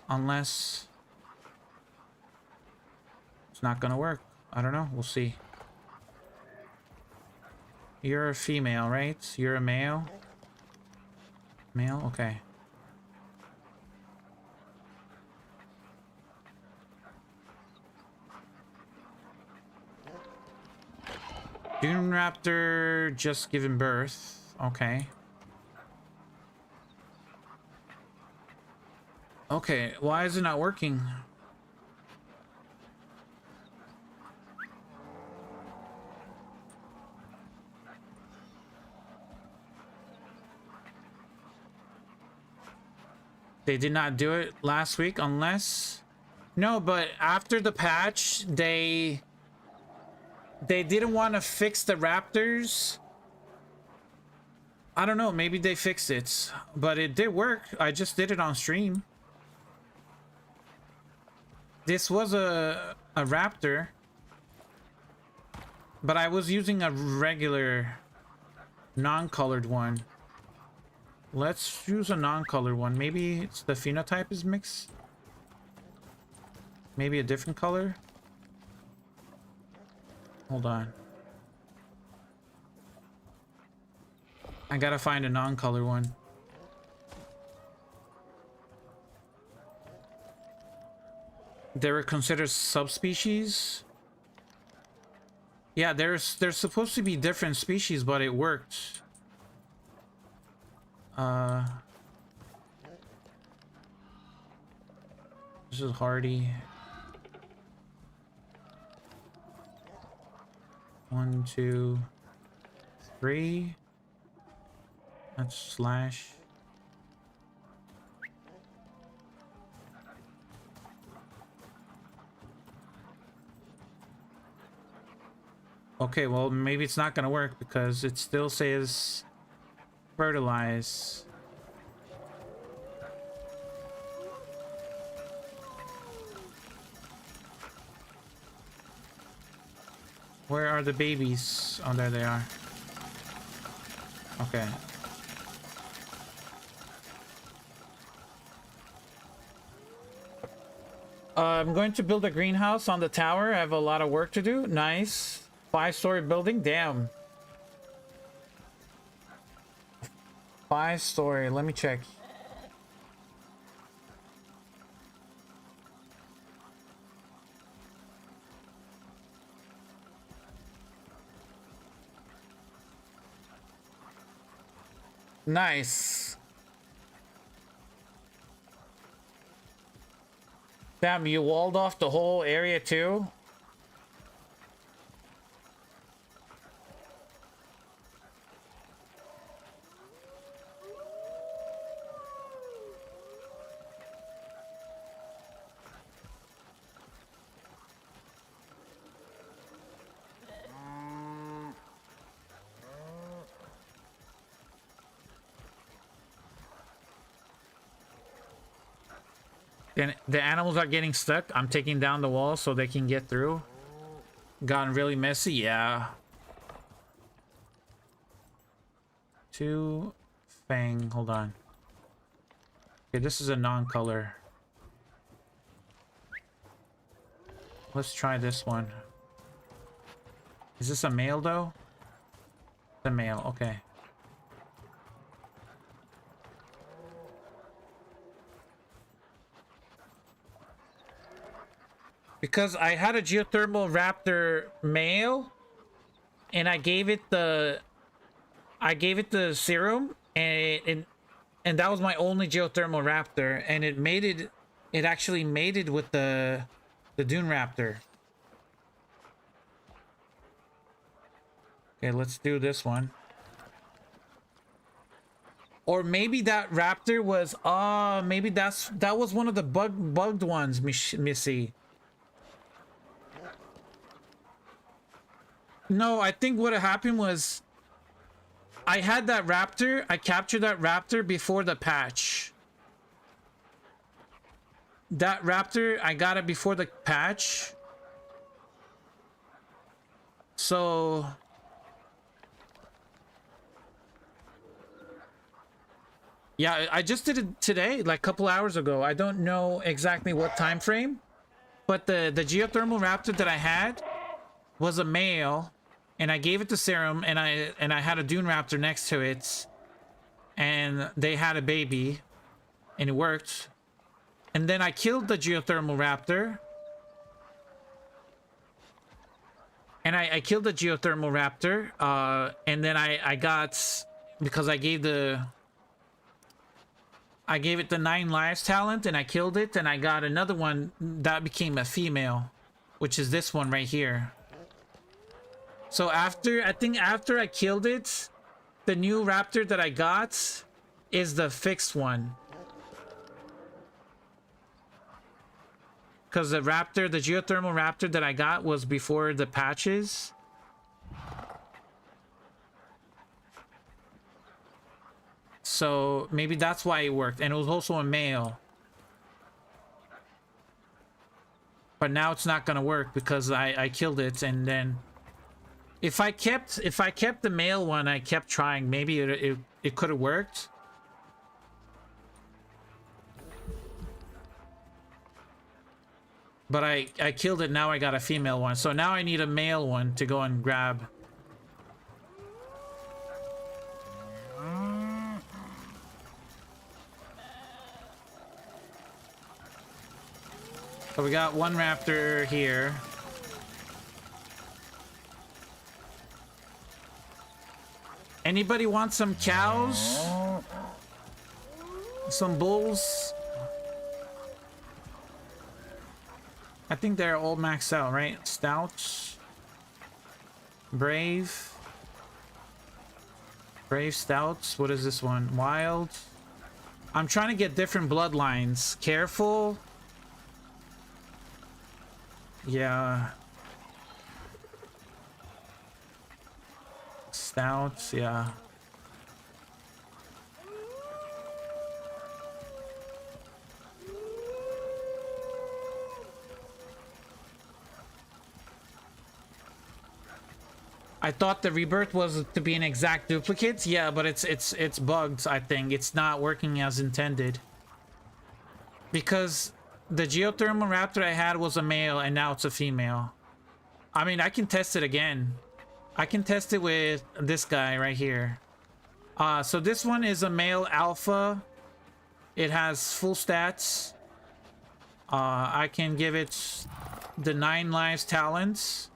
Unless it's not gonna work. I don't know. We'll see. You're a female, right? You're a male? Male? Okay. Dune Raptor just given birth. Okay. Okay, why is it not working? They did not do it last week unless... No, but after the patch, they didn't want to fix the raptors. I don't know, maybe they fixed it. But it did work. I just did it on stream. This was a raptor. But I was using a regular non-colored one. Let's use a non-colored one. Maybe it's the phenotype is mixed. Maybe a different color. Hold on. I gotta find a non-color one. They were considered subspecies. Yeah, there's supposed to be different species, but it worked. This is Hardy. 1, 2, 3. That's slash. Okay, well, maybe it's not gonna work because it still says fertilize. Where are the babies? Oh, there they are. Okay. I'm going to build a greenhouse on the tower. I have a lot of work to do. Nice. 5-story building. Damn. 5-story. Let me check. Nice. Damn, you walled off the whole area too? Then the animals are getting stuck. I'm taking down the wall so they can get through. Gotten really messy, yeah. 2, Fang. Hold on. Okay, this is a non-color. Let's try this one. Is this a male though? The male, okay. Because I had a geothermal raptor male and I gave it the serum and that was my only geothermal raptor, and it actually mated with the dune raptor. Okay, let's do this one. Or maybe that raptor was maybe that was one of the bugged ones, Missy. No, I think what happened was I had that raptor, I captured that raptor before the patch. That raptor, I got it before the patch. So yeah, I just did it today, like a couple hours ago. I don't know exactly what time frame, but the geothermal raptor that I had was a male, and I gave it the serum, and I had a dune raptor next to it, and they had a baby, and it worked. And then I killed the geothermal raptor, and I killed the geothermal raptor, and then I got, because I gave it the 9 lives talent, and I killed it, and I got another one that became a female, which is this one right here. So I think after I killed it, the new raptor that I got is the fixed one. Because the geothermal raptor that I got was before the patches. So maybe that's why it worked. And it was also a male. But now it's not gonna work because I killed it, and then if I kept the male one, I kept trying, maybe it could have worked. But I killed it, now I got a female one. So now I need a male one to go and grab. So we got one raptor here. Anybody want some cows? Some bulls? I think they're all maxed out, right? Stouts. Brave. Brave stouts. What is this one? Wild. I'm trying to get different bloodlines. Careful. Yeah. Stouts, yeah. I thought the rebirth was to be an exact duplicate. Yeah, but it's bugged, I think. It's not working as intended. Because the geothermal raptor I had was a male and now it's a female. I mean, I can test it again. I can test it with this guy right here. So this one is a male alpha. It has full stats. I can give it the 9 lives talents.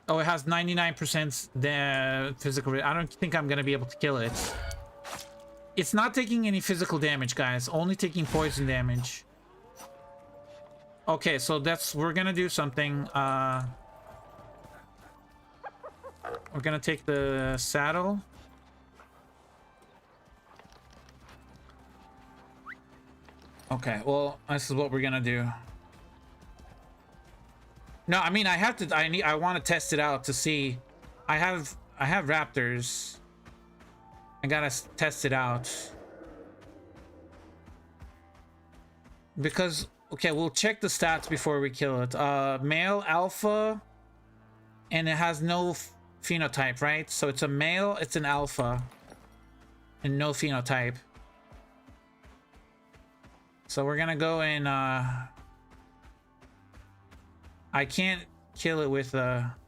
Oh, it has 99% the physical. I don't think I'm gonna be able to kill it. It's not taking any physical damage, guys. Only taking poison damage. Okay, so we're gonna do something. We're gonna take the saddle. Okay, well, this is what we're gonna do. No, I mean, I want to test it out to see. I have raptors. I gotta test it out. Because, okay, we'll check the stats before we kill it. Male alpha, and it has no phenotype, right? So it's a male, it's an alpha. and no phenotype. So we're gonna go and I can't kill it with okay,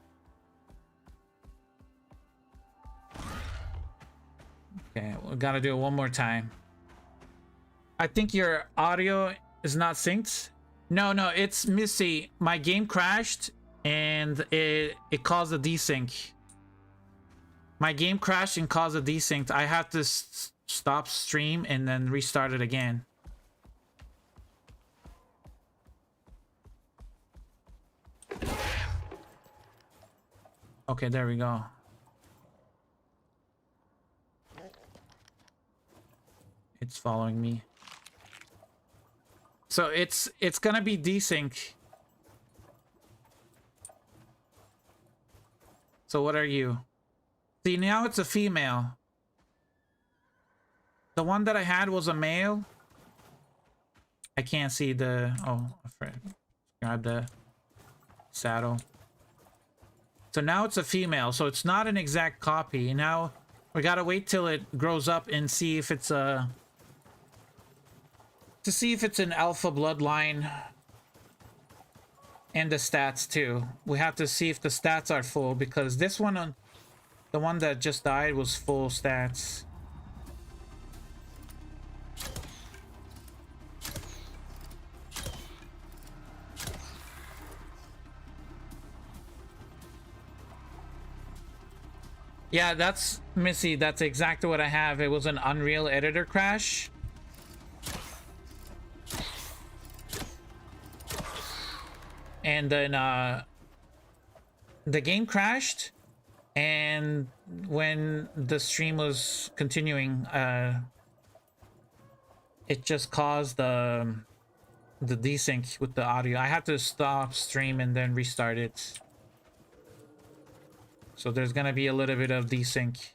we gotta do it one more time. I think your audio is not synced. No, it's Missy. My game crashed and it caused a desync. My game crashed and caused a desync. I have to stop stream and then restart it again. Okay, there we go. It's following me. So it's gonna be desync. So what are you? See, now it's a female. The one that I had was a male. I can't see the... Oh, I forgot. Grab the saddle. So now it's a female. So it's not an exact copy. Now we gotta wait till it grows up and see if it's a... To see if it's an alpha bloodline. And the stats too. We have to see if the stats are full, because this one, the one that just died, was full stats. Yeah, that's Missy. That's exactly what I have. It was an Unreal editor crash. And then the game crashed, and when the stream was continuing, it just caused the desync with the audio. I had to stop stream and then restart it. So there's gonna be a little bit of desync.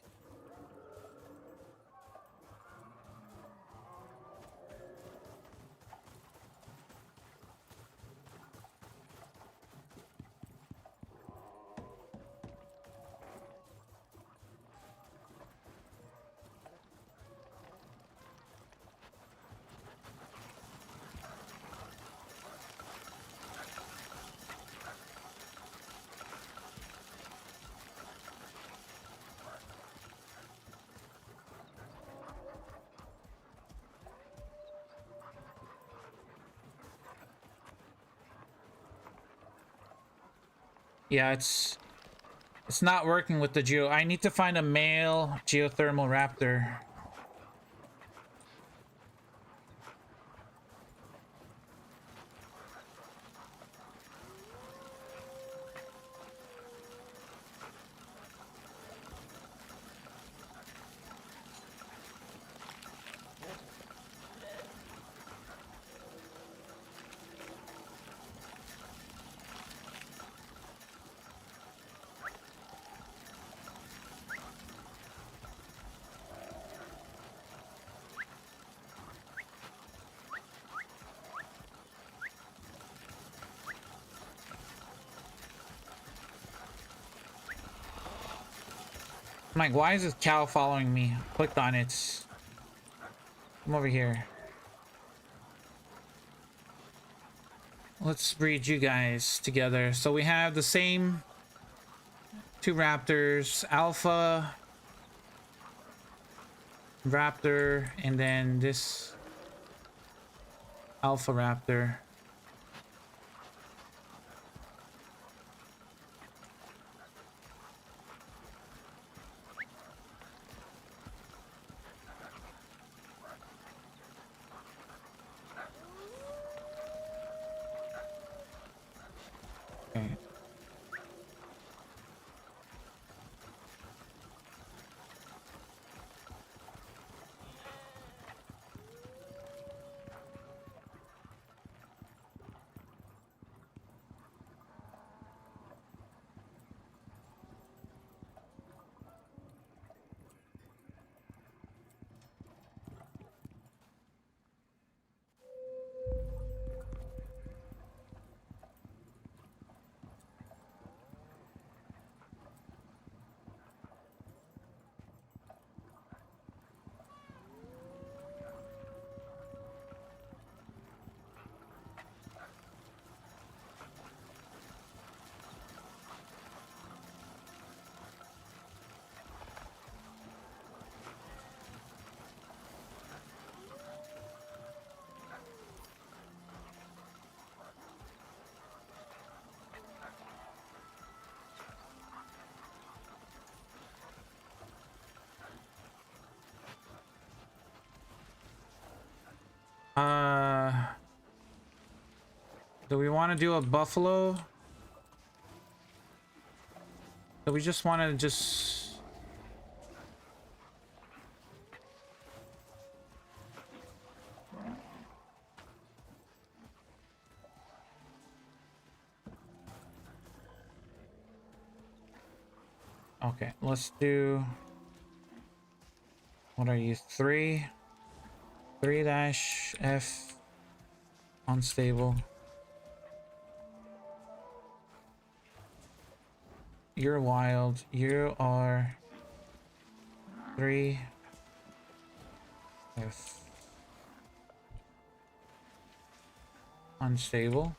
Yeah, it's not working with the geo. I need to find a male geothermal raptor. I'm like, why is this cow following me? Clicked on it. Come over here. Let's breed you guys together. So we have the same two raptors, alpha raptor, and then this alpha raptor. Okay. Do we want to do a buffalo? Do we just want to just... Okay, let's do... What are you? 3 dash F unstable. You're wild. You are 3 F unstable.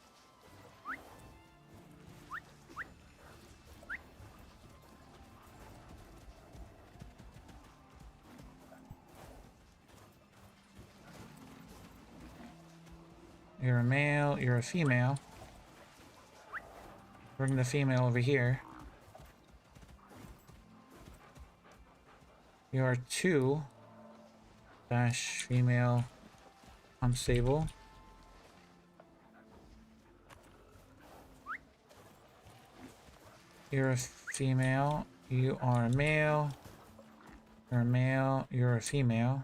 You're a male, you're a female. Bring the female over here. You are 2 dash female unstable. You're a female. You are a male. You're a male. You're a female.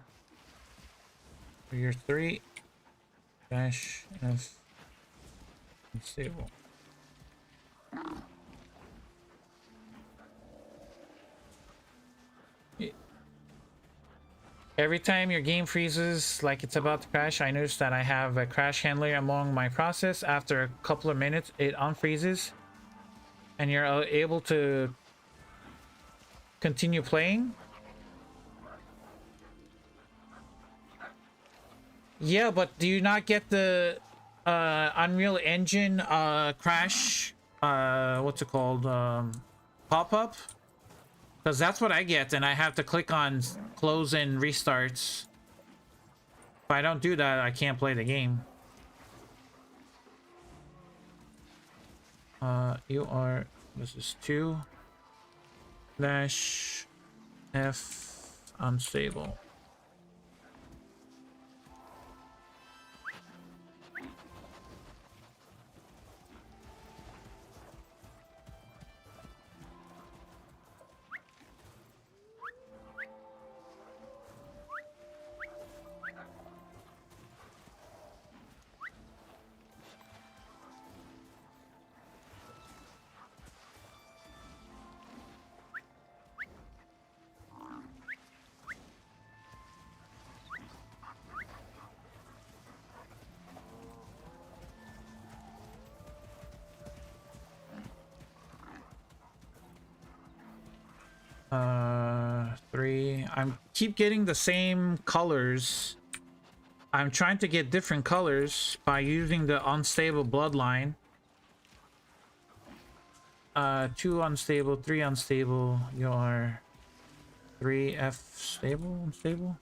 You're 3 dash F unstable. Every time your game freezes like it's about to crash, I notice that I have a crash handler among my process. After a couple of minutes, it unfreezes and you're able to continue playing. Yeah, but do you not get the Unreal Engine crash, what's it called, pop-up? Because that's what I get, and I have to click on close and restarts. If I don't do that, I can't play the game. You are... This is 2 dash F unstable. I keep getting the same colors. I'm trying to get different colors by using the unstable bloodline. 2 unstable, 3 unstable. You are 3 F stable, unstable.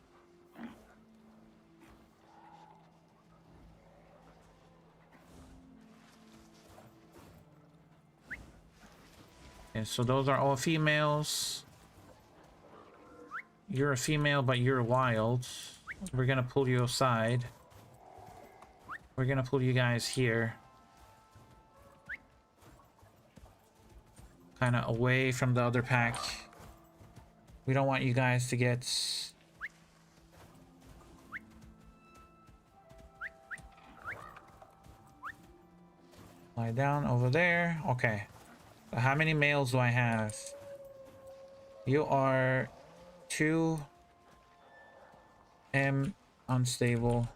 Okay, so those are all females. You're a female, but you're wild. We're gonna pull you aside. We're gonna pull you guys here. Kind of away from the other pack. We don't want you guys to get... Lie down over there. Okay. So how many males do I have? You are 2 M unstable.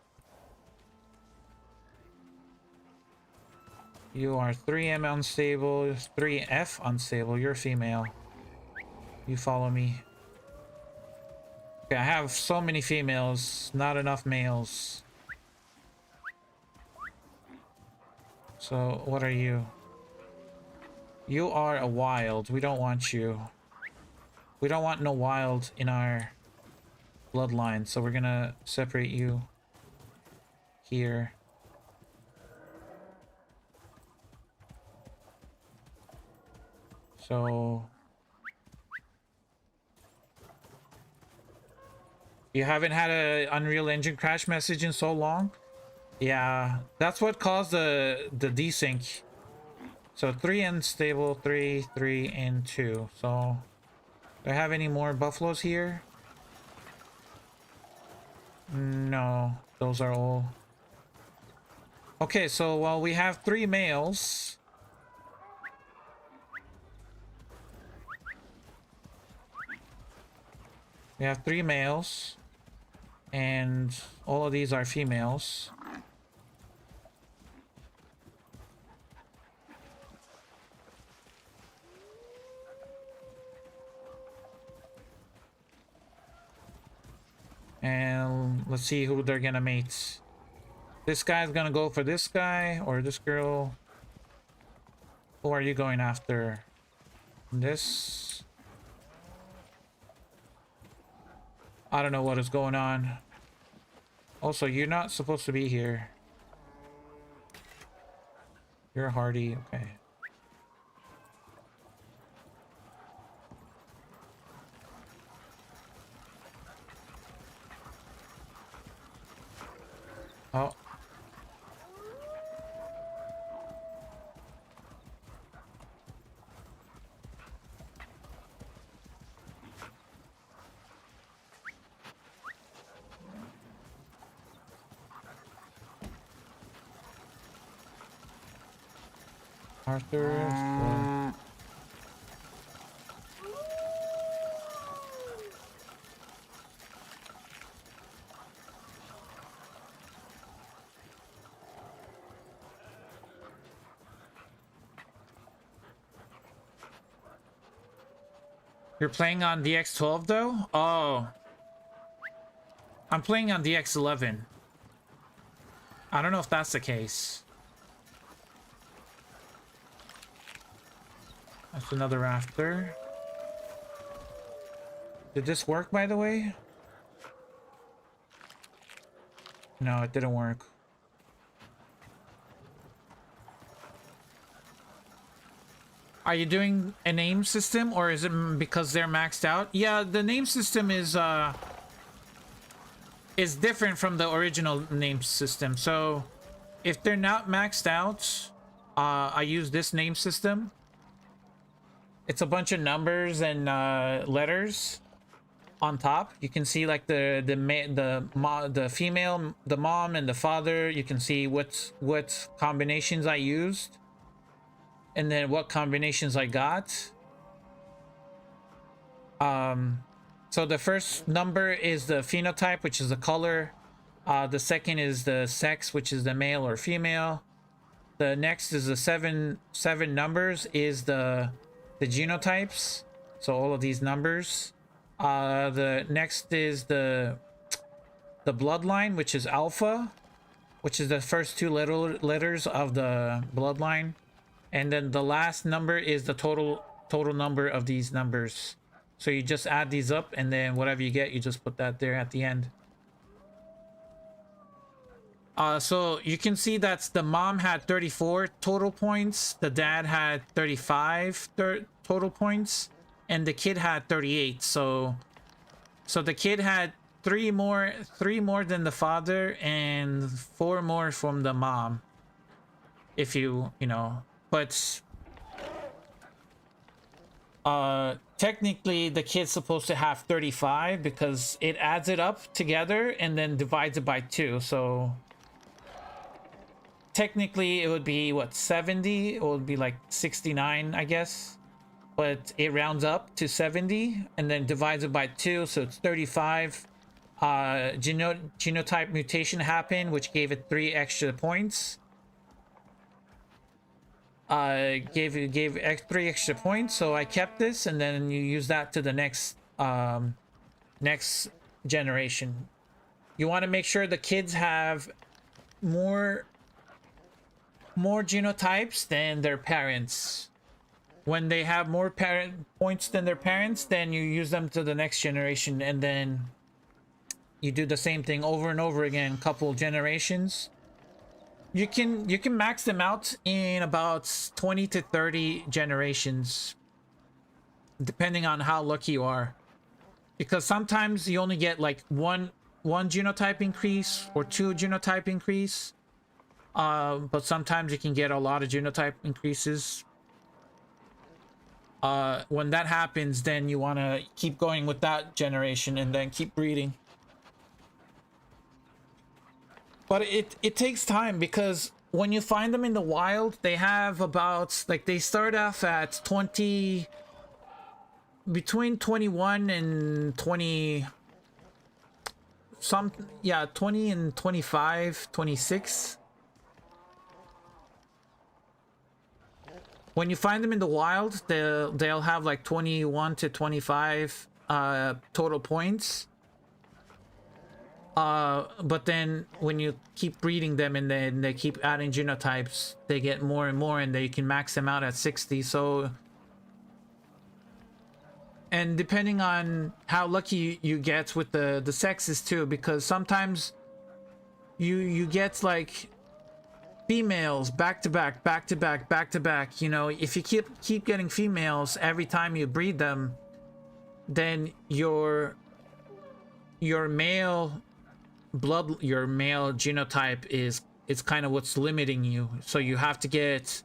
You are 3 M unstable, 3 F unstable. You're female. You follow me. Okay, I have so many females, not enough males. So what are you? You are a wild. We don't want you. We don't want no wild in our bloodline, so we're gonna separate you here. So you haven't had a Unreal Engine crash message in so long? Yeah, that's what caused the desync. So 3 unstable, 3, 3, and 2. So do I have any more buffaloes here? No, those are all. Okay, so while we have 3 males. We have 3 males. And all of these are females. And let's see who they're gonna mate. This guy's gonna go for this guy or this girl. Who are you going after? This? I don't know what is going on. Also, you're not supposed to be here. You're hardy, okay. Oh. Arthur. You're playing on the X12 though? Oh. I'm playing on the X11. I don't know if that's the case. That's another rafter. Did this work, by the way? No, it didn't work. Are you doing a name system or is it because they're maxed out? Yeah, the name system is different from the original name system. So if they're not maxed out, I use this name system. It's a bunch of numbers and letters on top. You can see like the female, the mom, and the father. You can see what combinations I used, and then what combinations I got. So the first number is the phenotype, which is the color. The second is the sex, which is the male or female. The next is the seven numbers is the genotypes. So all of these numbers. The next is the bloodline, which is alpha, which is the first 2 letters of the bloodline. And then the last number is the total number of these numbers. So you just add these up, and then whatever you get, you just put that there at the end. So you can see that's the mom had 34 total points, the dad had 35 total points, and the kid had 38. So the kid had 3 more than the father and 4 more from the mom. If you know, but technically the kid's supposed to have 35 because it adds it up together and then divides it by 2. So technically it would be what, 70? It would be like 69, I guess, but it rounds up to 70 and then divides it by 2, so it's 35. Genotype mutation happened, which gave it 3 extra points. Gave 3 extra points, so I kept this, and then you use that to the next generation. You want to make sure the kids have more genotypes than their parents. When they have more points than their parents, then you use them to the next generation, and then you do the same thing over and over again, couple generations. You can max them out in about 20 to 30 generations, depending on how lucky you are. Because sometimes you only get like one genotype increase or 2 genotype increase, But sometimes you can get a lot of genotype increases. When that happens, then you want to keep going with that generation and then keep breeding. But it takes time, because when you find them in the wild, they have about, like, they start off at 20, between 21 and 20, some, yeah, 20 and 25, 26. When you find them in the wild, they'll have like 21 to 25 total points. But then when you keep breeding them and then they keep adding genotypes, they get more and more, and they can max them out at 60. So, and depending on how lucky you get with the sexes too, because sometimes you get like females back to back, back to back, back to back. You know, if you keep getting females every time you breed them, then your male genotype is kind of what's limiting you. So you have to get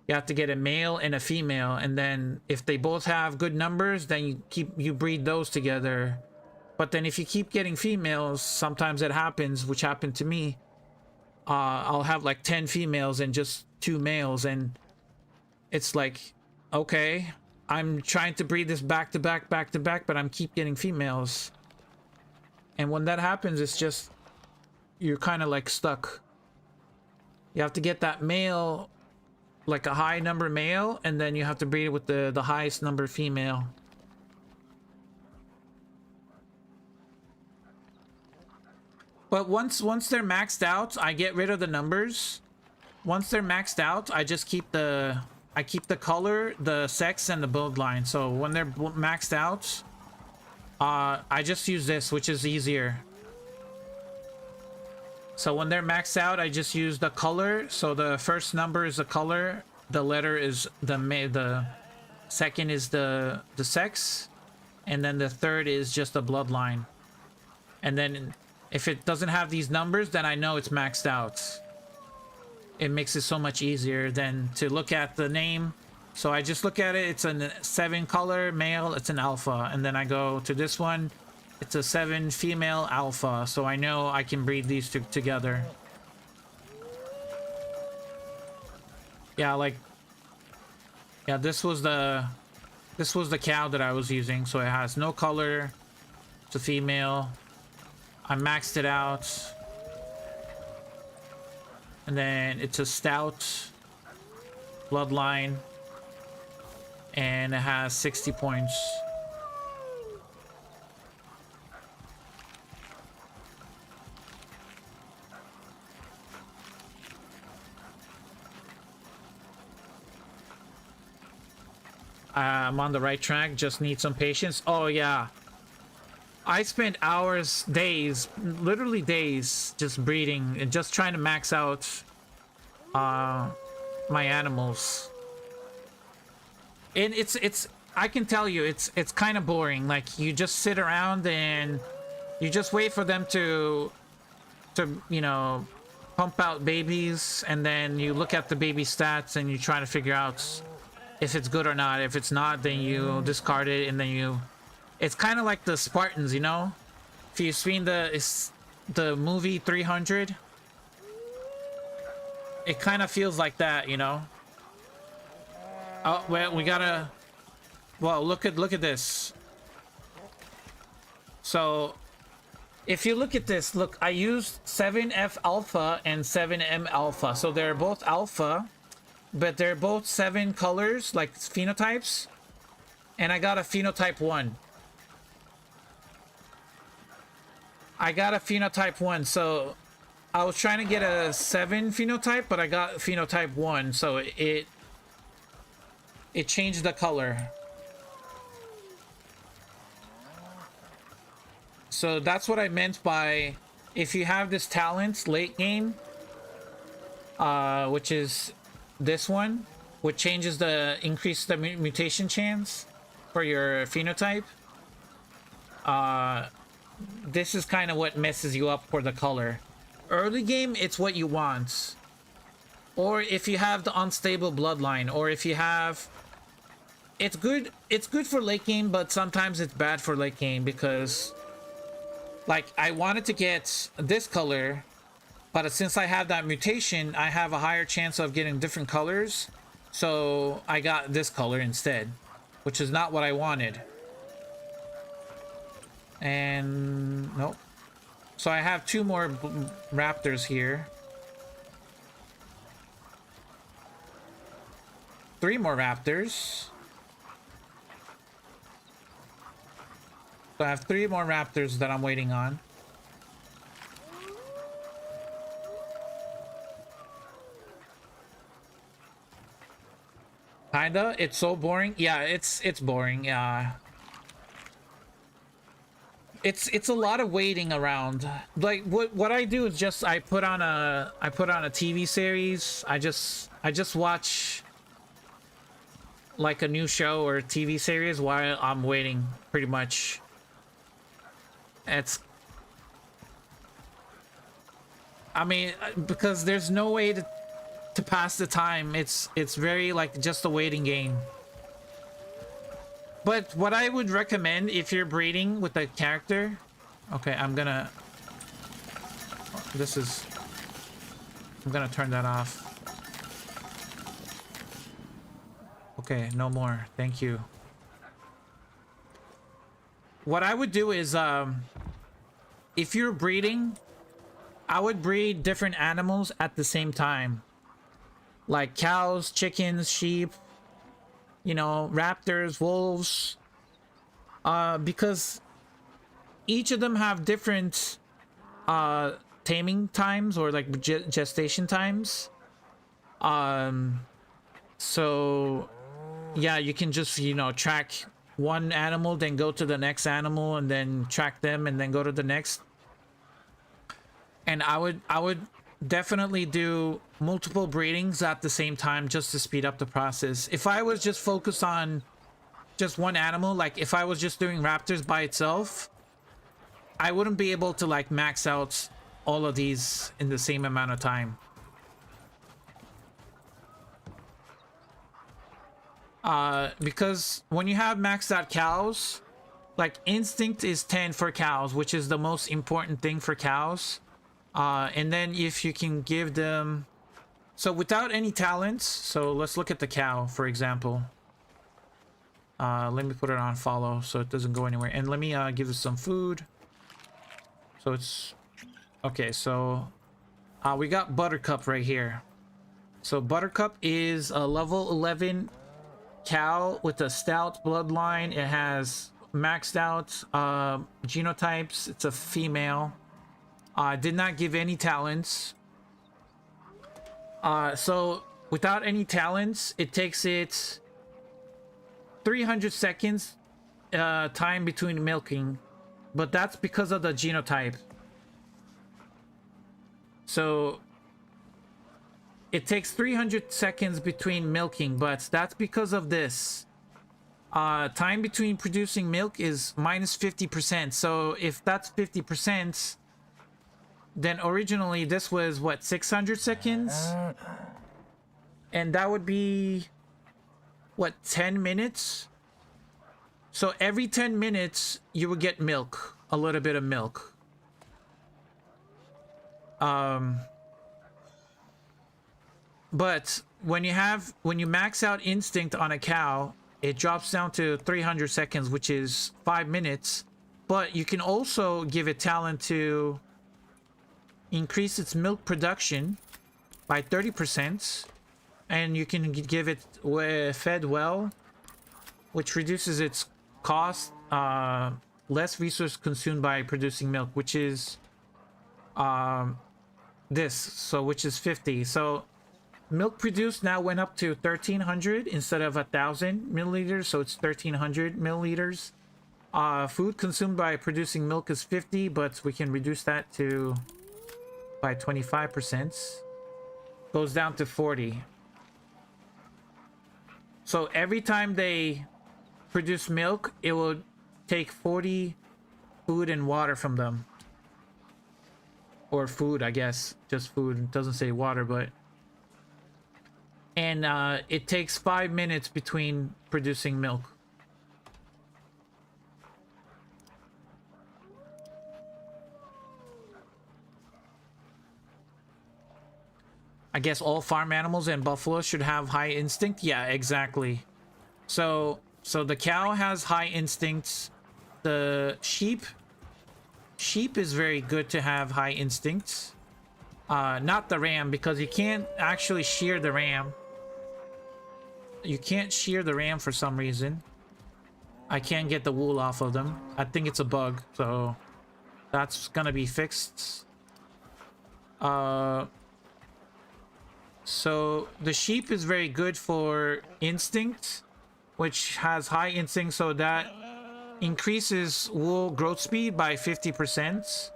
a male and a female, and then if they both have good numbers, then you breed those together. But then if you keep getting females, sometimes it happens, which happened to me. I'll have like 10 females and just 2 males, and it's like, okay, I'm trying to breed this back to back, but I'm keep getting females. And when that happens, it's just, you're kind of like stuck. You have to get that male, like a high number male, and then you have to breed it with the highest number female. But once they're maxed out, I get rid of the numbers. Once they're maxed out, I just keep the color, the sex, and the bloodline. So when they're maxed out, I just use this, which is easier. So when they're maxed out, I just use the color. So the first number is the color, the letter is the second is the sex, and then the third is just the bloodline. And then if it doesn't have these numbers, then I know it's maxed out. It makes it so much easier than to look at the name. So I just look at it, it's a 7 color male, it's an alpha. And then I go to this one, it's a 7 female alpha. So I know I can breed these two together. Yeah, like, yeah, this was the cow that I was using. So it has no color, it's a female. I maxed it out, and then it's a stout bloodline, and it has 60 points. I'm on the right track, just need some patience. Oh yeah, I spent hours, days, literally days, just breeding and just trying to max out my animals. And it's I can tell you, it's kind of boring. Like, you just sit around and you just wait for them to you know, pump out babies, and then you look at the baby stats and you try to figure out if it's good or not. If it's not, then you discard it, and then you... It's kind of like the Spartans, you know? If you've seen the movie 300, it kind of feels like that, you know? Oh, well, we gotta... Well, look at this. So, if you look at this, look, I used 7F alpha and 7M alpha. So they're both alpha, but they're both 7 colors, like phenotypes. And I got a phenotype 1. I got a phenotype 1, so I was trying to get a 7 phenotype, but I got phenotype 1, so it changed the color. So that's what I meant by, if you have this talent late game, which is this one, which changes increase the mutation chance for your phenotype. This is kind of what messes you up for the color. Early game, it's what you want. or if you have the unstable bloodline, or if you have, it's good for late game, but sometimes it's bad for late game because like I wanted to get this color, but since I have that mutation, I have a higher chance of getting different colors, so I got this color instead, which is not what I wanted. And nope. So I have 2 more raptors here. 3 more raptors. So I have 3 more raptors that I'm waiting on. Kinda. It's so boring. Yeah, it's boring. Yeah. It's a lot of waiting around. Like what I do is just I put on a TV series. I just watch like a new show or a TV series while I'm waiting, pretty much. I mean, because there's no way to pass the time. It's very like just a waiting game. But what I would recommend if you're breeding with a character, okay, I'm gonna turn that off. Okay, no more. Thank you. What I would do is, if you're breeding, I would breed different animals at the same time. Like cows, chickens, sheep, you know, raptors, wolves. Because each of them have different taming times or like gestation times. So yeah, you can just, you know, track one animal, then go to the next animal, and then track them, and then go to the next. And I would definitely do multiple breedings at the same time just to speed up the process. If I was just focused on just one animal, like if I was just doing raptors by itself, I wouldn't be able to like max out all of these in the same amount of time. Because when you have maxed out cows, like instinct is 10 for cows, which is the most important thing for cows. And then if you can give them, so without any talents, so let's look at the cow, for example. Let me put it on follow so it doesn't go anywhere. And let me give it some food. So it's, okay, so we got Buttercup right here. So Buttercup is a level 11 cow with a stout bloodline. It has maxed out genotypes. It's a female. Did not give any talents. So without any talents, it takes it 300 seconds time between milking, but that's because of the genotype. So it takes 300 seconds between milking, but that's because of this. Time between producing milk is minus 50%. So if that's 50%, then originally this was what, 600 seconds? And that would be what, 10 minutes? So every 10 minutes you would get milk, a little bit of milk. But when you max out instinct on a cow, it drops down to 300 seconds, which is 5 minutes. But you can also give it talent to increase its milk production by 30%, and you can give it fed well, which reduces its cost, less resource consumed by producing milk, which is this, so which is 50. So milk produced now went up to 1300 instead of 1000 milliliters, so it's 1300 milliliters. Food consumed by producing milk is 50, but we can reduce that to by 25%. Goes down to 40. So every time they produce milk, it will take 40 food and water from them. Or food, I guess. Just food. It doesn't say water, but and it takes 5 minutes between producing milk. I guess all farm animals and buffalo should have high instinct. Yeah, exactly. So the cow has high instincts. The sheep is very good to have high instincts. Not the ram, because you can't actually shear the ram. You can't shear the ram for some reason. I can't get the wool off of them. I think it's a bug, so that's gonna be fixed. So the sheep is very good for instinct, which has high instinct, so that increases wool growth speed by 50%.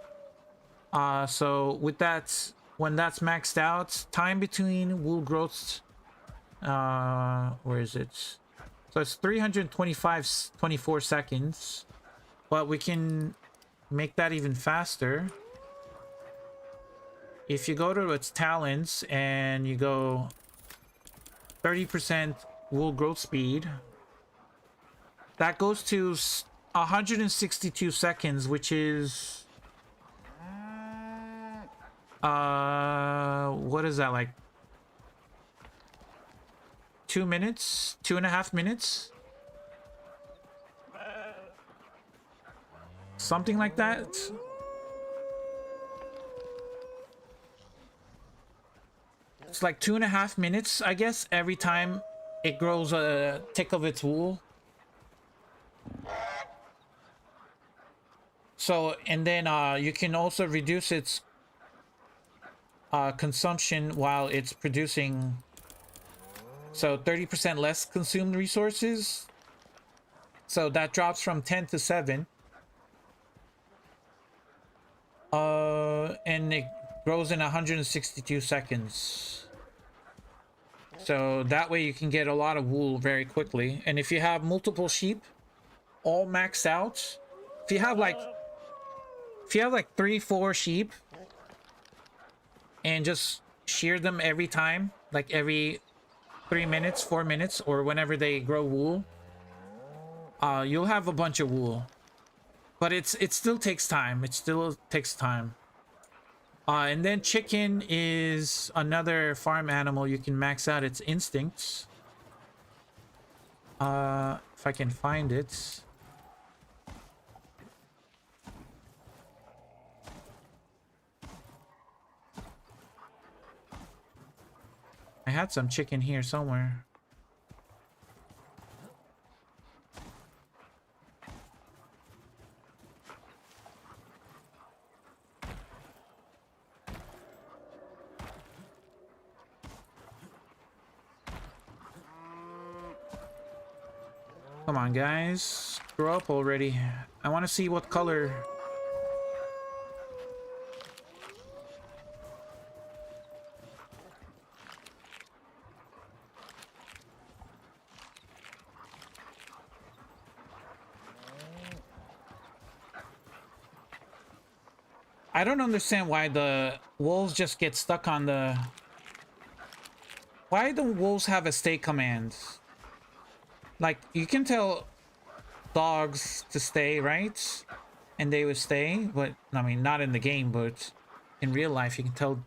So with that, when that's maxed out, time between wool growths, where is it? So it's 24 seconds, but we can make that even faster. If you go to its talents and you go 30% wool growth speed, that goes to 162 seconds, which is what is that, like 2 minutes, 2.5 minutes, something like that. It's like 2.5 minutes, I guess, every time it grows a tick of its wool. So, and then you can also reduce its consumption while it's producing. So 30% less consumed resources. So that drops from 10 to 7. And it grows in 162 seconds. So that way you can get a lot of wool very quickly. And if you have multiple sheep all maxed out, if you have like 3-4 sheep and just shear them every time, like every 3 minutes, 4 minutes, or whenever they grow wool, you'll have a bunch of wool. But it still takes time. It still takes time. And then chicken is another farm animal. You can max out its instincts. If I can find it. I had some chicken here somewhere. Come on, guys. Grow up already. I want to see what color. I don't understand why the wolves just get stuck on the... Why do wolves have a stay command? Like, you can tell dogs to stay, right? And they would stay, but, I mean, not in the game, but in real life, you can tell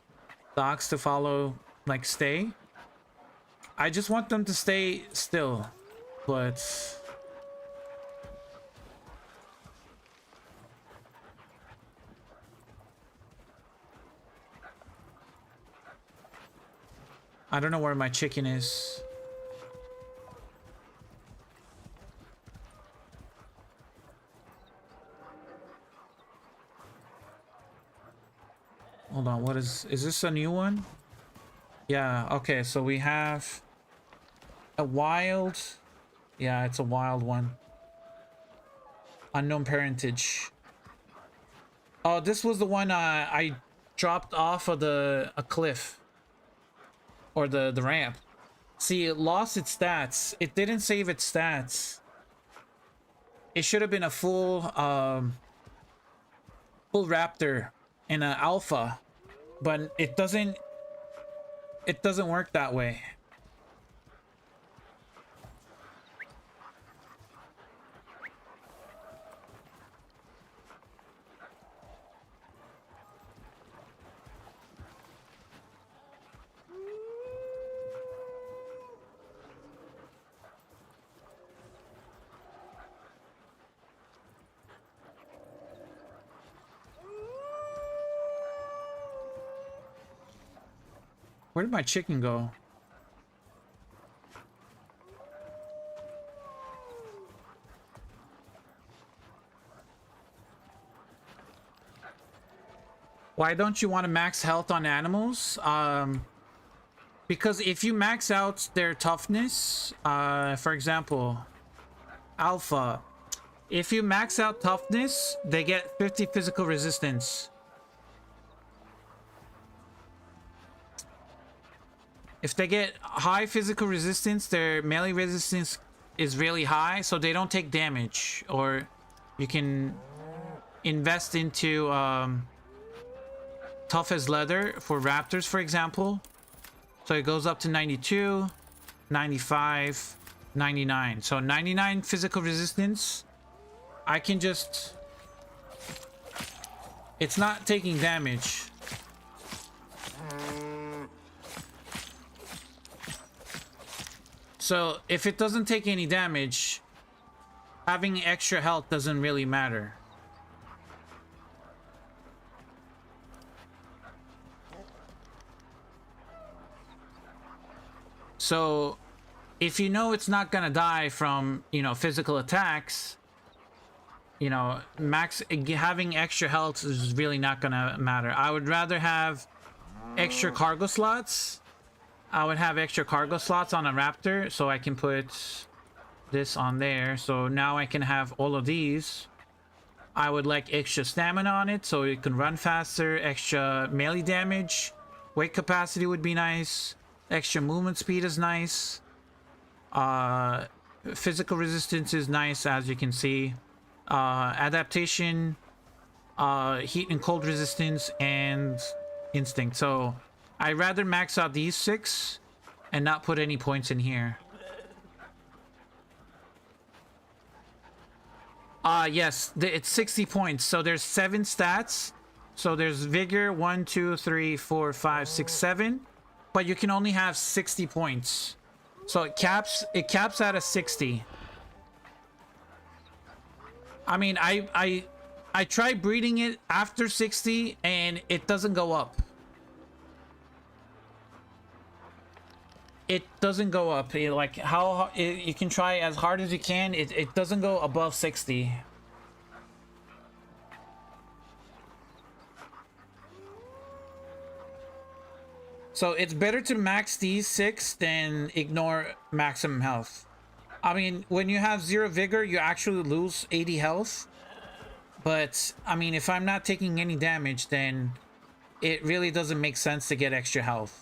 dogs to follow, like, stay. I just want them to stay still, but... I don't know where my chicken is. Hold on, what is this a new one? Yeah, okay, so we have a wild, yeah, it's a wild one. Unknown parentage. Oh, this was the one I dropped off of a cliff. Or the ramp. See, it lost its stats. It didn't save its stats. It should have been a full raptor in an alpha, but it doesn't work that way. Where did my chicken go? Why don't you want to max health on animals? Because if you max out their toughness, for example, Alpha, if you max out toughness, they get 50 physical resistance. If they get high physical resistance, their melee resistance is really high, so they don't take damage. Or you can invest into tough as leather for raptors, for example. So it goes up to 92, 95, 99. So 99 physical resistance. I can just... It's not taking damage. So if it doesn't take any damage, having extra health doesn't really matter. So if you know it's not gonna die from, you know, physical attacks, you know, having extra health is really not gonna matter. I would rather have extra cargo slots. I would have extra cargo slots on a raptor, so I can put this on there. So now I can have all of these. I would like extra stamina on it, so it can run faster. Extra melee damage. Weight capacity would be nice. Extra movement speed is nice. Physical resistance is nice, as you can see. Adaptation, heat and cold resistance, and instinct. So I'd rather max out these 6 and not put any points in here. Yes, it's 60 points. So there's 7 stats. So there's vigor 1, 2, 3, 4, 5, 6, 7. But you can only have 60 points. So it caps at a 60. I mean, I tried breeding it after 60 and it doesn't go up. It doesn't go up. Like you can try as hard as you can. It doesn't go above 60. So it's better to max these 6 than ignore maximum health. I mean, when you have 0 vigor, you actually lose 80 health. But, I mean, if I'm not taking any damage, then it really doesn't make sense to get extra health.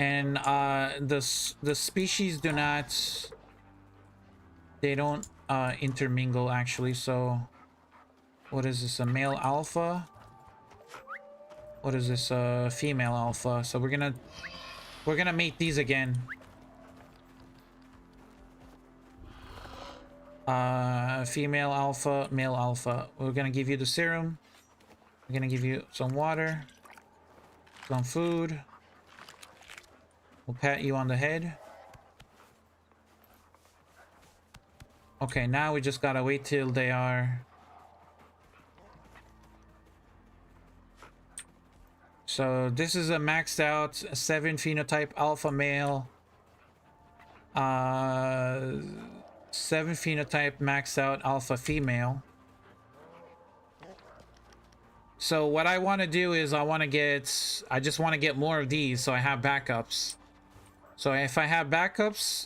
And the species do not, they don't intermingle actually. So what is this, a male alpha? What is this, a female alpha? So we're gonna mate these again. Female alpha, male alpha. We're gonna give you the serum. We're gonna give you some water, some food. We'll pat you on the head. Okay, now we just gotta wait till they are... So this is a maxed out 7 phenotype alpha male. 7 phenotype maxed out alpha female. So what I want to do is I just want to get more of these so I have backups. So if I have backups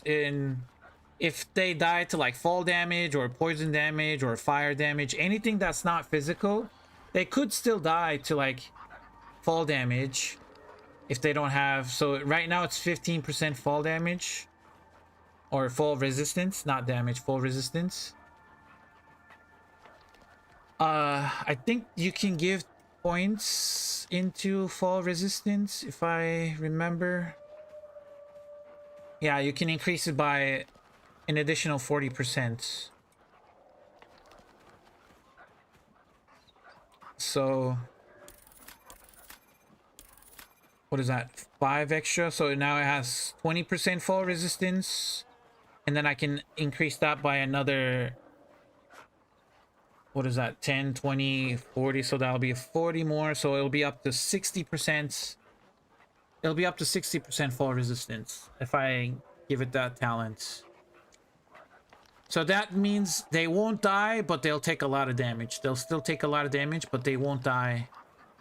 if they die to like fall damage or poison damage or fire damage, anything that's not physical, they could still die to like fall damage if they don't have. So right now it's 15% fall damage or fall resistance, not damage, fall resistance. I think you can give points into fall resistance if I remember. Yeah, you can increase it by an additional 40%. So what is that? 5 extra. So now it has 20% fall resistance. And then I can increase that by another, what is that? 10, 20, 40. So that'll be 40 more. So it'll be up to 60%. It'll be up to 60% fall resistance if I give it that talent. So that means they won't die, but they'll take a lot of damage. They'll still take a lot of damage, but they won't die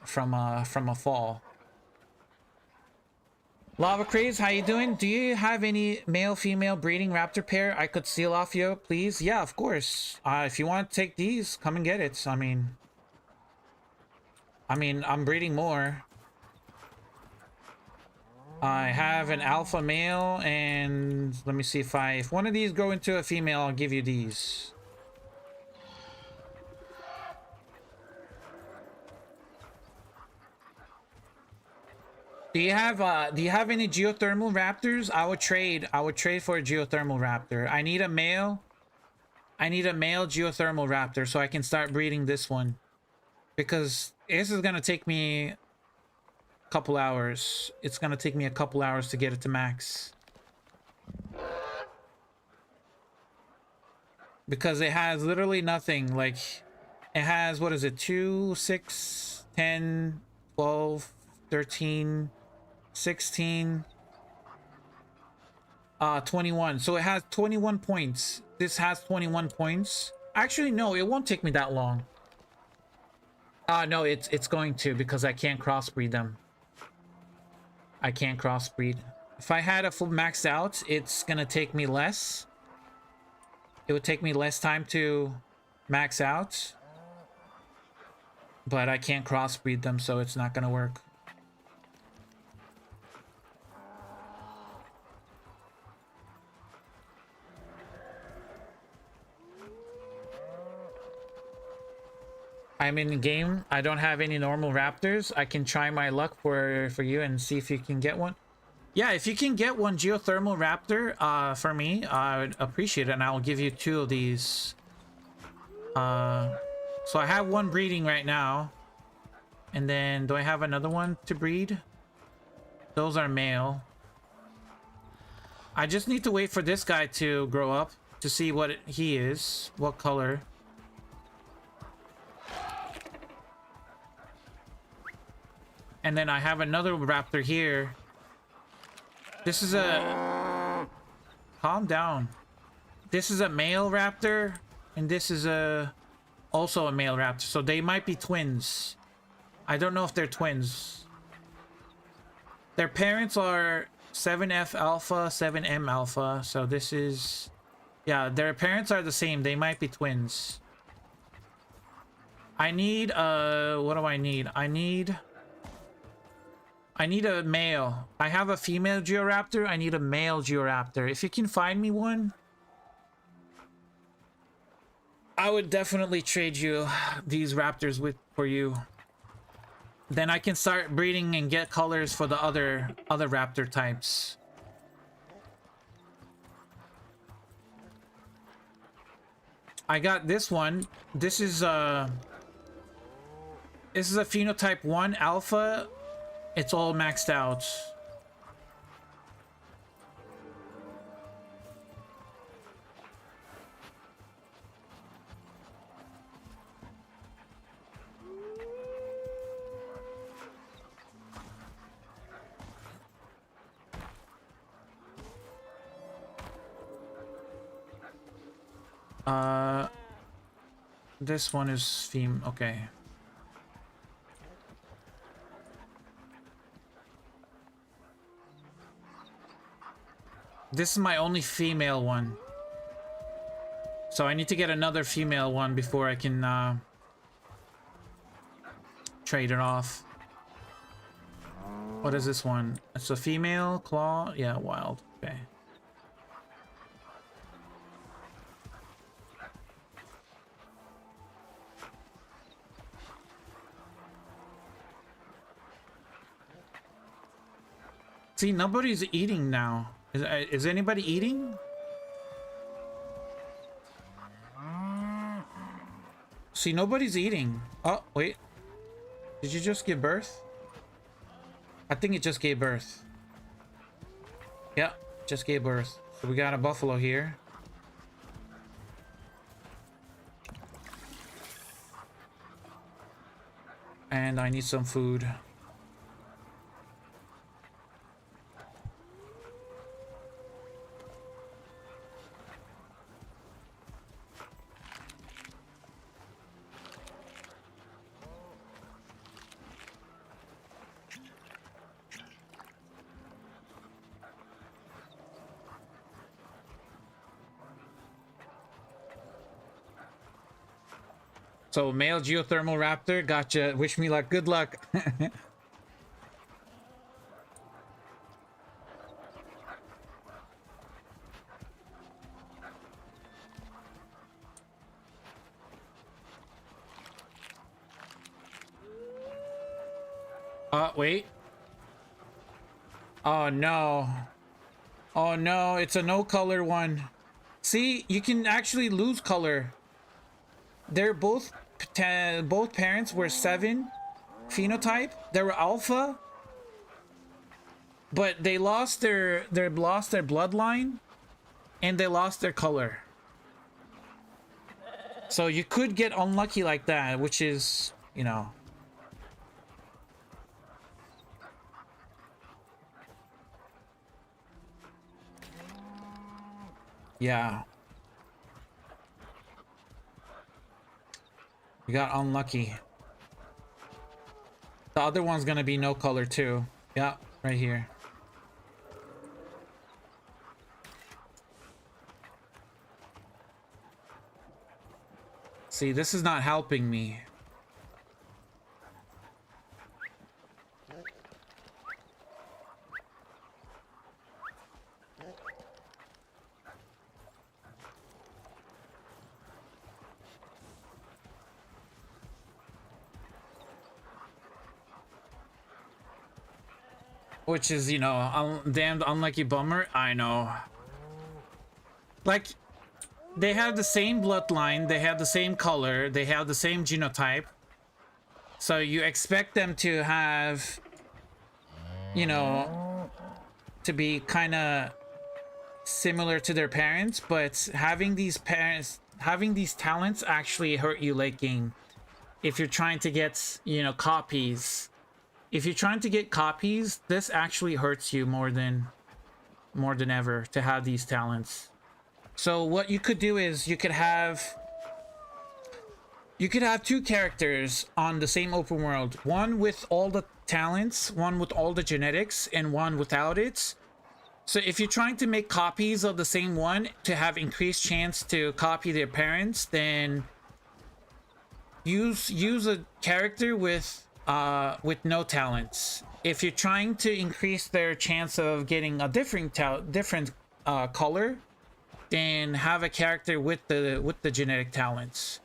from a fall. Lava Craze, how you doing? Do you have any male-female breeding raptor pair I could steal off you, please? Yeah, of course. If you want to take these, come and get it. I mean, I'm breeding more. I have an alpha male, and let me see if one of these go into a female, I'll give you these. Do you have any geothermal raptors? I would trade for a geothermal raptor. I need a male geothermal raptor so I can start breeding this one. Because this is gonna take me a couple hours. It's gonna take me a couple hours to get it to max. Because it has literally nothing. Like, it has, what is it? 2, 6, 10, 12, 13... 16, 21. So it has 21 points. This has 21 points. Actually, no, it won't take me that long. No, it's going to, because I can't crossbreed them. I can't crossbreed. If I had a full maxed out, it's gonna take me less. It would take me less time to max out. But I can't crossbreed them, so it's not gonna work. I'm in the game. I don't have any normal raptors. I can try my luck for you and see if you can get one. Yeah, if you can get one geothermal raptor for me, I would appreciate it, and I'll give you 2 of these. So I have one breeding right now. And then, do I have another one to breed? Those are male. I just need to wait for this guy to grow up to see what he is, what color. And then I have another raptor here. This is a... Calm down. This is a male raptor. And this is also a male raptor. So they might be twins. I don't know if they're twins. Their parents are 7F alpha, 7M alpha. So this is... Yeah, their parents are the same. They might be twins. I need... What do I need? I need a male. I have a female Georaptor. I need a male Georaptor. If you can find me one, I would definitely trade you these raptors for you. Then I can start breeding and get colors for the other raptor types. I got this one. This is a phenotype 1 alpha. It's all maxed out. This one is theme. Okay. This is my only female one. So I need to get another female one before I can trade it off. What is this one? It's a female claw. Yeah, wild. Okay. See, nobody's eating now. Is anybody eating? See, nobody's eating. Oh, wait. Did you just give birth? I think it just gave birth. Yep, just gave birth. So we got a buffalo here. And I need some food. So male geothermal raptor, gotcha. Wish me luck. Good luck. Wait. Oh no. Oh no, it's a no color one. See, you can actually lose color. They're both parents were 7 phenotype. They were alpha, but they lost their bloodline, and they lost their color. So you could get unlucky like that, which is, you know. Yeah. You got unlucky. The other one's gonna be no color too. Yeah, right here. See, this is not helping me. Which is, you know, damned unlucky bummer. I know. Like, they have the same bloodline, they have the same color, they have the same genotype. So you expect them to have, you know, to be kind of similar to their parents, but having these talents actually hurt you late game. If you're trying to get, you know, copies. If you're trying to get copies, this actually hurts you more than ever to have these talents. So what you could do is you could have 2 characters on the same open world. One with all the talents, one with all the genetics, and one without it. So if you're trying to make copies of the same one to have increased chance to copy their parents, then use a character with no talents. If you're trying to increase their chance of getting a different color, then have a character with the genetic talents.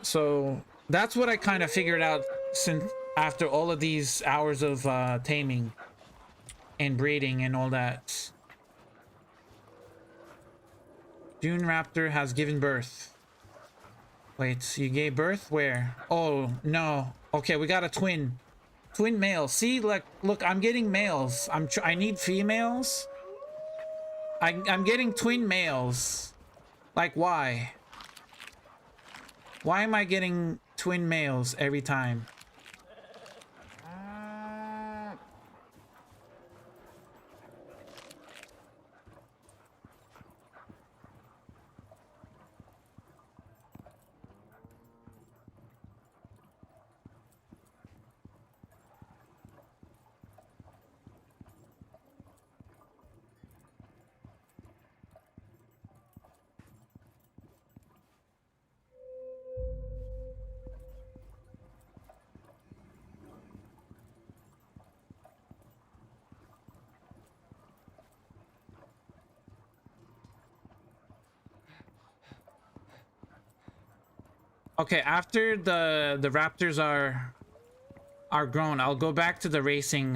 So that's what I kind of figured out since after all of these hours of taming and breeding and all that. Dune Raptor has given birth. Wait, you gave birth? Where? Oh, no. Okay, we got a twin. Twin male. See, like, look, I'm getting males. I need females. I'm getting twin males. Like, why? Why am I getting twin males every time? Okay, after the raptors are grown, I'll go back to the racing.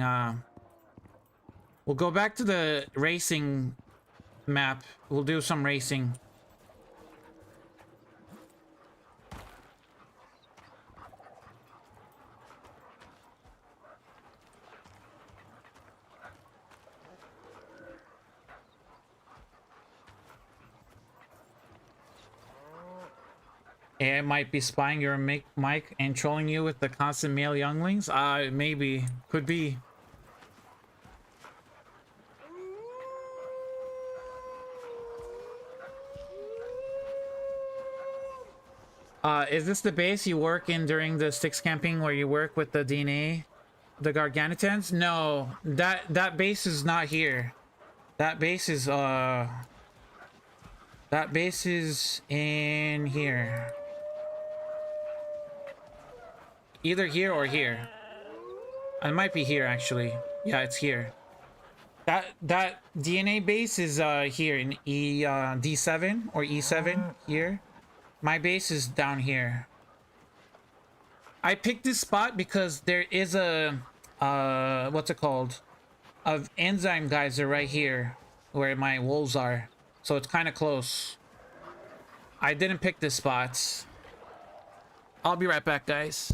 We'll go back to the racing map. We'll do some racing. AI might be spying your mic and trolling you with the constant male younglings. Maybe. Could be. Is this the base you work in during the sticks camping where you work with the DNA? The Garganitans? No, that base is not here. That base is in here. Either here or here. It might be here actually. Yeah, it's here. That DNA base is here in D7 or E7 here. My base is down here. I picked this spot because there is a what's it called? Of enzyme geyser right here where my wolves are. So it's kind of close. I didn't pick this spot. I'll be right back, guys.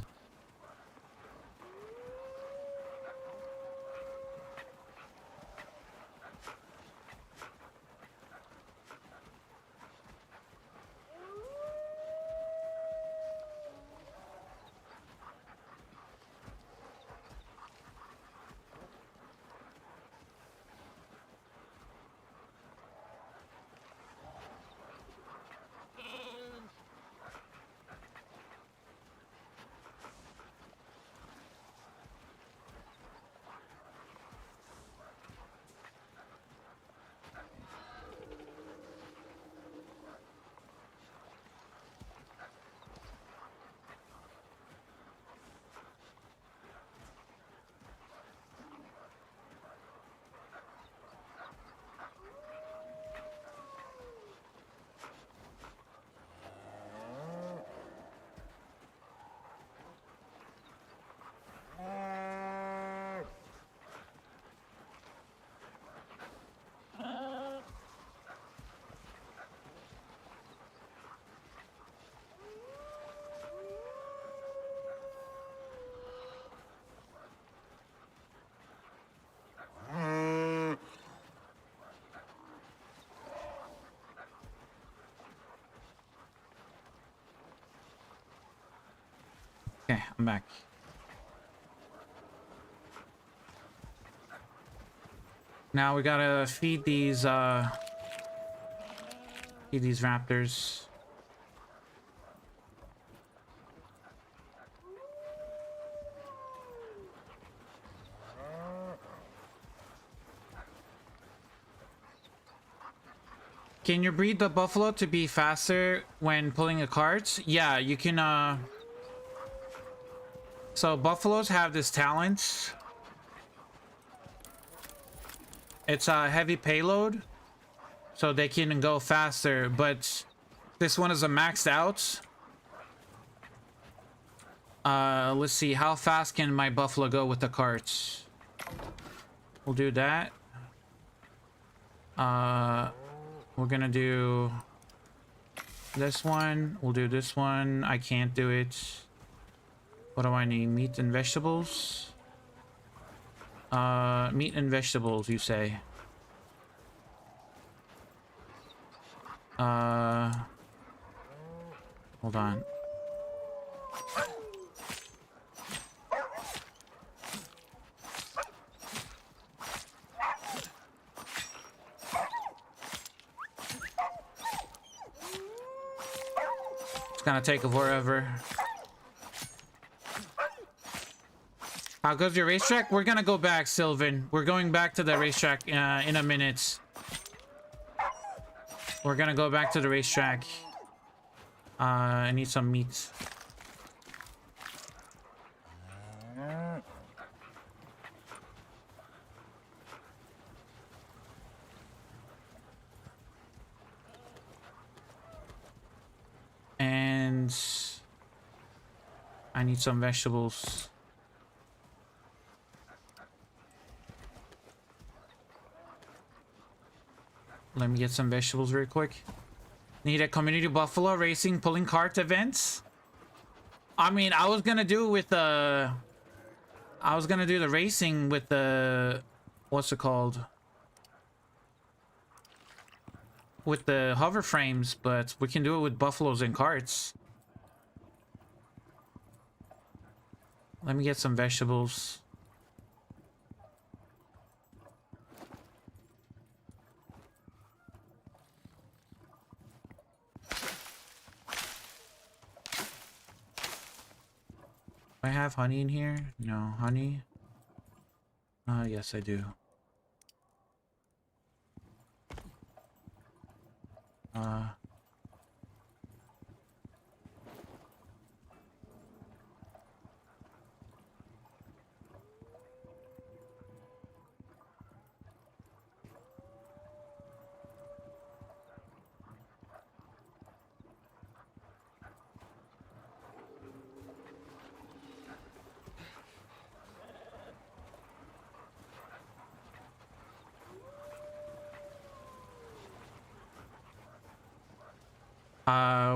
Okay, I'm back. Now we gotta feed these raptors. Can you breed the buffalo to be faster when pulling a cart? Yeah, you can so buffaloes have this talent. It's a heavy payload, so they can go faster, but this one is a maxed out. Let's see, how fast can my buffalo go with the carts? We'll do that. We're gonna do this one. We'll do this one. I can't do it. What do I need? Meat and vegetables? Meat and vegetables, you say? Hold on. It's gonna take forever. How goes your racetrack? We're gonna go back, Sylvan. We're going back to the racetrack in a minute. We're gonna go back to the racetrack. I need some meat. And I need some vegetables. Let me get some vegetables real quick. Need a community buffalo racing pulling cart events. I mean, I was gonna do with the racing with the, what's it called? With the hover frames, but we can do it with buffaloes and carts. Let me get some vegetables. Do I have honey in here? No, honey. Yes, I do.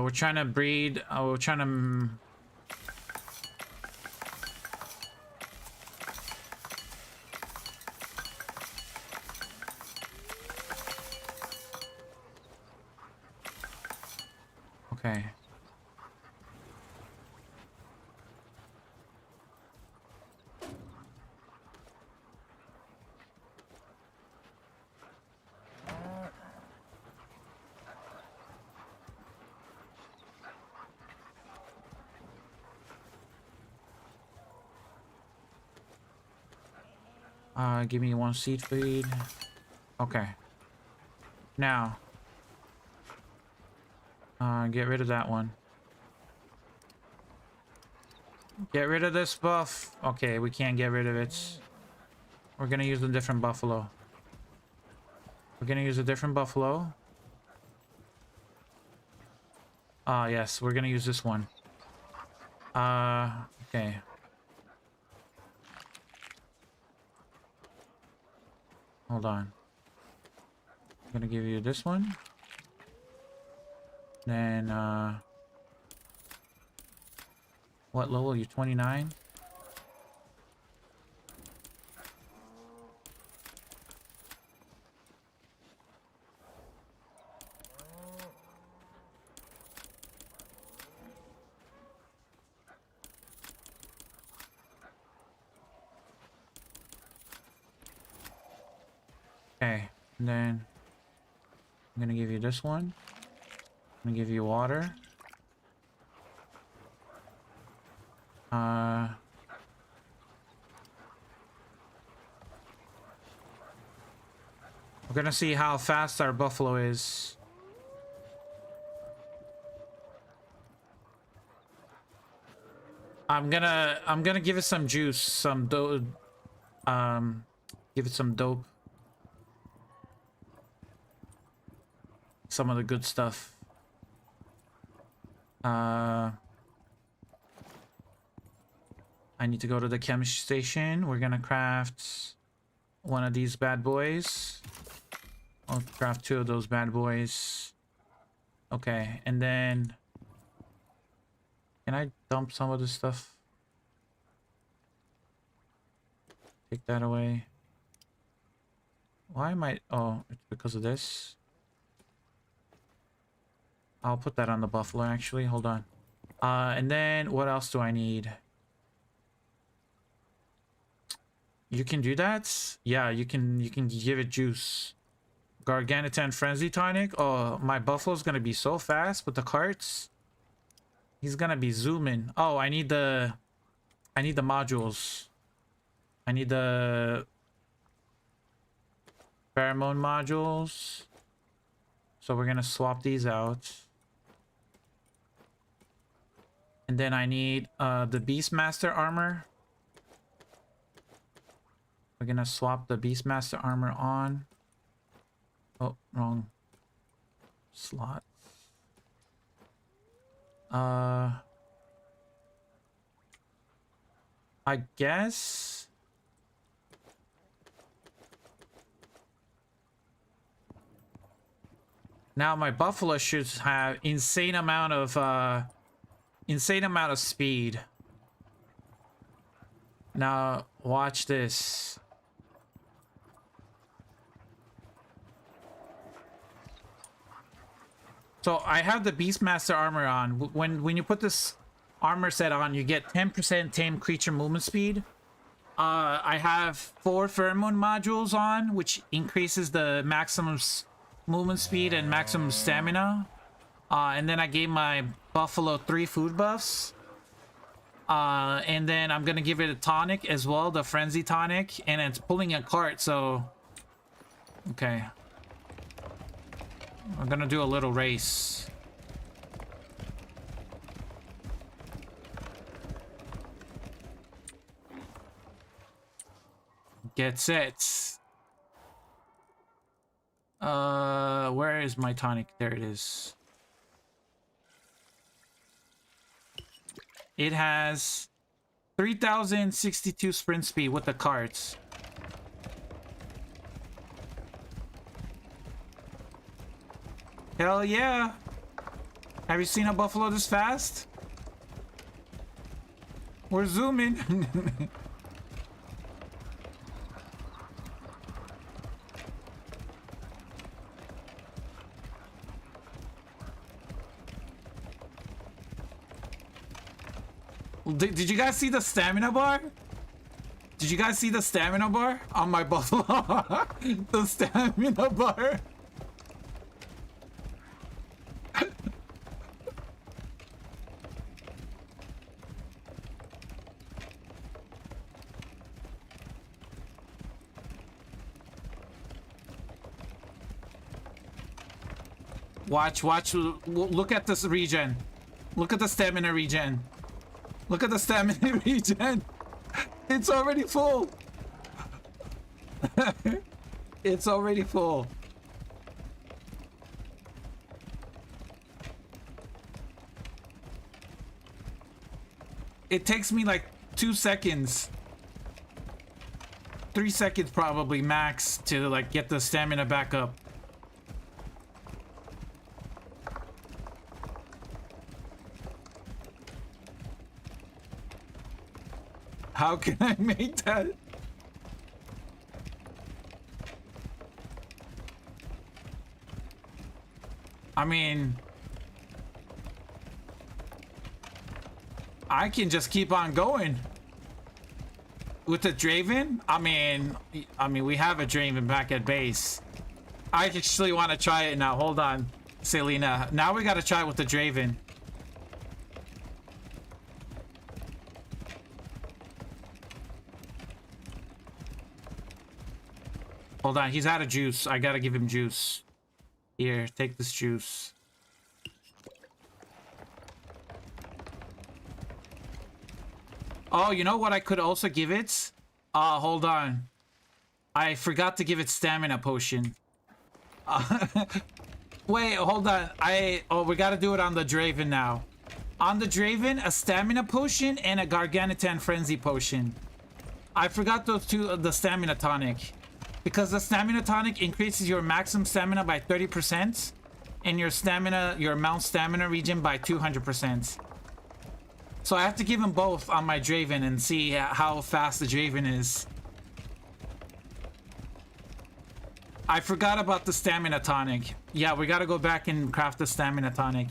We're trying to breed. We're trying to. Okay. Give me one seed feed. Okay. Now. Get rid of that one. Get rid of this buff. Okay, we can't get rid of it. We're gonna use a different buffalo. We're gonna use a different buffalo. Yes, we're gonna use this one. Okay. Hold on. I'm gonna give you this one. Then, what level are you? 29? Okay, and then I'm gonna give you this one. I'm gonna give you water. We're gonna see how fast our buffalo is. I'm gonna give it some juice, some dope. Give it some dope. Some of the good stuff. I need to go to the chemistry station. We're gonna craft one of these bad boys. I'll craft 2 of those bad boys. Okay, and then can I dump some of this stuff? Take that away. Why am I... Oh, it's because of this. I'll put that on the buffalo, actually. Hold on. And then what else do I need? You can do that? Yeah, you can give it juice. Garganitan Frenzy Tonic. Oh, my buffalo's gonna be so fast with the carts. He's gonna be zooming. Oh, I need the modules. I need the pheromone modules. So we're gonna swap these out. And then I need the Beastmaster armor. We're gonna swap the Beastmaster armor on. Oh, wrong slot. I guess. Now my buffalo should have insane amount of speed. Now watch this. So I have the Beastmaster armor on. When you put this armor set on, you get 10% tame creature movement speed. I have 4 pheromone modules on, which increases the maximum movement speed and maximum stamina. And then I gave my buffalo 3 food buffs. And then I'm gonna give it a tonic as well, the frenzy tonic, and it's pulling a cart, so okay. We're gonna do a little race. Get set. Where is my tonic? There it is. It has 3062 sprint speed with the carts. Hell yeah! Have you seen a buffalo this fast? We're zooming. Did you guys see the stamina bar? Did you guys see the stamina bar on my buffalo? The stamina bar. Watch, look at this regen. Look at the stamina regen. Look at the stamina regen. It's already full. It's already full. It takes me like 2 seconds. 3 seconds probably max to like get the stamina back up. How can I make that? I mean, I can just keep on going with the Draven. I mean, we have a Draven back at base. I actually want to try it now. Hold on, Selena. Now we got to try it with the Draven. Hold on, he's out of juice. I gotta give him juice. Here, take this juice. Oh, you know what I could also give it? Hold on. I forgot to give it stamina potion. Wait, hold on. We gotta do it on the Draven now. On the Draven, a stamina potion and a Garganitan frenzy potion. I forgot those two, the stamina tonic. Because the stamina tonic increases your maximum stamina by 30% and your mount stamina regen by 200%. So I have to give them both on my Draven and see how fast the Draven is. I forgot about the stamina tonic. Yeah, we gotta go back and craft the stamina tonic.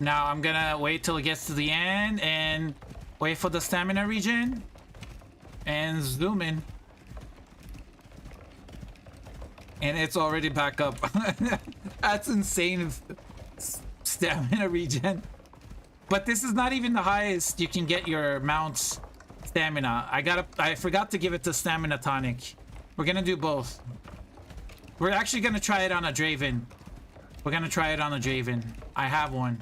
Now I'm gonna wait till it gets to the end and wait for the stamina regen and zoom in. And it's already back up. That's insane stamina regen. But this is not even the highest you can get your mount's stamina. I forgot to give it the stamina tonic. We're gonna do both. We're actually gonna try it on a Draven. We're gonna try it on a Draven. I have one.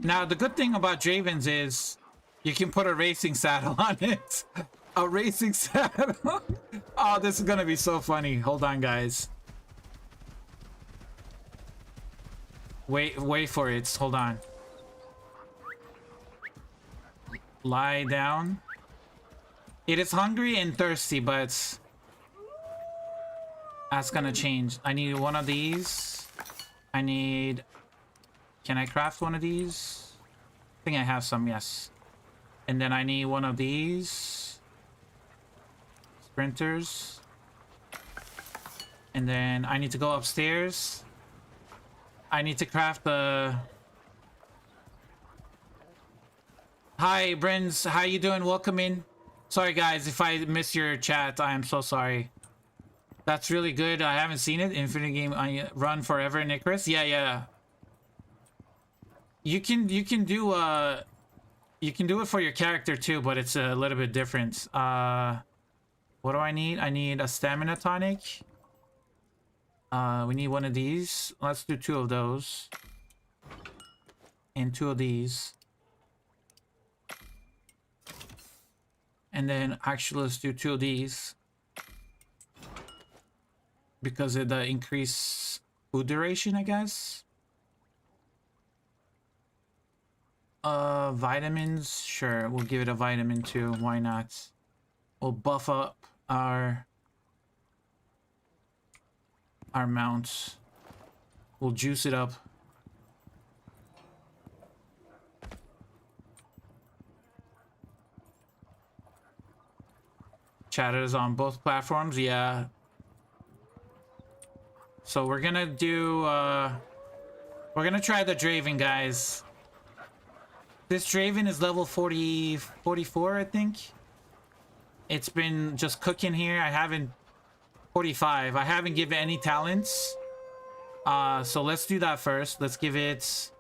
Now, the good thing about Dravens is you can put a racing saddle on it. A racing saddle. Oh, this is gonna be so funny. Hold on, guys. Wait for it. Hold on. Lie down. It is hungry and thirsty, but that's gonna change. I need one of these. I need... Can I craft one of these? I think I have some, yes. And then I need one of these. Sprinters. And then I need to go upstairs. I need to craft the... Hi, Brins. How you doing? Welcome in. Sorry, guys, if I miss your chat. I am so sorry. That's really good. I haven't seen it. Infinite game. I run forever in Icarus. Yeah. You can do you can do it for your character too, but it's a little bit different. What do I need? I need a stamina tonic. We need one of these. Let's do 2 of those. And 2 of these. And then actually let's do 2 of these. Because of the increased food duration, I guess. Vitamins, sure, we'll give it a vitamin too. Why not? We'll buff up our mounts. We'll juice it up. Chatters on both platforms, yeah. So we're gonna do we're gonna try the Draven, guys. This Draven is level 44, I think. It's been just cooking here. I haven't 45. I haven't given any talents. So let's do that first. Let's give it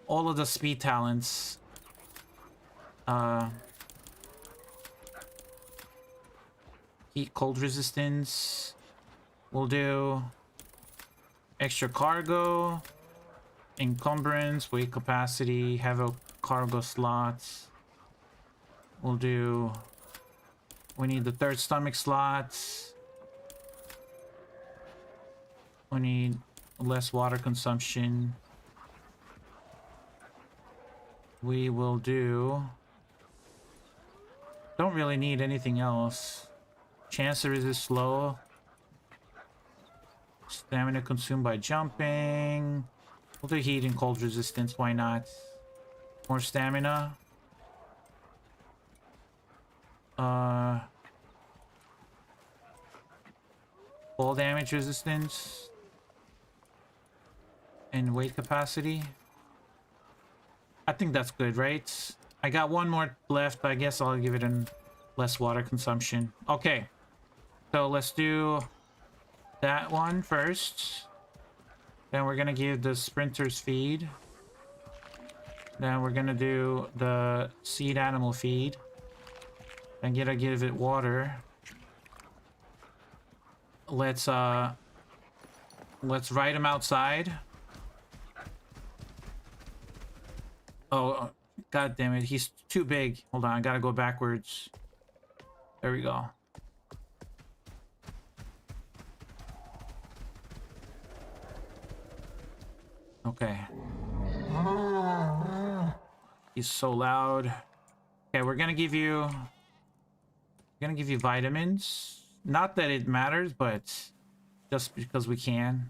all of the speed talents. Heat, cold resistance. We'll do extra cargo, encumbrance, weight capacity, have a cargo slots. We'll do... We need the 3rd stomach slots. We need less water consumption. We will do... Don't really need anything else. Chance to resist slow. Stamina consumed by jumping. We'll do heat and cold resistance, why not? More stamina. Fall damage resistance. And weight capacity. I think that's good, right? I got 1 more left. I guess I'll give it a less water consumption. Okay. So let's do that one first. Then we're gonna give the sprinters feed. Then we're gonna do the seed animal feed. Then gotta give it water. Let's ride him outside. Oh, god damn it, he's too big. Hold on, I gotta go backwards. There we go. Okay. He's so loud. Okay, we're gonna give you vitamins. Not that it matters, but just because we can.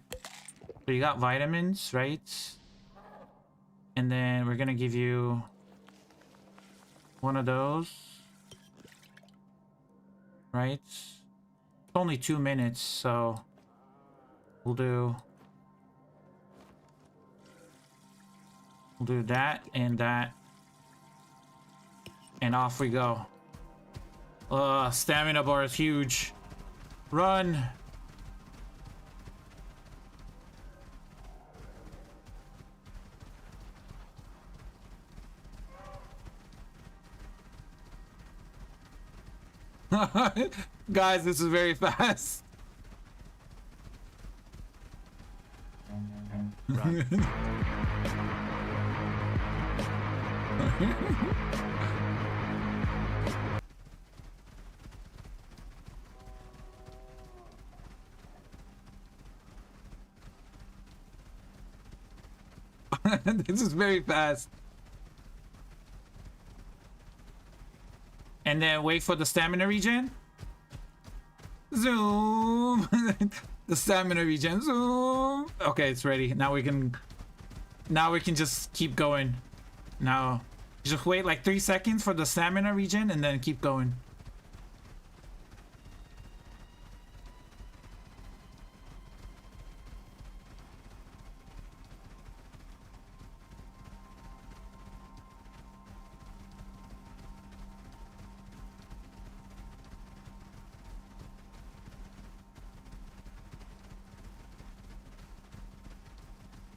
So you got vitamins, right? And then we're gonna give you one of those. Right? It's only 2 minutes, so we'll do that and that. And off we go. Stamina bar is huge. Run! Guys, this is very fast. This is very fast. And then wait for the stamina regen. Zoom. The stamina regen. Zoom. Okay, it's ready. Now we can just keep going. Now just wait like 3 seconds for the stamina regen and then keep going.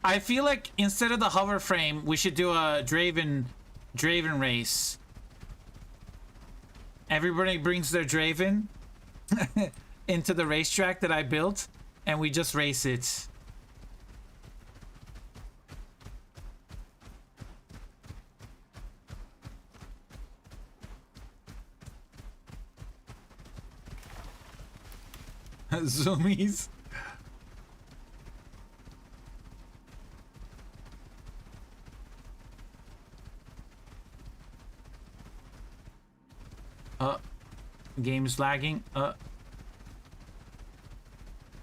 I feel like instead of the Hoverframe, we should do a Draven race. Everybody brings their Draven into the racetrack that I built, and we just race it. Zoomies. Game is lagging.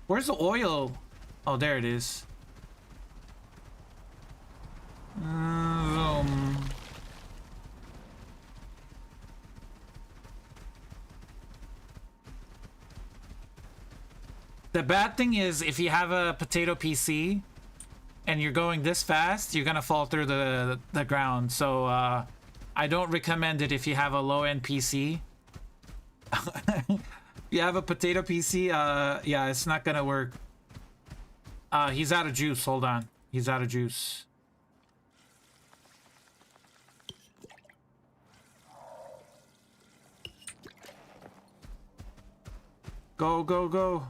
Where's the oil? Oh, there it is. The bad thing is if you have a potato PC and you're going this fast, you're gonna fall through the ground. So I don't recommend it if you have a low-end PC. If you have a potato PC, yeah, it's not gonna work. He's out of juice. Hold on. He's out of juice. Go, go, go.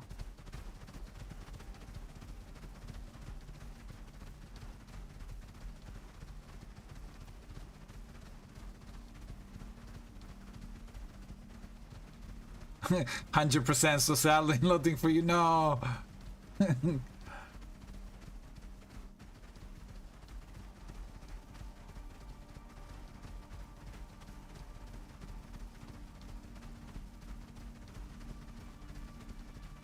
%, so sadly loading for you. No.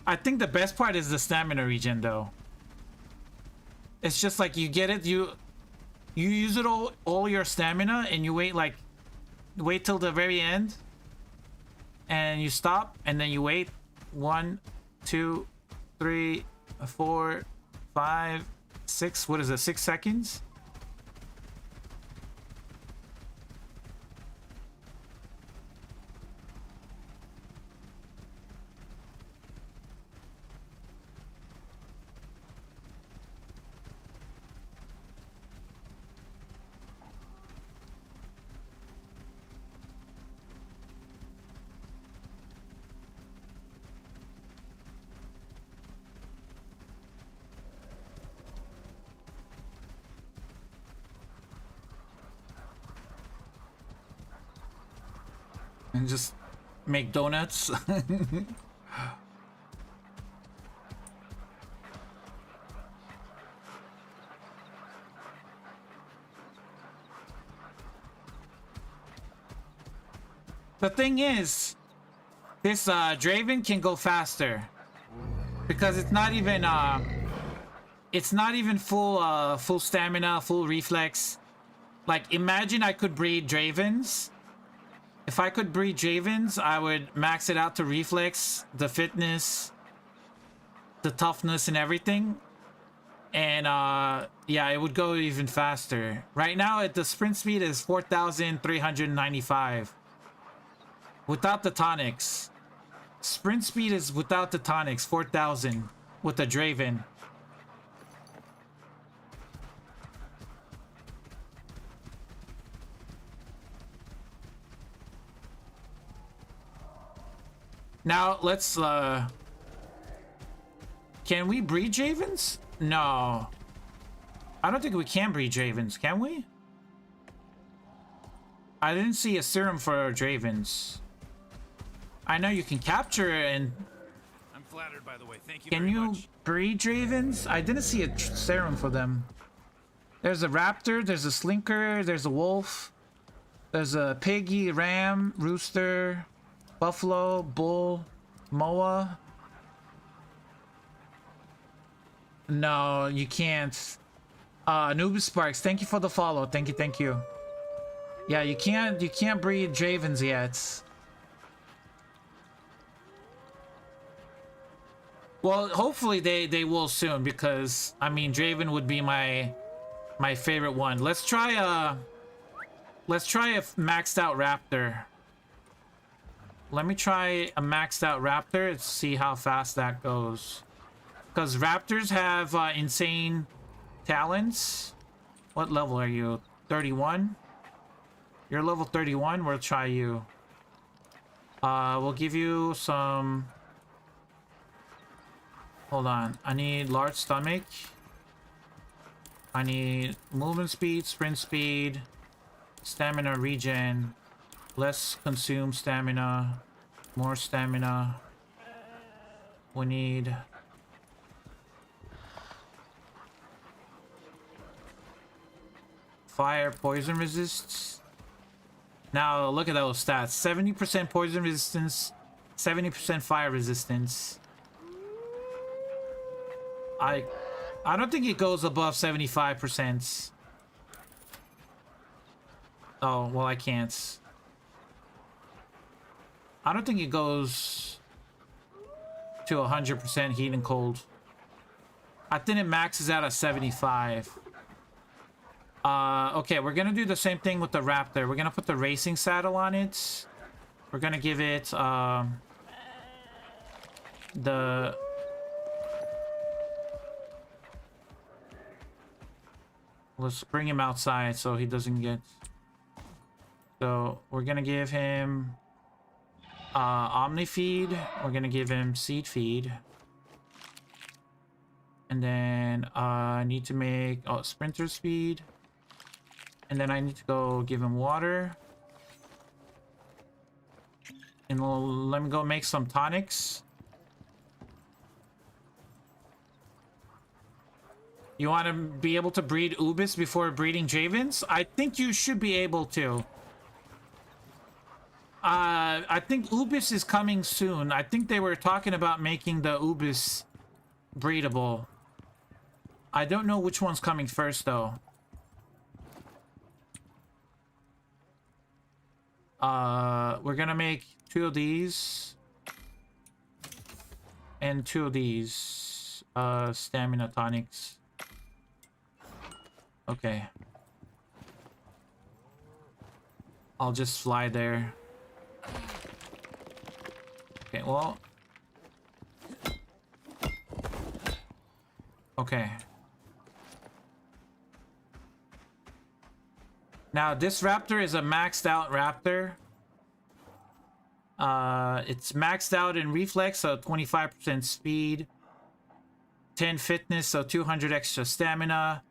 I think the best part is the stamina regen though. It's just like you get it, you use it all your stamina and you wait till the very end. And you stop, and then you wait 1, 2, 3, 4, 5, 6. What is it? 6 seconds? And just make donuts. The thing is, this Draven can go faster because it's not even full stamina, full reflex. Like, imagine I could breed Dravens. If I could breed Dravens, I would max it out to reflex, the fitness, the toughness, and everything. And yeah, it would go even faster. Right now, the sprint speed is 4,395 without the tonics. Sprint speed is without the tonics, 4,000 with the Draven. Now let's can we breed Dravens? No, I don't think we can breed Dravens, can we? I didn't see a serum for Dravens. I know you can capture and I'm flattered, by the way. Thank you can very you much. breed Dravens? I didn't see a serum for them. There's a raptor, there's a slinker, there's a wolf, there's a piggy, ram, rooster, buffalo, bull, moa. No, you can't. Anubis Sparks, thank you for the follow. Thank you, thank you. Yeah, you can't breed Dravens yet. Well, hopefully they will soon, because I mean Draven would be my favorite one. Let's try a maxed out raptor. Let me try a maxed out raptor and see how fast that goes. Because raptors have insane talents. What level are you? 31? You're level 31. We'll try you. We'll give you some... Hold on. I need large stomach. I need movement speed, sprint speed, stamina regen, less consume stamina, more stamina. We need... fire poison resists. Now look at those stats. 70% poison resistance, 70% fire resistance. I don't think it goes above 75%. Oh, well, I can't. I don't think it goes to 100% heat and cold. I think it maxes out at 75. Okay, we're gonna do the same thing with the raptor. We're gonna put the racing saddle on it. We're gonna give it the... Let's bring him outside so he doesn't get... So we're gonna give him Omni Feed. We're gonna give him Seed Feed. And then I need to make Sprinter Speed. And then I need to go give him water. And let me go make some tonics. You want to be able to breed Ubis before breeding Javens? I think you should be able to. I think Ubis is coming soon. I think they were talking about making the Ubis breedable. I don't know which one's coming first, though. We're gonna make 2 of these. And 2 of these. Stamina tonics. Okay. I'll just fly there. Okay, well... Okay. Now, this raptor is a maxed out raptor. It's maxed out in reflex, so 25% speed. 10 fitness, so 200 extra stamina.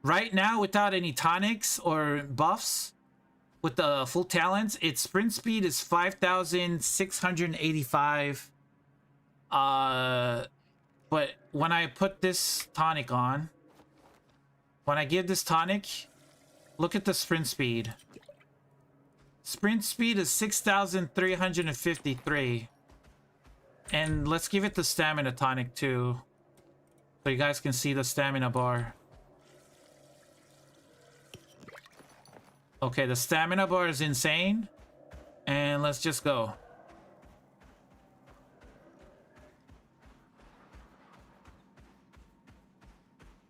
Right now, without any tonics or buffs, with the full talents, its sprint speed is 5,685. But when I put this tonic on, when I give this tonic, look at the sprint speed. Sprint speed is 6,353. And let's give it the stamina tonic too, so you guys can see the stamina bar. Okay, the stamina bar is insane. And let's just go.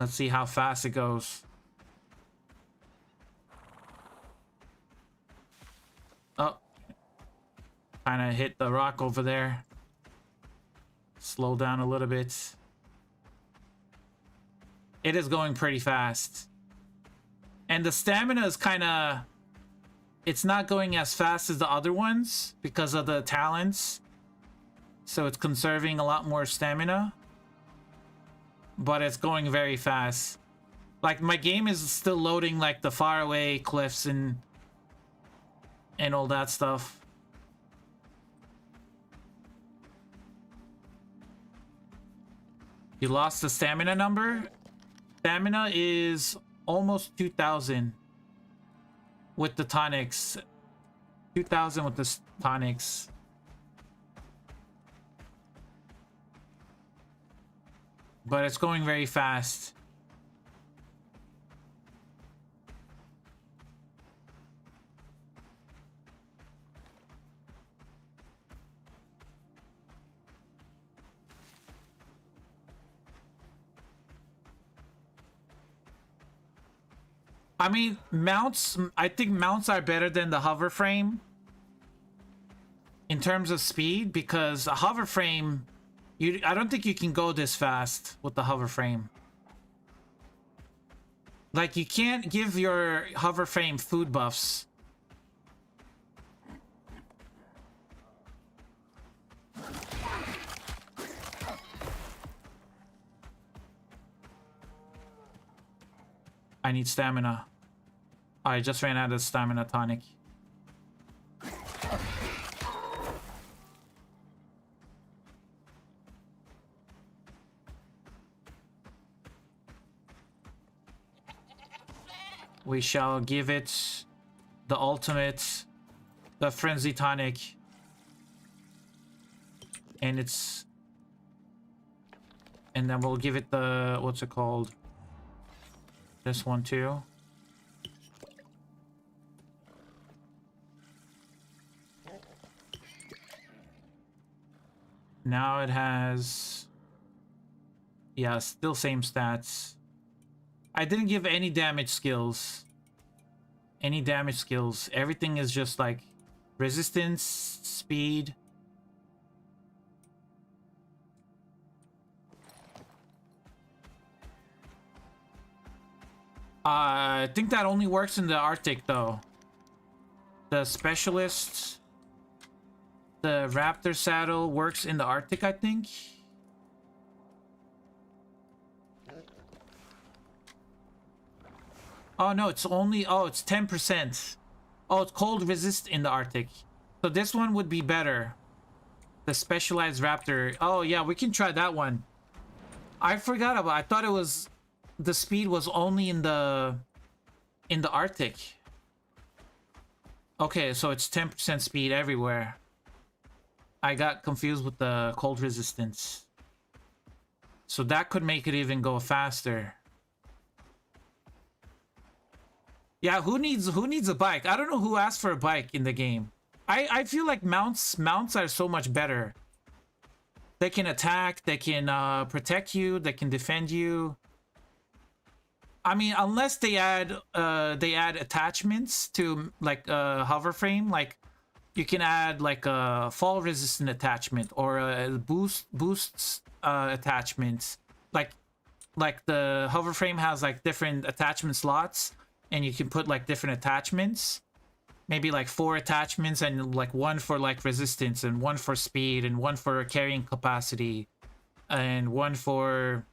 Let's see how fast it goes. Oh. Kind of hit the rock over there. Slow down a little bit. It is going pretty fast. And the stamina is kind of... It's not going as fast as the other ones because of the talents. So it's conserving a lot more stamina. But it's going very fast. Like, my game is still loading, like, the faraway cliffs and all that stuff. You lost the stamina number? Stamina is almost 2,000 with the tonics. 2,000 with the tonics. But it's going very fast. I mean, mounts, I think mounts are better than the Hoverframe in terms of speed, because a Hoverframe, I don't think you can go this fast with the Hoverframe. Like, you can't give your Hoverframe food buffs. I need stamina. I just ran out of stamina tonic. We shall give it the ultimate, the frenzy tonic. And it's... And then we'll give it the... What's it called? This one too. Now it has... Yeah, still same stats. I didn't give any damage skills. Any damage skills. Everything is just like resistance, speed. I think that only works in the Arctic though. The specialist, the Raptor saddle works in the Arctic, I think. Oh no, it's only, oh, it's 10%. Oh, it's cold resist in the Arctic. So this one would be better. The specialized Raptor. Oh yeah, we can try that one. I forgot about, I thought it was, the speed was only in the Arctic. Okay, so it's 10% speed everywhere. I got confused with the cold resistance. So that could make it even go faster. Yeah, who needs a bike? I don't know who asked for a bike in the game. I feel like mounts are so much better. They can attack, they can protect you, they can defend you. I mean, unless they add attachments to like Hoverframe, like you can add like a fall resistant attachment or a boosts attachments. Like the Hoverframe has like different attachment slots, and you can put like different attachments. Maybe like 4 attachments, and like 1 for like resistance, and 1 for speed, and 1 for carrying capacity, and 1 for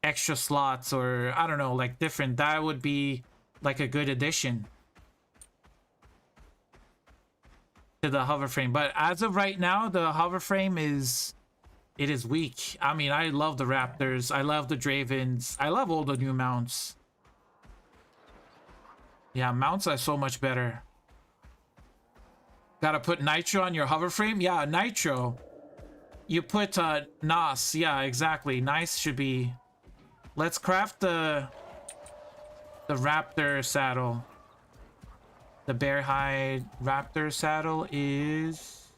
extra slots, or I don't know, like different. That would be like a good addition to the Hoverframe. But as of right now, the Hoverframe is weak. I mean, I love the Raptors, I love the Dravens, I love all the new mounts. Yeah, mounts are so much better. Gotta put nitro on your Hoverframe? Yeah, nitro. You put NOS. Yeah, exactly. Nice should be... Let's craft the Raptor saddle. The bear hide Raptor saddle is...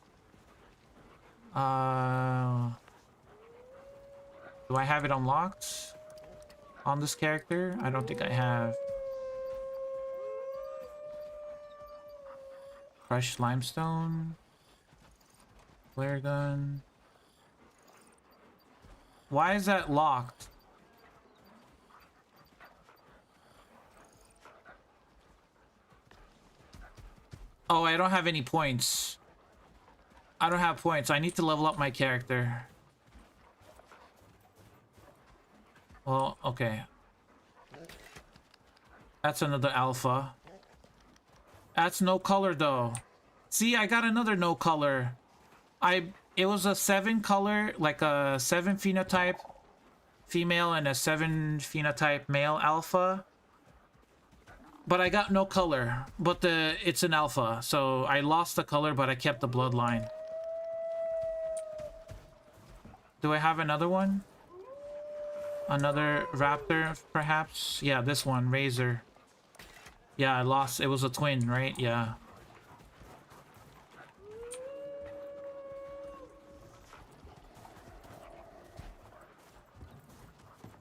Do I have it unlocked on this character? I don't think I have. Crushed limestone. Flare gun. Why is that locked? Oh, I don't have any points. I don't have points. I need to level up my character. Well, okay. That's another alpha. That's no color though. See, I got another no color. It was a 7 color, like a 7 phenotype female and a 7 phenotype male alpha. but I got no color. But it's an alpha, so I lost the color, but I kept the bloodline. Do I have another one? Another raptor, perhaps? Yeah, this one, Razor. Yeah, I lost. It was a twin, right? Yeah.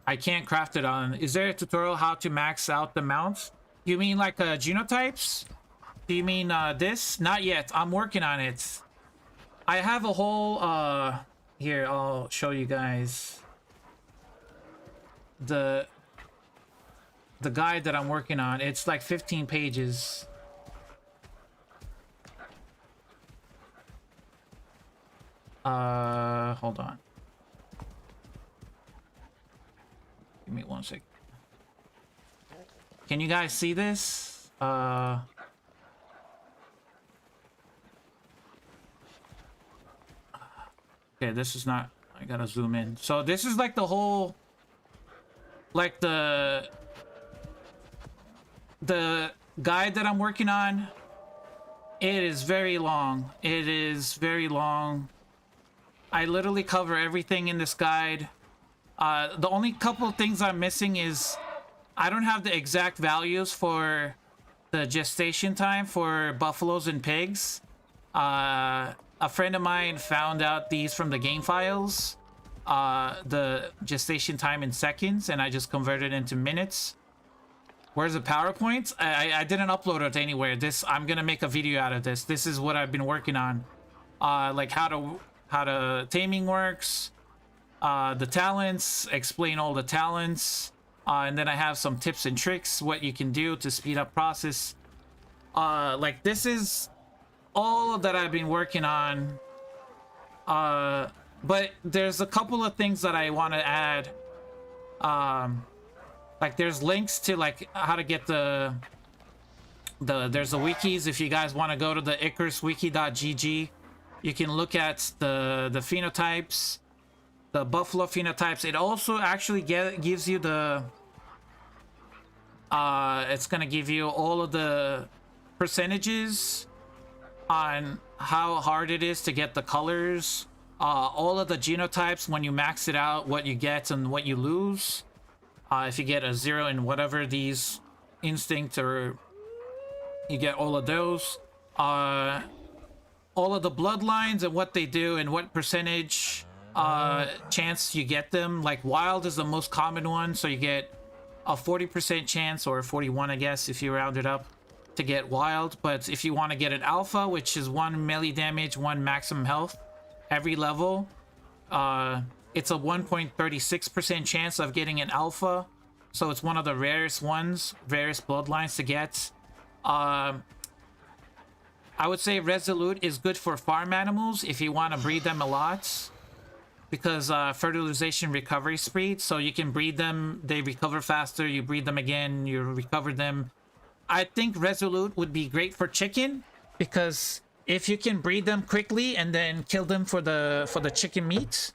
I can't craft it on. Is there a tutorial how to max out the mounts? You mean like genotypes? Do you mean this? Not yet. I'm working on it. I have a whole here, I'll show you guys the guide that I'm working on. It's like 15 pages. Hold on. Give me 1 sec. Can you guys see this? Okay, this is not... I gotta zoom in. So this is like the whole... Like the guide that I'm working on. It is very long. It is very long. I literally cover everything in this guide. The only couple of things I'm missing is I don't have the exact values for the gestation time for buffaloes and pigs. A friend of mine found out these from the game files, the gestation time in seconds, and I just converted it into minutes. Where's the PowerPoint? I didn't upload it anywhere. I'm gonna make a video out of this. This is what I've been working on, like how to taming works, the talents, explain all the talents, and then I have some tips and tricks what you can do to speed up process. Like this is all that I've been working on, but there's a couple of things that I want to add. Like there's links to like how to get there's the wikis. If you guys want to go to the icaruswiki.gg, you can look at the phenotypes, the buffalo phenotypes. It also actually gives you the it's gonna give you all of the percentages on how hard it is to get the colors, all of the genotypes when you max it out, what you get and what you lose. If you get a 0 in whatever these instinct, or you get all of those, all of the bloodlines and what they do and what percentage chance you get them. Like wild is the most common one, so you get a 40% chance, or 41 I guess if you round it up, to get wild. But if you want to get an alpha, which is 1 melee damage, 1 maximum health every level, it's a 1.36% chance of getting an alpha, so it's one of the rarest bloodlines to get. I would say Resolute is good for farm animals if you want to breed them a lot, because fertilization recovery speed, so you can breed them, they recover faster, you breed them again, you recover them. I think Resolute would be great for chicken, because if you can breed them quickly and then kill them for the chicken meat,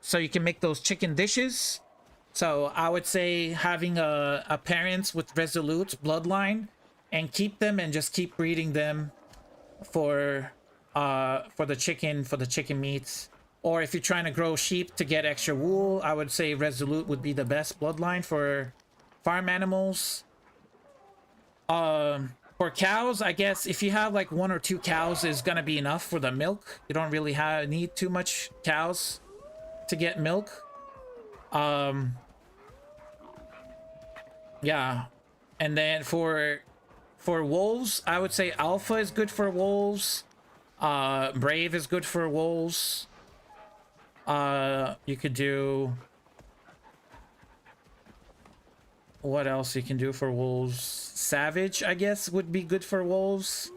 so you can make those chicken dishes. So I would say having a parents with Resolute bloodline and keep them and just keep breeding them for the chicken meat. Or if you're trying to grow sheep to get extra wool, I would say Resolute would be the best bloodline for farm animals. For cows, I guess if you have like 1 or 2 cows is gonna be enough for the milk. You don't really need too much cows to get milk. Yeah, and then for wolves, I would say Alpha is good for wolves. Brave is good for wolves. You could do... What else you can do for wolves? Savage, I guess, would be good for wolves.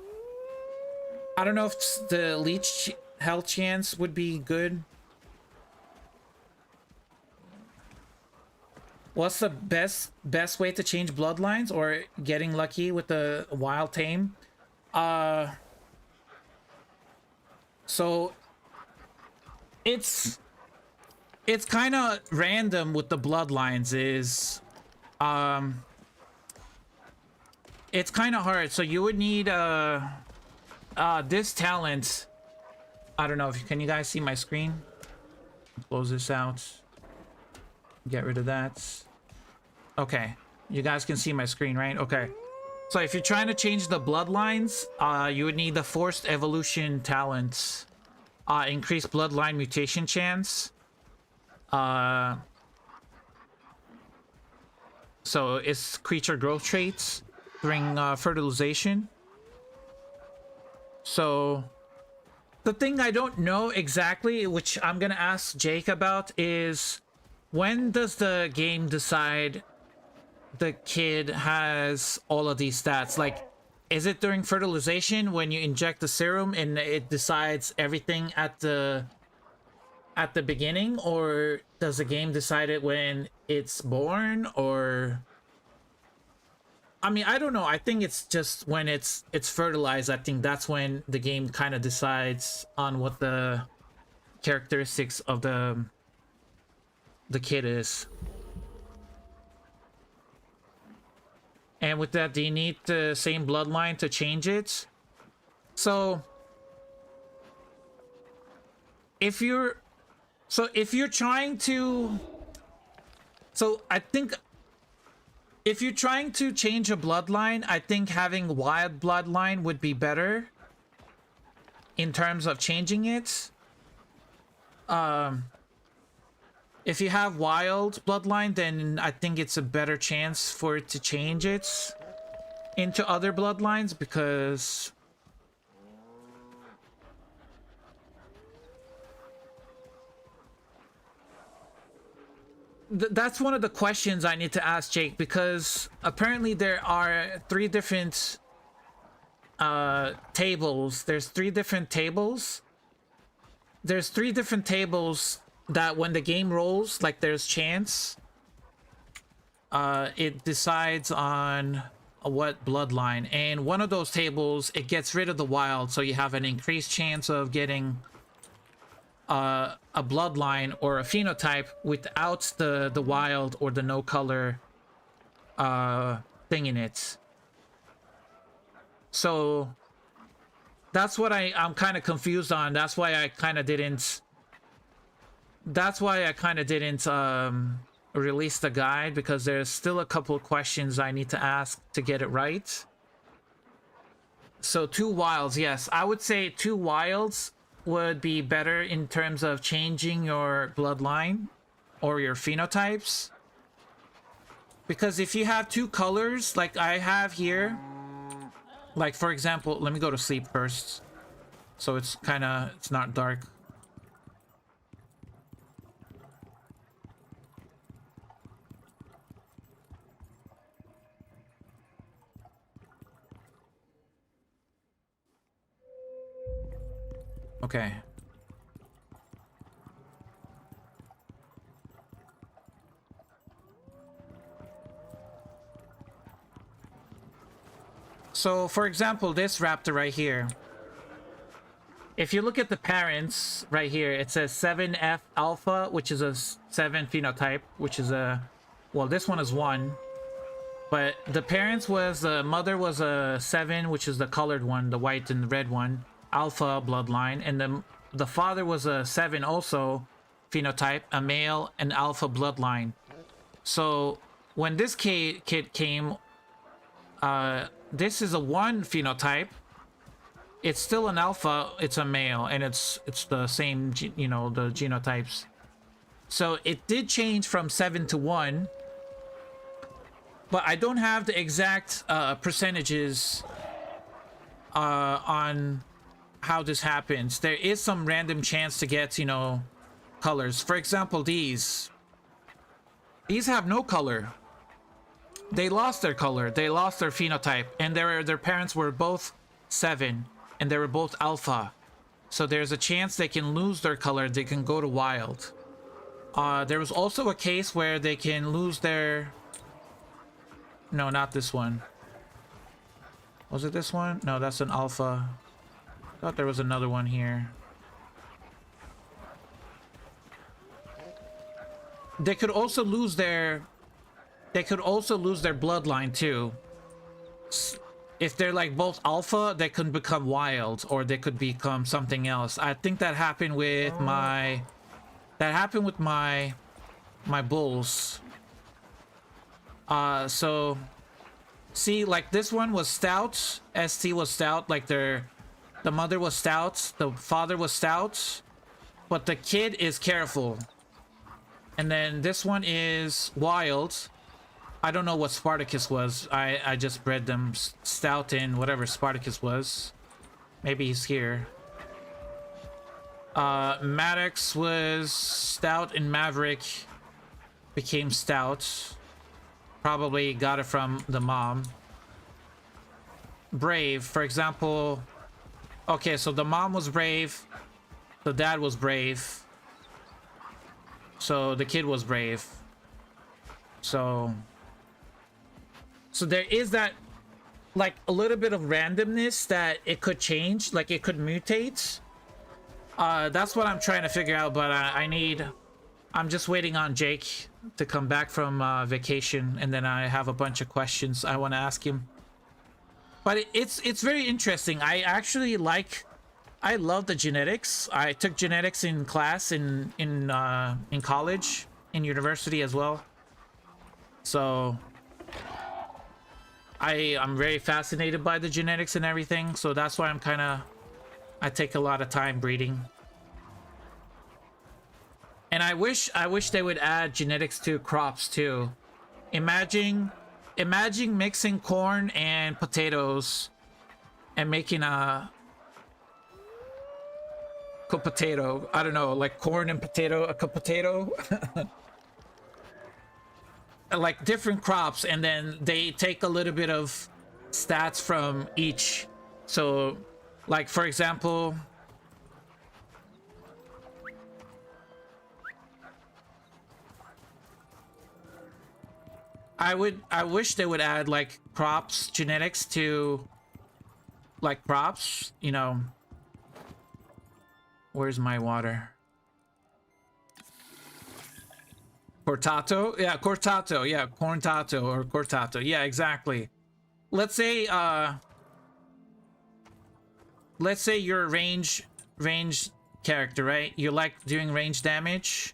I don't know if the leech health chance would be good. What's the best way to change bloodlines or getting lucky with the wild tame? So it's kind of random with the bloodlines. it's kind of hard. So you would need this talent. I don't know if can you guys see my screen? Close this out. Get rid of that. Okay, you guys can see my screen, right? Okay. So if you're trying to change the bloodlines, you would need the forced evolution talents. Increase bloodline mutation chance. So it's creature growth traits during fertilization. So the thing I don't know exactly, which I'm gonna ask Jake about, is when does the game decide the kid has all of these stats? Like, is it during fertilization when you inject the serum and it decides everything at the beginning, or does the game decide it when it's born? Or I mean, I don't know. I think it's just when it's fertilized. I think that's when the game kind of decides on what the characteristics of the kid is. And with that, do you need the same bloodline to change it? So if you're trying to, so I think if you're trying to change a bloodline, I think having wild bloodline would be better in terms of changing it. If you have wild bloodline, then I think it's a better chance for it to change it into other bloodlines, because that's one of the questions I need to ask Jake, because apparently there are 3 different tables. There's 3 different tables. There's 3 different tables that when the game rolls, like there's chance, it decides on what bloodline. And one of those tables, it gets rid of the wild, so you have an increased chance of getting a bloodline or a phenotype without the wild or the no color thing in it. So that's what I'm kind of confused on. That's why I kind of didn't release the guide, because there's still a couple of questions I need to ask to get it right. So 2 wilds, yes, I would say 2 wilds would be better in terms of changing your bloodline or your phenotypes, because if you have 2 colors like I have here, like for example, let me go to sleep first so it's not dark. Okay. So, for example, this raptor right here. If you look at the parents right here, it says 7F alpha, which is a 7 phenotype, which is a... Well, this one is 1. But the parents was... The mother was a 7, which is the colored one, the white and the red one. Alpha bloodline, and the father was a 7 also phenotype, a male and alpha bloodline. So when this kid came, this is a 1 phenotype. It's still an alpha, it's a male, and it's the same, you know, the genotypes. So it did change from 7 to 1, but I don't have the exact percentages on how this happens. There is some random chance to get, you know, colors. For example, these have no color. They lost their color. They lost their phenotype, and their parents were both 7, and they were both alpha. So there's a chance they can lose their color. They can go to wild. There was also a case where they can lose their... No, not this one. Was it this one? No, that's an alpha. Thought there was another one here. They could also lose their bloodline too. if they're like both alpha, they can become wild or they could become something else. I think that happened with my my bulls. So see, like this one was stout, ST was stout, like the mother was stout, the father was stout, but the kid is careful. And then this one is wild. I don't know what Spartacus was. I just bred them stout in whatever Spartacus was. Maybe he's here. Maddox was stout and Maverick became stout. Probably got it from the mom. Brave, for example. Okay, so the mom was brave. The dad was brave. So the kid was brave. So there is that, like, a little bit of randomness that it could change, like it could mutate. That's what I'm trying to figure out, but I'm just waiting on Jake to come back from vacation, and then I have a bunch of questions I want to ask him. But it's very interesting. I love the genetics. I took genetics in class in college, in university as well. So I'm very fascinated by the genetics and everything. So that's why I take a lot of time breeding. And I wish they would add genetics to crops too. Imagine mixing corn and potatoes and making a potato. I don't know, like corn and potato, a potato. Like different crops, and then they take a little bit of stats from each. So like, for example, I wish they would add like crops genetics to like crops, you know. Where's my water? Cortato? Yeah, cortato. Yeah, corntato or cortato. Yeah, exactly. Let's say you're a range character, right? You like doing range damage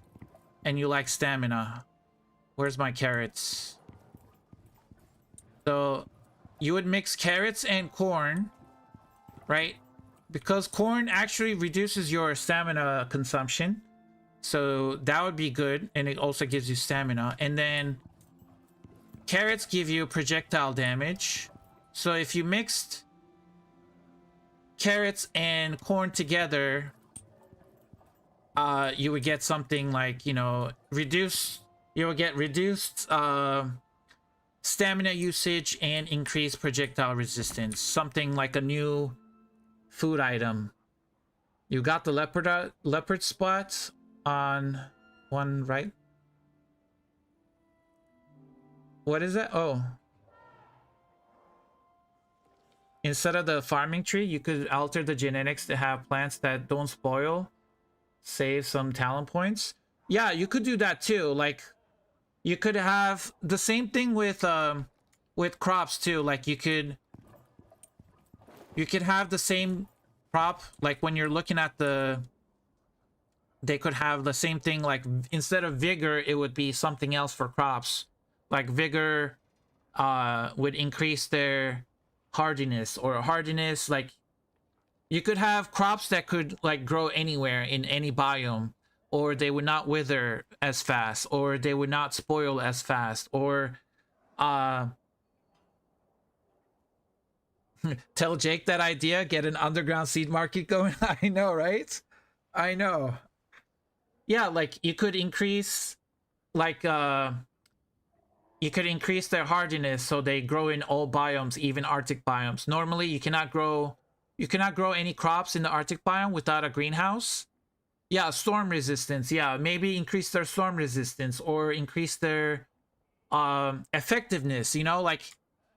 and you like stamina. Where's my carrots? So you would mix carrots and corn, right? Because corn actually reduces your stamina consumption. So that would be good, and it also gives you stamina. And then carrots give you projectile damage. So if you mixed carrots and corn together, you would get something like, you know, you will get reduced stamina usage and increased projectile resistance. Something like a new food item. You got the leopard spot on one, right? What is that? Oh, instead of the farming tree, you could alter the genetics to have plants that don't spoil, save some talent points. Yeah, you could do that too. Like, you could have the same thing with crops too. Like, you could have the same crop, like when you're looking at they could have the same thing, like instead of vigor, it would be something else for crops. Like vigor would increase their hardiness, or hardiness, like you could have crops that could like grow anywhere in any biome, or they would not wither as fast, or they would not spoil as fast, or tell Jake that idea, get an underground seed market going. I know, right? I know. Yeah, like you could increase, like you could increase their hardiness so they grow in all biomes, even Arctic biomes. Normally, you cannot grow any crops in the Arctic biome without a greenhouse. Yeah, storm resistance. Yeah, maybe increase their storm resistance, or increase their effectiveness. You know, like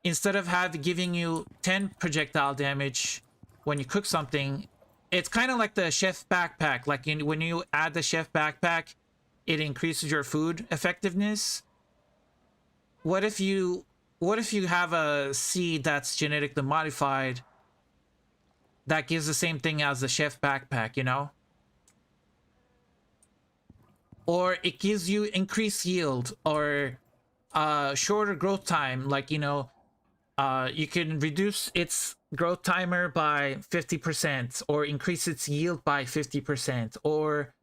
instead of giving you 10 projectile damage when you cook something, it's kind of like the chef backpack. Like when you add the chef backpack, it increases your food effectiveness. What if what if you have a seed that's genetically modified that gives the same thing as the chef backpack, you know? Or it gives you increased yield or shorter growth time, like, you know, you can reduce its growth timer by 50% or increase its yield by 50% or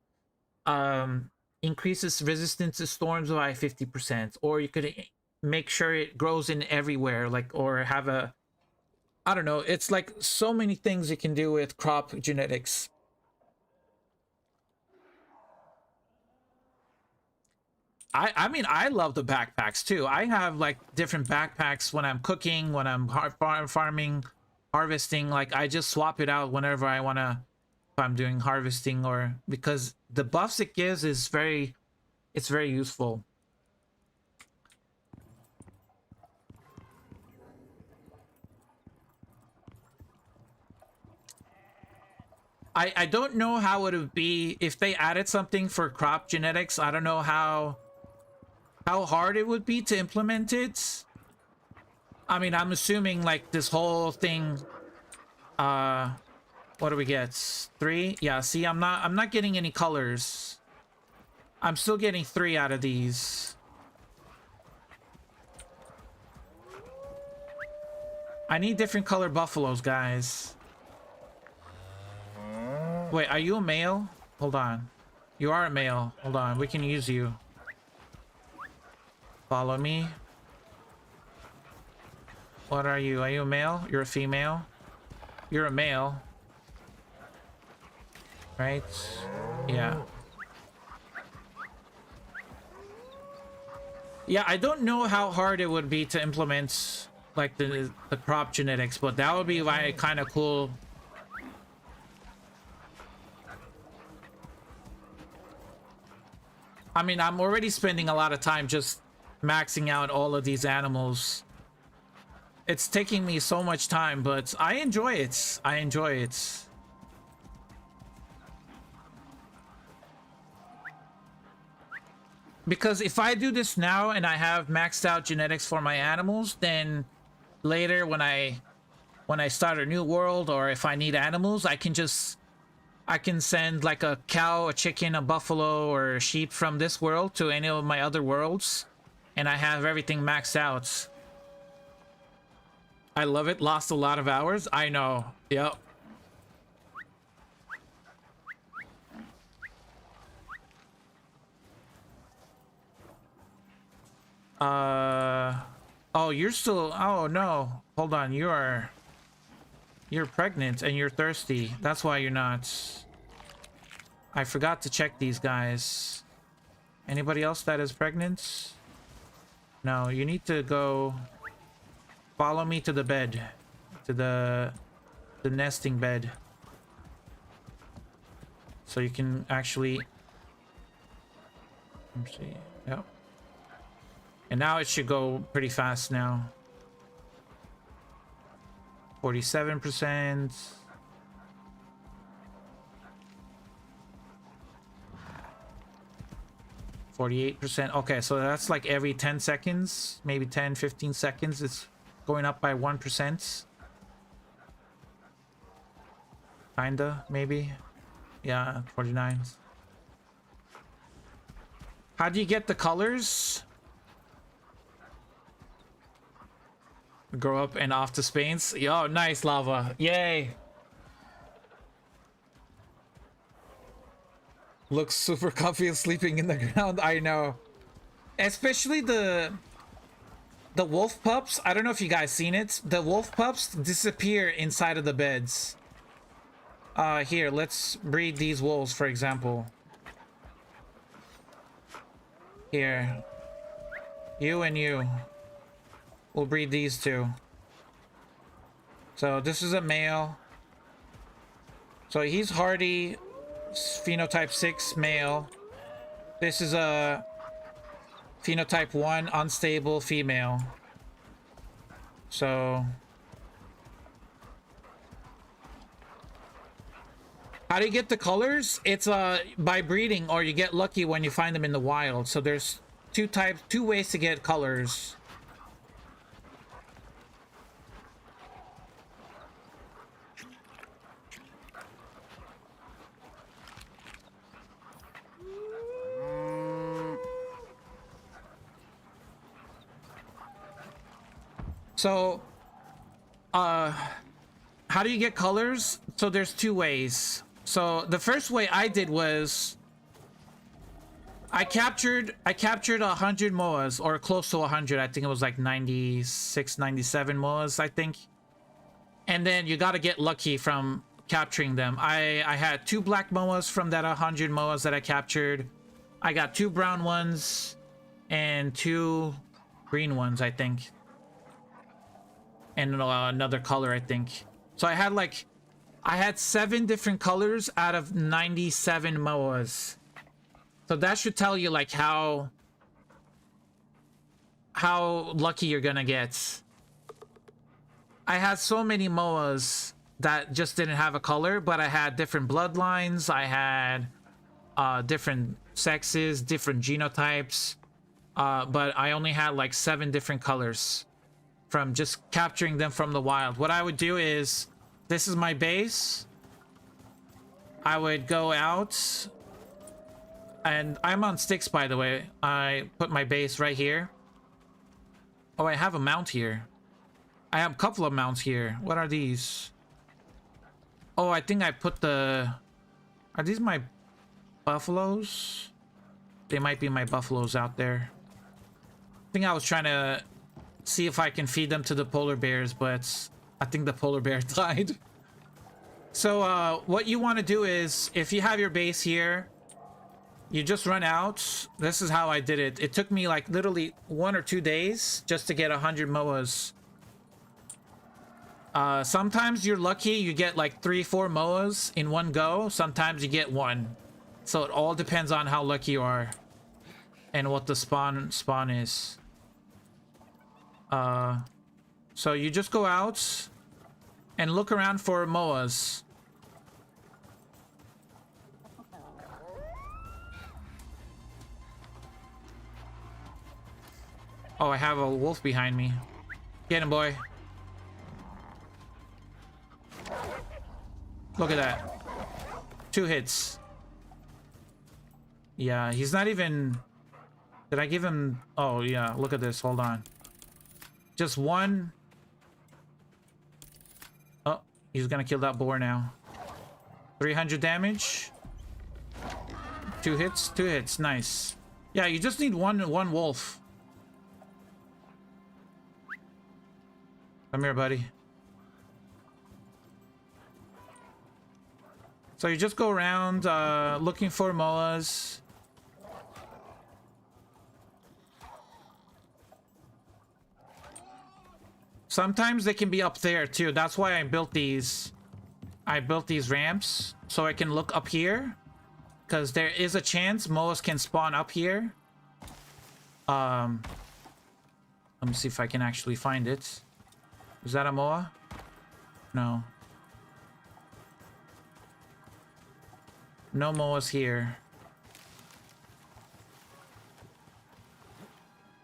increases resistance to storms by 50%, or you could make sure it grows in everywhere, like, or have a, I don't know, it's like so many things you can do with crop genetics. I mean, I love the backpacks too. I have like different backpacks when I'm cooking, when I'm farming, harvesting. Like I just swap it out whenever I want to, if I'm doing harvesting, or because the buffs it gives is very, it's very useful. I don't know how it would be if they added something for crop genetics. I don't know how hard it would be to implement it. I mean, I'm assuming like this whole thing, what do we get? 3? Yeah, see, I'm not getting any colors. I'm still getting 3 out of these. I need different color buffaloes, guys. Wait, are you a male? Hold on. You are a male. Hold on, we can use you. Follow me. What are you? Are you a male? You're a female? You're a male. Right? Yeah. Yeah, I don't know how hard it would be to implement like the crop genetics, but that would be like kind of cool. I mean, I'm already spending a lot of time just maxing out all of these animals. It's taking me so much time, but I enjoy it. I enjoy it. Because if I do this now and I have maxed out genetics for my animals, then later when I start a new world, or if I need animals, I can send like a cow, a chicken, a buffalo, or a sheep from this world to any of my other worlds, and I have everything maxed out. I love it. Lost a lot of hours. I know. Yep. Oh, you're still, oh no. Hold on, you're pregnant and you're thirsty. That's why you're not. I forgot to check these guys. Anybody else that is pregnant? No, you need to go follow me to the bed. To the nesting bed. So you can actually, let's see. Yep. And now it should go pretty fast now. 47%. 48%. Okay, so that's like every 10 seconds, maybe 10, 15 seconds, it's going up by 1%. Kinda, maybe. Yeah, 49. How do you get the colors? Grow up and off to Spain. Yo, nice, Lava. Yay. Looks super comfy sleeping in the ground. I know. Especially the wolf pups. I don't know if you guys seen it. The wolf pups disappear inside of the beds. Here, let's breed these wolves, for example. Here. You and you. We'll breed these two. So this is a male. So he's hardy, phenotype 6 male. This is a phenotype 1 unstable female. So how do you get the colors? It's by breeding, or you get lucky when you find them in the wild. So there's two ways to get colors. So, how do you get colors? So there's two ways. So the first way I did was I captured 100 moas, or close to 100. I think it was like 96, 97 moas, I think. And then you got to get lucky from capturing them. I had 2 black moas from that 100 moas that I captured. I got 2 brown ones and 2 green ones, I think. And another color, I think. So I had 7 different colors out of 97 moas. So that should tell you like how lucky you're gonna get. I had so many moas that just didn't have a color, but I had different bloodlines. I had different sexes, different genotypes, but I only had like 7 different colors from just capturing them from the wild. What I would do is, this is my base. I would go out, and I'm on sticks, by the way. I put my base right here. Oh, I have a mount here. I have a couple of mounts here. What are these? Oh, I think I put the... Are these my buffaloes? They might be my buffaloes out there. I think I was trying to see if I can feed them to the polar bears, but I think the polar bear died. So what you want to do is, if you have your base here, you just run out. This is how I did it. It took me like literally 1 or 2 days just to get 100 moas. Sometimes you're lucky, you get like 3-4 moas in one go. Sometimes you get 1. So it all depends on how lucky you are and what the spawn is. So you just go out and look around for moas. Oh, I have a wolf behind me. Get him, boy. Look at that. 2 hits. Yeah, he's not even... Did I give him... Oh, yeah, look at this. Hold on. Just 1. Oh, he's gonna kill that boar now. 300 damage. 2 hits. 2 hits. Nice. Yeah, you just need one wolf. Come here, buddy. So you just go around looking for moas. Sometimes they can be up there too. That's why I built these. I built these ramps so I can look up here, because there is a chance moas can spawn up here. Let me see if I can actually find it. Is that a moa? No. No moas here.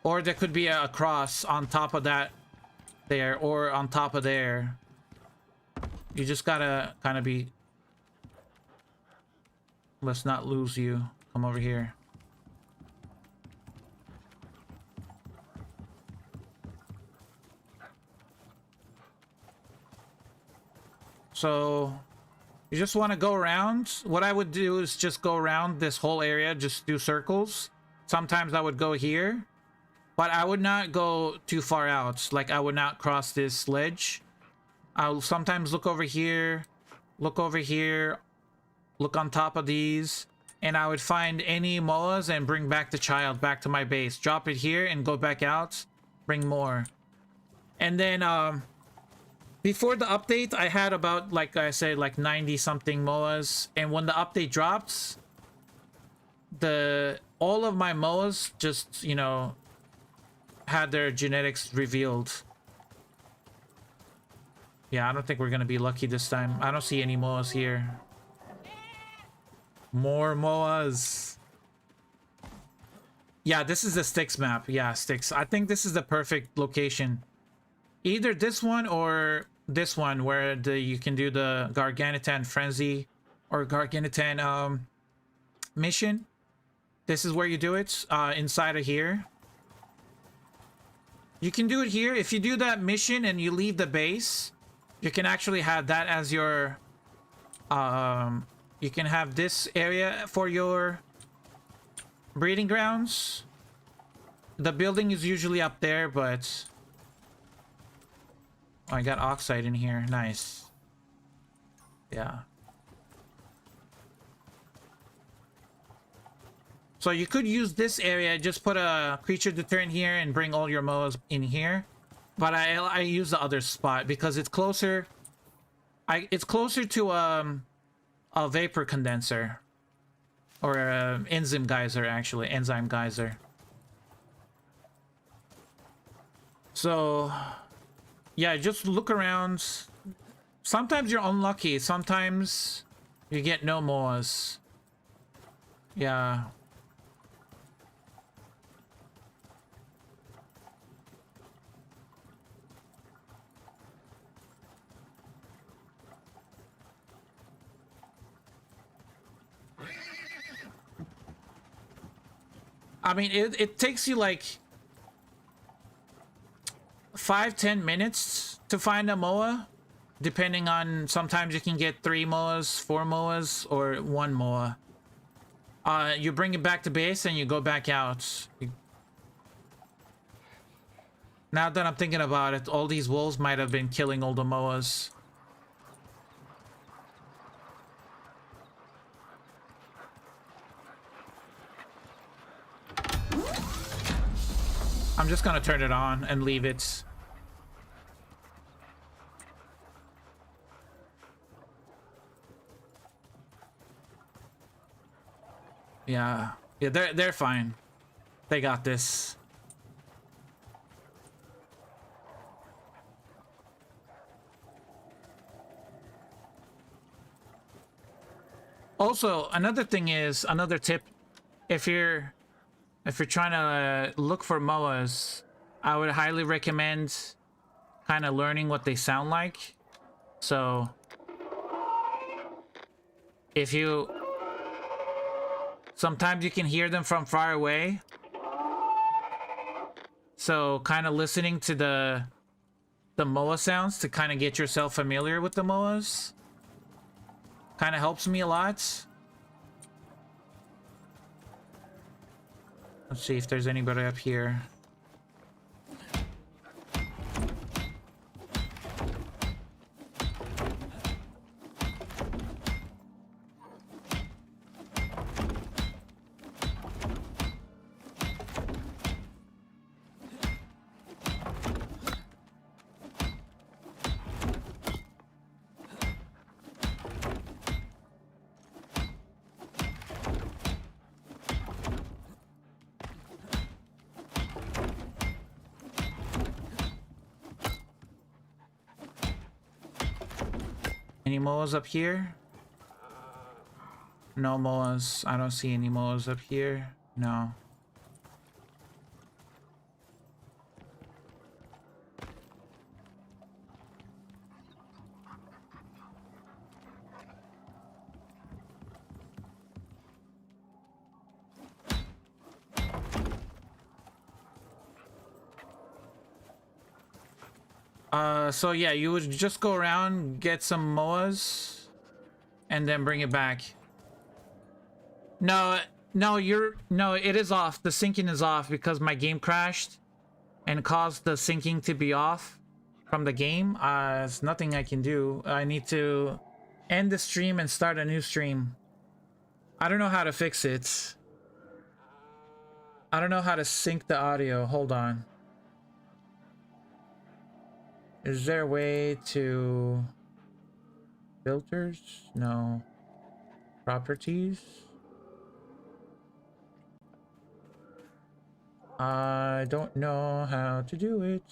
Or there could be a cross on top of that there, or on top of there. You just gotta kind of be... Let's not lose you. Come over here. So you just want to go around. What I would do is just go around this whole area, just do circles. Sometimes I would go here, but I would not go too far out. Like, I would not cross this ledge. I'll sometimes look over here, look over here, look on top of these, and I would find any moas and bring back the child back to my base. Drop it here and go back out, bring more. And then before the update, I had about, like I said, like 90 something moas, and when the update drops, all of my moas just, you know, had their genetics revealed. Yeah, I don't think we're gonna be lucky this time. I don't see any moas here. More moas. Yeah, this is the sticks map. Yeah, sticks. I think this is the perfect location. Either this one or this one, where you can do the Garganitan Frenzy or Garganitan mission. This is where you do it, inside of here. You can do it here. If you do that mission and you leave the base, you can actually have that as your... you can have this area for your breeding grounds. The building is usually up there, but... Oh, I got oxide in here. Nice. Yeah. So you could use this area, just put a creature deterrent here and bring all your MOAs in here. But I use the other spot because it's closer. It's closer to a vapor condenser. Or an enzyme geyser, actually. Enzyme geyser. So... yeah, just look around. Sometimes you're unlucky. Sometimes you get no MOAs. Yeah. I mean, it takes you like 5-10 minutes to find a MOA, depending on, sometimes you can get 3 MOAs, 4 MOAs, or 1 MOA. You bring it back to base and you go back out. Now that I'm thinking about it, all these wolves might have been killing all the MOAs. I'm just gonna turn it on and leave it. Yeah, they're fine. They got this. Also, another thing is, another tip, if you're trying to look for MOAs, I would highly recommend kind of learning what they sound like. So if you... sometimes you can hear them from far away. So kind of listening to the MOA sounds to kind of get yourself familiar with the MOAs kind of helps me a lot. Let's see if there's anybody up here. Any MOAs up here? No MOAs. I don't see any MOAs up here. No. So yeah, you would just go around, get some MOAs, and then bring it back. No, it is off. The syncing is off because my game crashed and caused the syncing to be off from the game. There's nothing I can do. I need to end the stream and start a new stream. I don't know how to fix it. I don't know how to sync the audio. Hold on. Is there a way to... filters? No. Properties? I don't know how to do it.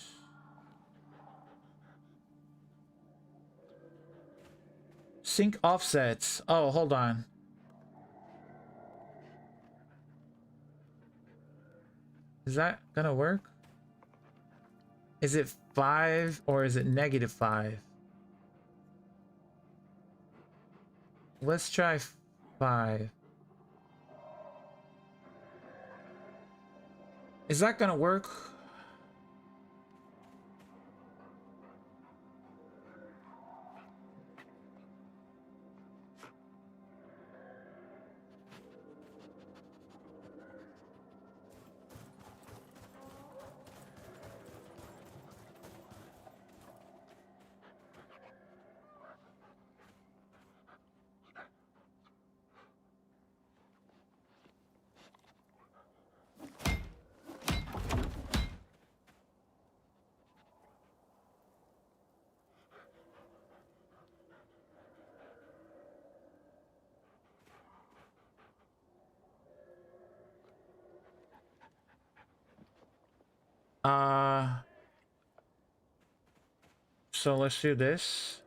Sync offsets. Oh, hold on. Is that gonna work? Is it 5 or is it -5? Let's try 5. Is that gonna work? So let's do this.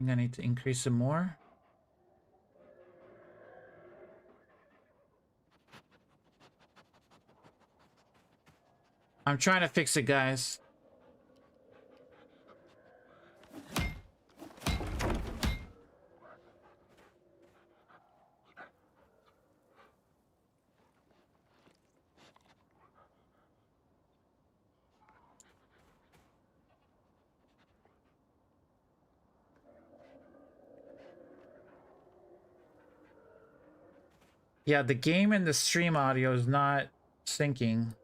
I'm gonna need to increase some more. I'm trying to fix it, guys. Yeah, the game and the stream audio is not syncing.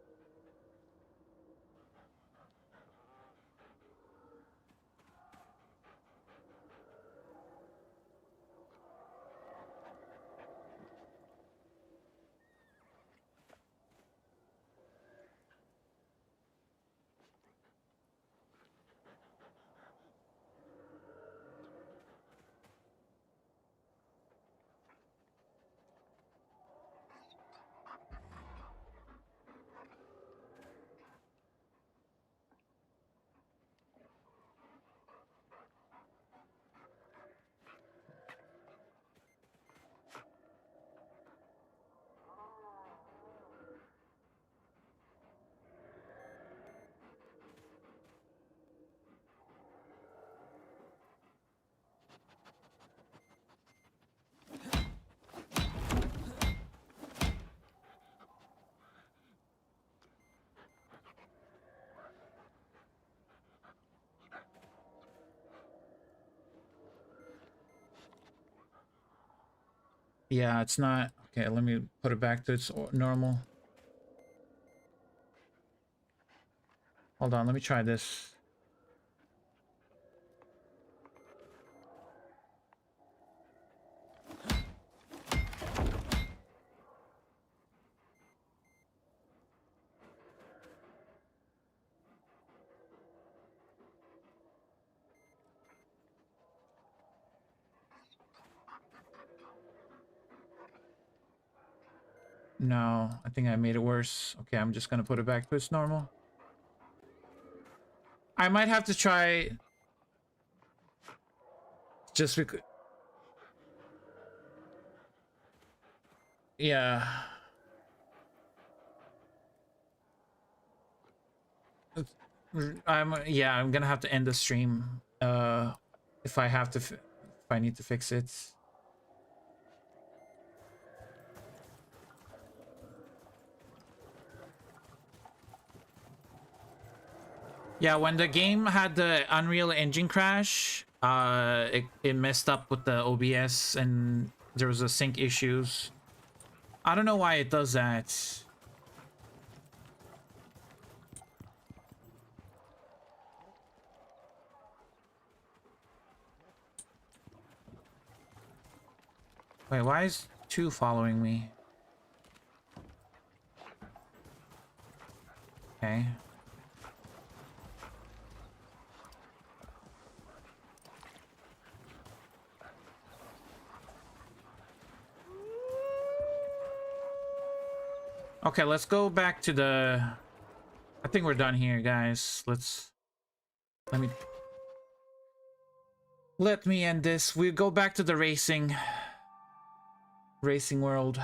Yeah, it's not. Okay, let me put it back to its normal. Hold on, let me try this. No, I think I made it worse. Okay, I'm just gonna put it back to its normal. I might have to try just because. Yeah. I'm gonna have to end the stream if I have to if I need to fix it. Yeah, when the game had the Unreal Engine crash, it messed up with the OBS and there was a sync issues. I don't know why it does that. Wait, why is 2 following me? Okay. Okay, let's go back to the... I think we're done here, guys. Let me end this. We go back to the racing world.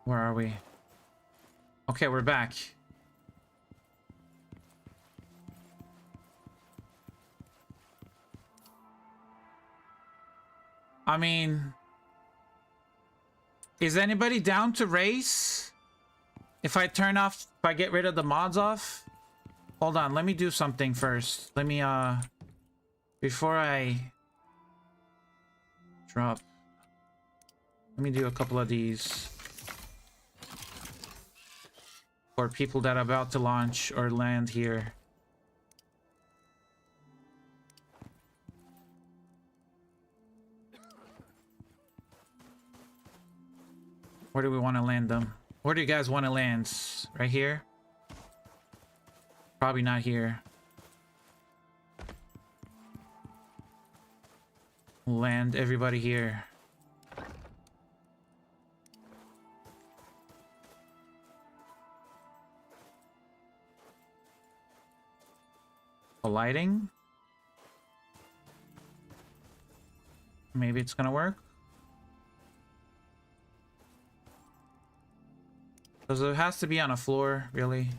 Where are we? Okay, we're back. I mean, is anybody down to race? If I get rid of the mods off? Hold on, let me do something first. Let me, before I drop, let me do a couple of these for people that are about to launch or land here. Where do we want to land them? Where do you guys want to land? Right here? Probably not here. Land everybody here. Lighting? Maybe it's gonna work. Because it has to be on a floor, really.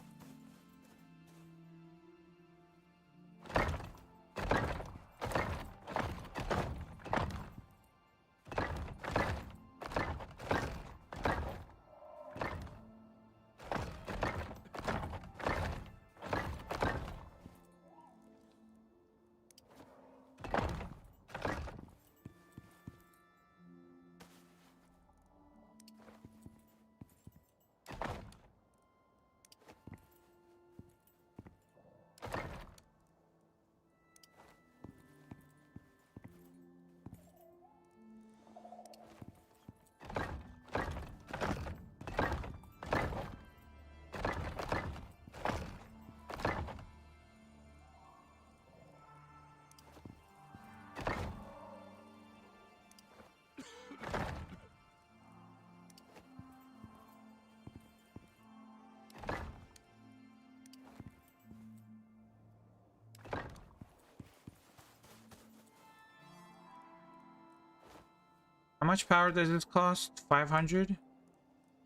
How much power does this cost? 500?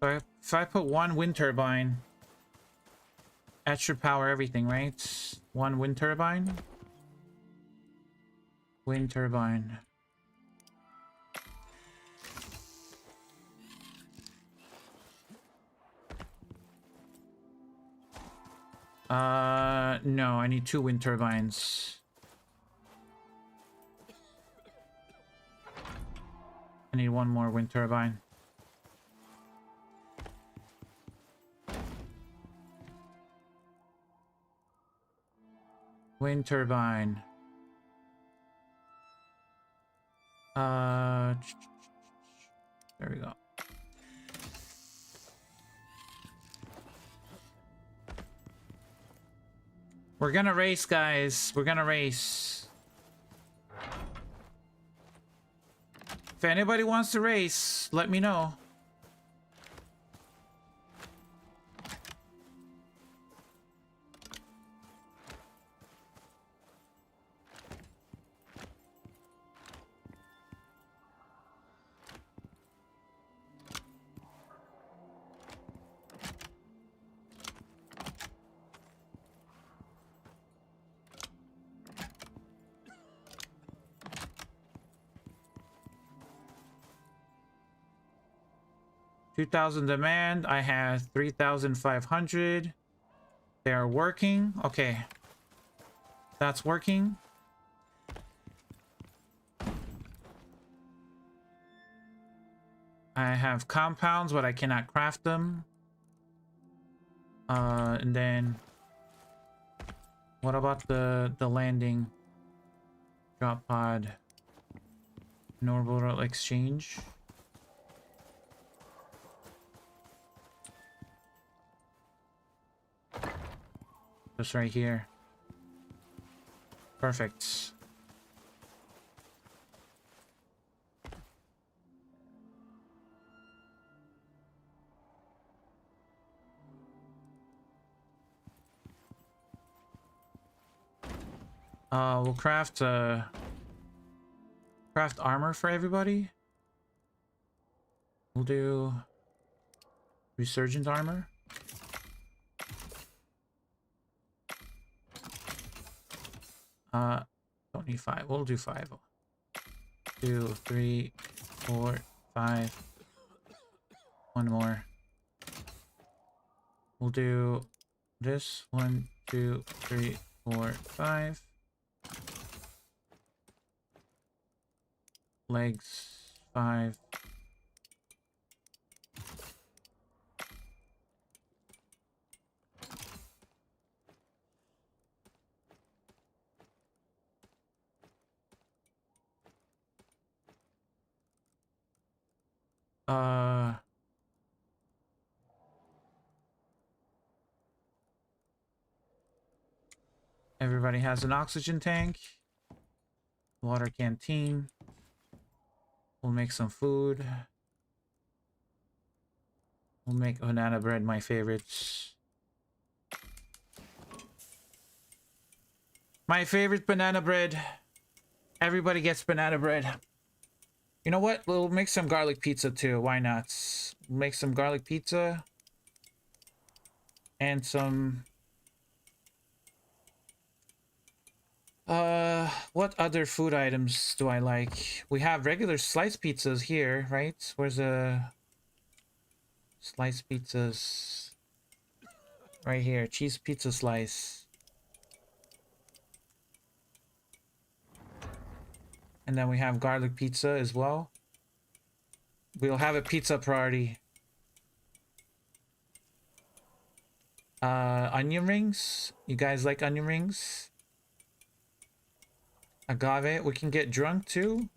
So if I put one wind turbine, that should power everything, right? One wind turbine? Wind turbine. No, I need 2 wind turbines. I need 1 more wind turbine. Wind turbine. There we go. We're gonna race, guys. We're gonna race. If anybody wants to race, let me know. $2,000 demand. I have 3,500. They are working. Okay. That's working. I have compounds, but I cannot craft them. And then what about the landing drop pod? No orbital exchange. Just right here. Perfect. We'll craft armor for everybody. We'll do Resurgent armor. Don't need 5. We'll do 5. 2, 3, 4, 5. One more. We'll do this. 1, 2, 3, 4, 5. Legs. 5. Everybody has an oxygen tank. Water canteen. We'll make some food. We'll make banana bread, my favorites. My favorite banana bread. Everybody gets banana bread. You know what? We'll make some garlic pizza too. Why not? We'll make some garlic pizza. And some... what other food items do I like? We have regular sliced pizzas here, right? Where's the sliced pizzas? Right here, cheese pizza slice. And then we have garlic pizza as well. We'll have a pizza priority. Onion rings. You guys like onion rings? Agave. We can get drunk too.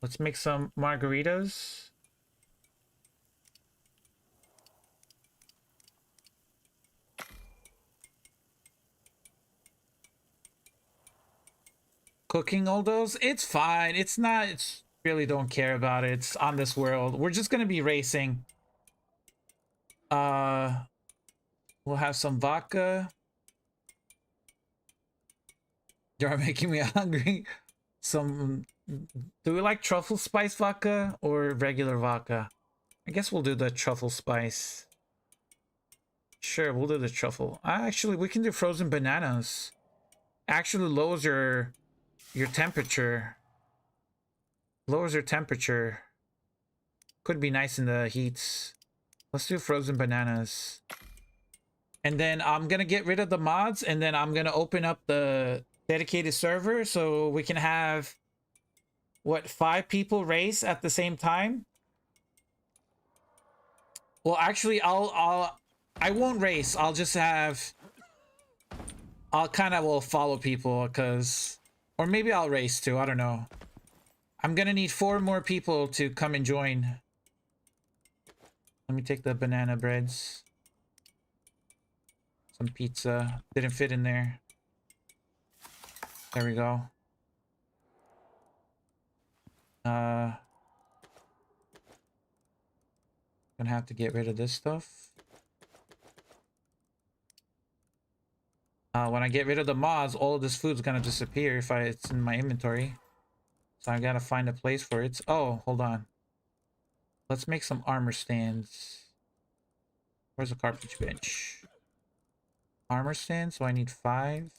Let's make some margaritas. Cooking all those? It's fine. It's not. It's really don't care about it. It's on this world. We're just gonna be racing. We'll have some vodka. You're making me hungry. Some... Do we like truffle spice vodka or regular vodka? I guess we'll do the truffle spice. Sure, we'll do the truffle. Actually, we can do frozen bananas. Actually lowers your temperature. Lowers your temperature. Could be nice in the heats. Let's do frozen bananas. And then I'm gonna get rid of the mods, and then I'm gonna open up the dedicated server so we can have what, 5 people race at the same time. Well, actually, I won't race. I'll just have... I'll kind of will follow people because... Or maybe I'll race too. I don't know. I'm gonna need 4 more people to come and join. Let me take the banana breads. Some pizza. Didn't fit in there. There we go. Gonna have to get rid of this stuff. When I get rid of the mods, all of this food's gonna disappear if it's in my inventory. So I gotta find a place for it. Oh, hold on. Let's make some armor stands. Where's the cartridge bench? Armor stand, so I need 5.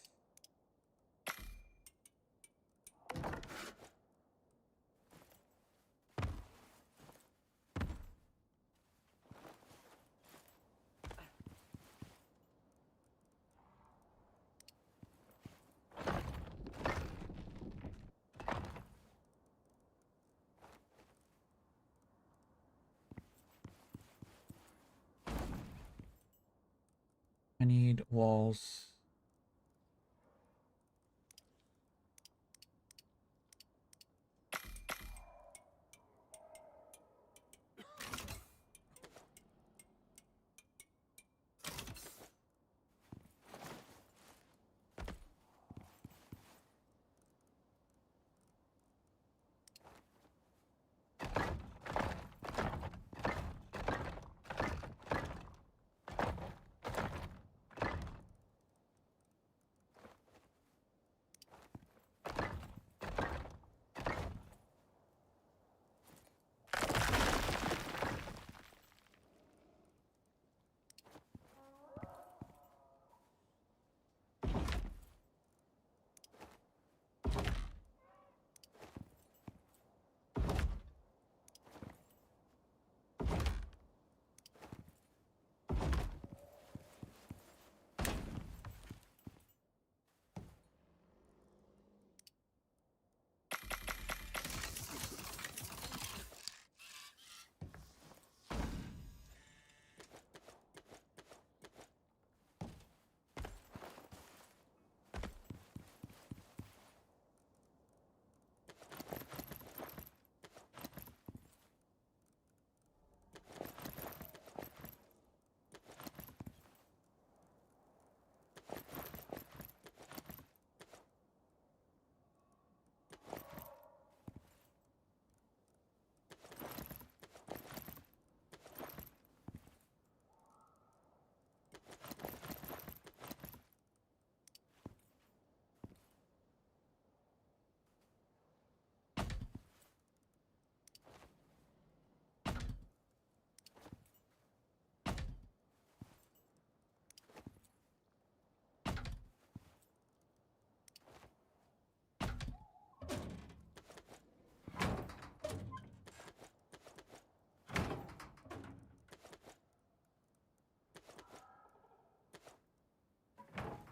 I need walls.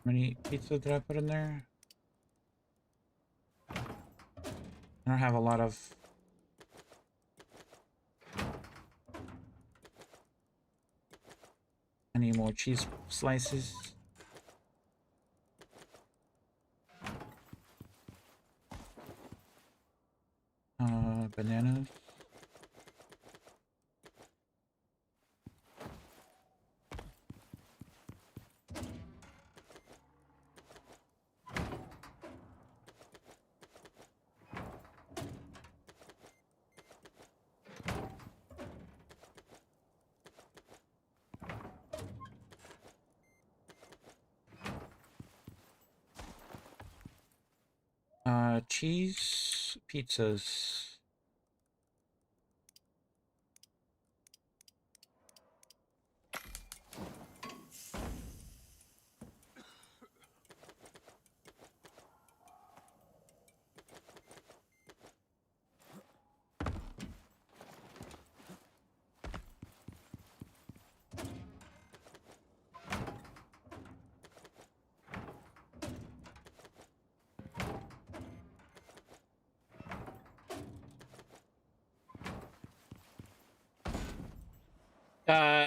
many pizza did I put in there? I don't have a lot of... I need more cheese slices. Bananas. Cheese pizzas.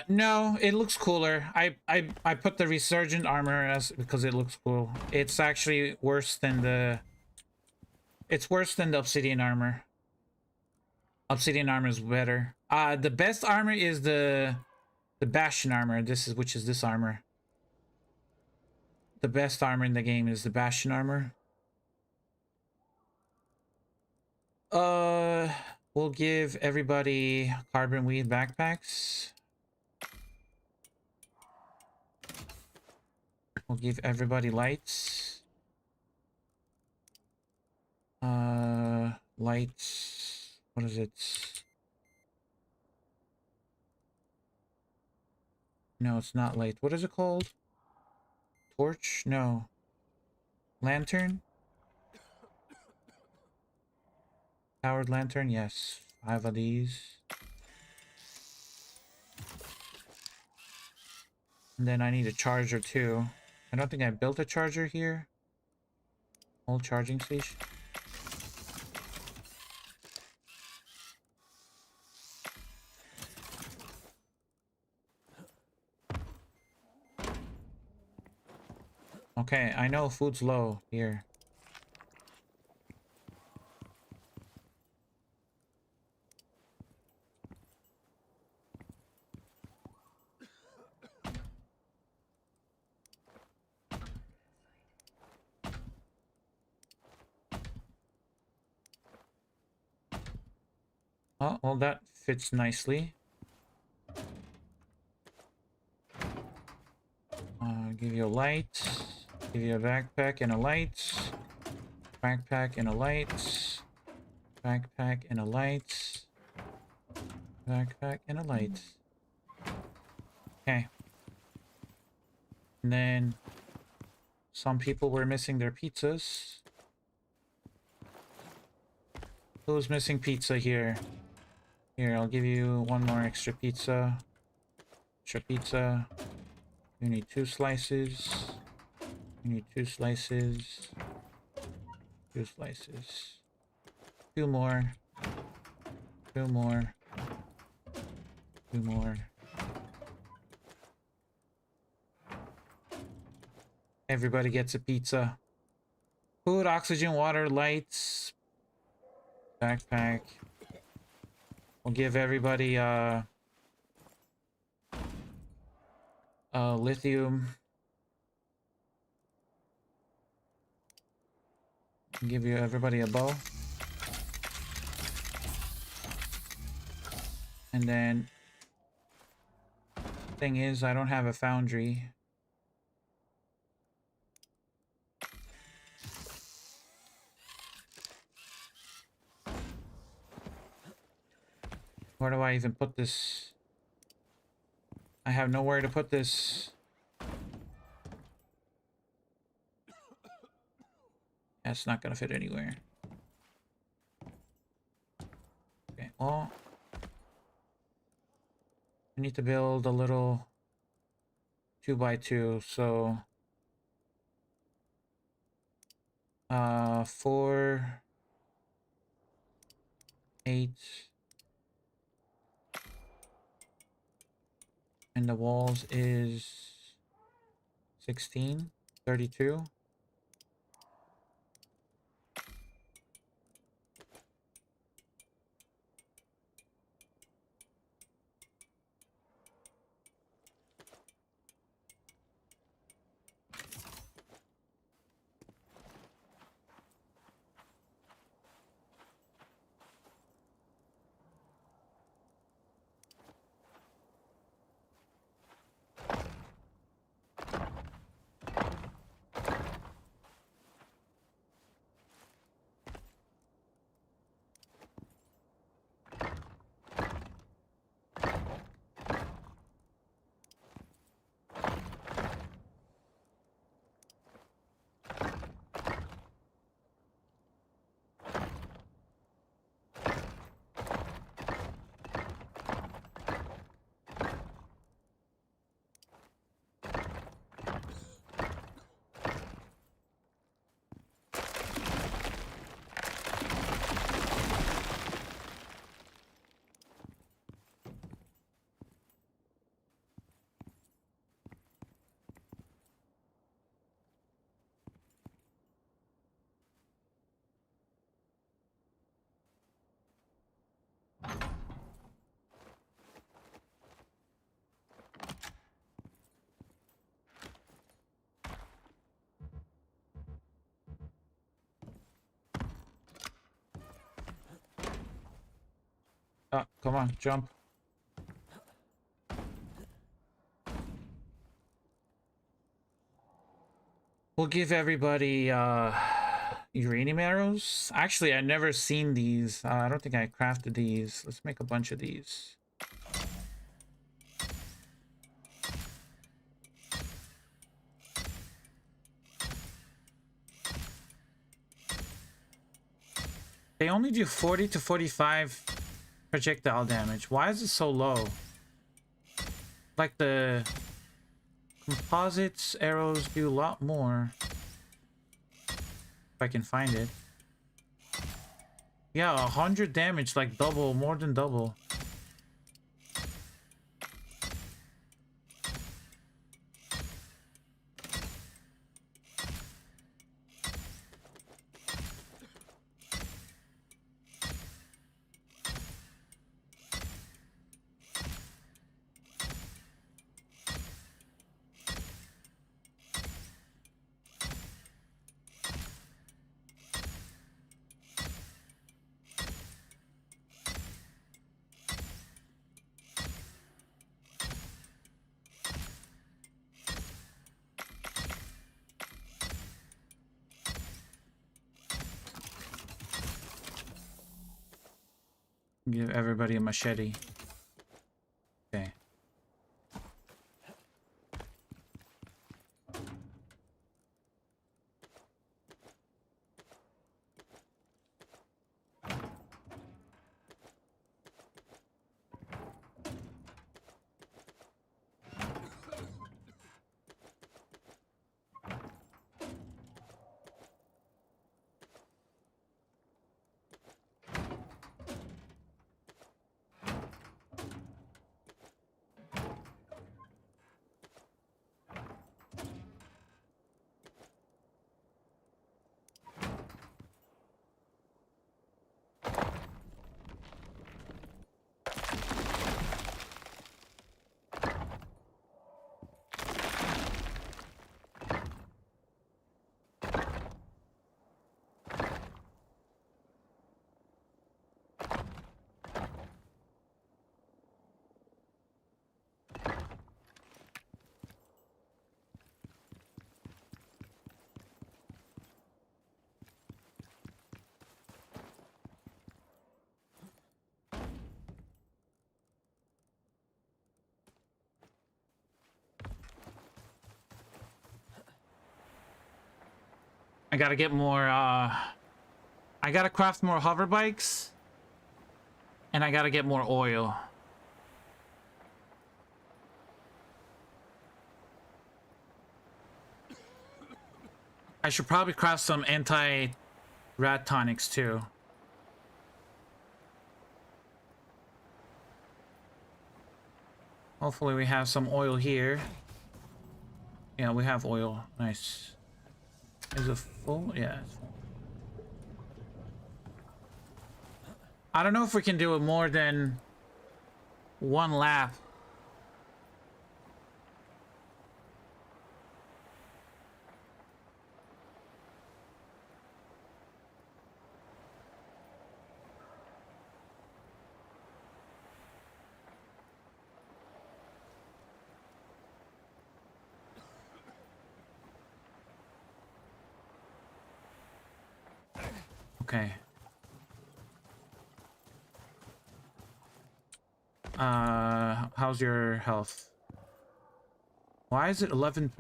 No, it looks cooler. I put the resurgent armor as because it looks cool. It's actually worse than the... It's worse than the obsidian armor. Obsidian armor is better. The best armor is the bastion armor. Which is this armor. The best armor in the game is the bastion armor. We'll give everybody carbon weave backpacks. We'll give everybody lights. Lights. What is it? No, it's not light. What is it called? Torch? No. Lantern? Powered lantern? Yes. 5 of these. And then I need a charger too. I don't think I built a charger here. Old charging station. Okay, I know food's low here. Oh, well, that fits nicely. Give you a light. Give you a backpack and a light. Backpack and a light. Backpack and a light. Backpack and a light. Okay. And then some people were missing their pizzas. Who's missing pizza here? Here, I'll give you one more extra pizza. Extra pizza. You need 2 slices. You need 2 slices. 2 slices. 2 more. 2 more. 2 more. Everybody gets a pizza. Food, oxygen, water, lights. Backpack. We'll give everybody lithium. Give you everybody a bow. And then thing is, I don't have a foundry. Where do I even put this? I have nowhere to put this. That's not gonna fit anywhere. Okay, well, I need to build a little 2x2, so 4, 8, and the walls is 16, 32. Come on, jump. We'll give everybody uranium arrows. Actually, I never seen these. I don't think I crafted these. Let's make a bunch of these. They only do 40 to 45 projectile damage. Why is it so low? Like the composites arrows do a lot more. If I can find it. Yeah, 100 damage, like double, more than double. Give everybody a machete. Okay. I gotta get more, I gotta craft more hover bikes. And I gotta get more oil. I should probably craft some anti-rat tonics too. Hopefully we have some oil here. Yeah, we have oil. Nice. Is it full? Yeah, it's full. I don't know if we can do it more than one lap. Okay. How's your health? Why is it 11?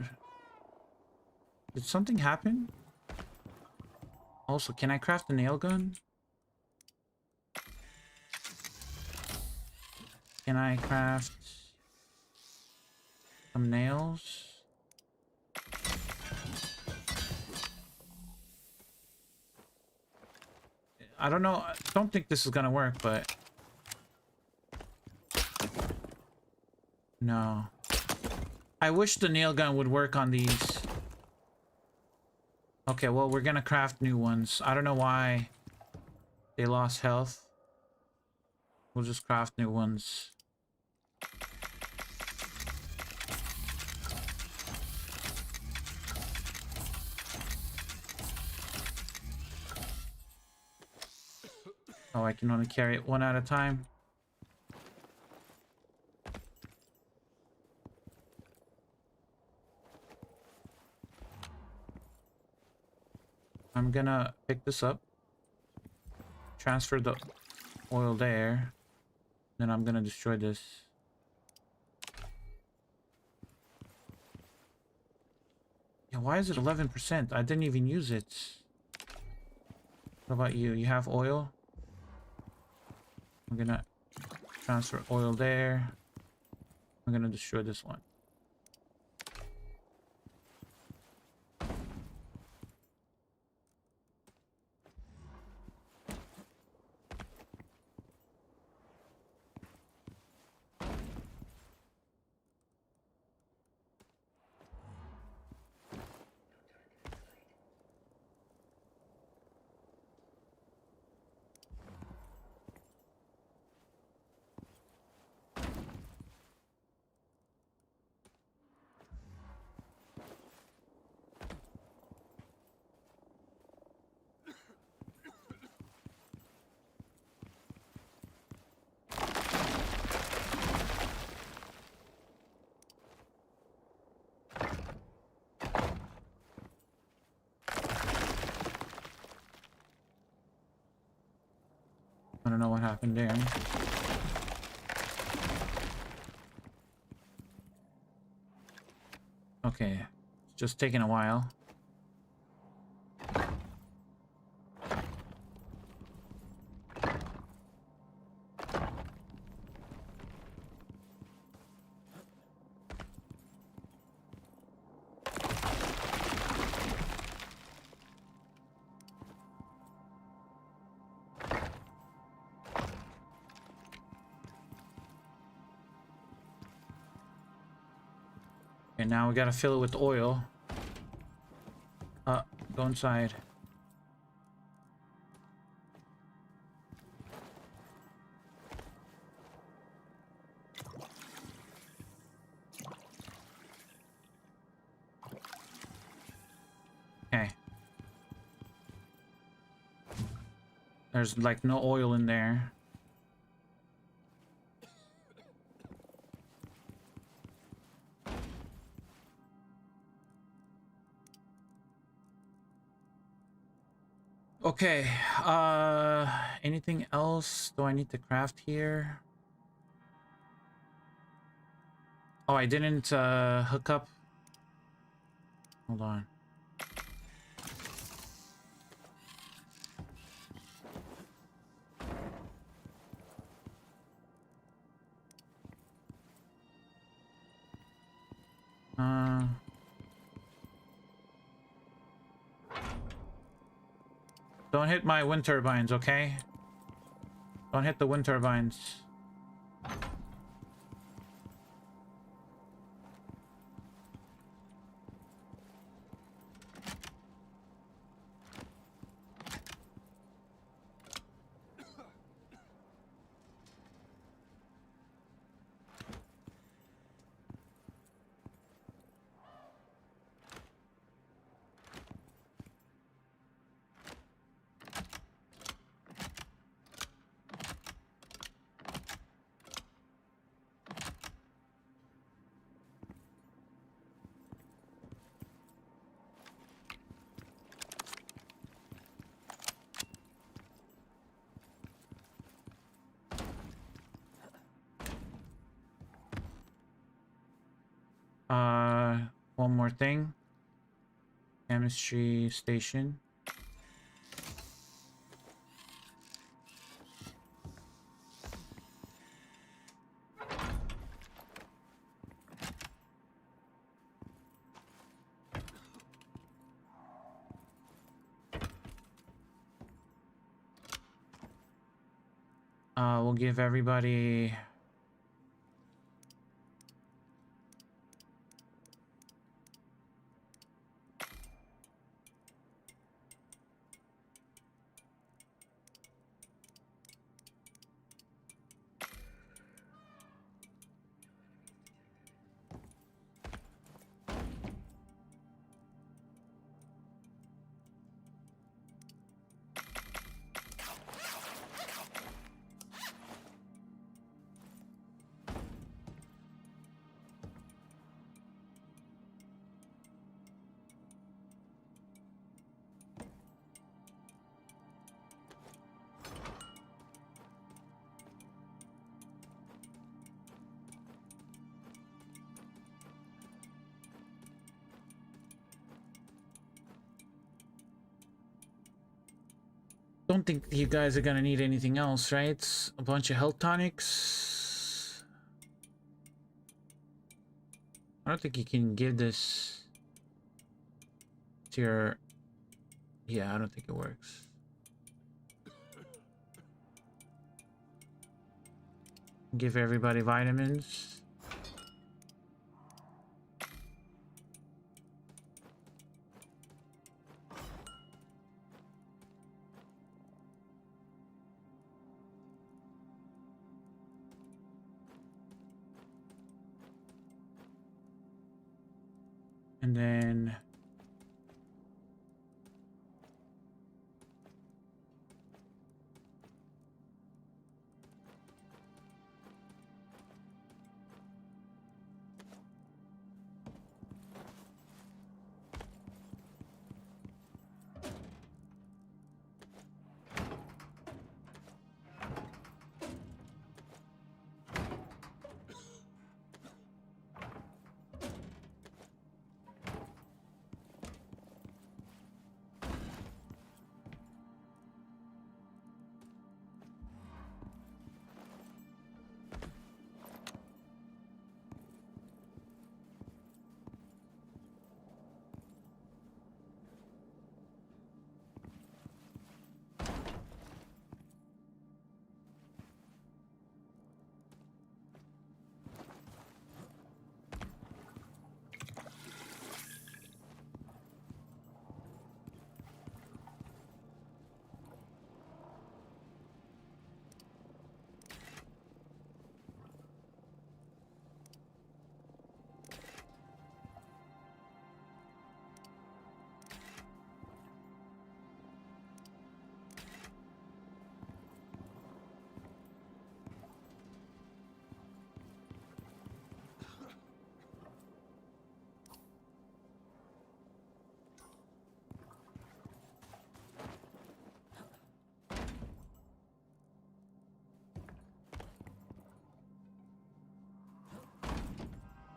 Did something happen? Also, can I craft a nail gun? Can I craft some nails? I don't know. I don't think this is gonna work, but no. I wish the nail gun would work on these. Okay, well, we're gonna craft new ones. I don't know why they lost health. We'll just craft new ones. Oh, I can only carry it one at a time. I'm gonna pick this up, transfer the oil there, then I'm gonna destroy this. Yeah, why is it 11%? I didn't even use it. What about you? You have oil? I'm gonna transfer oil there. I'm gonna destroy this one. I don't know what happened there. Okay, it's just taking a while. Okay, now we gotta fill it with oil. Go inside. Okay. There's like no oil in there. Okay, anything else do I need to craft here? Oh, I didn't hook up. Hold on. Don't hit my wind turbines, okay? Don't hit the wind turbines. One more thing. Chemistry station. We'll give everybody don't think you guys are gonna need anything else, right? A bunch of health tonics. I don't think you can give this to your... Yeah, I don't think it works. Give everybody vitamins. And then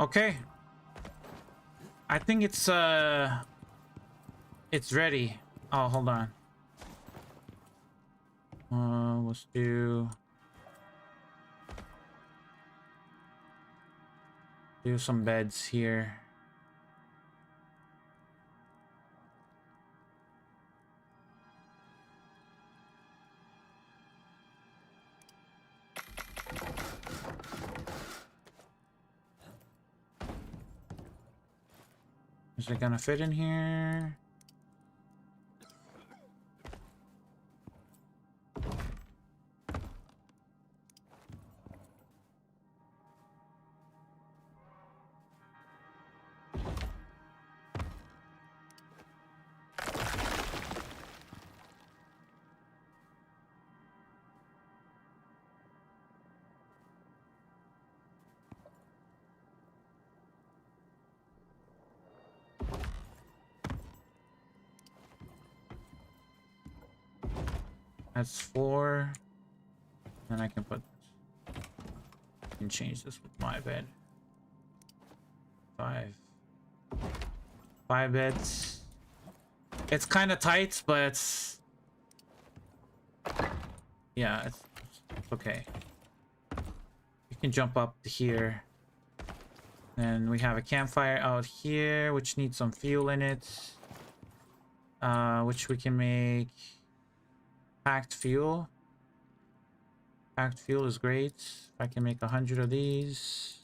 okay. I think it's ready. Oh, hold on. Let's do some beds here. Is it gonna fit in here? That's 4. And I can put, I can change this with my bed. 5. 5 beds. It's kind of tight, but yeah, it's okay. You can jump up to here. And we have a campfire out here, which needs some fuel in it. Which we can make packed fuel. Packed fuel is great. If I can make 100 of these.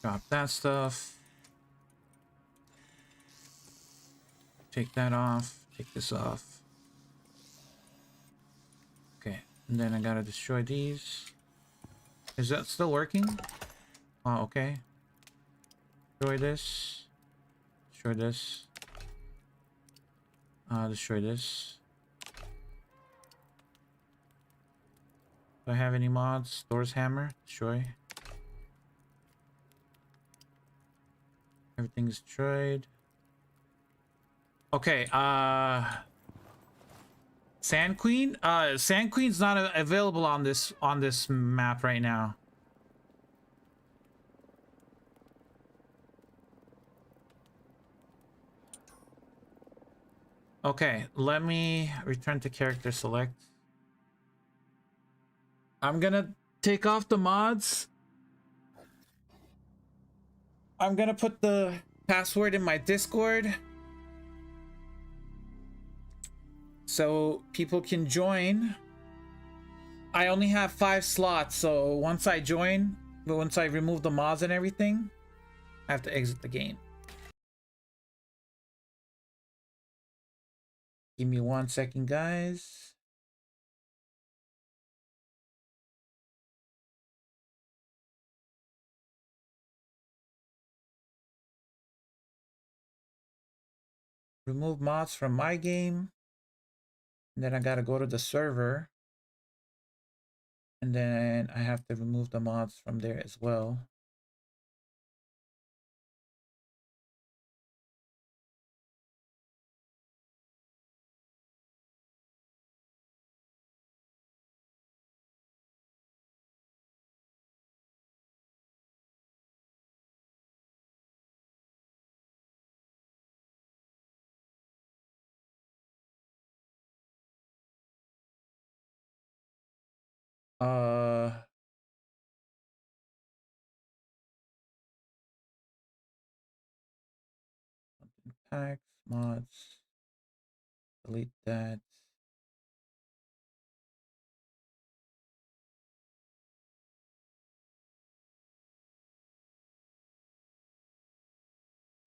Drop that stuff. Take that off. Take this off. Okay. And then I gotta destroy these. Is that still working? Oh, okay. Destroy this. Destroy this. Destroy this. Do I have any mods? Thor's hammer. Destroy. Everything's destroyed. Okay, Sand Queen? Sand Queen's not available on this map right now. Okay, let me return to character select. I'm gonna take off the mods. I'm gonna put the password in my Discord so people can join. I only have 5 slots, so once I join, but once I remove the mods and everything, I have to exit the game. Give me 1 second, guys. Remove mods from my game. And then I gotta go to the server. And then I have to remove the mods from there as well. Packs, mods, delete that.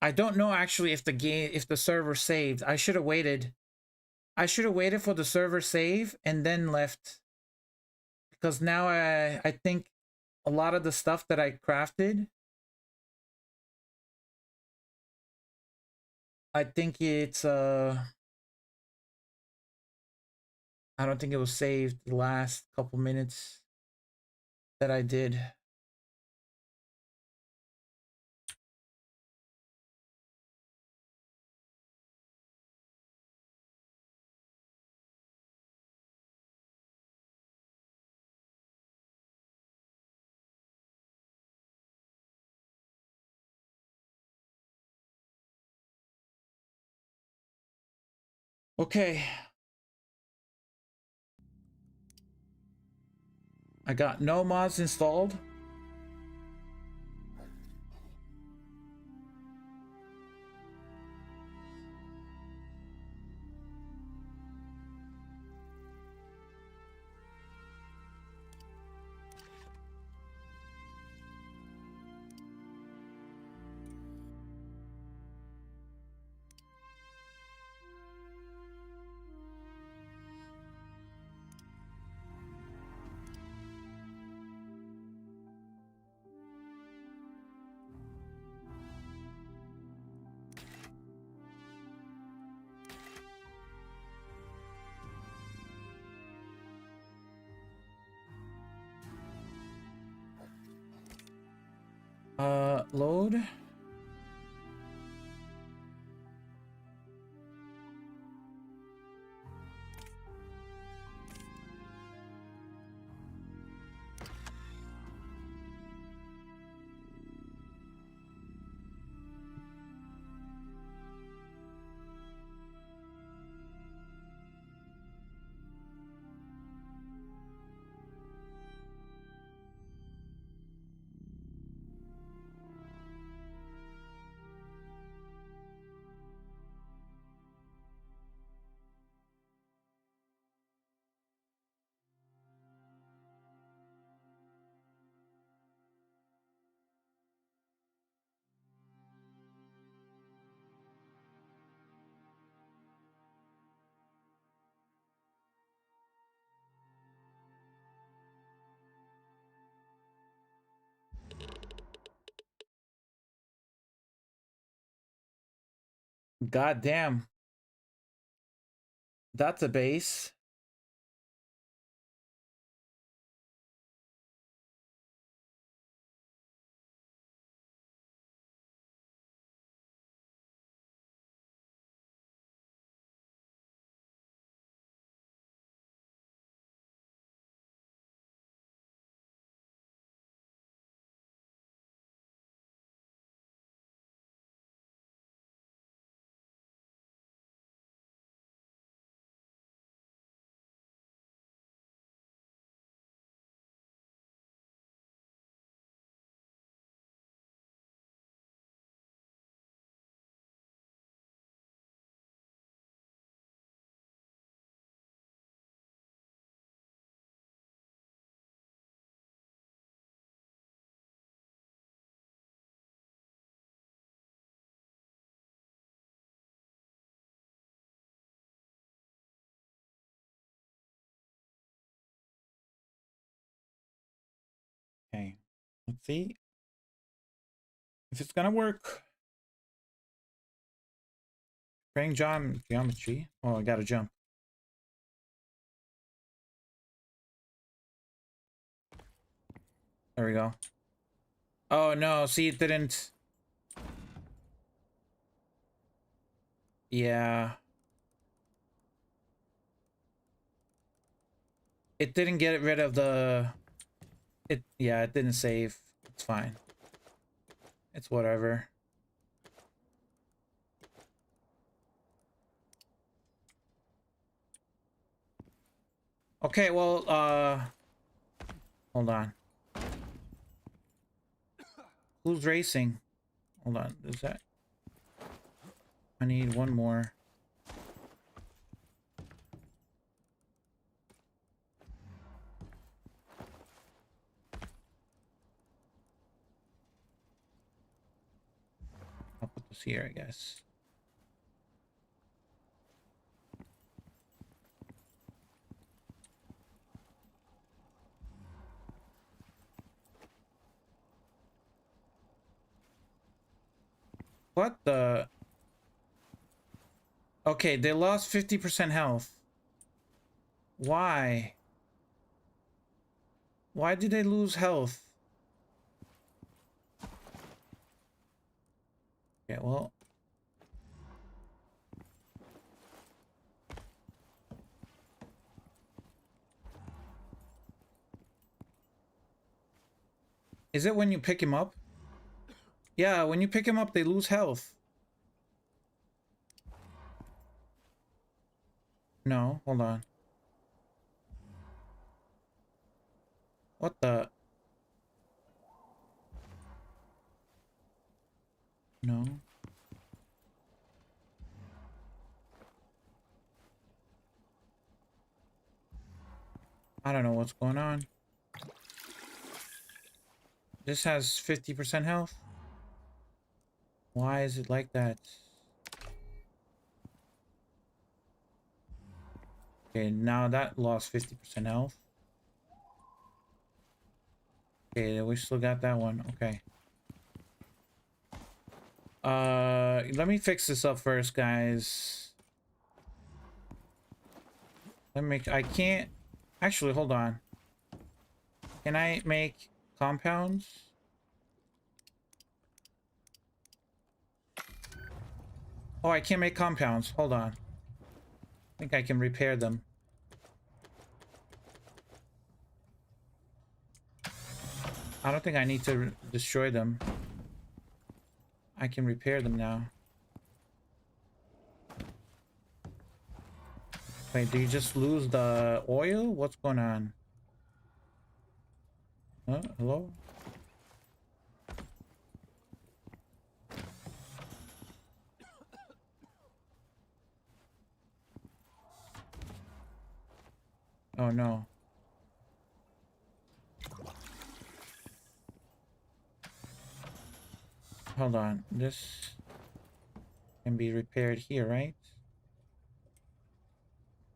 I don't know actually if the server saved. I should have waited. I should have waited for the server save and then left. Because now I think a lot of the stuff that I crafted, I think it's I don't think it was saved the last couple minutes that I did. Okay. I got no mods installed. Load. God damn. That's a base. Okay. Let's see if it's gonna work. Praying geometry. Oh, I gotta jump. There we go. Oh no, see, it didn't. Yeah. It didn't get rid of the... Yeah, it didn't save. It's fine. It's whatever. Okay, well, hold on. Who's racing? Hold on, is that... I need one more. I'll put this here, I guess. What the... Okay, they lost 50% health. Why? Why did they lose health? Okay, well... Is it when you pick him up? Yeah, when you pick him up, they lose health. No, hold on. What the? No. I don't know what's going on. This has 50% health. Why is it like that? Okay, now that lost 50% health. Okay, we still got that one. Okay. Let me fix this up first, guys. I can't actually, hold on. Can I make compounds? Oh, I can't make compounds. Hold on. I think I can repair them. I don't think I need to destroy them. I can repair them now. Wait, do you just lose the oil? What's going on? Hello? Oh no. Hold on. This can be repaired here, right?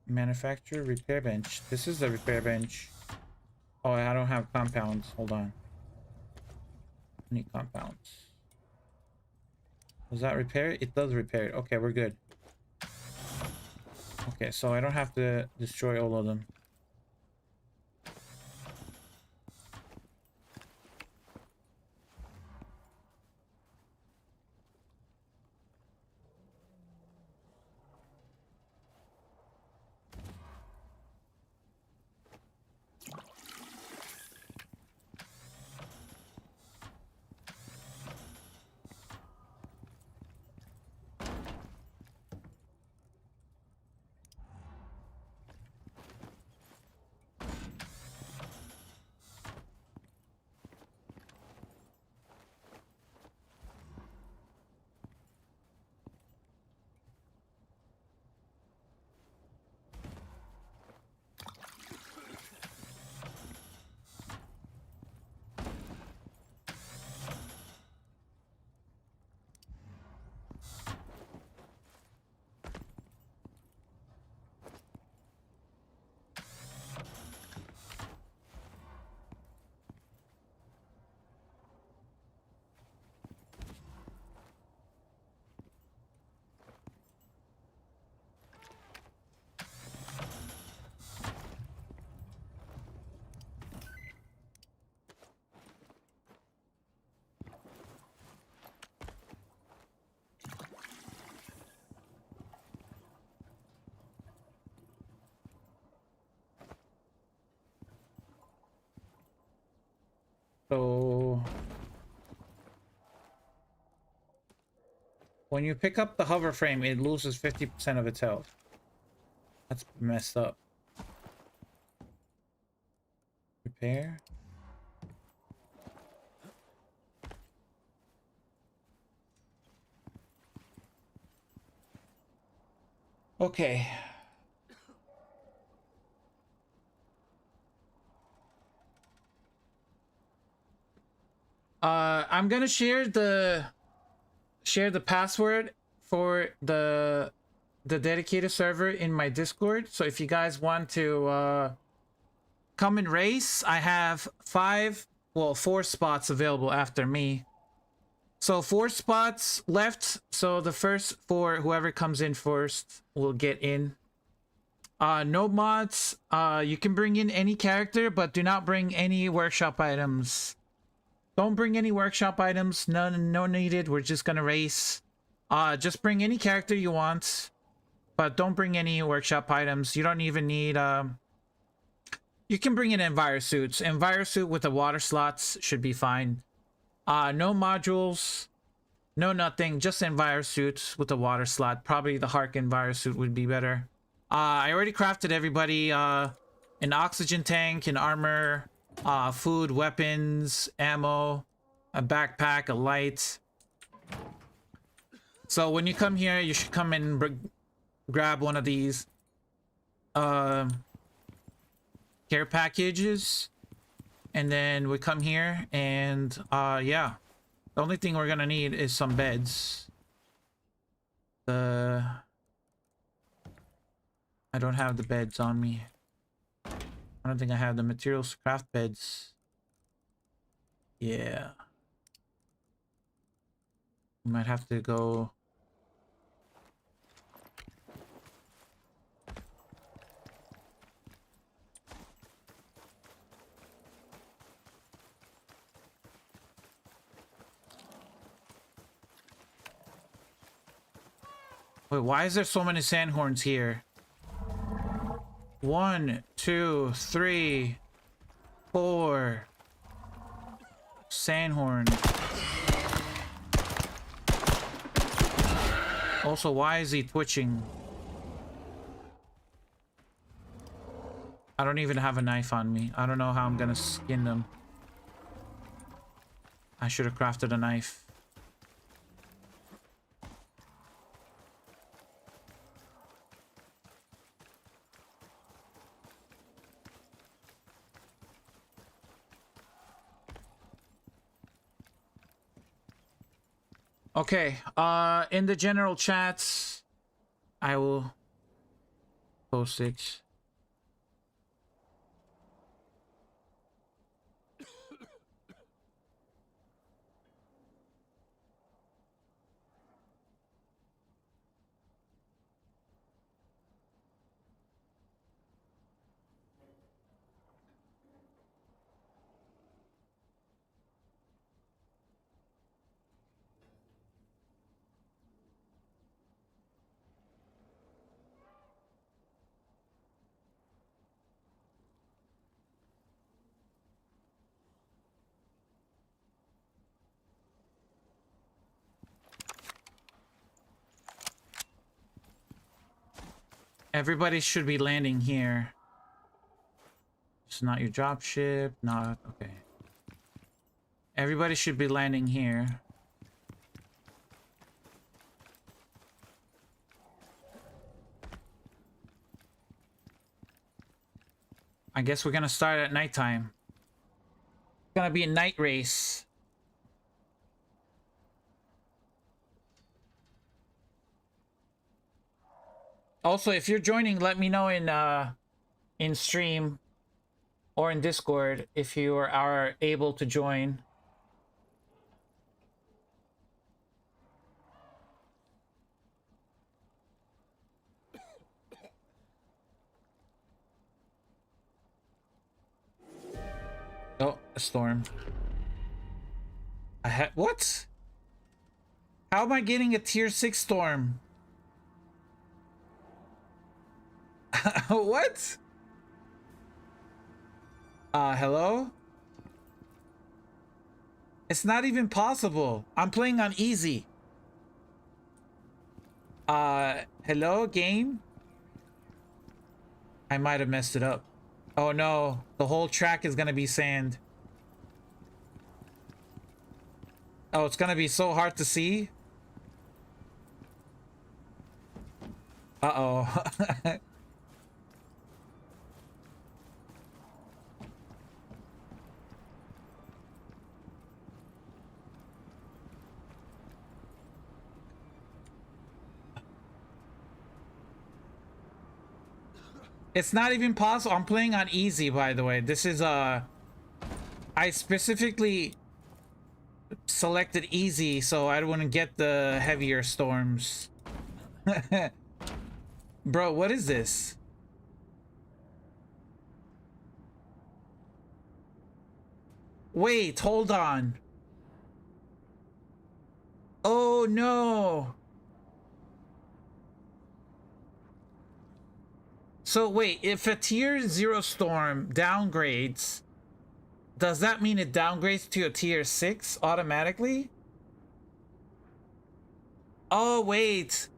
Manufacture repair bench. This is the repair bench. Oh, I don't have compounds. Hold on. I need compounds. Does that repair it? It does repair it. Okay, we're good. Okay, so I don't have to destroy all of them. So when you pick up the Hoverframe, it loses 50% of its health. That's messed up. Repair. Okay. I'm gonna share the password for the dedicated server in my Discord. So if you guys want to come and race, I have 4 spots available after me. So 4 spots left. So the first 4, whoever comes in first will get in. No mods. You can bring in any character, but do not bring any workshop items. Don't bring any workshop items. No needed. We're just gonna race. Just bring any character you want, but don't bring any workshop items. You don't even need you can bring in envirosuits. Envirosuit with the water slots should be fine. No modules, no nothing, just envirosuits with the water slot. Probably the Hark envirosuit would be better. I already crafted everybody an oxygen tank, an armor, food, weapons, ammo, a backpack, a light. So when you come here, you should come and grab one of these care packages, and then we come here and yeah, the only thing we're gonna need is some beds. I don't have the beds on me. I don't think I have the materials to craft beds. Yeah. We might have to go. Wait, why is there so many sandhorns here? 1, 2, 3, 4 sandhorn. Also, why is he twitching? I don't even have a knife on me. I don't know how I'm gonna skin them. I should have crafted a knife. Okay, in the general chats, I will post it. Everybody should be landing here. It's not your drop ship. Not okay. Everybody should be landing here. I guess we're gonna start at nighttime. It's gonna be a night race. Also, if you're joining, let me know in stream or in Discord if you are able to join. Oh, a storm. I had what? How am I getting a tier 6 storm? What? Hello? It's not even possible. I'm playing on easy. Hello, game? I might have messed it up. Oh no, the whole track is gonna be sand. Oh, it's gonna be so hard to see. Uh-oh. It's not even possible. I'm playing on easy, by the way. This is I specifically selected easy so I wouldn't get the heavier storms. Bro, what is this? Wait, hold on. Oh no. So wait, if a tier 0 storm downgrades, does that mean it downgrades to a tier 6 automatically? Oh wait.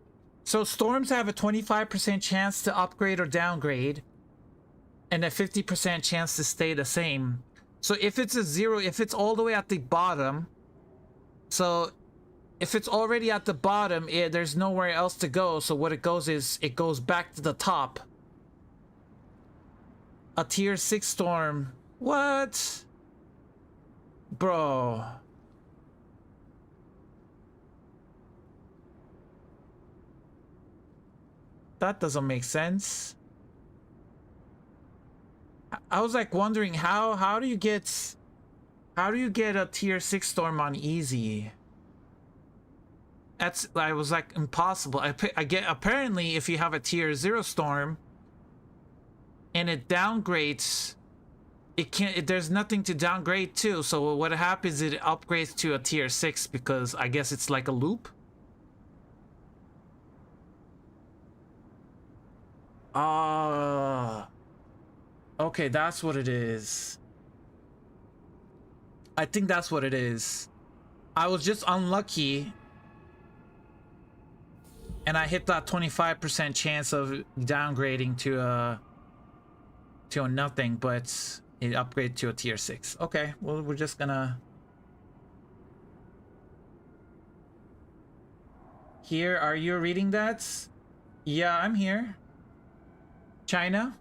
So storms have a 25% chance to upgrade or downgrade and a 50% chance to stay the same. So if it's a 0, if it's all the way at the bottom, so if it's already at the bottom, there's nowhere else to go. So what it goes is, it goes back to the top. A tier 6 storm. What? Bro. That doesn't make sense. I was like wondering how do you get a tier 6 storm on easy? I was like, impossible. I get, apparently if you have a tier 0 storm and it downgrades, there's nothing to downgrade to. So what happens is it upgrades to a tier 6 because I guess it's like a loop. Okay, that's what it is. I think that's what it is. I was just unlucky and I hit that 25% chance of downgrading to a nothing, but it upgraded to a tier 6. Okay, well, we're just gonna... Here, are you reading that? Yeah, I'm here. China?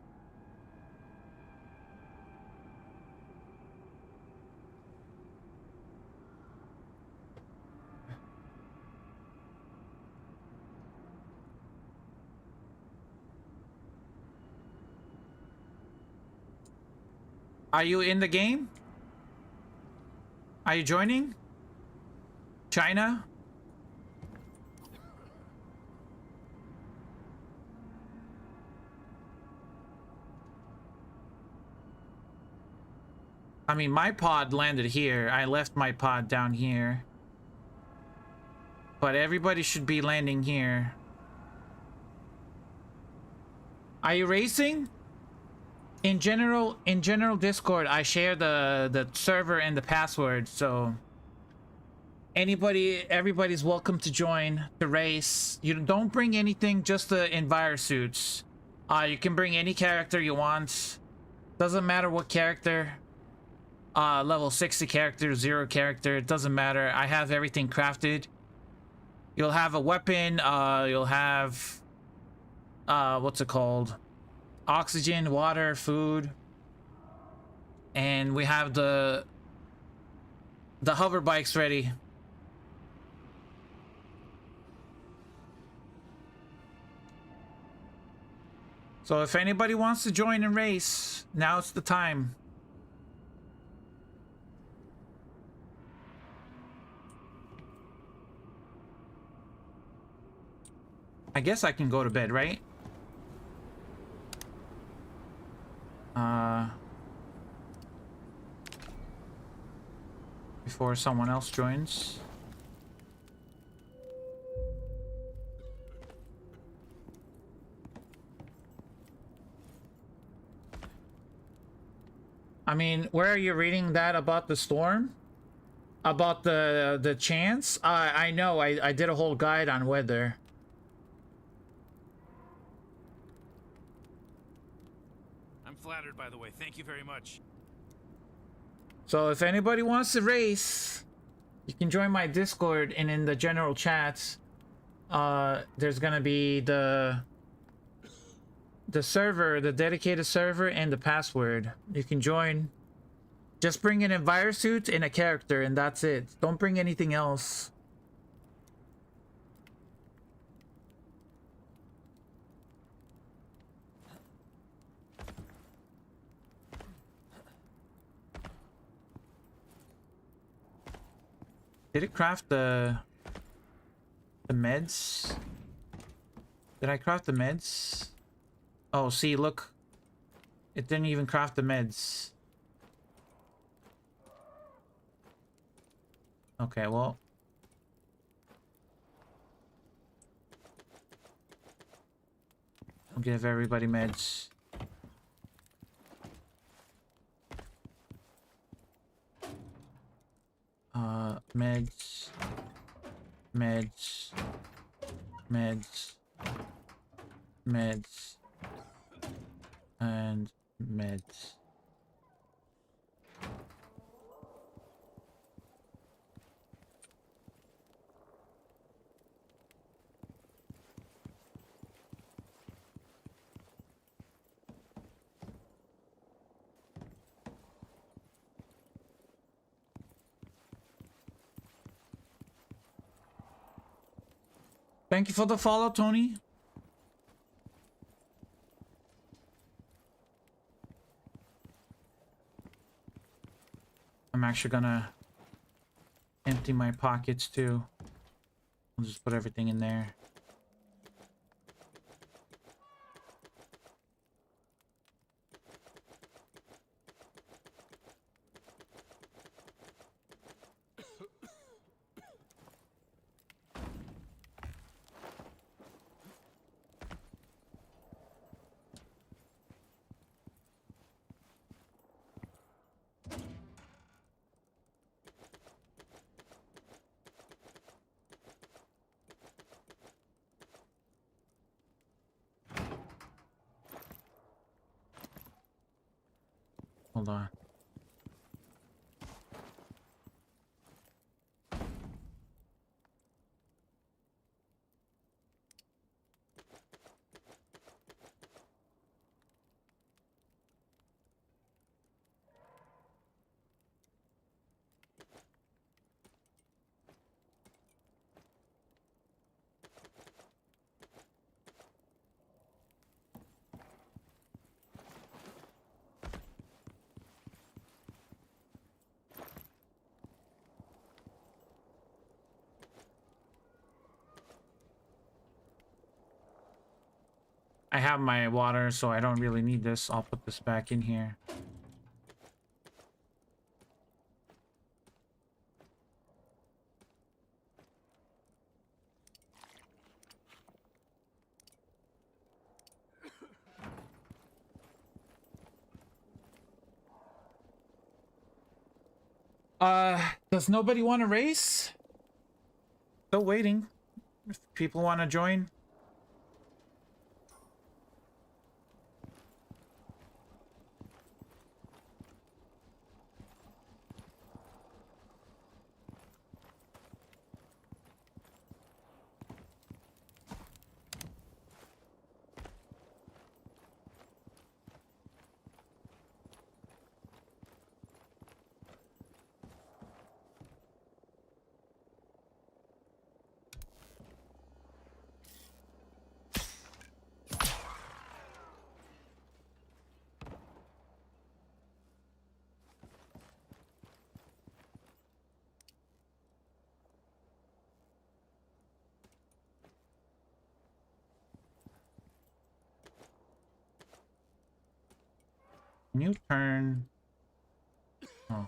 Are you in the game? Are you joining? China? I mean, my pod landed here. I left my pod down here. But everybody should be landing here. Are you racing? In general Discord, I share the server and the password, so everybody's welcome to join the race. You don't bring anything, just the enviro suits. You can bring any character you want. Doesn't matter what character. Level 60 character, 0 character, it doesn't matter. I have everything crafted. You'll have a weapon, you'll have what's it called? Oxygen, water, food. And we have the hover bikes ready. So if anybody wants to join and race, now's the time. I guess I can go to bed, right? Before someone else joins. I mean, where are you reading that about the storm? About the chance? I know, I did a whole guide on weather. I'm flattered, by the way. Thank you very much. So if anybody wants to race, you can join my Discord, and in the general chats, there's gonna be the server, the dedicated server, and the password. You can join. Just bring an enviro suit and a character, and that's it. Don't bring anything else. Did it craft the meds? Did I craft the meds? Oh, see, look. It didn't even craft the meds. Okay, well. I'll give everybody meds. Meds, meds, meds, meds, and meds. Thank you for the follow, Tony. I'm actually gonna empty my pockets too. I'll just put everything in there. Hold on. I have my water, so I don't really need this. I'll put this back in here. Does nobody want to race? Still waiting. If people want to join. New turn. Oh.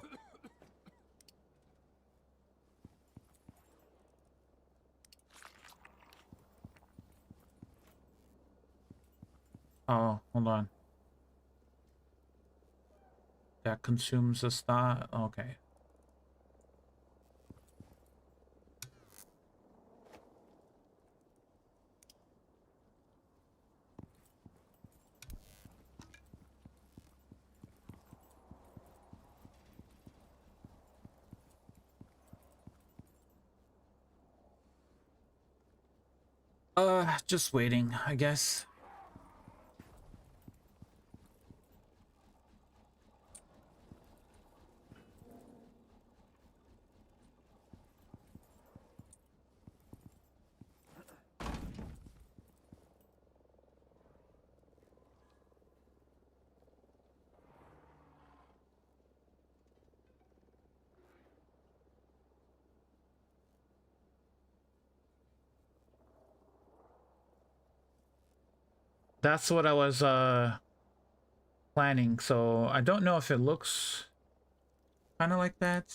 Oh, hold on. That consumes a star. Okay. Just waiting, I guess. That's what I was planning, so I don't know if it looks kind of like that.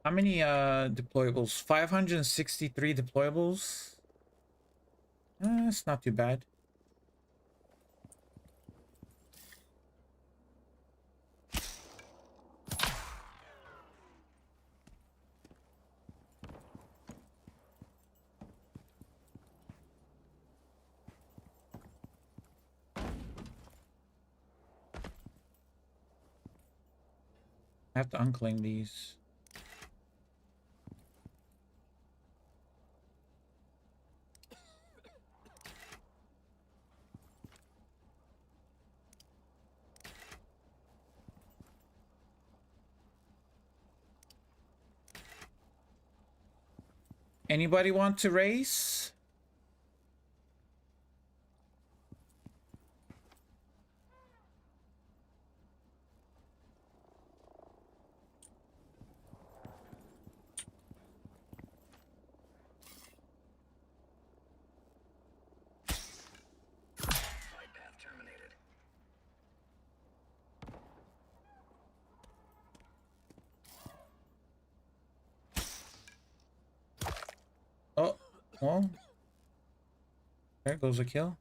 How many deployables? 563 deployables. It's not too bad. I have to unclaim these. Anybody want to race? Flight path terminated. Oh, well. There goes a kill.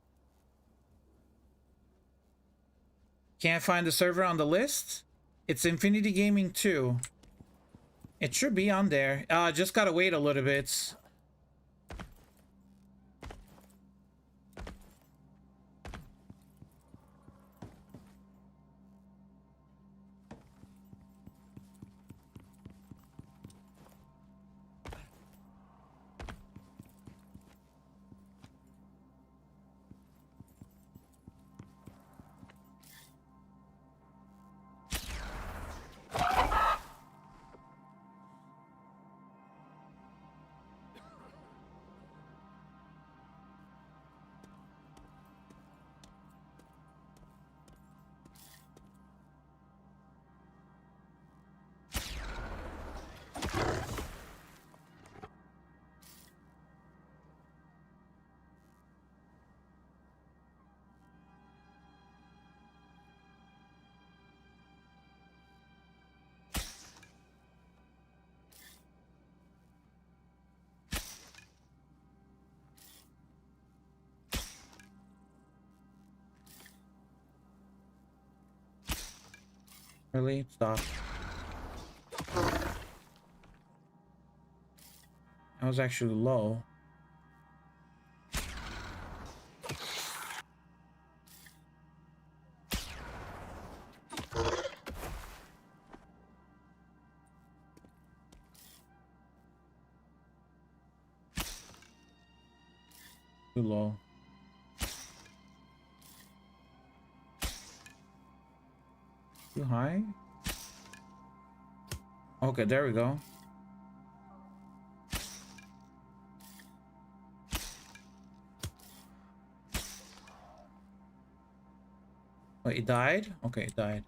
Can't find the server on the list? It's Infinity Gaming 2. It should be on there. Just gotta wait a little bit. Really? Stop. I was actually low. Too low. Too high? Okay, there we go. Wait, it died? Okay, it died.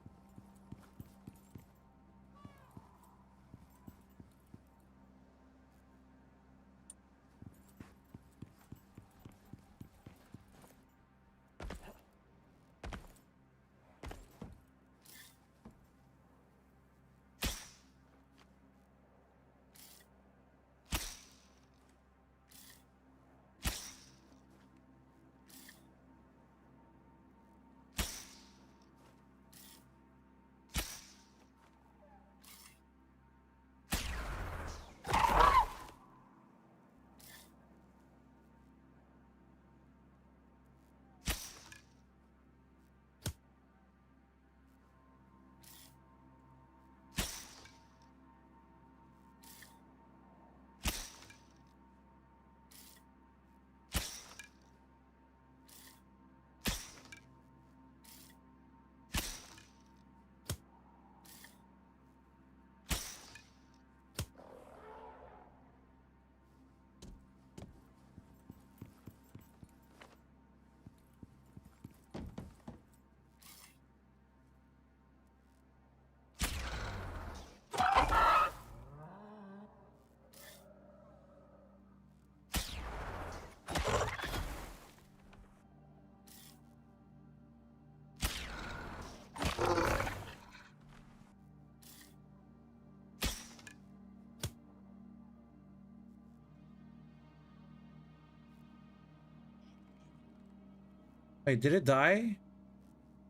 Wait, did it die?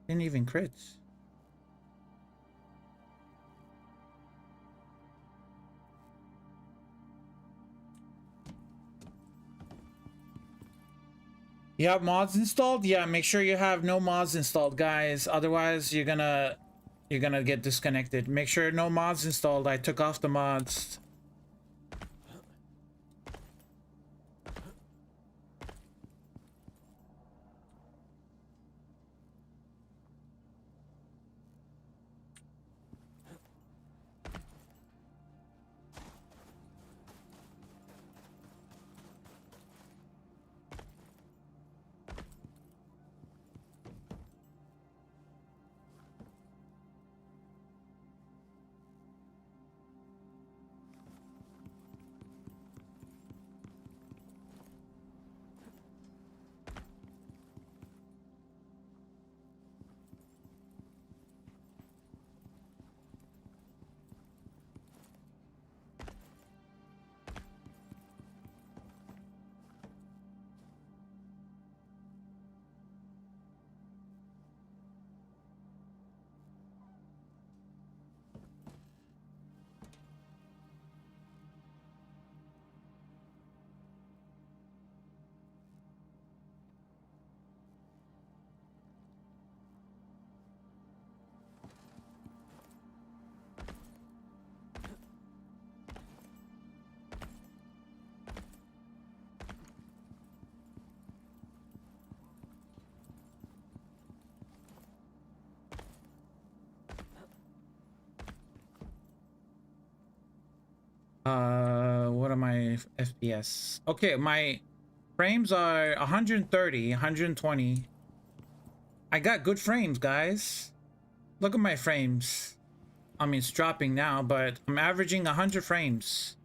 Didn't even crit. You have mods installed? Yeah, make sure you have no mods installed, guys. Otherwise, you're gonna get disconnected. Make sure no mods installed. I took off the mods. What are my FPS? Okay, my frames are 130, 120. I got good frames, guys. Look at my frames. I mean, it's dropping now, but I'm averaging 100 frames.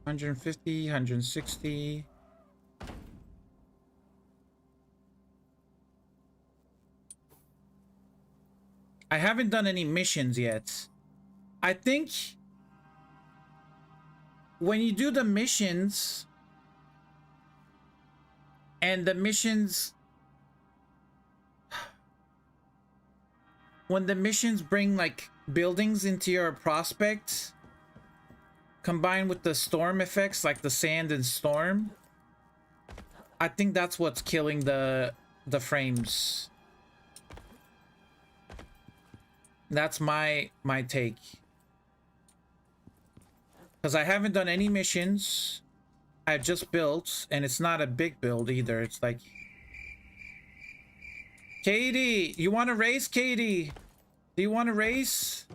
$150, $160. I haven't done any missions yet. I think when you do the missions and the missions, when the missions bring like buildings into your prospect, combined with the storm effects like the sand and storm, I think that's what's killing the frames. That's my take. Because I haven't done any missions. I've just built, and it's not a big build either. It's like, Katie, you want to race, Katie? Do you want to race?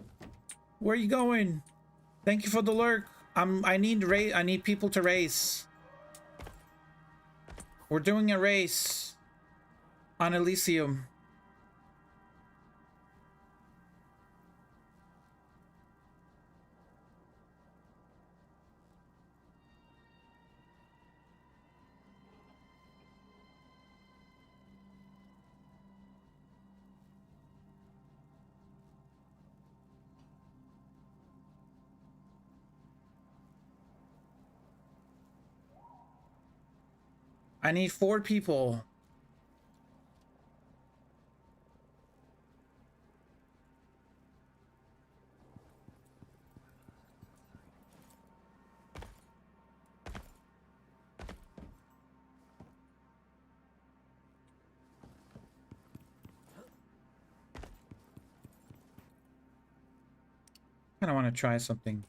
Where are you going? Thank you for the lurk. I need people to race. We're doing a race on Elysium. I need 4 people. I kind of want to try something.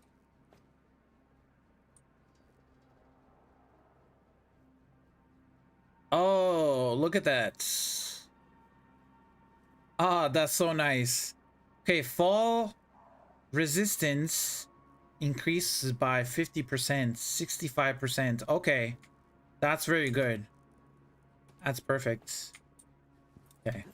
Oh, look at that. Ah, that's so nice. Okay, fall resistance increases by 50%, 65%. Okay, that's very good. That's perfect. Okay.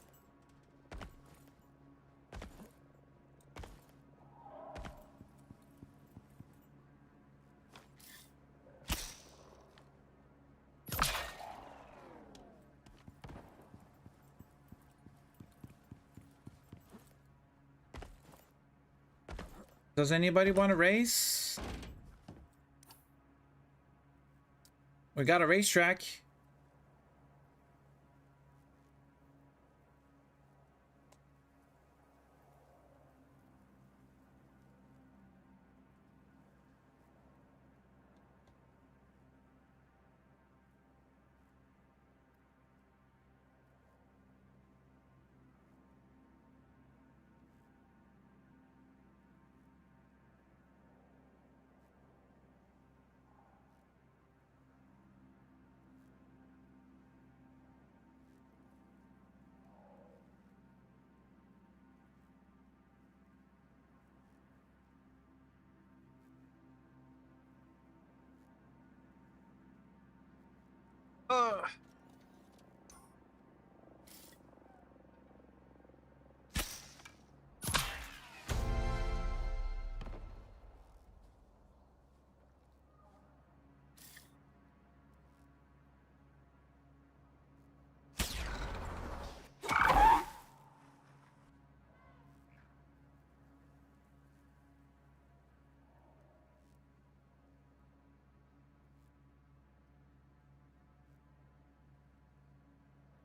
Does anybody want to race? We got a racetrack.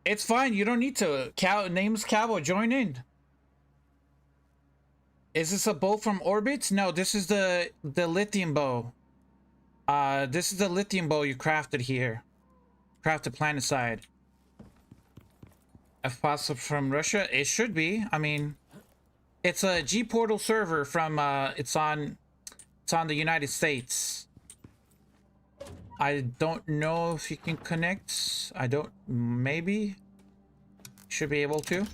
It's fine. You don't need to. Name's Cowboy. Join in. Is this a bow from Orbit? No, this is the lithium bow. This is the lithium bow you crafted here. Crafted planet side. A fossil from Russia? It should be. I mean, It's a G Portal server from it's on the United States. I don't know if you can connect. I don't, maybe should be able to.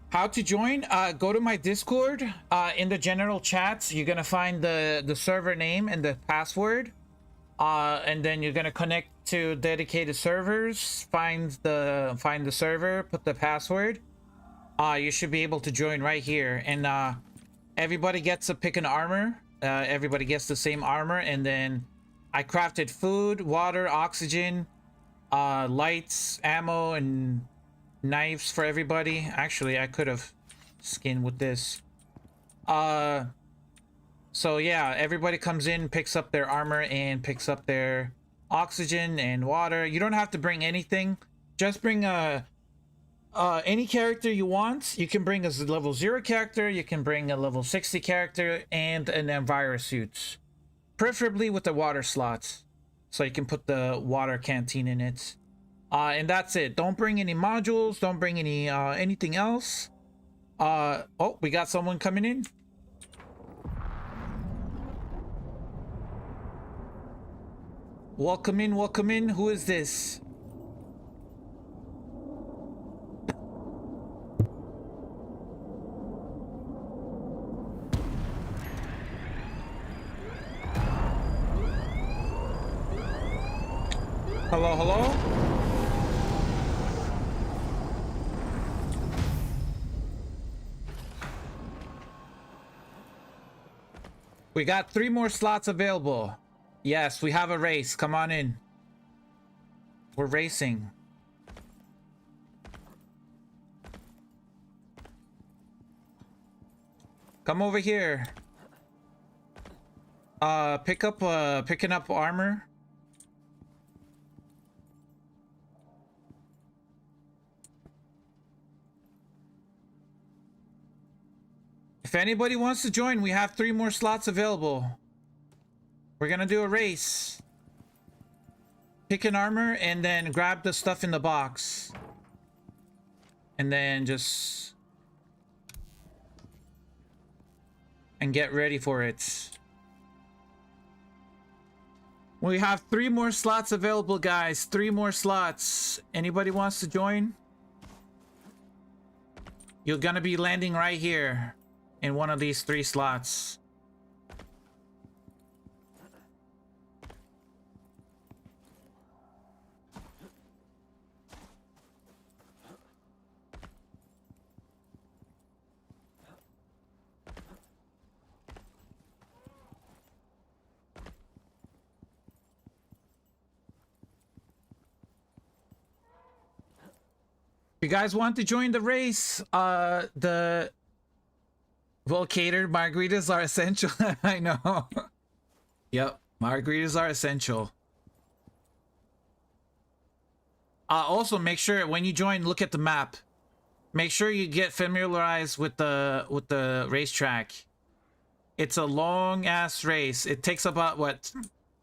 How to join? Go to my Discord. In the general chats, you're gonna find the server name and the password. And then you're gonna connect to dedicated servers. Find the server. Put the password. You should be able to join right here. And everybody gets to pick an armor. Everybody gets the same armor. And then I crafted food, water, oxygen, lights, ammo, and knives for everybody. Actually, I could have skinned with this. So yeah, everybody comes in, picks up their armor, and picks up their oxygen and water. You don't have to bring anything. Just bring any character you want. You can bring a level 0 character, you can bring a level 60 character, and an enviro suit. Preferably with the water slots, so you can put the water canteen in it. And that's it. Don't bring any modules, don't bring any anything else. Oh, we got someone coming in. Welcome in, welcome in. Who is this? Hello, hello? We got 3 more slots available. Yes, we have a race. Come on in. We're racing. Come over here. Picking up armor. If anybody wants to join, we have 3 more slots available. We're gonna do a race. Pick an armor and then grab the stuff in the box. And then just... and get ready for it. We have 3 more slots available, guys. 3 more slots. Anybody wants to join? You're gonna be landing right here in one of these 3 slots. If you guys want to join the race, the well-catered margaritas are essential. I know. Yep, margaritas are essential. Also, make sure when you join, look at the map. Make sure you get familiarized with the racetrack. It's a long ass race. It takes about what,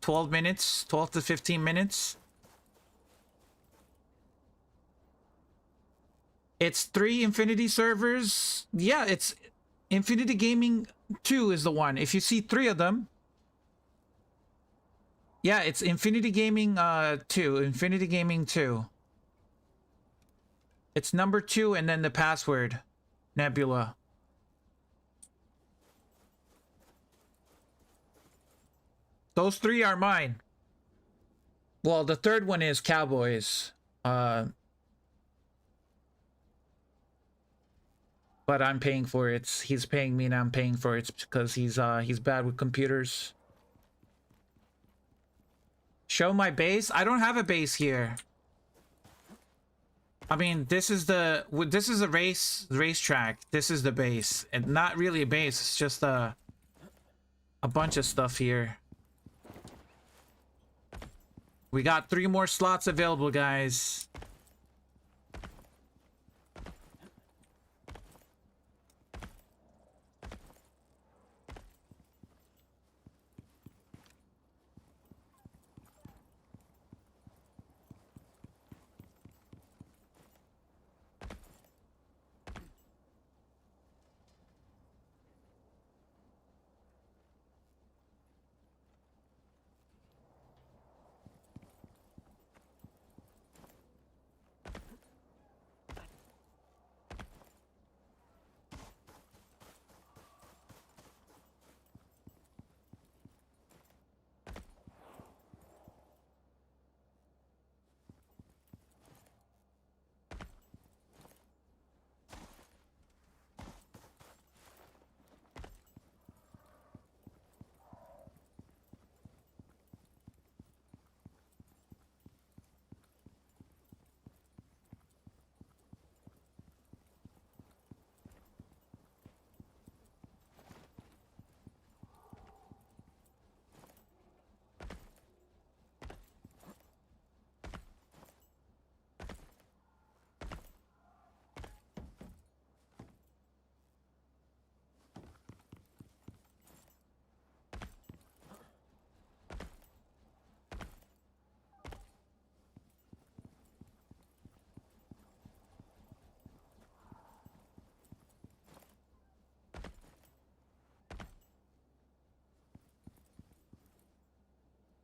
12 minutes, 12 to 15 minutes. It's 3 Infinity servers. Yeah, it's Infinity Gaming 2 is the one. If you see 3 of them. Yeah, it's Infinity Gaming 2. Infinity Gaming 2. It's number 2 and then the password. Nebula. Those 3 are mine. Well, the 3rd one is Cowboys. But I'm paying for it. He's paying me and I'm paying for it because he's bad with computers. Show my base? I don't have a base here. I mean, this is a racetrack. This is the base. And not really a base, it's just a bunch of stuff here. We got 3 more slots available, guys.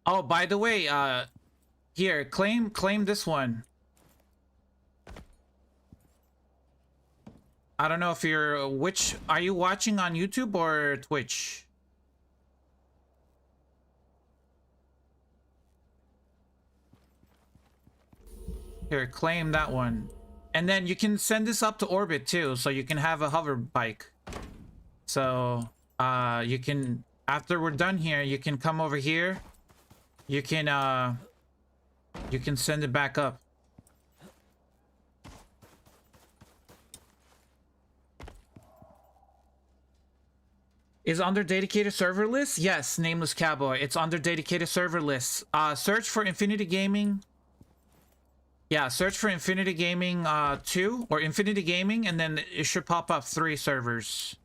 Oh, by the way, here, claim this one. I don't know if you're which are you watching on YouTube or Twitch? Here, claim that one. And then you can send this up to orbit too, so you can have a hover bike. So, you can, after we're done here, you can come over here. You can send it back up. Is under dedicated server list? Yes, Nameless Cowboy. It's under dedicated server list. Search for Infinity Gaming. Yeah, search for Infinity Gaming 2 or Infinity Gaming, and then it should pop up 3 servers.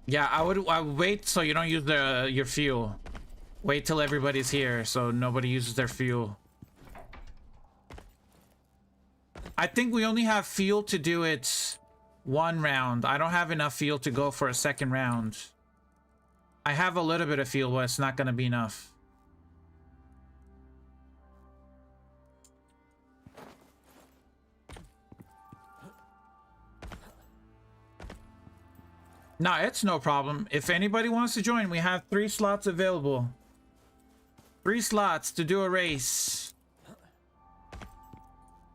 Yeah, I would wait so you don't use your fuel. Wait till everybody's here so nobody uses their fuel. I think we only have fuel to do it 1 round. I don't have enough fuel to go for a 2nd round. I have a little bit of fuel, but it's not gonna be enough. Nah, it's no problem. If anybody wants to join, we have 3 slots available. 3 slots to do a race.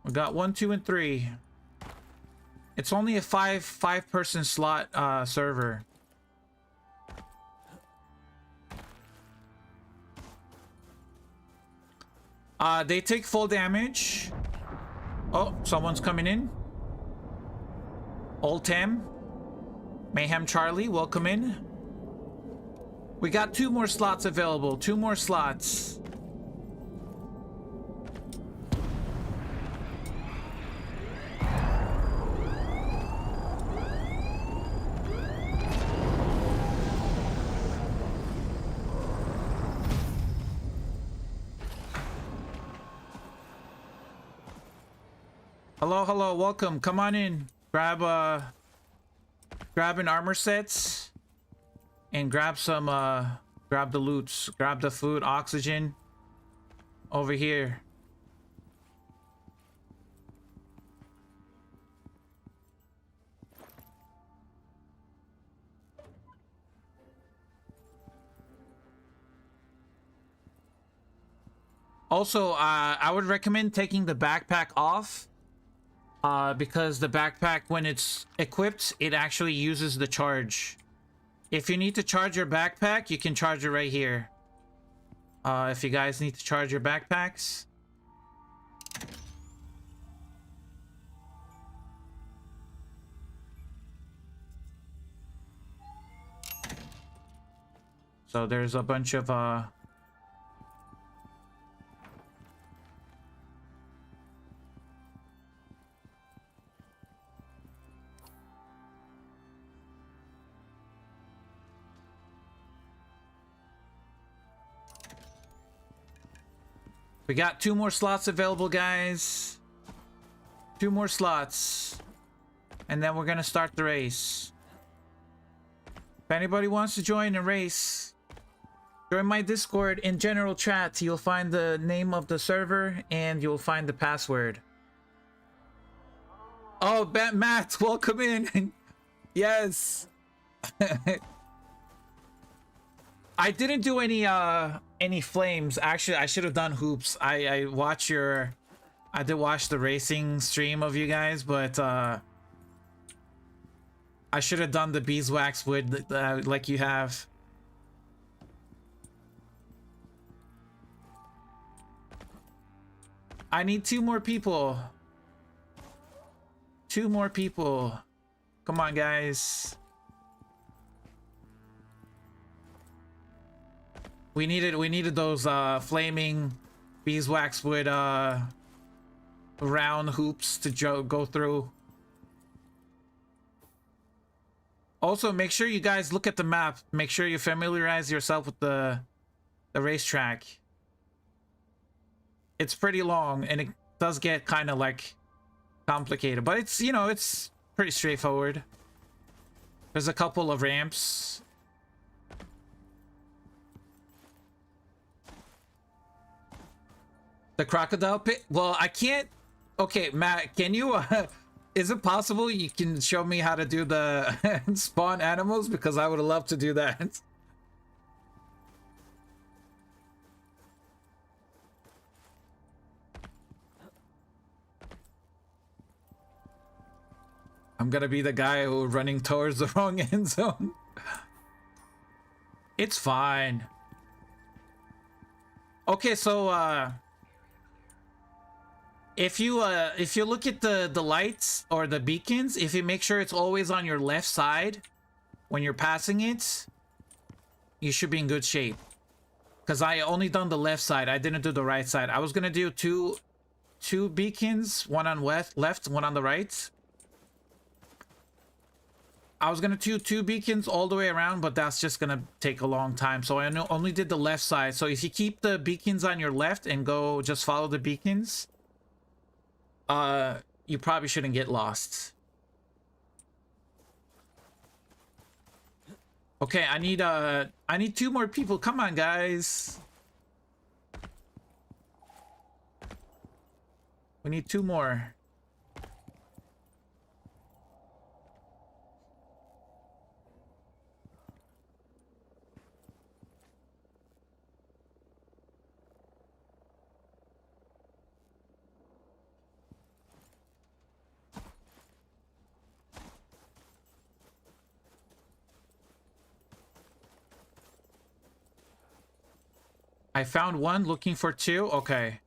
We got 1, 2, and 3. It's only a 5-person slot server. They take full damage. Oh, someone's coming in. Old Tam. Mayhem Charlie, welcome in. We got 2 more slots available. 2 more slots. Hello, hello, welcome. Come on in. Grab an armor sets and grab some grab the loots, grab the food, oxygen over here. Also, I would recommend taking the backpack off. Because the backpack, when it's equipped, it actually uses the charge. If you need to charge your backpack, you can charge it right here. If you guys need to charge your backpacks. So there's a bunch of we got 2 more slots available, guys. 2 more slots. And then we're gonna start the race. If anybody wants to join a race, join my Discord in general chat. You'll find the name of the server and you'll find the password. Oh, Matt, welcome in. Yes. I didn't do any flames. Actually, I should have done hoops. I did watch the racing stream of you guys, but I should have done the beeswax wood like you have. I need 2 more people. 2 more people. Come on, guys. We needed those flaming beeswax wood round hoops to go through. Also, make sure you guys look at the map. Make sure you familiarize yourself with the racetrack. it's pretty long, and it does get kind of like complicated, but it's, you know, it's pretty straightforward. There's a couple of ramps. The crocodile pit? Well, I can't. Okay, Matt, can you is it possible you can show me how to do the spawn animals, because I would love to do that. I'm gonna be the guy who running towards the wrong end zone. It's fine. Okay, so if you look at the lights or the beacons, if you make sure it's always on your left side when you're passing it, you should be in good shape. Because I only done the left side, I didn't do the right side. I was gonna do two beacons, one on left, one on the right. I was gonna do two beacons all the way around, but that's just gonna take a long time. So I only did the left side. So if you keep the beacons on your left and go just follow the beacons, you probably shouldn't get lost. Okay, I need two more people. Come on, guys. We need two more. I found one, looking for two. Okay.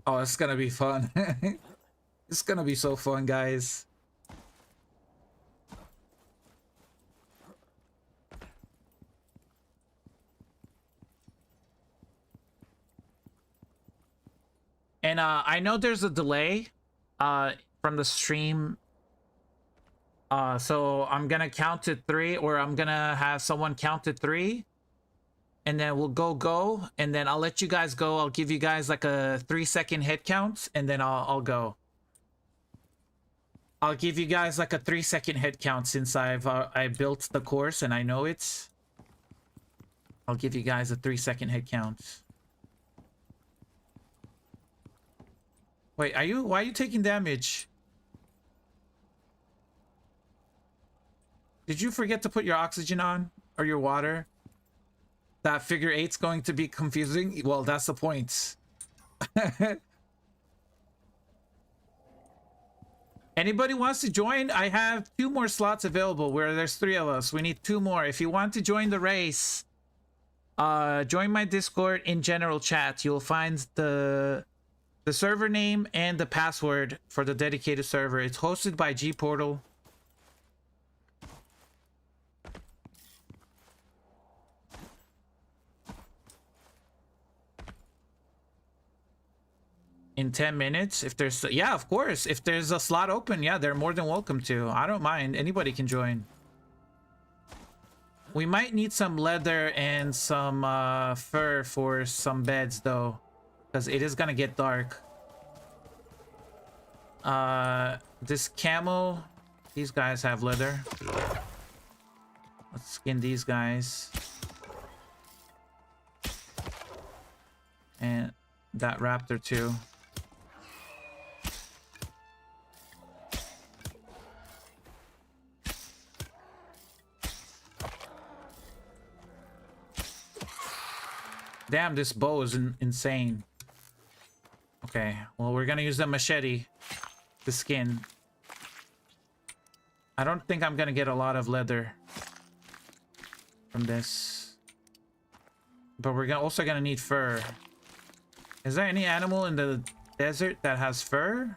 Oh, it's gonna be fun. It's gonna be so fun, guys. And I know there's a delay from the stream, so I'm gonna count to 3, or I'm gonna have someone count to 3, and then we'll go, and then I'll let you guys go. I'll give you guys like a 3-second head count, and then I'll go. I'll give you guys like a 3-second head count, since I built the course and I know it. I'll give you guys a 3-second head count. Wait, why are you taking damage? Did you forget to put your oxygen on? Or your water? That figure 8's going to be confusing? Well, that's the point. Anybody wants to join? I have 2 more slots available where there's 3 of us. We need 2 more. If you want to join the race, join my Discord in general chat. You'll find the server name and the password for the dedicated server. It's hosted by G Portal. In 10 minutes, if there's, yeah, of course, if there's a slot open, yeah, they're more than welcome to. I don't mind, anybody can join. We might need some leather and some fur for some beds though, because it is gonna get dark. This camel, these guys have leather. Let's skin these guys. And that raptor too. Damn, this bow is insane. Okay, well, we're gonna use the machete to skin. I don't think I'm gonna get a lot of leather from this. But we're also gonna need fur. Is there any animal in the desert that has fur?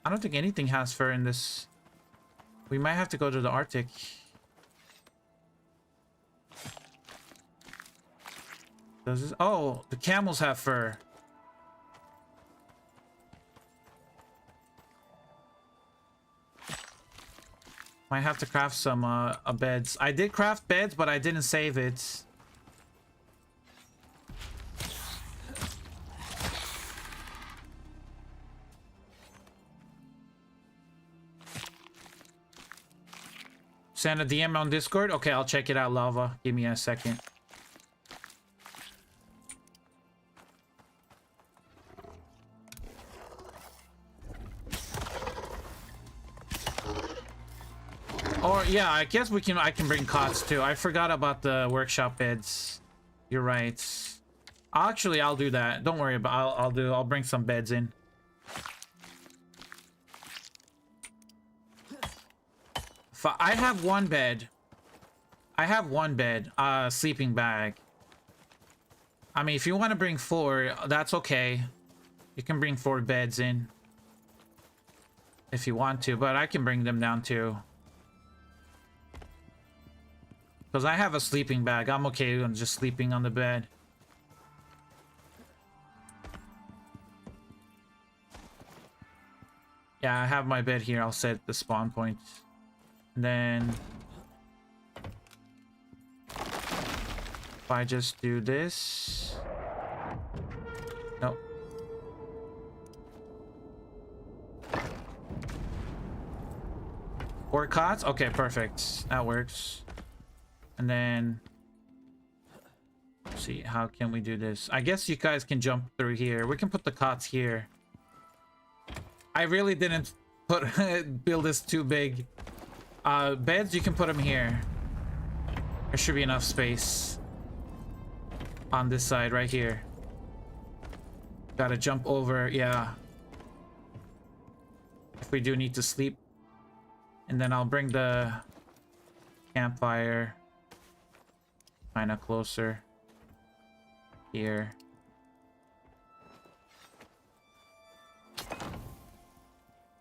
I don't think anything has fur in this. We might have to go to the Arctic. Does this? Oh, the camels have fur. Might have to craft some beds. I did craft beds, but I didn't save it. Send a DM on Discord? Okay, I'll check it out, Lava. Give me a second. Or yeah, I guess I can bring cots too. I forgot about the workshop beds. You're right. Actually, I'll do that. Don't worry about I'll bring some beds in. I have one bed. I have one bed, sleeping bag. I mean, if you want to bring 4, that's okay. You can bring 4 beds in if you want to, but I can bring them down too. Because I have a sleeping bag. I'm okay with just sleeping on the bed. Yeah, I have my bed here. I'll set the spawn point. And then if I just do this. Nope. Four cots? Okay, perfect. That works. And then let's see, how can we do this? I guess you guys can jump through here. We can put the cots here. I really didn't build this too big. Beds, you can put them here. There should be enough space on this side right here. Gotta jump over, yeah. If we do need to sleep. And then I'll bring the campfire kind of closer here.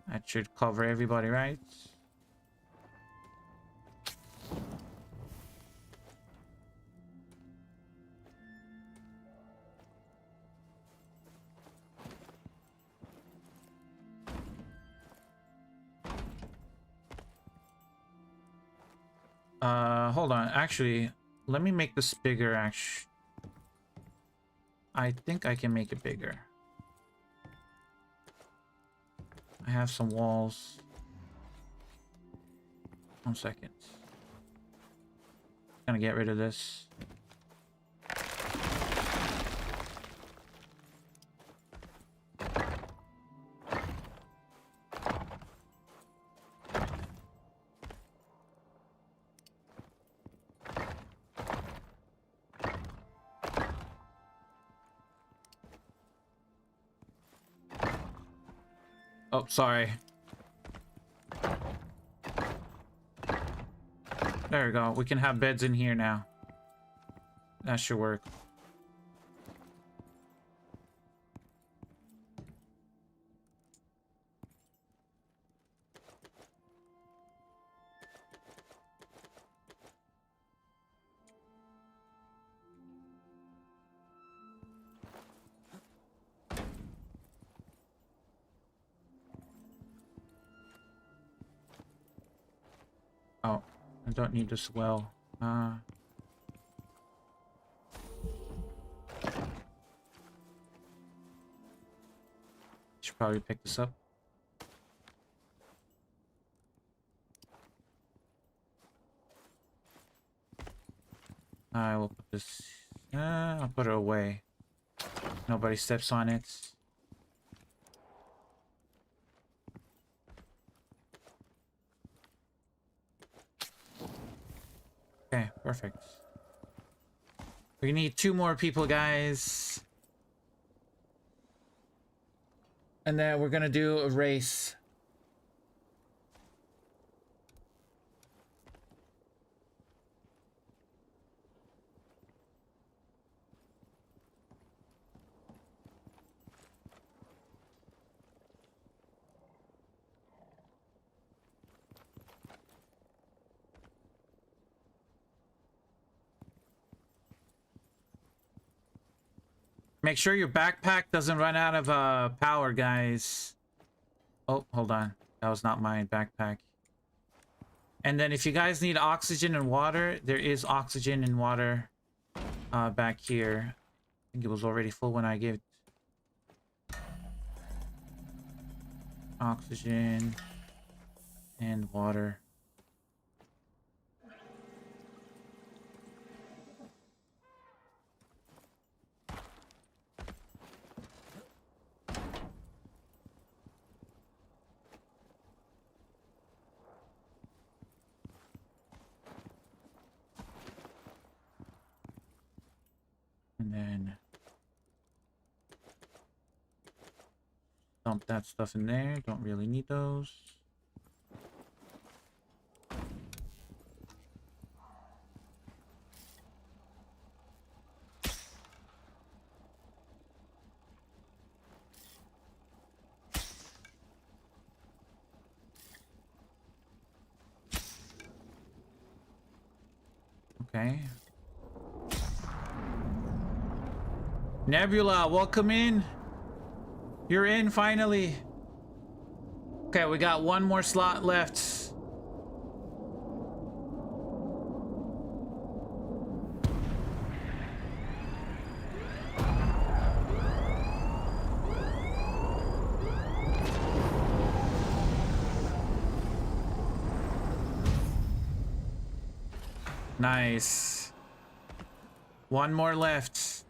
That should cover everybody, right? Hold on. Actually, let me make this bigger. I think I can make it bigger. I have some walls. 1 second. Gonna get rid of this. Oh, sorry. There we go. We can have beds in here now. That should work. Oh, I don't need this well. Should probably pick this up. I will put this. I'll put it away. Nobody steps on it. Okay, perfect. We need 2 more people, guys. And then we're gonna do a race. Make sure your backpack doesn't run out of power, guys. Oh, hold on. That was not my backpack. And then if you guys need oxygen and water, there is oxygen and water back here. I think it was already full when I gave it. Oxygen and water. And then dump that stuff in there. Don't really need those. Okay. Nebula, welcome in. You're in finally. Okay, we got one more slot left. Nice. One more left.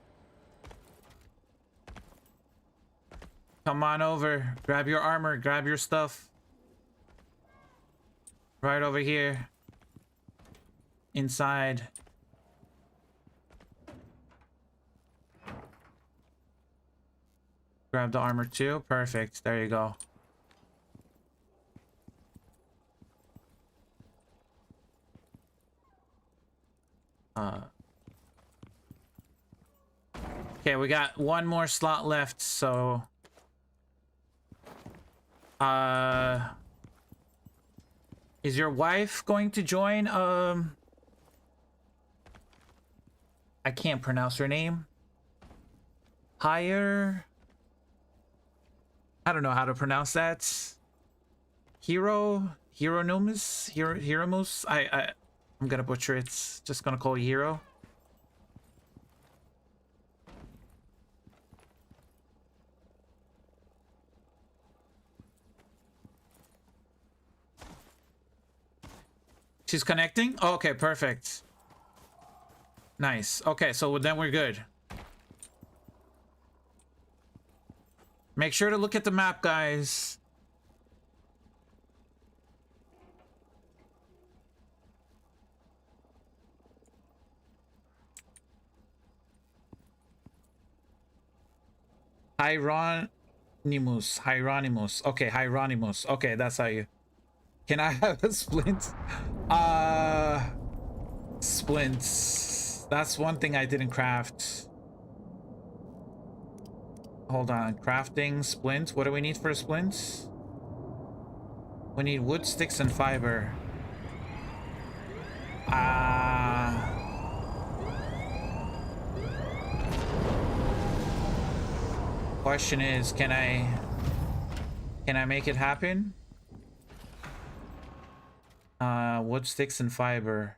Come on over. Grab your armor. Grab your stuff. Right over here. Inside. Grab the armor too. Perfect. There you go. Okay, we got one more slot left, so is your wife going to join? I can't pronounce her name. Higher. I don't know how to pronounce that. Hieromus. I'm gonna butcher it. Just gonna call you Hero. She's connecting? Oh, okay, perfect. Nice. Okay, so then we're good. Make sure to look at the map, guys. Hieronymus. Okay, Hieronymus. Okay, that's how you... Can I have a splint? Splints. That's one thing I didn't craft. Hold on. Crafting splint. What do we need for splints? We need wood, sticks, and fiber. Question is, can I make it happen? Wood, sticks, and fiber.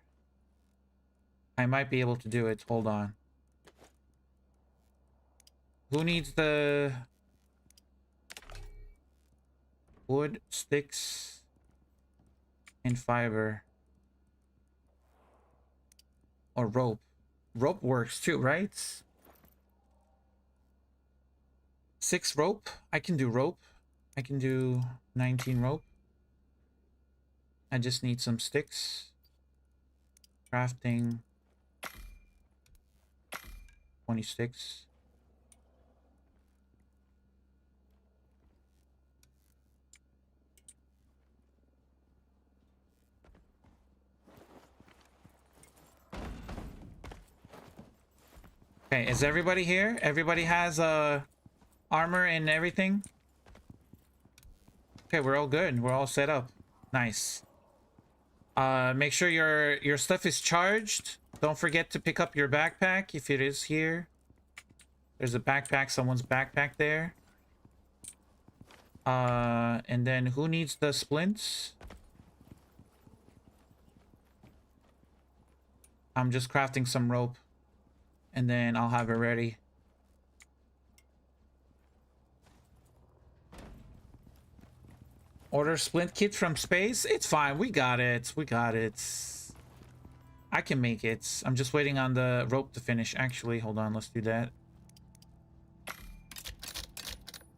I might be able to do it. Hold on. Who needs the wood, sticks, and fiber? Or rope. Rope works too, right? 6 rope. I can do rope. I can do 19 rope. I just need some sticks. Crafting. 20 sticks. Okay, is everybody here? Everybody has armor and everything? Okay, we're all good. We're all set up. Nice. Make sure your stuff is charged. Don't forget to pick up your backpack if it is here. There's a backpack, someone's backpack there. And then who needs the splints? I'm just crafting some rope, and then I'll have it ready. Order splint kit from space? It's fine. We got it. We got it. I can make it. I'm just waiting on the rope to finish. Actually, hold on. Let's do that.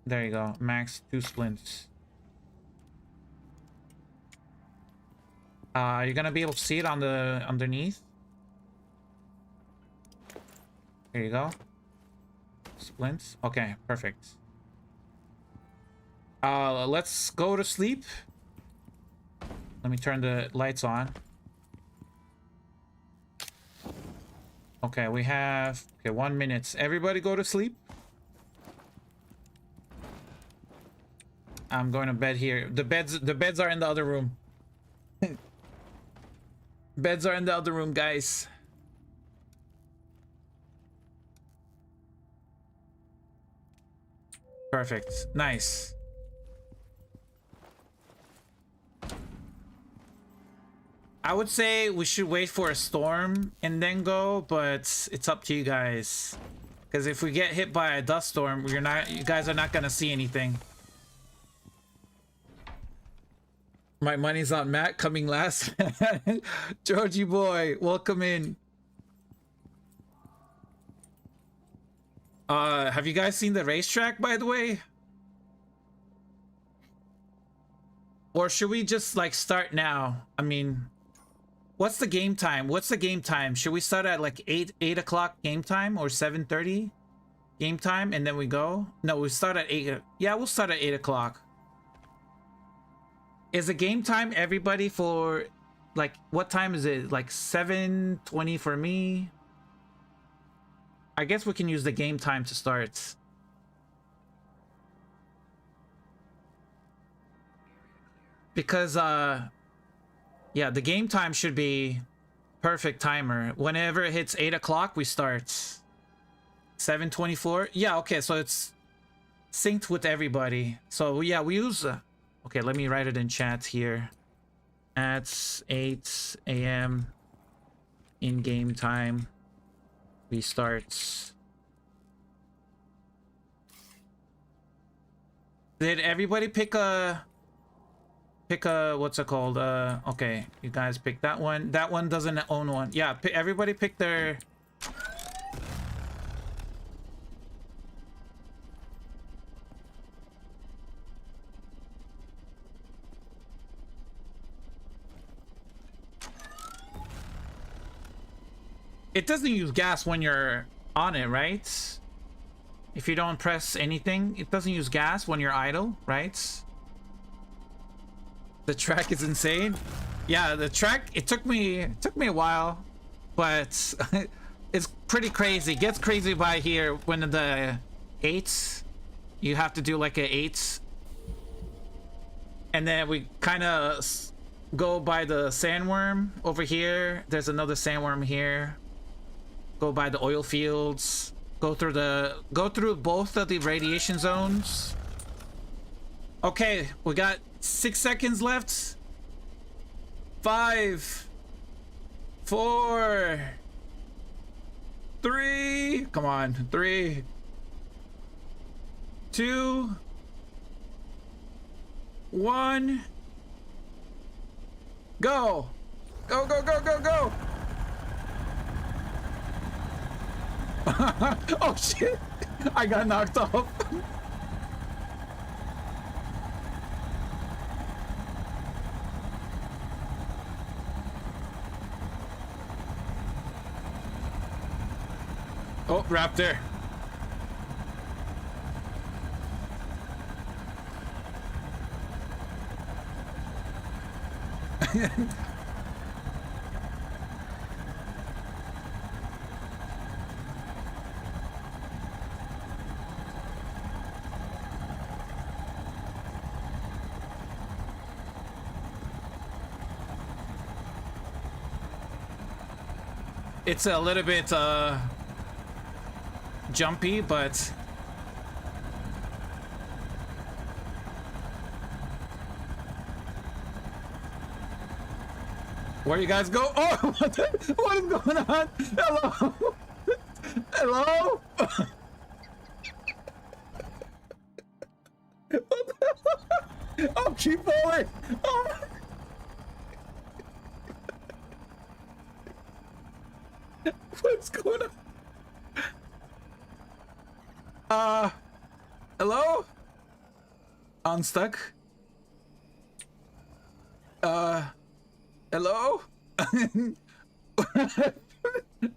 There you go. Max 2 splints. You're gonna be able to see it on the underneath. There you go. Splints. Okay, perfect. Let's go to sleep. Let me turn the lights on. Okay, we have 1 minute. Everybody go to sleep. I'm going to bed here. The beds are in the other room. Beds are in the other room, guys. Perfect. Nice. I would say we should wait for a storm and then go, but it's up to you guys. Because if we get hit by a dust storm, you guys are not gonna see anything. My money's on Matt coming last. Georgie boy, welcome in. Have you guys seen the racetrack, by the way? Or should we just like start now? I mean, what's the game time? What's the game time? Should we start at like 8 o'clock game time or 7:30 game time and then we go? No, we start at 8. Yeah, we'll start at 8 o'clock. Is the game time everybody for like what time is it? Like 7:20 for me? I guess we can use the game time to start. Because yeah, the game time should be perfect timer. Whenever it hits 8 o'clock, we start. 7:24. Yeah, okay, so it's synced with everybody. So yeah, we use okay, let me write it in chat here. At 8 a.m. in game time, we start. Did everybody pick a what's it called? Okay, you guys pick that one. That one doesn't own one. Yeah, everybody pick their. It doesn't use gas when you're on it, right? If you don't press anything, it doesn't use gas when you're idle, right? The track is insane. Yeah, the track, it took me a while, but it's pretty crazy. It gets crazy by here when the 8s, you have to do like a 8. And then we kind of go by the sandworm over here. There's another sandworm here. Go by the oil fields. Go through both of the radiation zones. Okay, we got 6 seconds left. 5, 4, 3. Come on, 3, 2, 1. Go! Go, go, go, go, go! Oh shit! I got knocked off. Oh, raptor. It's a little bit jumpy, but Where you guys go? Oh, what is going on? Hello? Hello? Oh, keep falling. Oh. What's going on? Hello? Unstuck? Hello?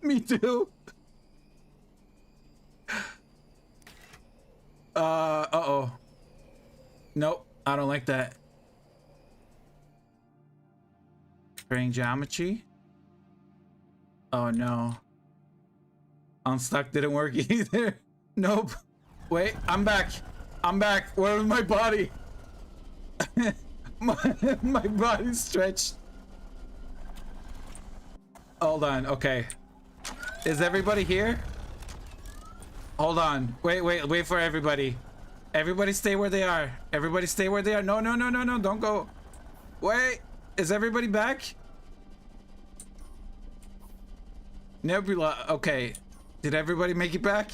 Me too. Uh-oh. Nope, I don't like that. Spraying geometry? Oh no. Unstuck didn't work either. Nope. Wait, I'm back. I'm back. Where's my body? my body's stretched. Hold on, okay. Is everybody here? Hold on. Wait for everybody. Everybody stay where they are. Everybody stay where they are. No, don't go. Wait, is everybody back? Nebula, okay. Did everybody make it back?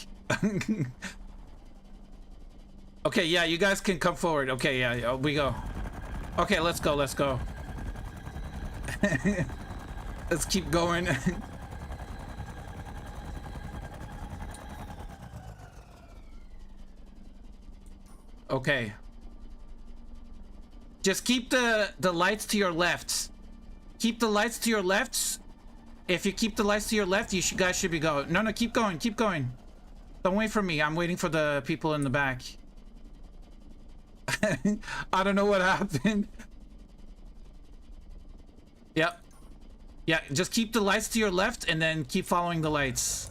Okay, yeah, you guys can come forward. Okay, yeah, we go. Okay, let's go. Let's keep going. Okay. Just keep the lights to your left. Keep the lights to your left. If you keep the lights to your left, you guys should be going. No, keep going. Keep going. Don't wait for me. I'm waiting for the people in the back. I don't know what happened. Yep. Yeah, just keep the lights to your left and then keep following the lights.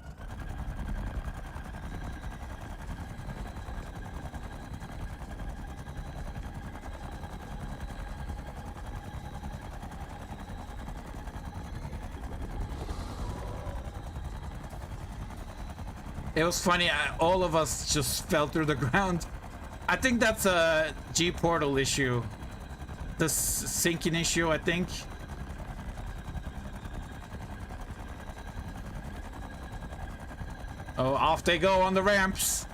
It was funny, all of us just fell through the ground. I think that's a G portal issue. The sinking issue, I think. Oh, off they go on the ramps.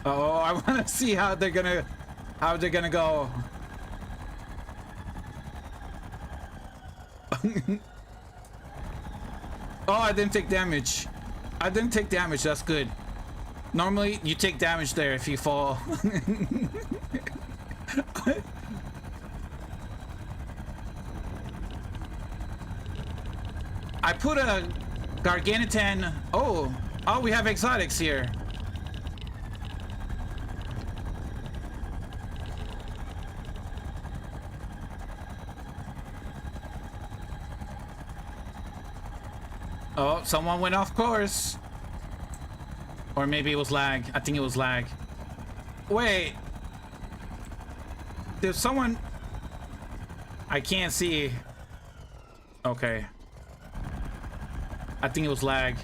Oh, I want to see how they're gonna go. Oh, I didn't take damage. I didn't take damage. That's good. Normally, you take damage there if you fall. I put a Garganitan. Oh, we have exotics here. Oh, someone went off course. Or maybe it was lag. I think it was lag. Wait. There's someone... I can't see. Okay. I think it was lag.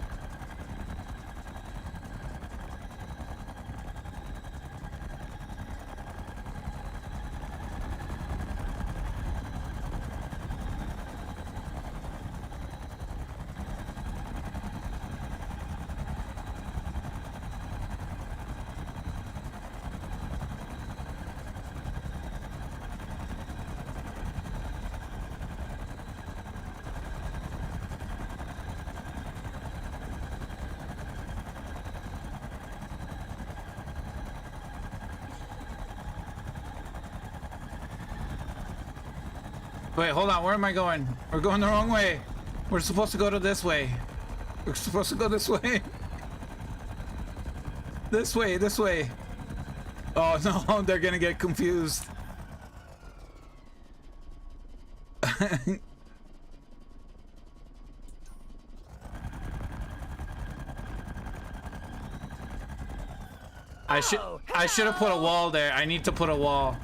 Wait, hold on. Where am I going? We're going the wrong way. We're supposed to go to this way. We're supposed to go this way. This way, this way. Oh no, they're gonna get confused. I should have put a wall there. I need to put a wall.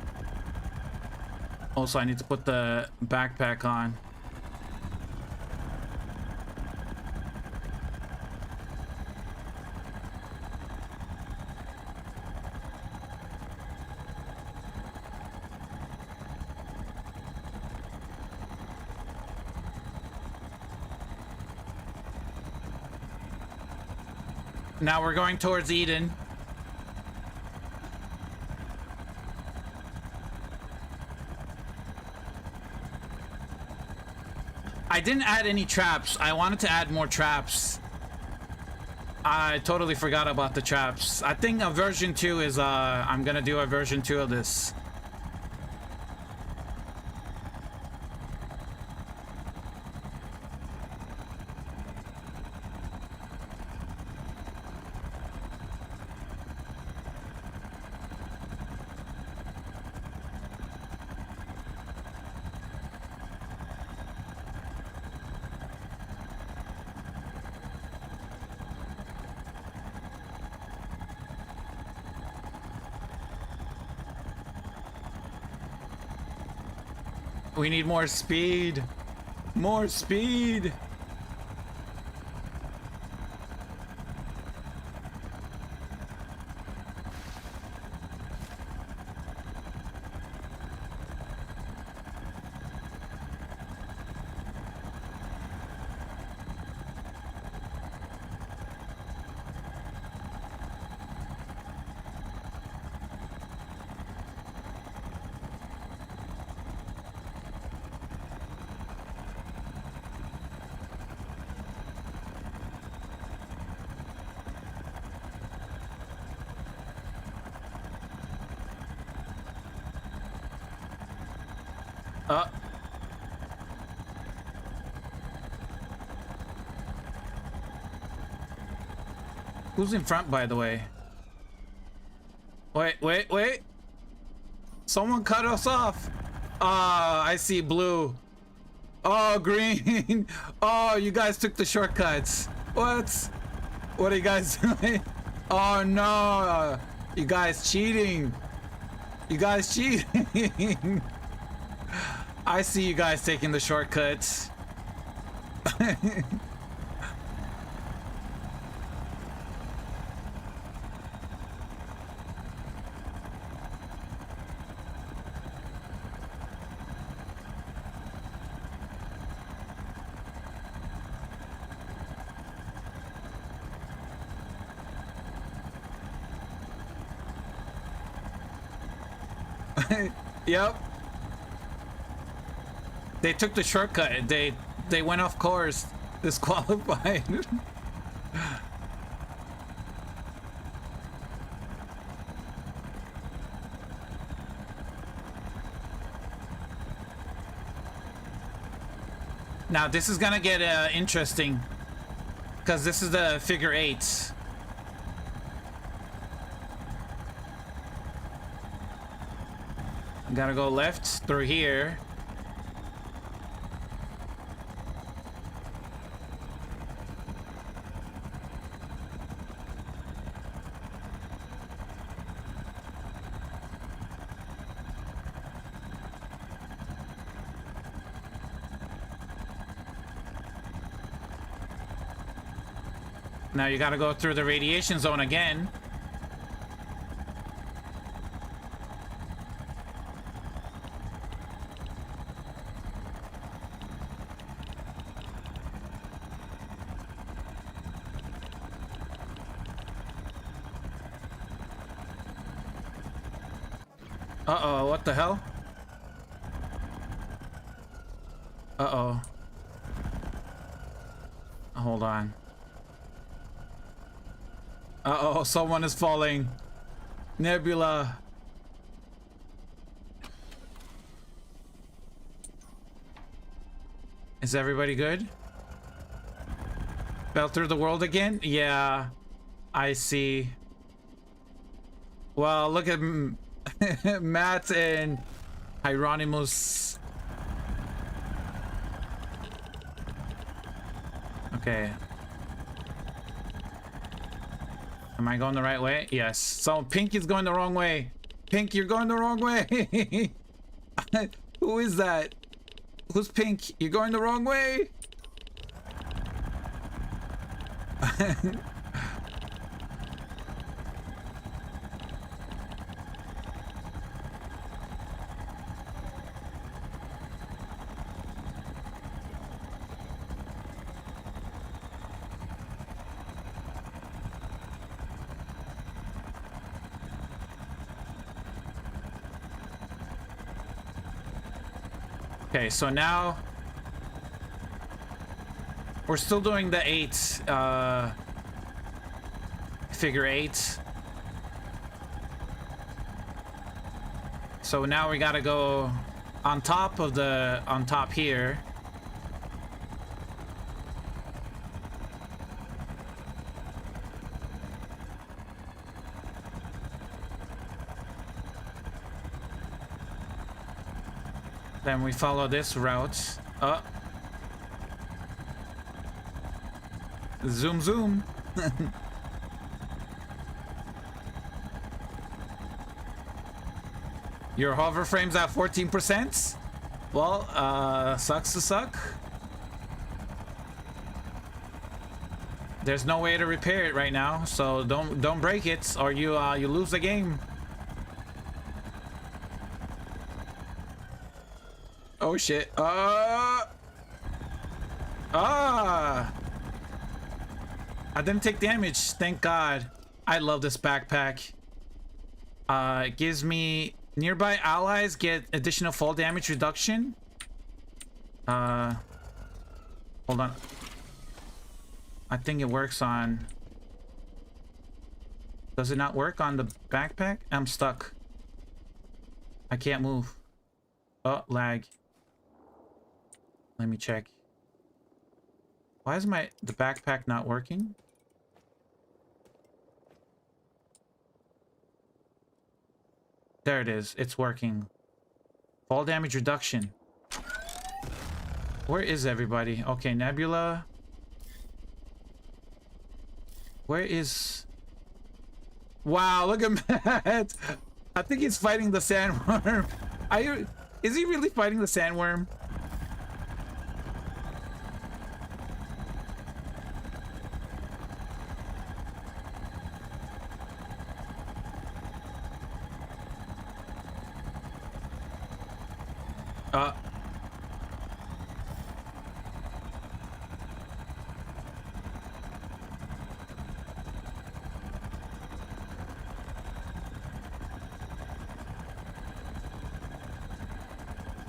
Also, I need to put the backpack on. Now we're going towards Eden. I didn't add any traps. I wanted to add more traps. I totally forgot about the traps. I think a version 2 is I'm gonna do a version 2 of this. We need more speed. More speed. Who's in front, by the way? Wait. Someone cut us off. Ah, I see blue. Oh, green. Oh, you guys took the shortcuts. What? What are you guys doing? Oh, no. You guys cheating. You guys cheating. I see you guys taking the shortcuts. Yep. They took the shortcut. They went off course. Disqualified. Now this is gonna get interesting because this is the figure 8. Gotta go left through here. Now you gotta go through the radiation zone again. Uh-oh, what the hell? Uh-oh. Hold on. Uh-oh, someone is falling. Nebula. Is everybody good? Fell through the world again? Yeah, I see. Well, look at Matt and Hieronymus. Okay. Am I going the right way? Yes. So Pink is going the wrong way. Pink, you're going the wrong way. Who is that? Who's Pink? You're going the wrong way. Okay, so now we're still doing the figure 8. So now we gotta go on top here. Then we follow this route. Zoom, zoom. Your Hoverframe's at 14%? Well, sucks to suck. There's no way to repair it right now, so don't break it or you lose the game. Oh shit. I didn't take damage, thank God. I love this backpack. It gives me nearby allies get additional fall damage reduction. Hold on. I think it works on... Does it not work on the backpack? I'm stuck. I can't move. Oh, lag. Let me check. Why is the backpack not working? There it is. It's working. Fall damage reduction. Where is everybody? Okay, Nebula. Where is... Wow, look at Matt. I think he's fighting the sandworm. Is he really fighting the sandworm?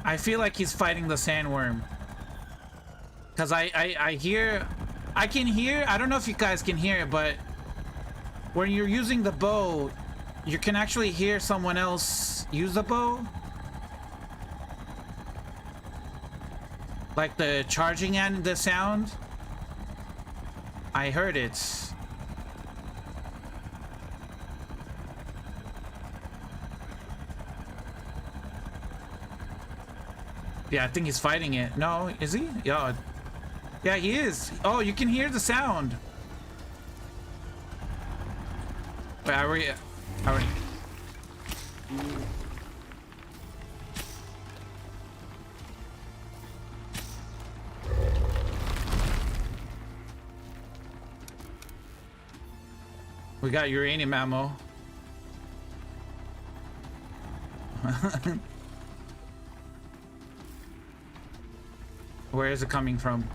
I feel like he's fighting the sandworm. Cause I can hear, I don't know if you guys can hear it, but when you're using the bow, you can actually hear someone else use the bow. Like the charging and the sound. I heard it. Yeah, I think he's fighting it. No, is he? Yeah, yeah, he is. Oh, you can hear the sound. Wait, are we? We got uranium ammo. Where is it coming from?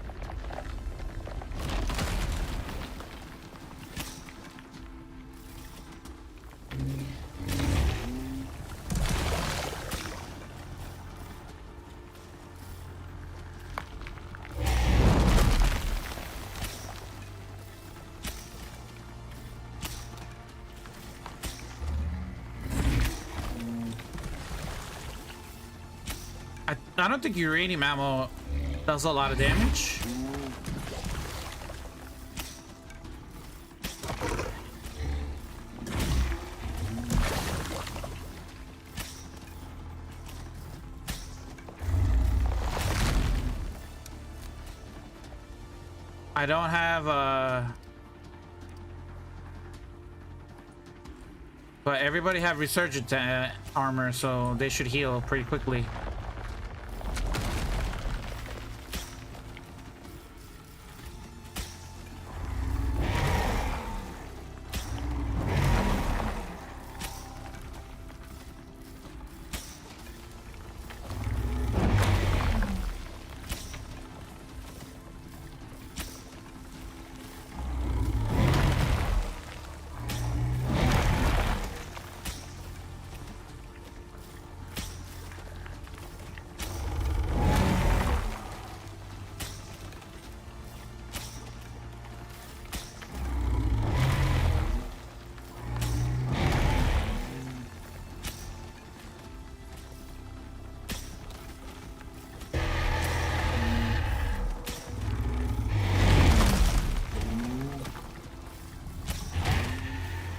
I don't think uranium ammo does a lot of damage. I don't have But everybody have resurgent armor, so they should heal pretty quickly.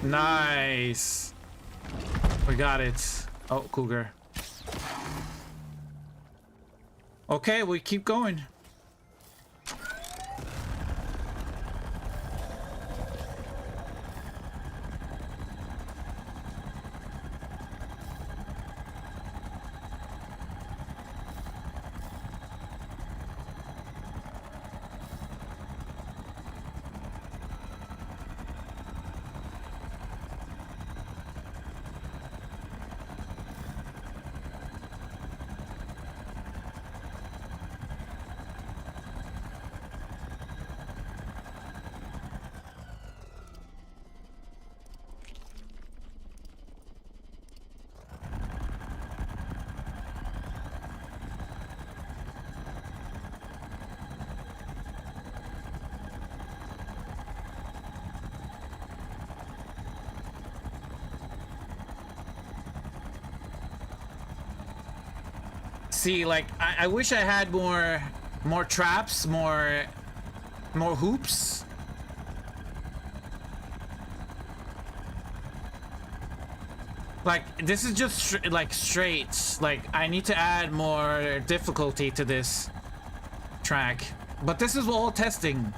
Nice. We got it. Oh, cougar. Okay, we keep going. See, like, I wish I had more traps, more hoops. Like, this is just like straight. Like, I need to add more difficulty to this track. But this is all testing.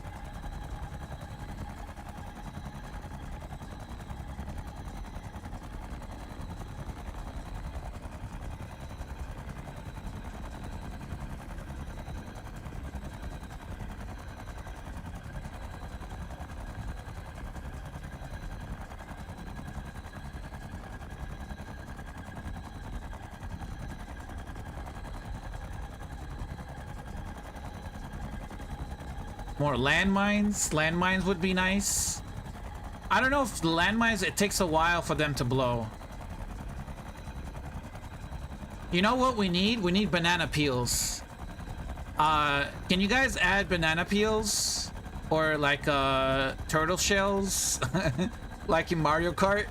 More landmines. Landmines would be nice. I don't know if the landmines, it takes a while for them to blow. You know what we need? We need banana peels. Can you guys add banana peels? Or like turtle shells? Like in Mario Kart?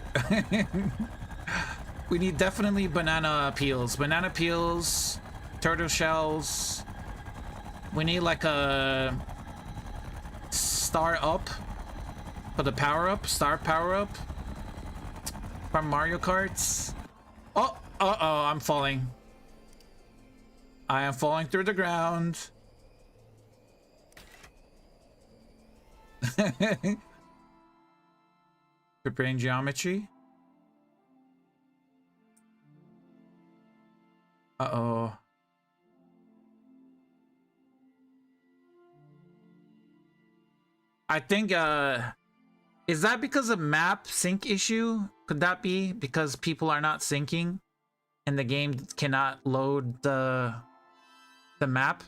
We need definitely banana peels. Banana peels, turtle shells. We need like a star up for the power up, star power up from Mario Karts. Oh, I'm falling. I am falling through the ground. Preparing geometry. Uh-oh. I think, is that because of map sync issue? Could that be because people are not syncing and the game cannot load the map?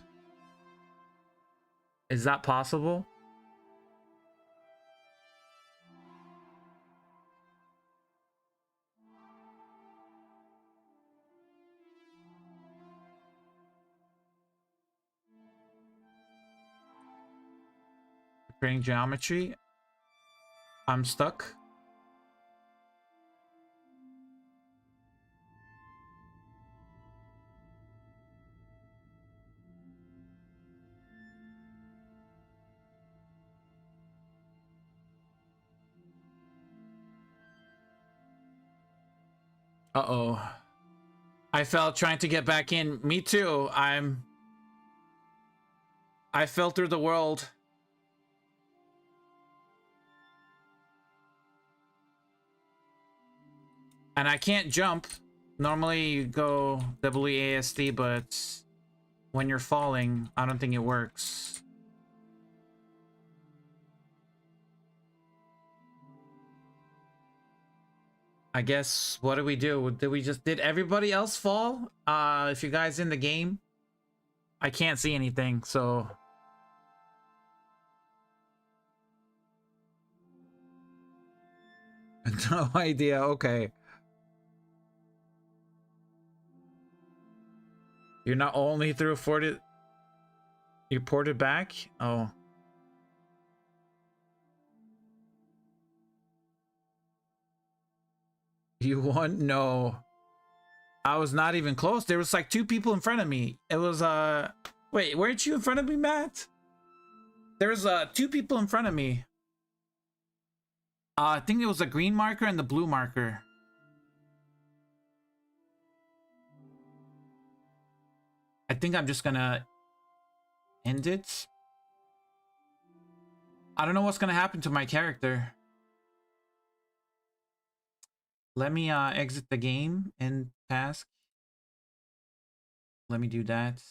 Is that possible? Preparing geometry. I'm stuck. Uh-oh. I fell trying to get back in. Me too. I fell through the world. And I can't jump. Normally you go WASD, but when you're falling, I don't think it works. I guess, what do we do? Did everybody else fall? If you guys in the game, I can't see anything, so. No idea, okay. You're not only through ported. You ported back? Oh. You won? No. I was not even close. There was like 2 people in front of me. It was wait, weren't you in front of me, Matt? There's 2 people in front of me. I think it was the green marker and the blue marker. I think I'm just gonna end it. I don't know what's gonna happen to my character. Let me exit the game and task. Let me do that.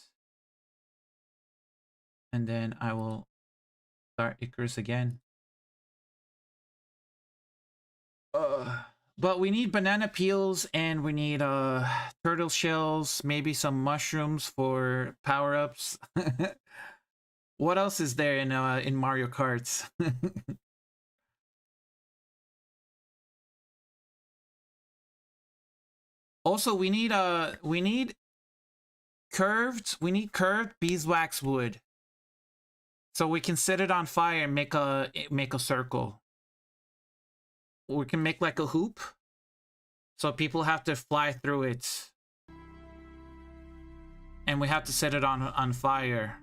And then I will start Icarus again. But we need banana peels and we need turtle shells, maybe some mushrooms for power-ups. What else is there in Mario Kart? Also, we need curved beeswax wood, so we can set it on fire and make a circle. We can make like a hoop, so people have to fly through it, and we have to set it on fire.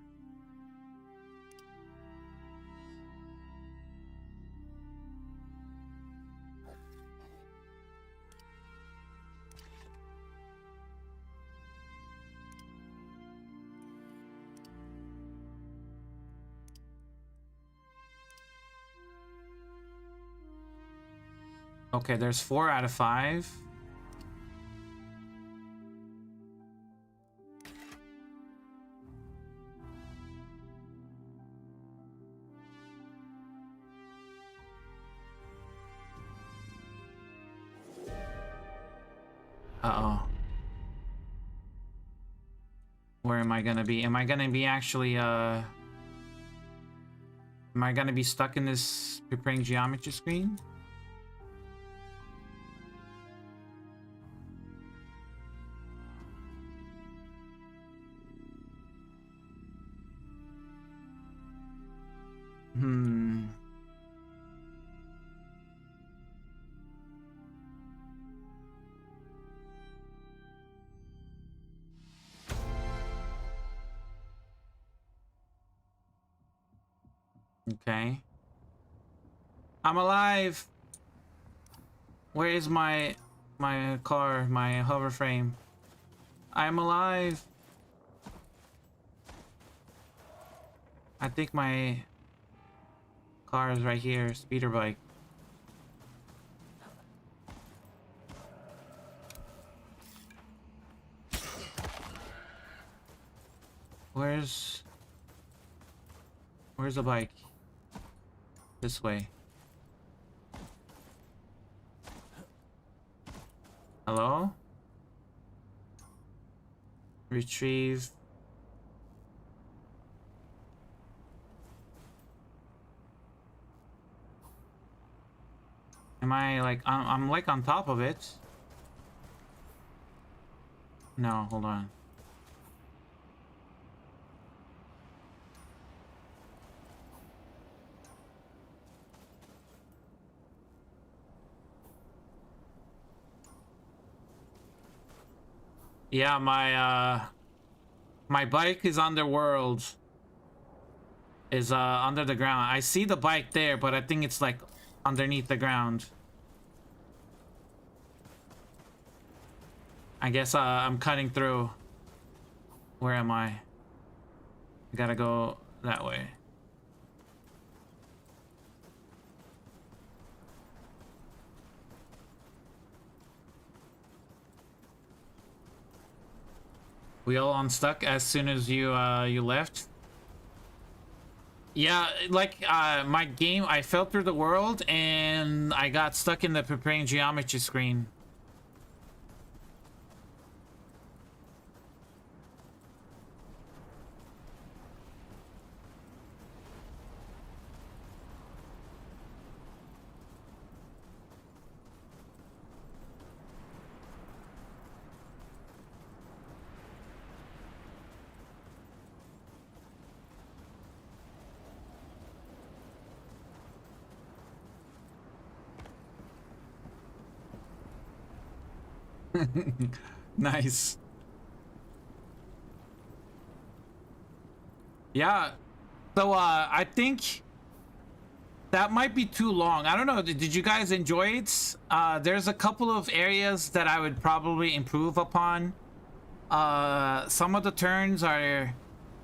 Okay, there's 4 out of 5. Uh-oh. Where am I gonna be? Am I gonna be actually, am I gonna be stuck in this preparing geometry screen? Okay. I'm alive. Where is my car, my hoverframe? I'm alive. I think my car is right here, speeder bike. Where's the bike? This way. Hello? Retrieve. Am I like I'm like on top of it? No, hold on. Yeah, my bike is underworld. Is under the ground. I see the bike there, but I think it's like underneath the ground. I guess I'm cutting through. Where am I? I gotta go that way. We all unstuck as soon as you left. Yeah, like my game, I fell through the world and I got stuck in the preparing geometry screen. Nice. Yeah. So I think that might be too long. I don't know. Did you guys enjoy it? There's a couple of areas that I would probably improve upon. Some of the turns are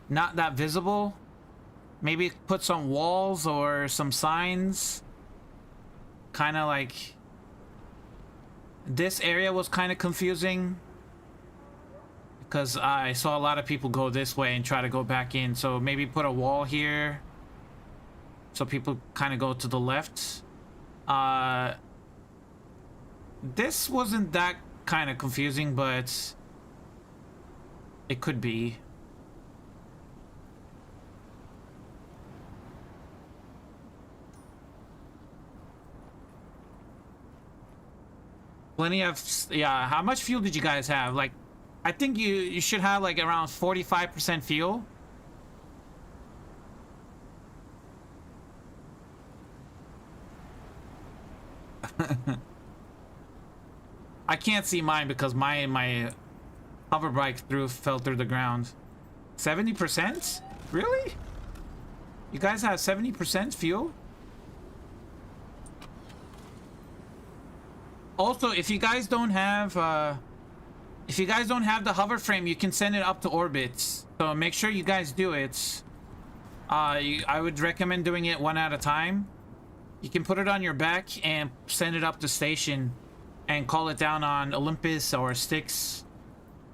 not that visible. Maybe put some walls or some signs. Kind of like this area was kind of confusing because I saw a lot of people go this way and try to go back in. So maybe put a wall here so people kind of go to the left. This wasn't that kind of confusing, but it could be. Plenty of, yeah. How much fuel did you guys have? Like, I think you should have like around 45% fuel. I can't see mine because my hover bike fell through the ground. 70%? Really? You guys have 70% fuel? Also, if you guys don't have the Hoverframe, you can send it up to orbits. So make sure you guys do it. I would recommend doing it one at a time. You can put it on your back and send it up to station and call it down on Olympus or Styx.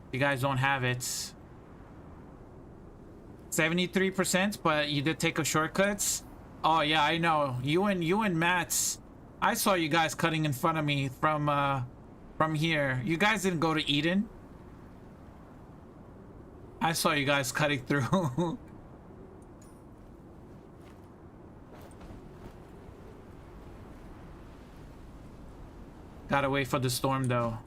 If you guys don't have it. 73%, but you did take a shortcuts. Oh yeah, I know. You and Matt's. I saw you guys cutting in front of me from here. You guys didn't go to Eden. I saw you guys cutting through. Gotta wait for the storm though.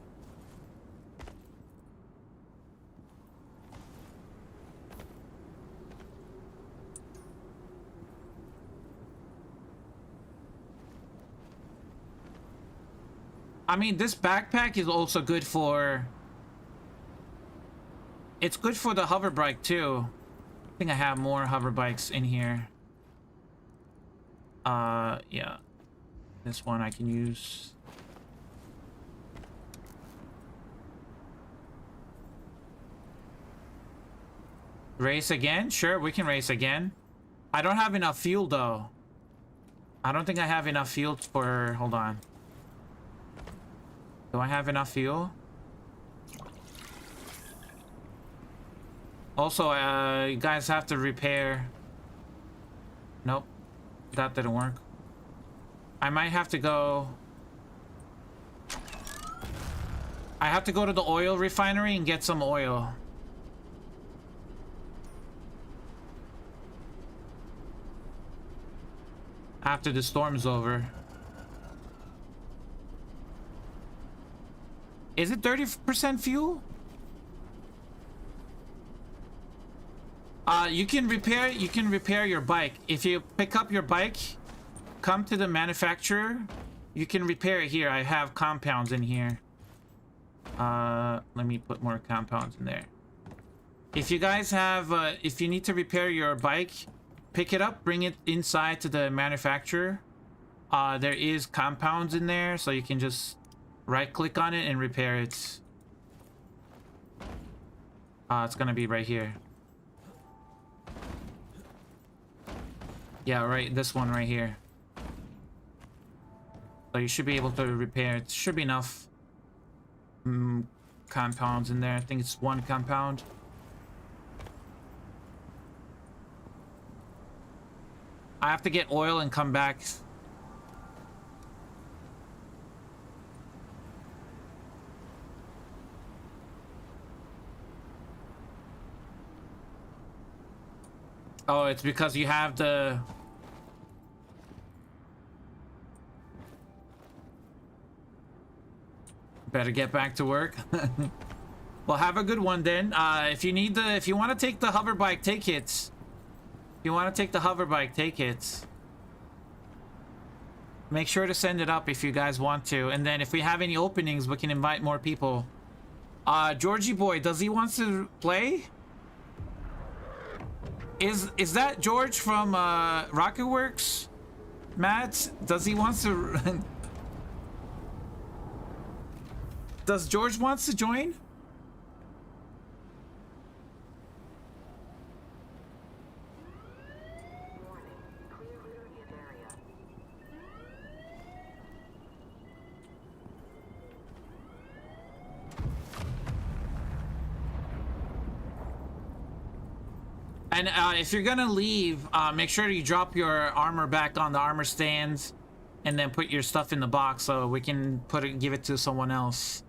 I mean, this backpack is also good for... It's good for the hover bike too. I think I have more hover bikes in here. Yeah. This one I can use. Race again? Sure, we can race again. I don't have enough fuel though. I don't think I have enough fuel for... Hold on. Do I have enough fuel? Also, you guys have to repair... Nope. That didn't work. I might have to go... I have to go to the oil refinery and get some oil. After the storm's over. Is it 30% fuel? You can repair your bike. If you pick up your bike, come to the manufacturer, you can repair it here. I have compounds in here. Let me put more compounds in there. If you guys have if you need to repair your bike, pick it up, bring it inside to the manufacturer. There is compounds in there, so you can just right click on it and repair it. It's gonna be right here. Yeah, right, this one right here. So you should be able to repair it. Should be enough compounds in there. I think it's one compound. I have to get oil and come back. Oh, it's because you have the... Better get back to work. Well, have a good one then. If you want to take the hover bike, take it. If you want to take the hover bike, take it. Make sure to send it up if you guys want to. And then if we have any openings, we can invite more people. Georgie boy, does he want to play? Is that George from Rocketworks? Matt, does he want to... Does George wants to join? Warning. Clear radiated area. And if you're gonna leave, make sure you drop your armor back on the armor stands, and then put your stuff in the box so we can give it to someone else.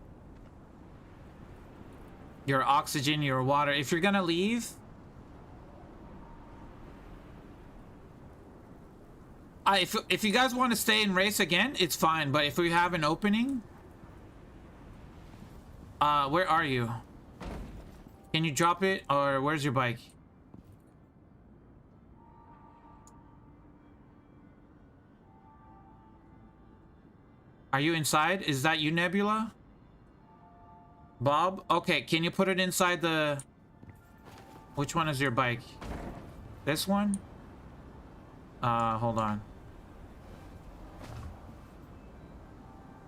Your oxygen, your water. If you're gonna leave, if you guys want to stay and race again, it's fine. But if we have an opening, where are you? Can you drop it, or where's your bike? Are you inside? Is that you, Nebula? Bob? Okay, can you put it inside the... Which one is your bike? This one? Hold on.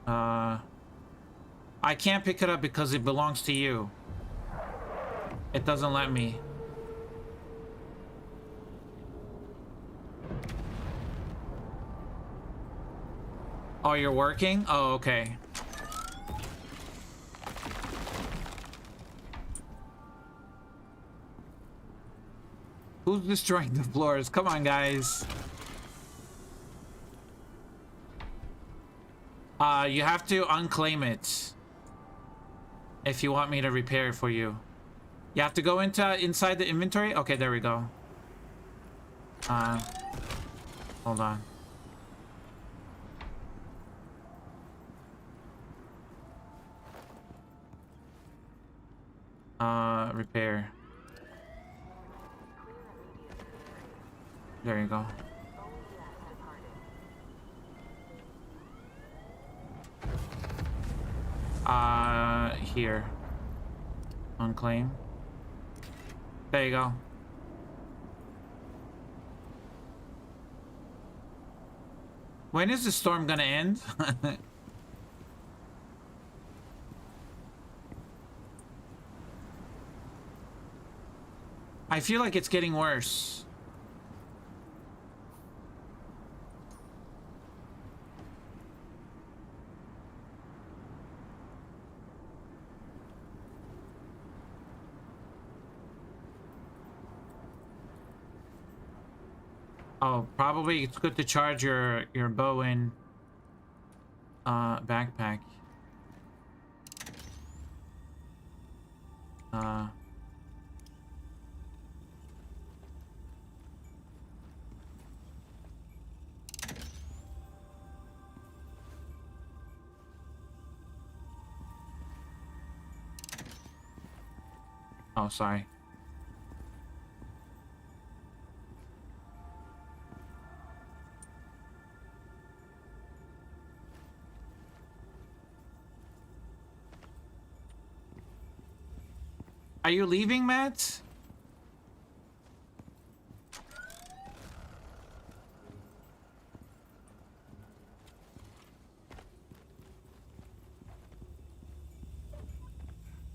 I can't pick it up because it belongs to you. It doesn't let me. Oh, you're working? Oh, okay. Who's destroying the floors? Come on, guys. You have to unclaim it if you want me to repair it for you. You have to go inside the inventory. Okay, there we go. Hold on. Repair. There you go. Here. Unclaim. There you go. When is the storm gonna end? I feel like it's getting worse. Oh, probably it's good to charge your bow in backpack. Oh, sorry. Are you leaving, Matt?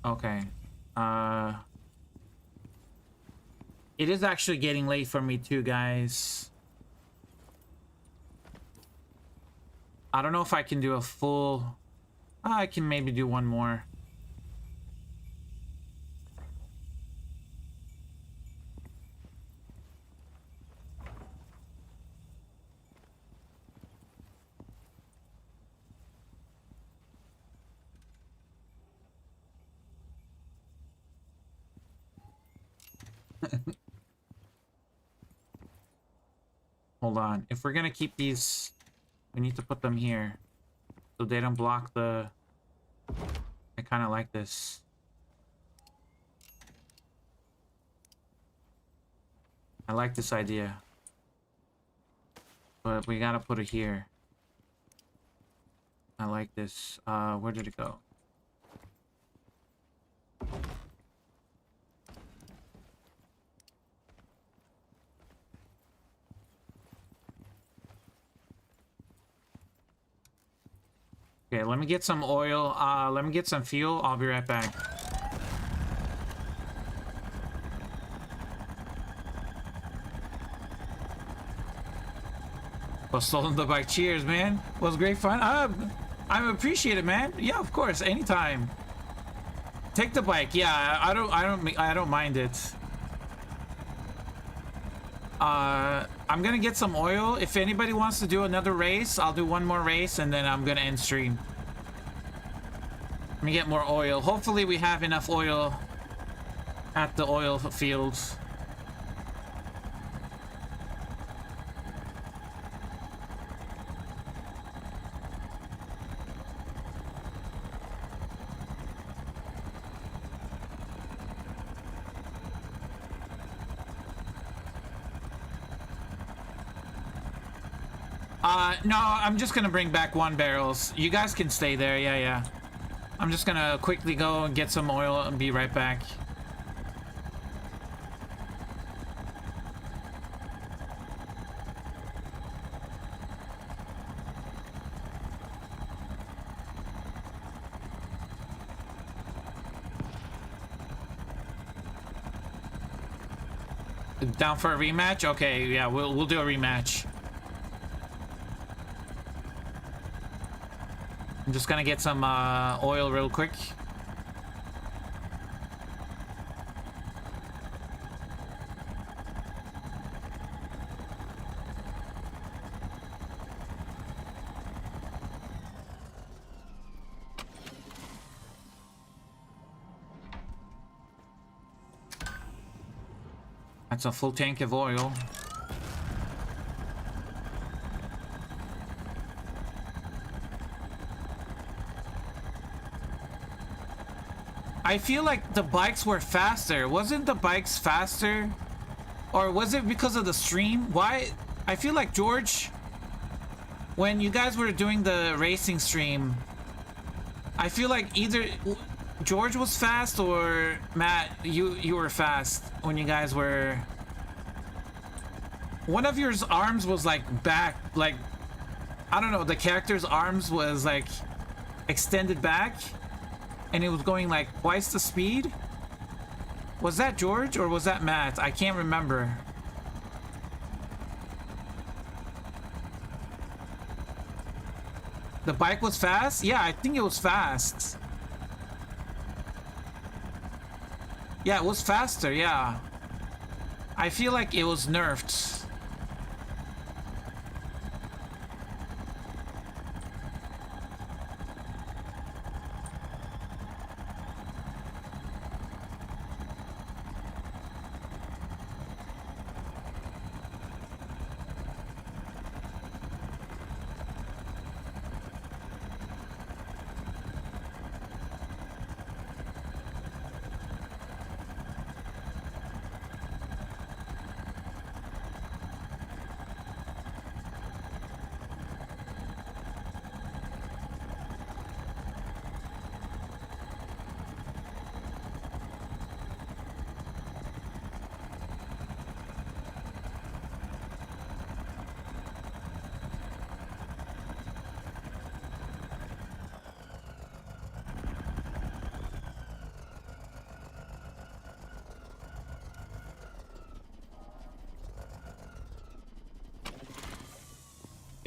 Okay. It is actually getting late for me too, guys. I don't know if I can do a full... I can maybe do one more. Hold on. If we're gonna keep these, we need to put them here so they don't block the... I kind of like this. I like this idea. But we gotta put it here. I like this. Where did it go? Okay, let me get some oil. Let me get some fuel. I'll be right back. Well, stolen the bike. Cheers, man. Was great fun. I appreciate it, man. Yeah, of course, anytime. Take the bike. Yeah, I don't mind it. I'm gonna get some oil. If anybody wants to do another race, I'll do one more race and then I'm gonna end stream. Let me get more oil. Hopefully we have enough oil at the oil fields. No, I'm just gonna bring back 1 barrels. You guys can stay there. Yeah. I'm just gonna quickly go and get some oil and be right back. Down for a rematch? Okay, yeah, we'll do a rematch. I'm just gonna get some oil real quick. That's a full tank of oil. I feel like the bikes were faster. Wasn't the bikes faster? Or was it because of the stream? Why? I feel like George, when you guys were doing the racing stream, I feel like either George was fast or Matt, you were fast when you guys were... One of your arms was like back, like, I don't know, the character's arms was like extended back. And it was going like twice the speed? Was that George or was that Matt? I can't remember. The bike was fast? Yeah, I think it was fast. Yeah, it was faster, yeah. I feel like it was nerfed.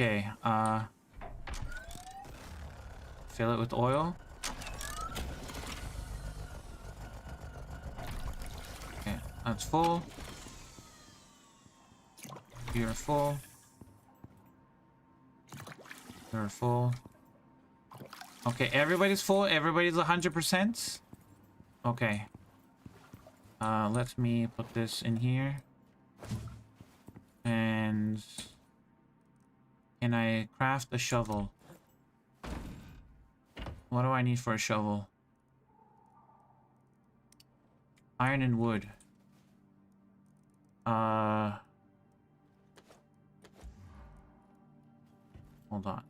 Okay, fill it with oil. Okay, that's full. You're full. You're full. Okay, everybody's full. Everybody's 100%. Okay. Let me put this in here. And can I craft a shovel? What do I need for a shovel? Iron and wood. Hold on.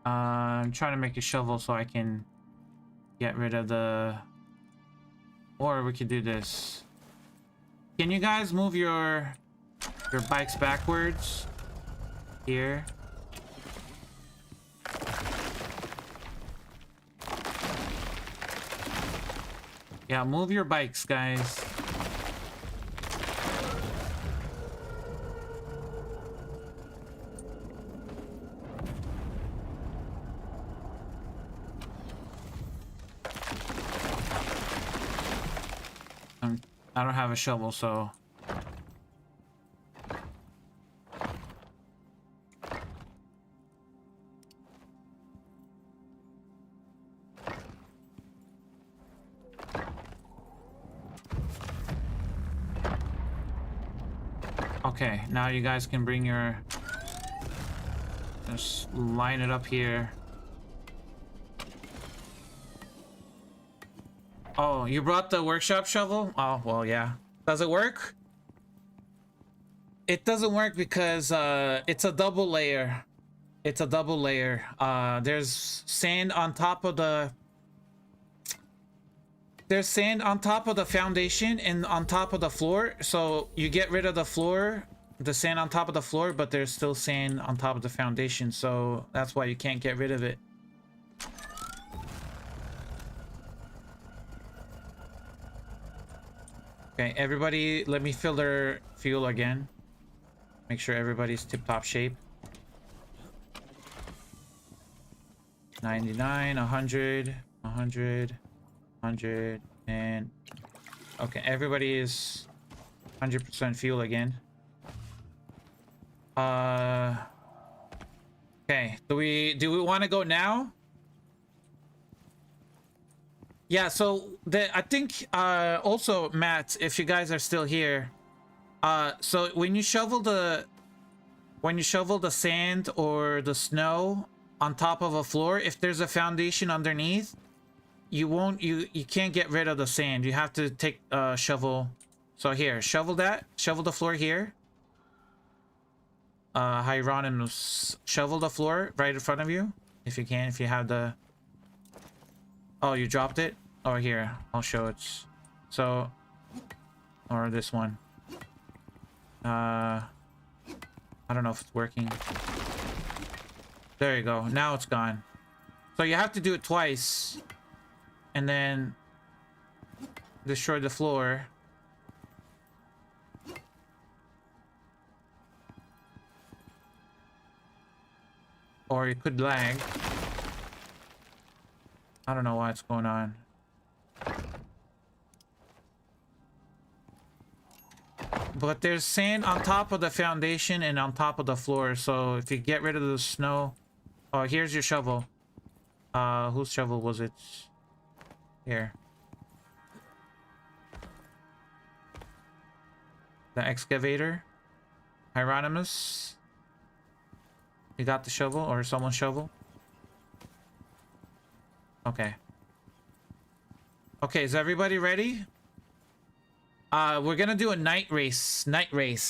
I'm trying to make a shovel so I can get rid of the... Or we could do this. Can you guys move your bikes backwards? Here. Yeah, move your bikes, guys. I don't have a shovel, so... Okay, now you guys can bring your... Just line it up here. Oh, you brought the workshop shovel? Oh, well, yeah. Does it work? It doesn't work because it's a double layer. It's a double layer. There's sand on top of the... There's sand on top of the foundation and on top of the floor. So you get rid of the floor, the sand on top of the floor, but there's still sand on top of the foundation. So that's why you can't get rid of it. Okay, everybody, let me fill their fuel again. Make sure everybody's tip-top shape. 99, 100, 100, 100, and... Okay, everybody is 100% fuel again. Okay, do we want to go now? Yeah, so I think also Matt, if you guys are still here, so when you shovel the sand or the snow on top of a floor, if there's a foundation underneath, you can't get rid of the sand. You have to take a shovel. So here, shovel the floor here. Hieronymus, shovel the floor right in front of you if you can, if you have the... Oh, you dropped it? Oh, here, I'll show it. So, or this one. I don't know if it's working. There you go. Now it's gone. So you have to do it twice. And then destroy the floor. Or it could lag. I don't know what's going on. But there's sand on top of the foundation and on top of the floor. So if you get rid of the snow... Oh, here's your shovel. Whose shovel was it? Here. The excavator. Hieronymus. You got the shovel or someone's shovel? Okay. Okay, is everybody ready? We're gonna do a night race.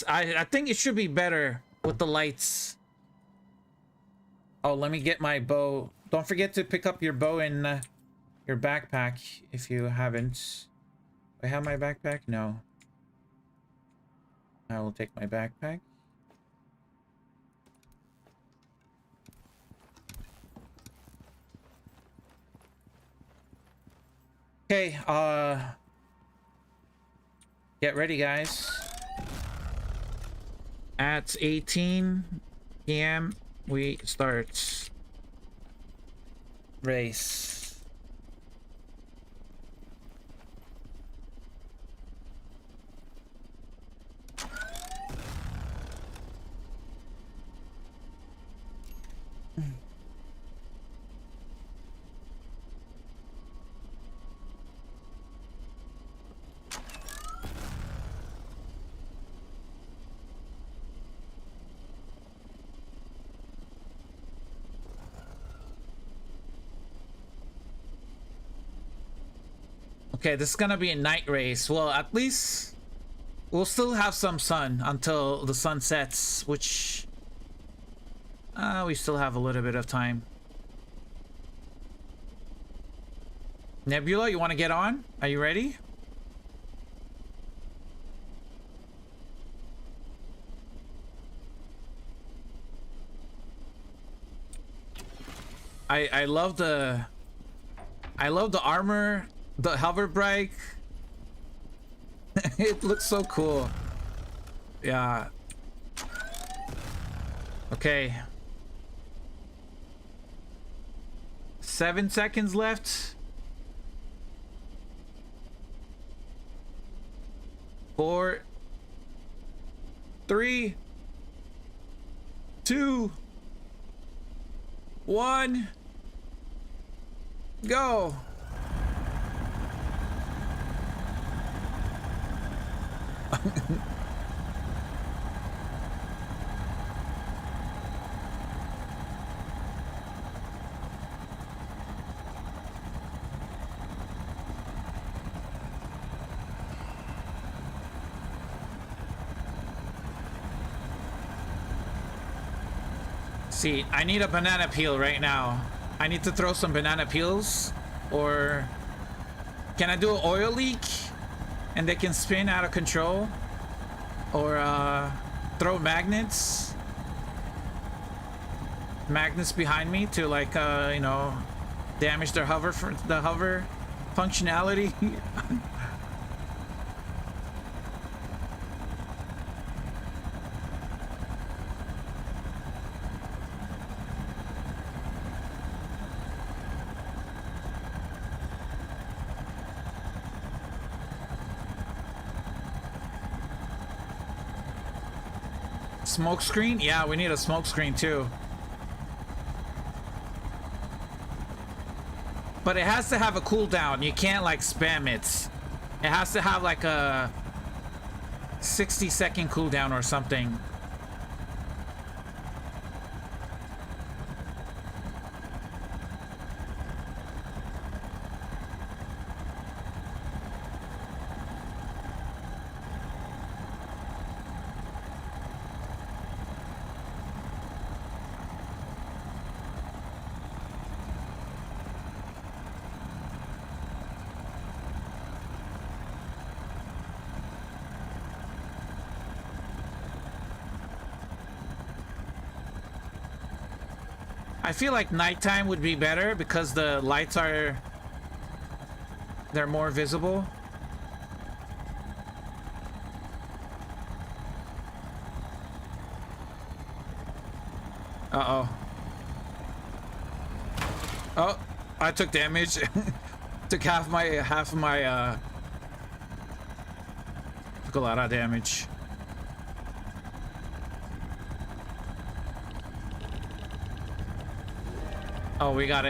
I think it should be better with the lights. Oh, let me get my bow. Don't forget to pick up your bow in your backpack if you haven't. Do I have my backpack? No. I will take my backpack. Okay, get ready, guys. At 18 p.m. we start. race. Okay, this is gonna be a night race. Well, at least we'll still have some sun until the sun sets, which we still have a little bit of time. Nebula, you want to get on? Are you ready? I love the armor, the hoverframe. It looks so cool. Yeah. Okay. 7 seconds left. 4, 3, 2, 1, go. See, I need a banana peel right now. I need to throw some banana peels, or can I do an oil leak and they can spin out of control, or throw magnets behind me to, like, you know, damage their hover functionality. Smoke screen? Yeah, we need a smoke screen too. But it has to have a cooldown. You can't, like, spam it. It has to have like a 60-second cooldown or something. I feel like nighttime would be better because the lights they're more visible. Uh-oh. Oh, I took damage. Took half my took a lot of damage. Oh, we got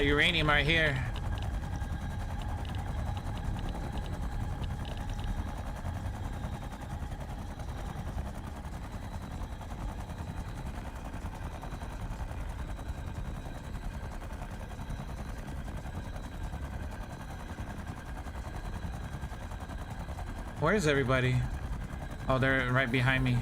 uranium right here. Where is everybody? Oh, they're right behind me.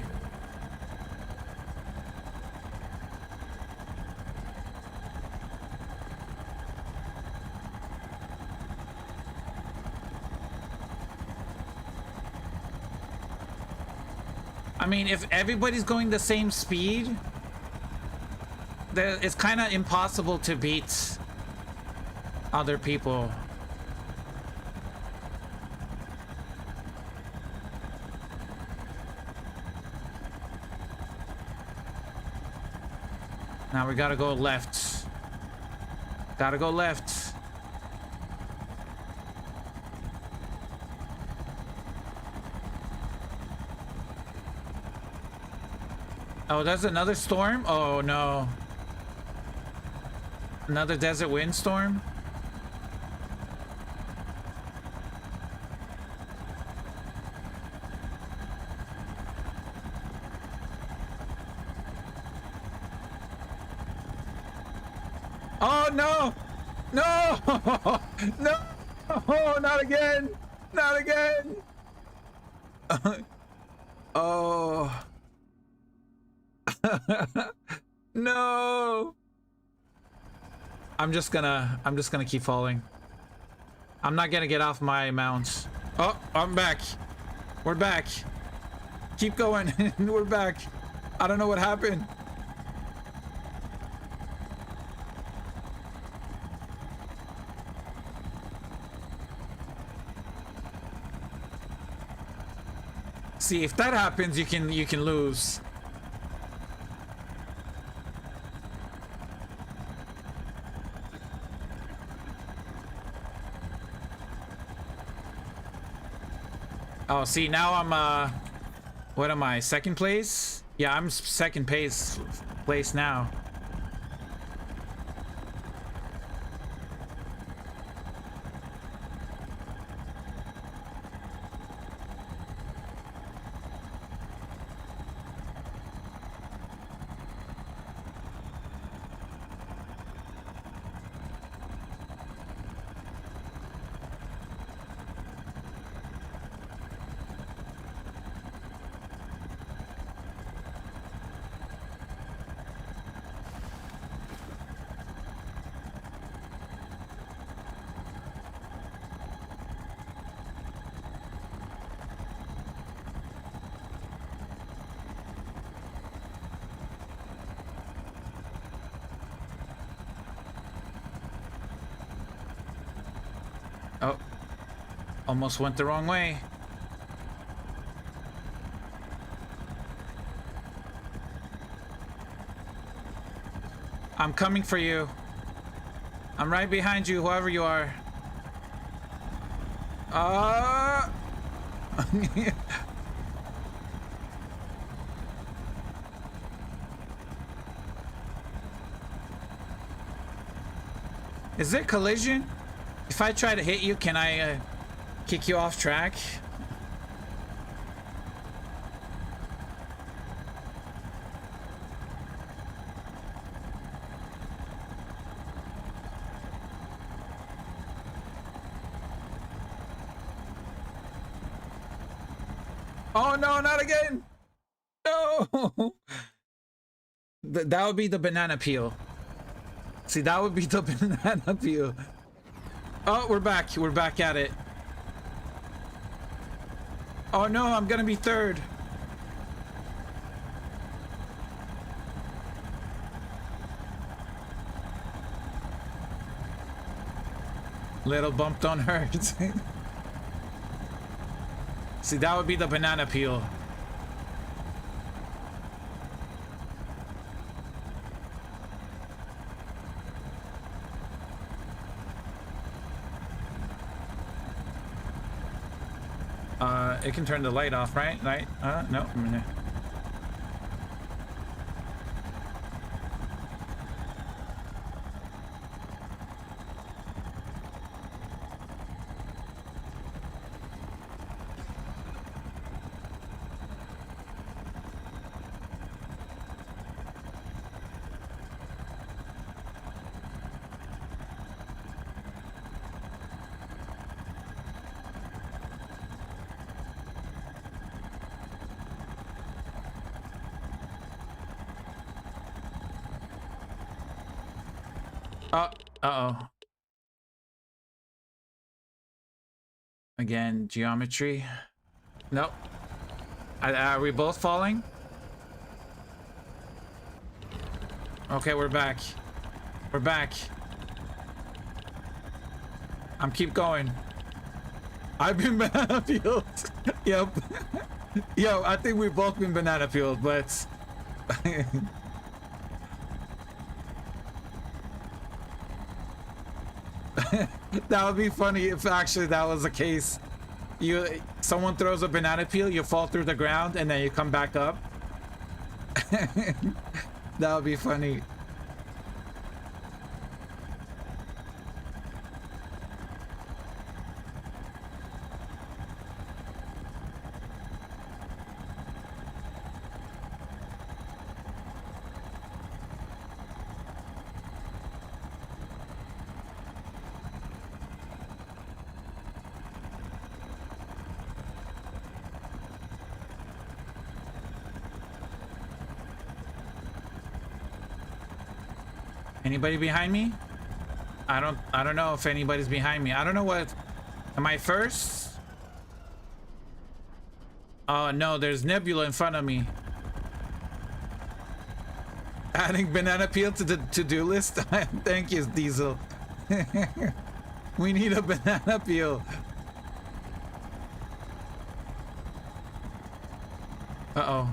I mean, if everybody's going the same speed, it's kind of impossible to beat other people. Now we gotta go left. Gotta go left. Oh, there's another storm? Oh no. Another desert windstorm? Oh no! No! No! Not again! Not again! Oh. No. I'm just gonna keep falling. I'm not gonna get off my mount. Oh, I'm back. We're back. Keep going. We're back. I don't know what happened. See, if that happens, you can lose. Oh, see, now I'm what am I? Second place? Yeah, I'm second place now. Oh, almost went the wrong way. I'm coming for you. I'm right behind you, whoever you are. Is there collision? If I try to hit you, can I kick you off track? Oh no, not again! No! That would be the banana peel. See, that would be the banana peel. Oh, we're back. We're back at it. Oh no, I'm gonna be third. Little bump don't hurt. See, that would be the banana peel. It can turn the light off, right? Right? No. Uh-oh. Again, geometry. Nope. Are we both falling? Okay, we're back. We're back. I'm keep going. I've been banana peeled. Yep. Yo, I think we've both been banana peeled, but That would be funny if actually that was the case. Someone throws a banana peel, you fall through the ground, and then you come back up. That would be funny. Anybody behind me? I don't know if anybody's behind me. I don't know what. Am I first? Oh no, there's Nebula in front of me. Adding banana peel to the to-do list. Thank you, Diesel. We need a banana peel. Uh-oh.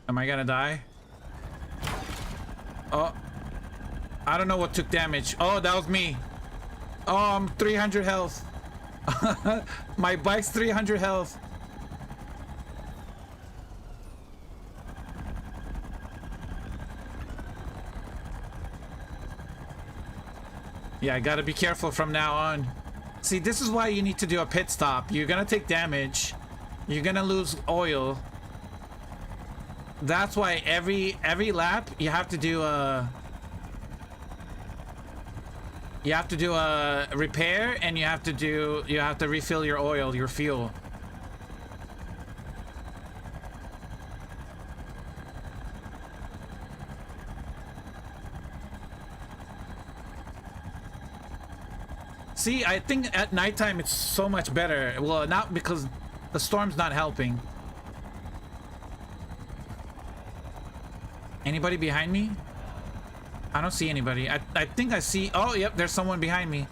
Am I gonna die? Oh, I don't know what took damage. Oh, that was me. Oh, I'm 300 health. My bike's 300 health. Yeah, I gotta be careful from now on. See, this is why you need to do a pit stop. You're gonna take damage. You're gonna lose oil. That's why every lap you have to do a repair, and you have to refill your oil, your fuel. See, I think at nighttime it's so much better. Well, not because the storm's not helping. Anybody behind me? I don't see anybody. I think I see. Oh, yep, there's someone behind me.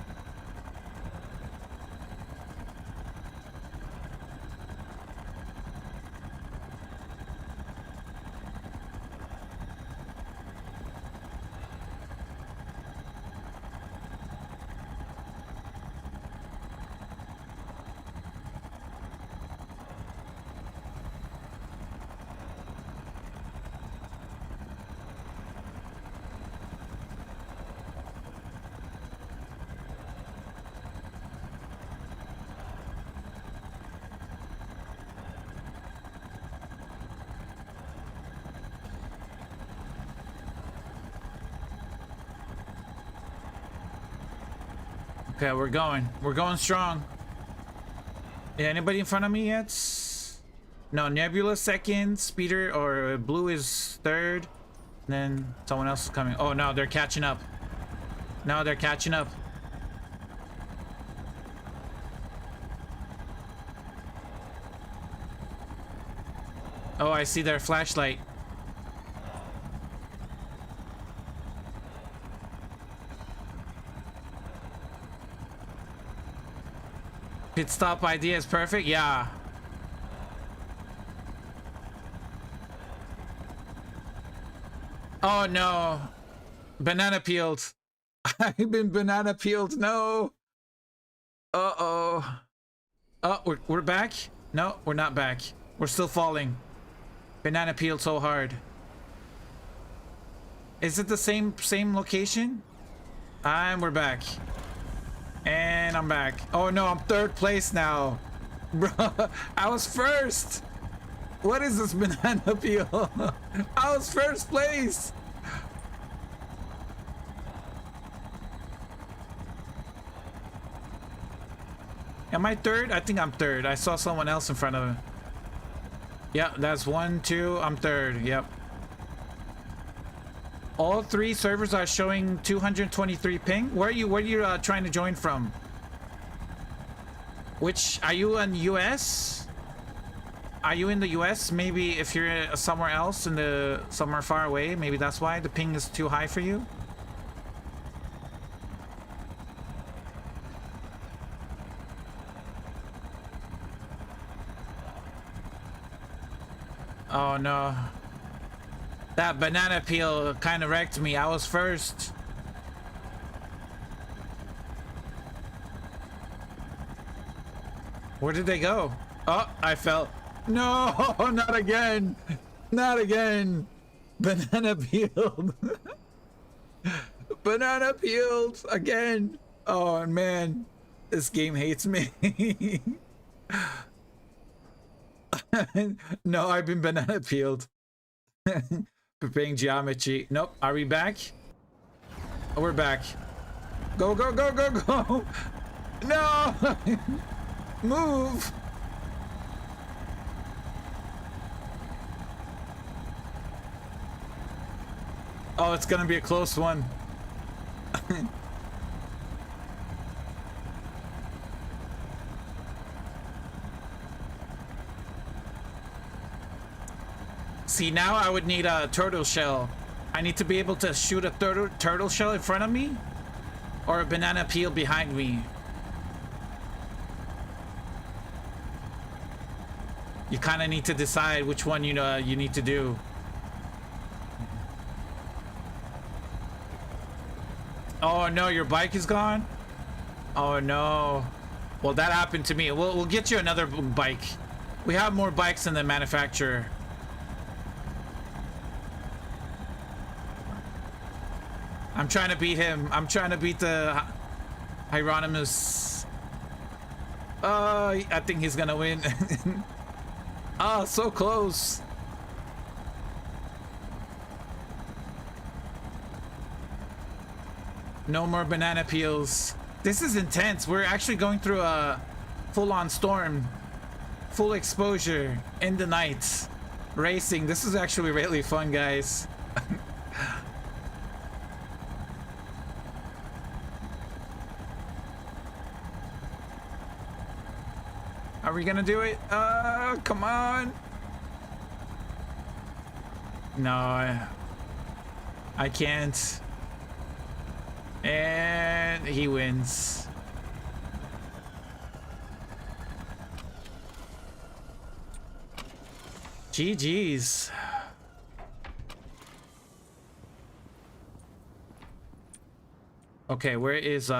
Okay, we're going strong. Yeah, anybody in front of me yet? No, Nebula second, Speeder or Blue is third, and then someone else is coming. Oh no, they're catching up. No, they're catching up. Oh, I see their flashlight. Pit stop idea is perfect. Yeah. Oh no. Banana peeled. I've been banana peeled. No. Uh-oh. Oh, we're back? No, we're not back. We're still falling. Banana peeled so hard. Is it the same location? And we're back. And I'm back. Oh no, I'm third place now. Bro, I was first. What is this banana peel? I was first place. Am I third? I think I'm third. I saw someone else in front of me. Yeah, that's 1, 2. I'm third. Yep. All three servers are showing 223 ping. Where are you trying to join from? Which, are you in US? Are you in the US? Maybe if you're somewhere else somewhere far away, maybe that's why the ping is too high for you. Oh no. That banana peel kind of wrecked me. I was first. Where did they go? Oh, I fell. No, not again. Not again. Banana peeled. Banana peeled again. Oh man, this game hates me. No, I've been banana peeled. Preparing geometry. Nope. Are we back? Oh, we're back. Go, go, go, go, go. No. Move. Oh, it's gonna be a close one. See, now I would need a turtle shell. I need to be able to shoot a turtle shell in front of me or a banana peel behind me. You kind of need to decide which one you need to do. Oh no, your bike is gone? Oh no. Well, that happened to me. We'll get you another bike. We have more bikes than the manufacturer. I'm trying to beat him. I'm trying to beat the Hieronymus. I think he's gonna win. Ah, so close. No more banana peels. This is intense. We're actually going through a full-on storm. Full exposure in the night. Racing. This is actually really fun, guys. Are we gonna do it? Come on. No, I can't. And he wins. GG's. Okay, where is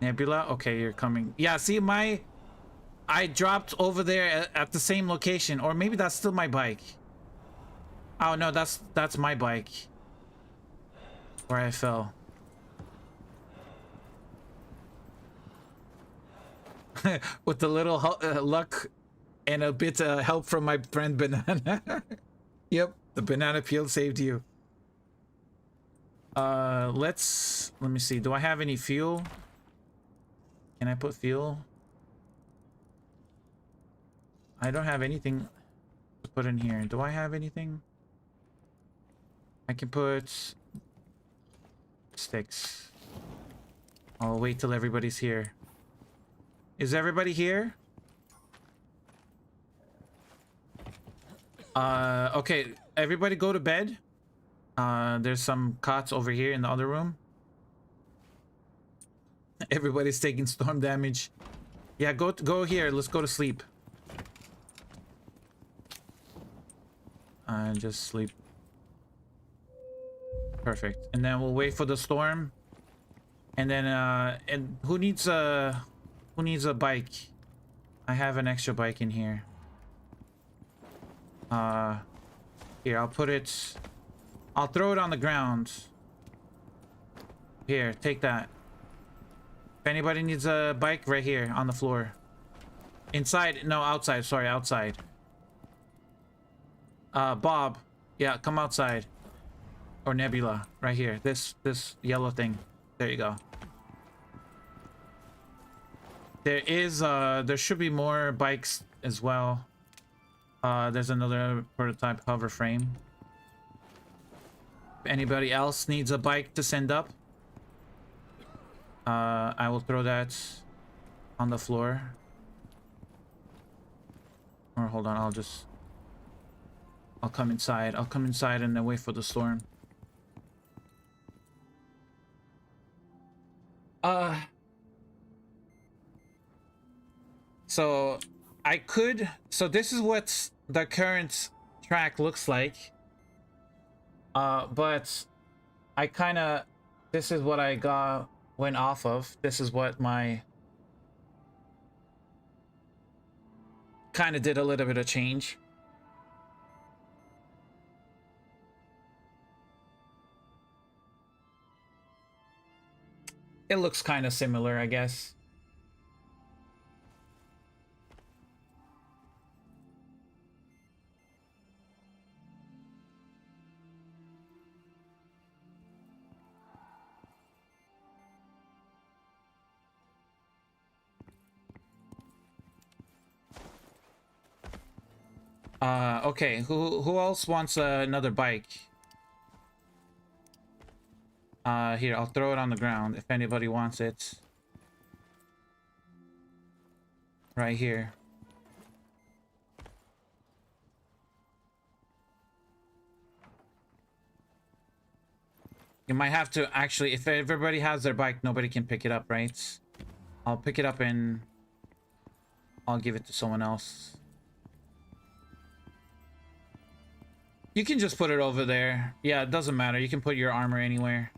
Nebula? Okay, you're coming. Yeah, see, I dropped over there at the same location, or maybe that's still my bike. Oh no, that's my bike where I fell. With a little luck and a bit of help from my friend Banana. Yep, the banana peel saved you. Let me see. Do I have any fuel? Can I put fuel? I don't have anything to put in here. Do I have anything? I can put sticks. I'll wait till everybody's here. Is everybody here? Okay, everybody go to bed. There's some cots over here in the other room. Everybody's taking storm damage. Yeah, go here. Let's go to sleep. Just sleep. Perfect. And then we'll wait for the storm. And then and who needs a bike? I have an extra bike in here. Here, I'll throw it on the ground. Here, take that. If anybody needs a bike, right here on the floor. Inside, no, outside, sorry, outside. Bob, yeah, come outside. Or Nebula, right here. This yellow thing. There you go. There should be more bikes as well. There's another prototype Hoverframe. If anybody else needs a bike to send up, I will throw that on the floor. Or hold on, I'll come inside. I'll come inside and then wait for the storm. So this is what the current track looks like. But I kind of, this is what I went off of. This is what my kind of did a little bit of change. It looks kind of similar, I guess. Okay, who else wants another bike? Here, I'll throw it on the ground if anybody wants it. Right here. You might have to actually, if everybody has their bike, nobody can pick it up, right? I'll pick it up and I'll give it to someone else. You can just put it over there. Yeah, it doesn't matter. You can put your armor anywhere.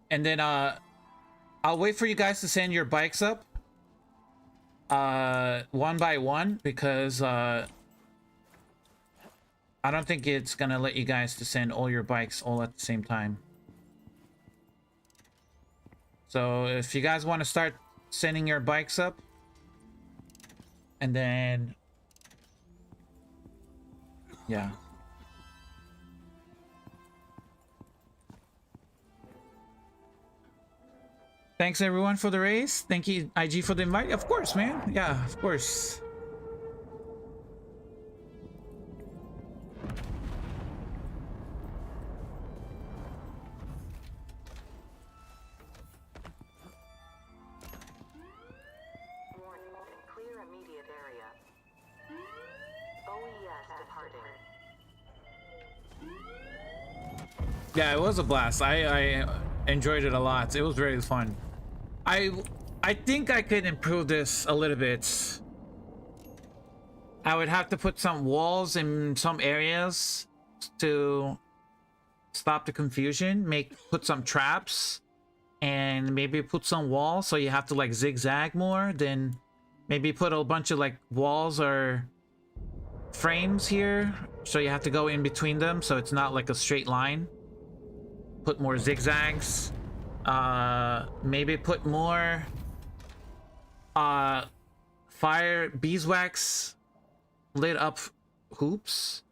And then I'll wait for you guys to send your bikes up one by one, because I don't think it's gonna let you guys to send all your bikes all at the same time. So if you guys want to start sending your bikes up, and then yeah. Thanks everyone for the race. Thank you IG for the invite. Of course, man. Yeah, of course. Warning. Clear immediate area. OES departing. Yeah, it was a blast. I enjoyed it a lot. It was very fun. I think I could improve this a little bit. I would have to put some walls in some areas to stop the confusion. Put some traps and maybe put some walls so you have to like zigzag more. Then maybe put a bunch of like walls or frames here so you have to go in between them so it's not like a straight line. Put more zigzags. Maybe put more fire beeswax lit up hoops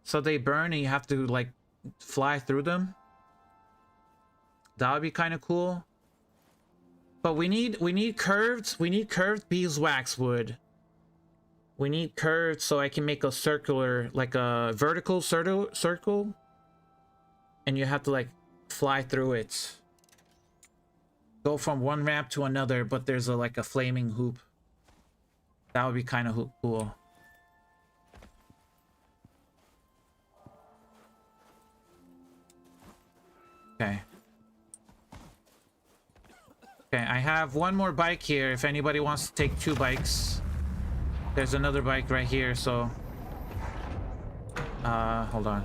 so they burn and you have to like fly through them. That would be kind of cool. But we need curved beeswax wood. We need curved so I can make a circular, like a vertical circle, and you have to like fly through it. Go from one ramp to another, but there's like a flaming hoop. That would be kind of cool. Okay. Okay, I have one more bike here if anybody wants to take 2 bikes. There's another bike right here, so hold on.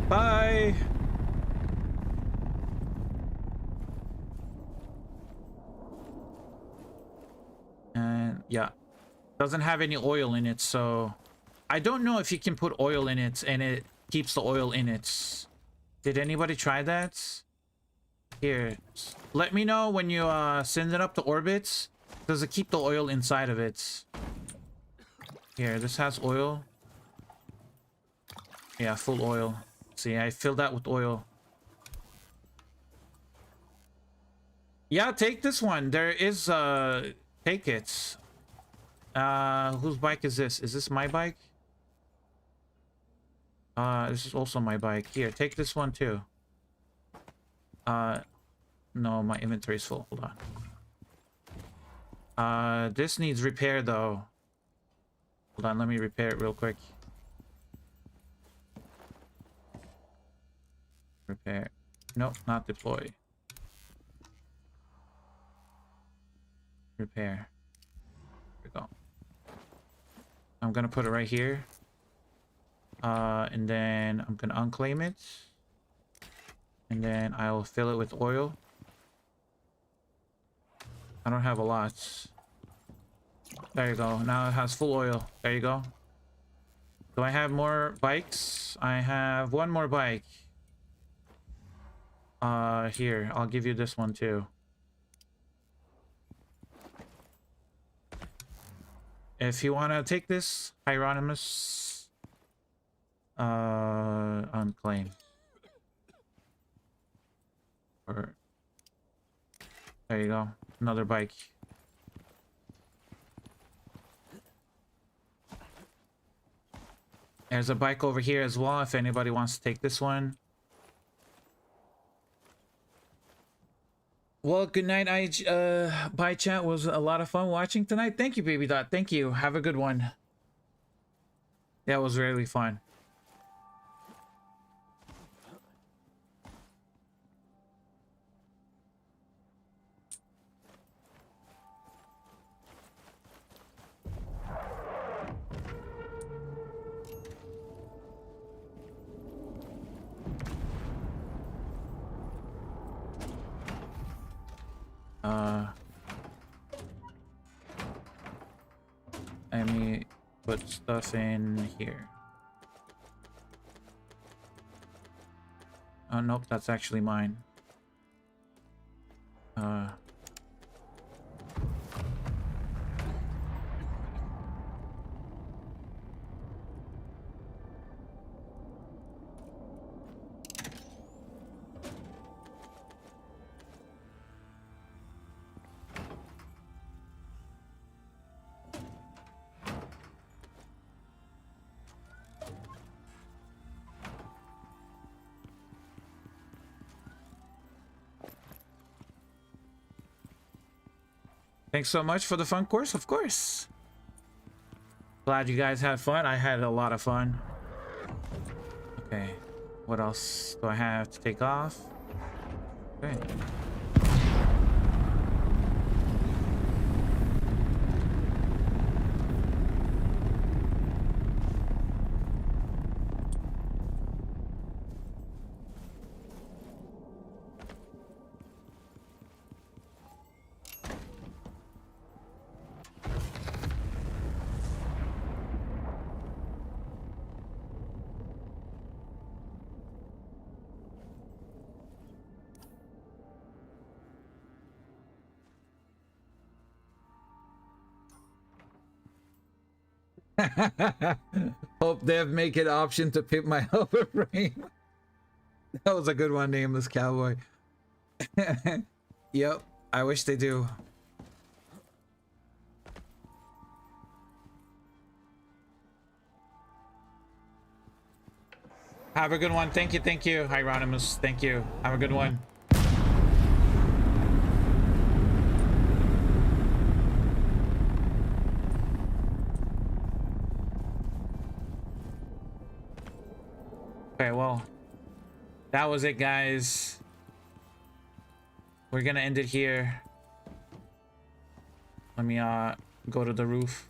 Bye. And yeah, doesn't have any oil in it, so I don't know if you can put oil in it and it keeps the oil in it. Did anybody try that? Here, let me know when you send it up to orbits. Does it keep the oil inside of it? Here, this has oil. Yeah, full oil. See, I filled that with oil. Yeah, take this one. There is take it. Whose bike is this? Is this my bike? This is also my bike. Here, take this one too. No, my inventory is full. Hold on. This needs repair though. Hold on, let me repair it real quick. Repair. Nope, not deploy. Repair. Here we go. I'm gonna put it right here. And then I'm gonna unclaim it. And then I'll fill it with oil. I don't have a lot. There you go. Now it has full oil. There you go. Do I have more bikes? I have one more bike. Here, I'll give you this one too. If you want to take this, Hieronymus, unclaim. Or, there you go. Another bike. There's a bike over here as well if anybody wants to take this one. Well, good night. Bye chat. Was a lot of fun watching tonight. Thank you, baby dot. Thank you. Have a good one. That was really fun. Let me put stuff in here. Oh, nope, that's actually mine. Thanks so much for the fun course, of course. Glad you guys had fun. I had a lot of fun. Okay, what else do I have to take off? Okay. Hope Dev make it option to pick my Hoverframe. That was a good one, Nameless Cowboy. Yep, I wish they do. Have a good one. Thank you, Hieronymus. Thank you. Have a good one. Okay, well, that was it, guys. We're gonna end it here. Let me go to the roof.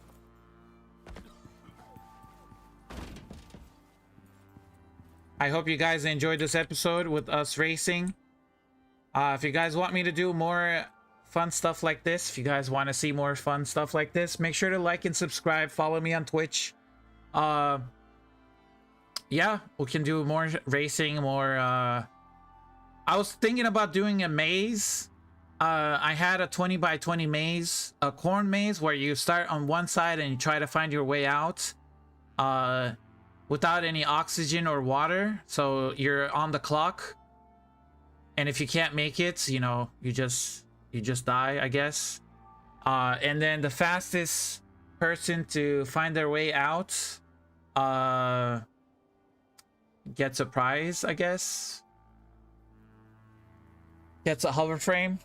I hope you guys enjoyed this episode with us racing. If you guys want me to do more fun stuff like this, if you guys want to see more fun stuff like this, make sure to like and subscribe. Follow me on Twitch. Yeah, we can do more racing, more I was thinking about doing a maze. I had a 20 by 20 maze, a corn maze, where you start on one side and you try to find your way out without any oxygen or water, so you're on the clock, and if you can't make it, you know, you just die, I guess. And then the fastest person to find their way out gets a prize, I guess. Gets a Hoverframe.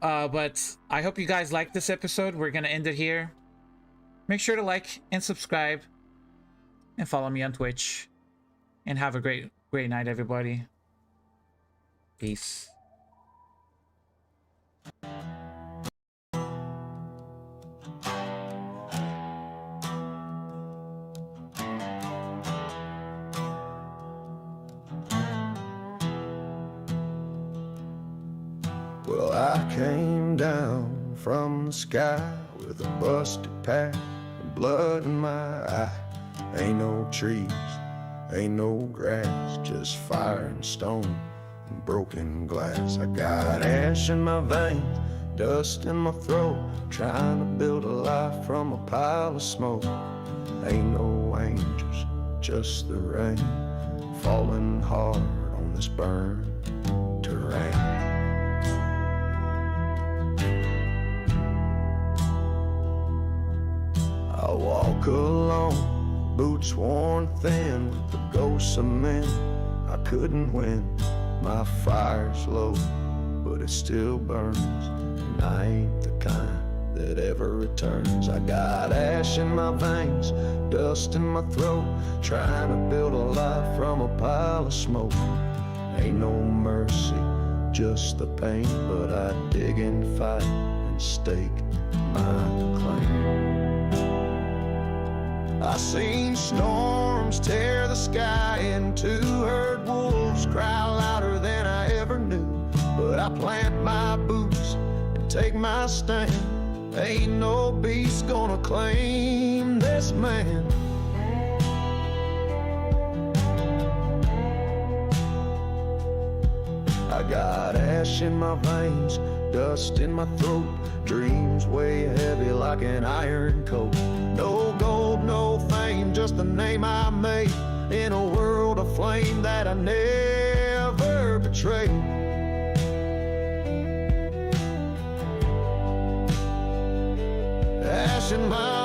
But I hope you guys liked this episode. We're gonna end it here. Make sure to like and subscribe and follow me on Twitch. And have a great night, everybody. Peace. Well, I came down from the sky with a busted pack and blood in my eye. Ain't no trees, ain't no grass, just fire and stone and broken glass. I got ash in my veins, dust in my throat, trying to build a life from a pile of smoke. Ain't no angels, just the rain falling hard on this burned terrain. I walk alone, boots worn thin with the ghosts of men I couldn't win. My fire's low, but it still burns, and I ain't the kind that ever returns. I got ash in my veins, dust in my throat, trying to build a life from a pile of smoke. Ain't no mercy, just the pain, but I dig and fight and stake my claim. I seen storms tear the sky in two, heard wolves cry louder than I ever knew. But I plant my boots and take my stand. Ain't no beast gonna claim this man. I got ash in my veins, dust in my throat, dreams weigh heavy like an iron coat. No gold, no fame, just the name I made in a world of flame that I never betrayed. Ash in my